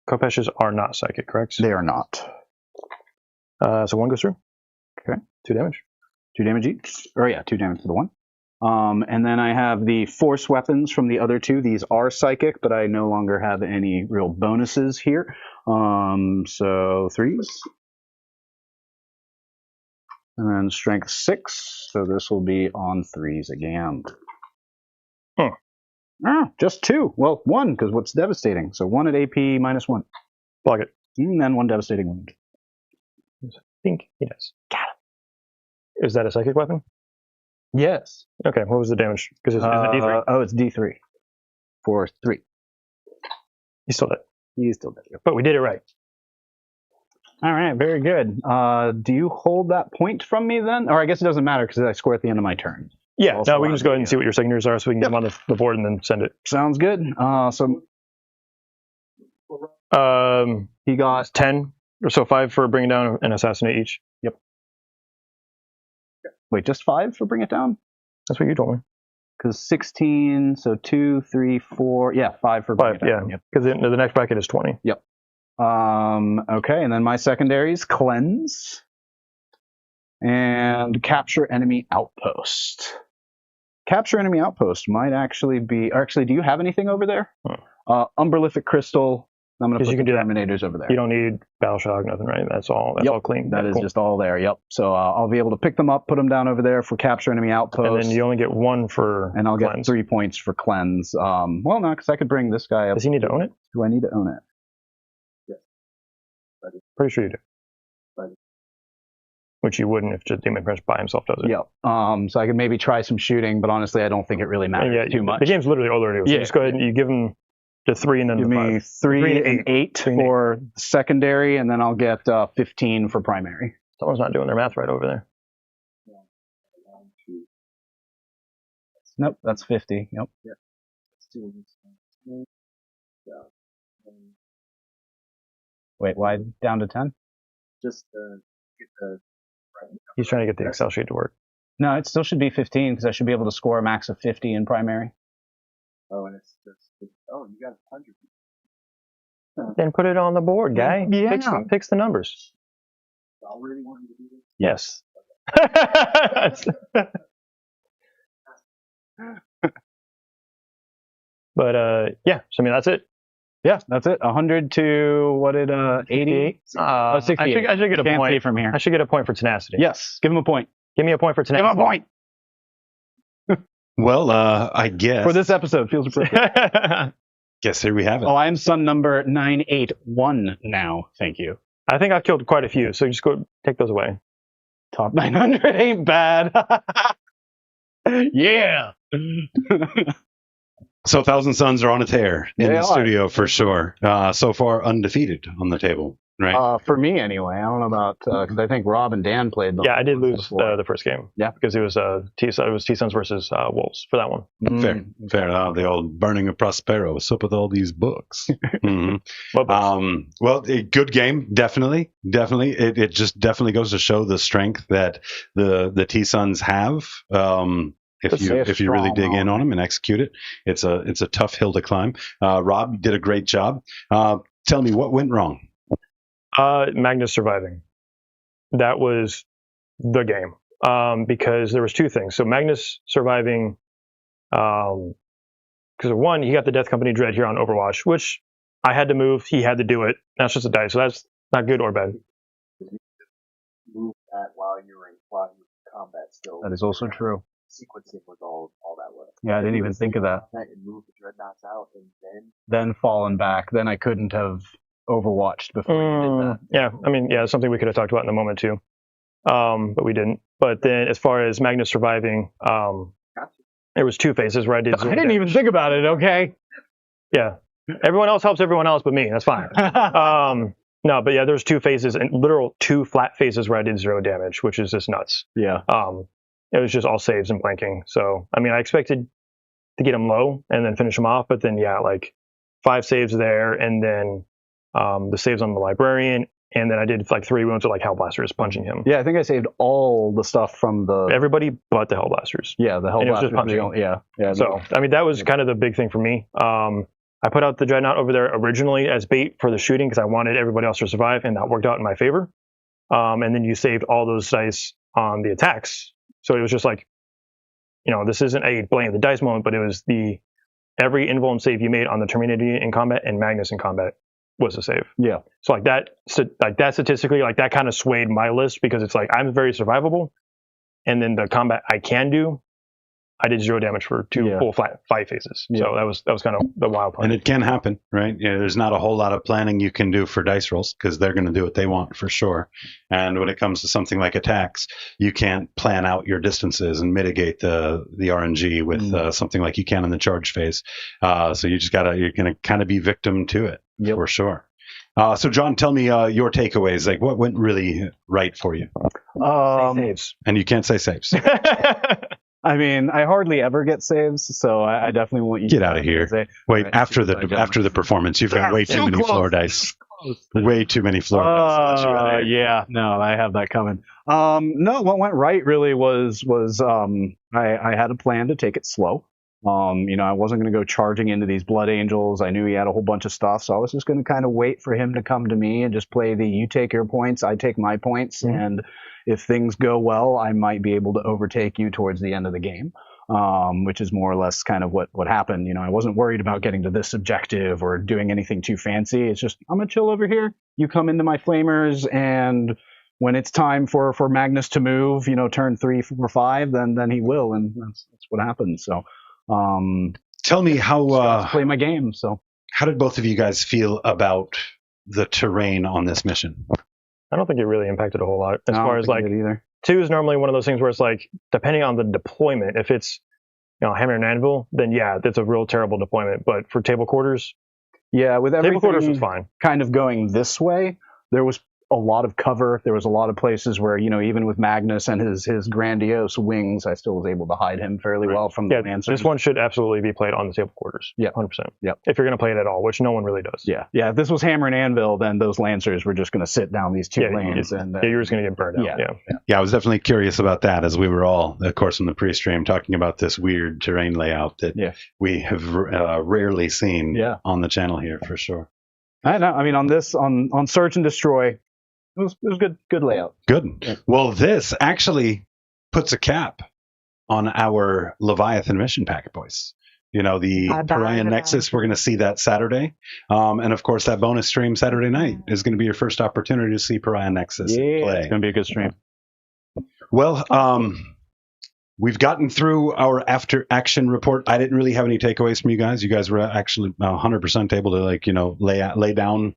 Speaker 2: Kopeshes are not psychic, correct?
Speaker 5: They are not.
Speaker 2: So 1 goes through.
Speaker 5: Okay.
Speaker 2: 2 damage.
Speaker 5: 2 damage each. Or yeah, 2 damage for the 1. And then I have the force weapons from the other 2. These are psychic, but I no longer have any real bonuses here. So 3s. And then strength 6. So this will be on 3s again. Just 2. Well, 1, because what's devastating? So 1 at AP minus 1.
Speaker 2: Block it.
Speaker 5: And then 1 devastating wound.
Speaker 2: I think he does. Got him. Is that a psychic weapon?
Speaker 5: Yes.
Speaker 2: Okay, what was the damage? Because it's D3.
Speaker 5: Oh, it's D3. For 3.
Speaker 2: He's still dead.
Speaker 5: He's still dead.
Speaker 2: But we did it right.
Speaker 5: All right, very good. Do you hold that point from me then? Or I guess it doesn't matter because I score at the end of my turn.
Speaker 2: Yeah,
Speaker 5: Also
Speaker 2: now we can just go ahead and
Speaker 5: yeah.
Speaker 2: see what your secondaries are so we can get them on the board and then send it.
Speaker 5: Sounds good. So he got
Speaker 2: 10 or so, 5 for bringing down and assassinate each.
Speaker 5: Yep. Wait, just 5 for bring it down?
Speaker 2: That's what you told me.
Speaker 5: Because 16, so 2, 3, 4, yeah, 5 for bring
Speaker 2: 5,
Speaker 5: it down.
Speaker 2: yeah. Because the next bracket is 20.
Speaker 5: Yep. Okay, and then my secondaries, cleanse and capture enemy outpost. Capture enemy outpost might actually be. Or actually, do you have anything over there? Umberlific crystal. I'm going to put the Terminators over there.
Speaker 2: You don't need battle shock, nothing, right? That's all. That's all clean.
Speaker 5: That is just all there. Yep. So I'll be able to pick them up, put them down over there for capture enemy outpost.
Speaker 2: And then you only get 1 for.
Speaker 5: And I'll
Speaker 2: cleanse.
Speaker 5: get 3 points for cleanse. Well, no, because I could bring this guy up.
Speaker 2: Does he need to own it?
Speaker 5: Do I need to own it?
Speaker 2: Pretty sure you do. Which you wouldn't if just Demon Prince by himself does it.
Speaker 5: Yep. So I could maybe try some shooting, but honestly, I don't think it really matters too much.
Speaker 2: The game's literally all there is. So just go ahead and you give him the 3 and then
Speaker 5: give
Speaker 2: the
Speaker 5: me
Speaker 2: 5.
Speaker 5: 3 and 8 for secondary, and then I'll get 15 for primary.
Speaker 2: Someone's not doing their math right over there.
Speaker 5: Nope, that's 50. Yep. Wait, why down to 10?
Speaker 6: Just get the.
Speaker 2: He's trying to get the Excel sheet to work.
Speaker 5: No, it still should be 15 because I should be able to score a max of 50 in primary.
Speaker 6: Oh, and it's just. Oh, you got 100.
Speaker 2: Then put it on the board, guy.
Speaker 5: Yeah.
Speaker 2: Fix the numbers.
Speaker 6: I really want you to do this.
Speaker 2: Yes. But yeah, so I mean that's it.
Speaker 5: Yeah, that's it. 100 to what did 80? 68.
Speaker 2: I should get a
Speaker 5: Can't
Speaker 2: point
Speaker 5: see from here.
Speaker 2: I should get a point for tenacity.
Speaker 5: Yes, give him a point.
Speaker 2: Give me a point for
Speaker 5: Give him
Speaker 2: tenacity.
Speaker 5: a point
Speaker 1: Well, I guess.
Speaker 5: for this episode. Feels appropriate.
Speaker 1: Guess here we have it.
Speaker 5: Oh, I am son number 981 now. Thank you.
Speaker 2: I think I've killed quite a few, so just go take those away.
Speaker 5: Top 900 ain't bad. Yeah.
Speaker 1: So Thousand Suns are on a tear in
Speaker 5: They
Speaker 1: the
Speaker 5: are.
Speaker 1: studio for sure. So far undefeated on the table, right?
Speaker 5: For me, anyway. I don't know about because I think Rob and Dan played them.
Speaker 2: Yeah, I did lose
Speaker 5: before.
Speaker 2: the first game.
Speaker 5: Yeah.
Speaker 2: because it was T-Suns versus Wolves for that one.
Speaker 1: Fair. The old Burning of Prospero. What's up with all these books? Mhm.
Speaker 2: What books?
Speaker 1: Well, a good game, definitely. It just definitely goes to show the strength that the T Suns have. If you really dig in on them and execute it, it's a tough hill to climb. Rob, you did a great job. Tell me what went wrong.
Speaker 2: Magnus surviving. That was the game. Because there was two things. So Magnus surviving, because one, he got the Death Company Dread here on Overwatch, which I had to move. He had to do it. That's just a dice, so that's not good or bad.
Speaker 6: Move that while you're in combat still.
Speaker 5: That is also true.
Speaker 6: Sequencing was all that was.
Speaker 5: Yeah, I didn't even think of that.
Speaker 6: And move the dreadnoughts out, and
Speaker 5: Then fallen back. Then I couldn't have Overwatched before you did that.
Speaker 2: Yeah, I mean, yeah, it's something we could have talked about in the moment too, but we didn't. But then, as far as Magnus surviving, there was two phases where I did.
Speaker 5: I didn't even think about it. Okay.
Speaker 2: Yeah, everyone else helps everyone else, but me. That's fine. No, but yeah, there's two phases, and literal two flat phases where I did 0 damage, which is just nuts.
Speaker 5: Yeah.
Speaker 2: It was just all saves and blanking. So, I mean, I expected to get him low and then finish him off, but then yeah, like 5 saves there, and then the saves on the librarian, and then I did like 3 wounds with like Hellblasters punching him.
Speaker 5: Yeah, I think I saved all the stuff from the.
Speaker 2: Everybody but the Hellblasters.
Speaker 5: Yeah, the
Speaker 2: And it was just
Speaker 5: Hellblasters.
Speaker 2: punching.
Speaker 5: Yeah.
Speaker 2: So, I mean, that was kind of the big thing for me. I put out the Dreadnought over there originally as bait for the shooting because I wanted everybody else to survive, and that worked out in my favor. And then you saved all those dice on the attacks. So it was just like, this isn't a blame the dice moment, but it was every invuln save you made on the Terminator in combat and Magnus in combat was a save.
Speaker 5: Yeah.
Speaker 2: So like that statistically, like that kind of swayed my list because it's like I'm very survivable, and then the combat I can do, I did 0 damage for 2 full flat 5 phases.
Speaker 5: Yeah.
Speaker 2: So that was kind of the wild part.
Speaker 1: And it can happen, right? There's not a whole lot of planning you can do for dice rolls because they're going to do what they want for sure. And when it comes to something like attacks, you can't plan out your distances and mitigate the RNG with something like you can in the charge phase. So you're going to kind of be victim to it for sure. So John, tell me your takeaways. Like what went really right for you?
Speaker 2: Saves.
Speaker 1: And you can't say saves.
Speaker 5: I mean, I hardly ever get saves, so I definitely want you
Speaker 1: Get
Speaker 5: to
Speaker 1: out of here.
Speaker 5: say-
Speaker 1: Wait,
Speaker 5: Right,
Speaker 1: after
Speaker 5: I don't.
Speaker 1: the performance, you've got way too many floor dice. Way too many floor dice.
Speaker 5: Yeah, no, I have that coming. No, what went right really was I had a plan to take it slow. I wasn't going to go charging into these Blood Angels. I knew he had a whole bunch of stuff, so I was just going to kind of wait for him to come to me and just play you take your points, I take my points, and if things go well, I might be able to overtake you towards the end of the game. Which is more or less kind of what happened. I wasn't worried about getting to this objective or doing anything too fancy. It's just, I'm going to chill over here. You come into my flamers, and when it's time for Magnus to move, turn 3, 4, 5, then he will, and that's what happens. So,
Speaker 1: tell me how
Speaker 5: play my game. So,
Speaker 1: how did both of you guys feel about the terrain on this mission?
Speaker 2: I don't think it really impacted a whole lot as far as like
Speaker 5: either.
Speaker 2: 2 is normally one of those things where it's like, depending on the deployment, if it's, Hammer and Anvil, then yeah, that's a real terrible deployment. But for table quarters,
Speaker 5: yeah, with
Speaker 2: table quarters was
Speaker 5: everything
Speaker 2: fine.
Speaker 5: kind of going this way, there was a lot of cover. There was a lot of places where, even with Magnus and his grandiose wings, I still was able to hide him fairly well from the Lancers.
Speaker 2: This one should absolutely be played on the table quarters.
Speaker 5: Yeah.
Speaker 2: 100%.
Speaker 5: Yep.
Speaker 2: If you're going to play it at all, which no one really does.
Speaker 5: Yeah. If this was Hammer and Anvil, then those Lancers were just going to sit down these 2 lanes.
Speaker 2: You're just going to get burned out.
Speaker 1: Yeah, I was definitely curious about that as we were all, of course, in the pre-stream talking about this weird terrain layout that we have rarely seen on the channel here for sure.
Speaker 5: I know. I mean, on Search and Destroy, it was good layout.
Speaker 1: Good. Yeah. Well, this actually puts a cap on our Leviathan mission packet, boys. The Pariah Nexus, we're going to see that Saturday. And of course, that bonus stream Saturday night is going to be your first opportunity to see Pariah Nexus play.
Speaker 5: It's going to be a good stream.
Speaker 1: Well, we've gotten through our after action report. I didn't really have any takeaways from you guys. You guys were actually 100% able to lay down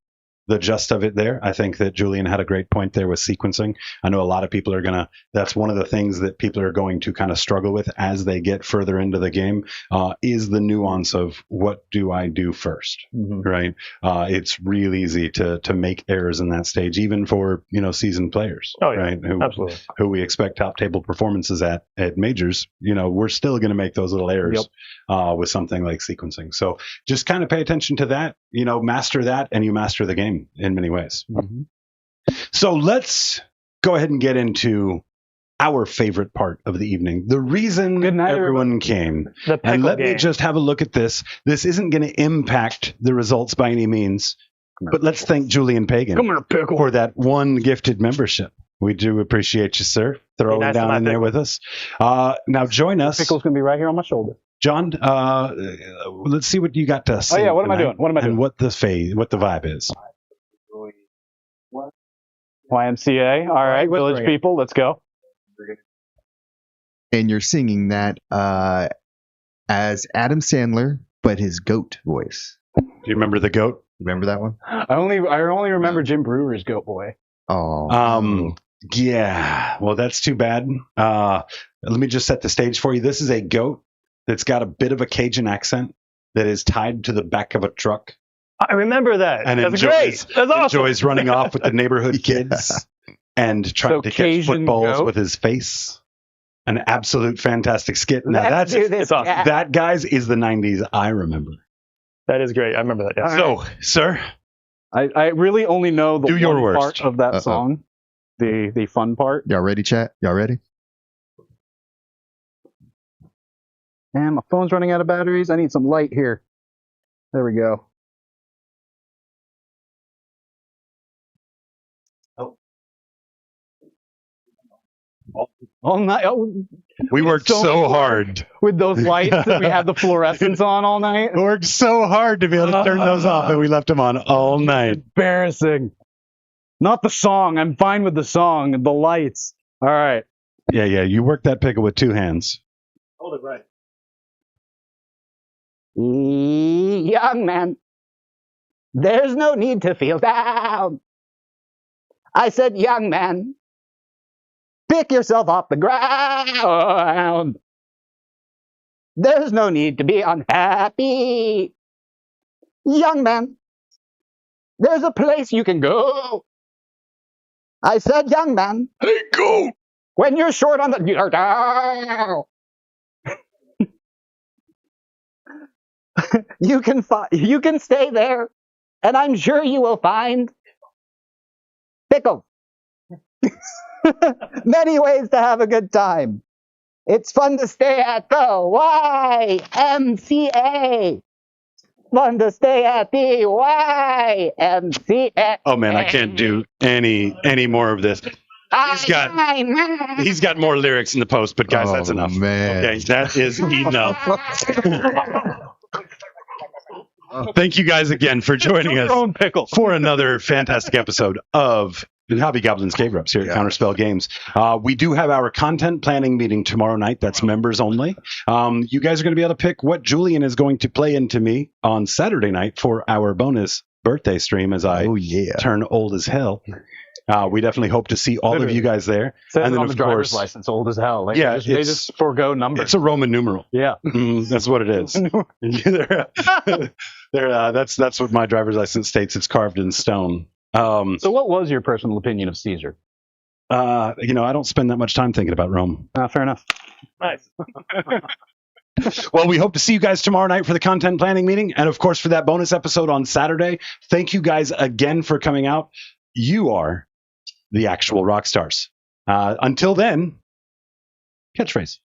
Speaker 1: the gist of it there. I think that Julian had a great point there with sequencing. I know a lot of people are that's one of the things that people are going to kind of struggle with as they get further into the game, is the nuance of what do I do first, right? It's real easy to make errors in that stage, even for, seasoned players, right?
Speaker 2: Absolutely.
Speaker 1: Who we expect top table performances at majors, we're still going to make those little errors with something like sequencing. So just kind of pay attention to that, master that, and you master the game in many ways. So let's go ahead and get into our favorite part of the evening. The reason everyone came. And let me just have a look at this. This isn't going to impact the results by any means, but let's thank Julian Pagan for that one gifted membership. We do appreciate you, sir, throwing down in there with us. Now join us.
Speaker 5: Pickle's going to be right here on my shoulder.
Speaker 1: John, let's see what you got to say.
Speaker 5: Oh yeah, what am I doing?
Speaker 1: And what the vibe is.
Speaker 5: YMCA. All right, Village People, let's go.
Speaker 4: And you're singing that as Adam Sandler, but his goat voice.
Speaker 1: Do you remember the goat?
Speaker 4: Remember that one?
Speaker 5: I only remember Jim Brewer's Goat Boy.
Speaker 4: Oh.
Speaker 1: Yeah. Well, that's too bad. Let me just set the stage for you. This is a goat that's got a bit of a Cajun accent that is tied to the back of a truck.
Speaker 2: I remember that.
Speaker 1: And
Speaker 2: That's great. That's awesome.
Speaker 1: Enjoys running off with the neighborhood kids and trying to catch footballs with his face. An absolute fantastic skit. Now
Speaker 2: it's awesome.
Speaker 1: That, guys, is the 90s I remember.
Speaker 2: That is great. I remember that. Yeah.
Speaker 1: So, sir,
Speaker 5: I really only know the
Speaker 1: one
Speaker 5: part of that song, the fun part.
Speaker 4: Y'all ready, chat? Y'all ready?
Speaker 5: Man, my phone's running out of batteries. I need some light here. There we go. All night.
Speaker 1: We worked so hard
Speaker 5: with those lights that we had the fluorescents on all night.
Speaker 1: We worked so hard to be able to turn those off, and we left them on all night.
Speaker 5: Embarrassing. Not the song. I'm fine with the song. The lights. All right.
Speaker 1: Yeah. You worked that pickle with two hands.
Speaker 6: Hold it right.
Speaker 7: Young man, there's no need to feel down. I said, young man, pick yourself off the ground. There's no need to be unhappy. Young man, there's a place you can go. I said, young man.
Speaker 1: Hey, go.
Speaker 7: When you're short on the... you can stay there, and I'm sure you will find pickles. Many ways to have a good time. It's fun to stay at the YMCA. Fun to stay at the YMCA.
Speaker 1: Oh man, I can't do any more of this. He's got more lyrics in the post, but guys, that's enough.
Speaker 4: Man.
Speaker 1: Okay, that is enough. Thank you guys again for joining us for another fantastic episode of Hobby Goblins Cave Reps here at Counterspell Games. We do have our content planning meeting tomorrow night. That's members only. You guys are going to be able to pick what Julian is going to play into me on Saturday night for our bonus birthday stream as I turn old as hell. We definitely hope to see all of you guys there.
Speaker 5: And then, on the driver's license, old as hell. Like, they just forego numbers.
Speaker 1: It's a Roman numeral.
Speaker 5: Yeah,
Speaker 1: that's what it is. That's what my driver's license states. It's carved in stone.
Speaker 5: So, what was your personal opinion of Caesar?
Speaker 1: I don't spend that much time thinking about Rome.
Speaker 5: Fair enough.
Speaker 2: Nice.
Speaker 1: Well, we hope to see you guys tomorrow night for the content planning meeting, and of course for that bonus episode on Saturday. Thank you guys again for coming out. You are the actual rock stars. Until then, catchphrase.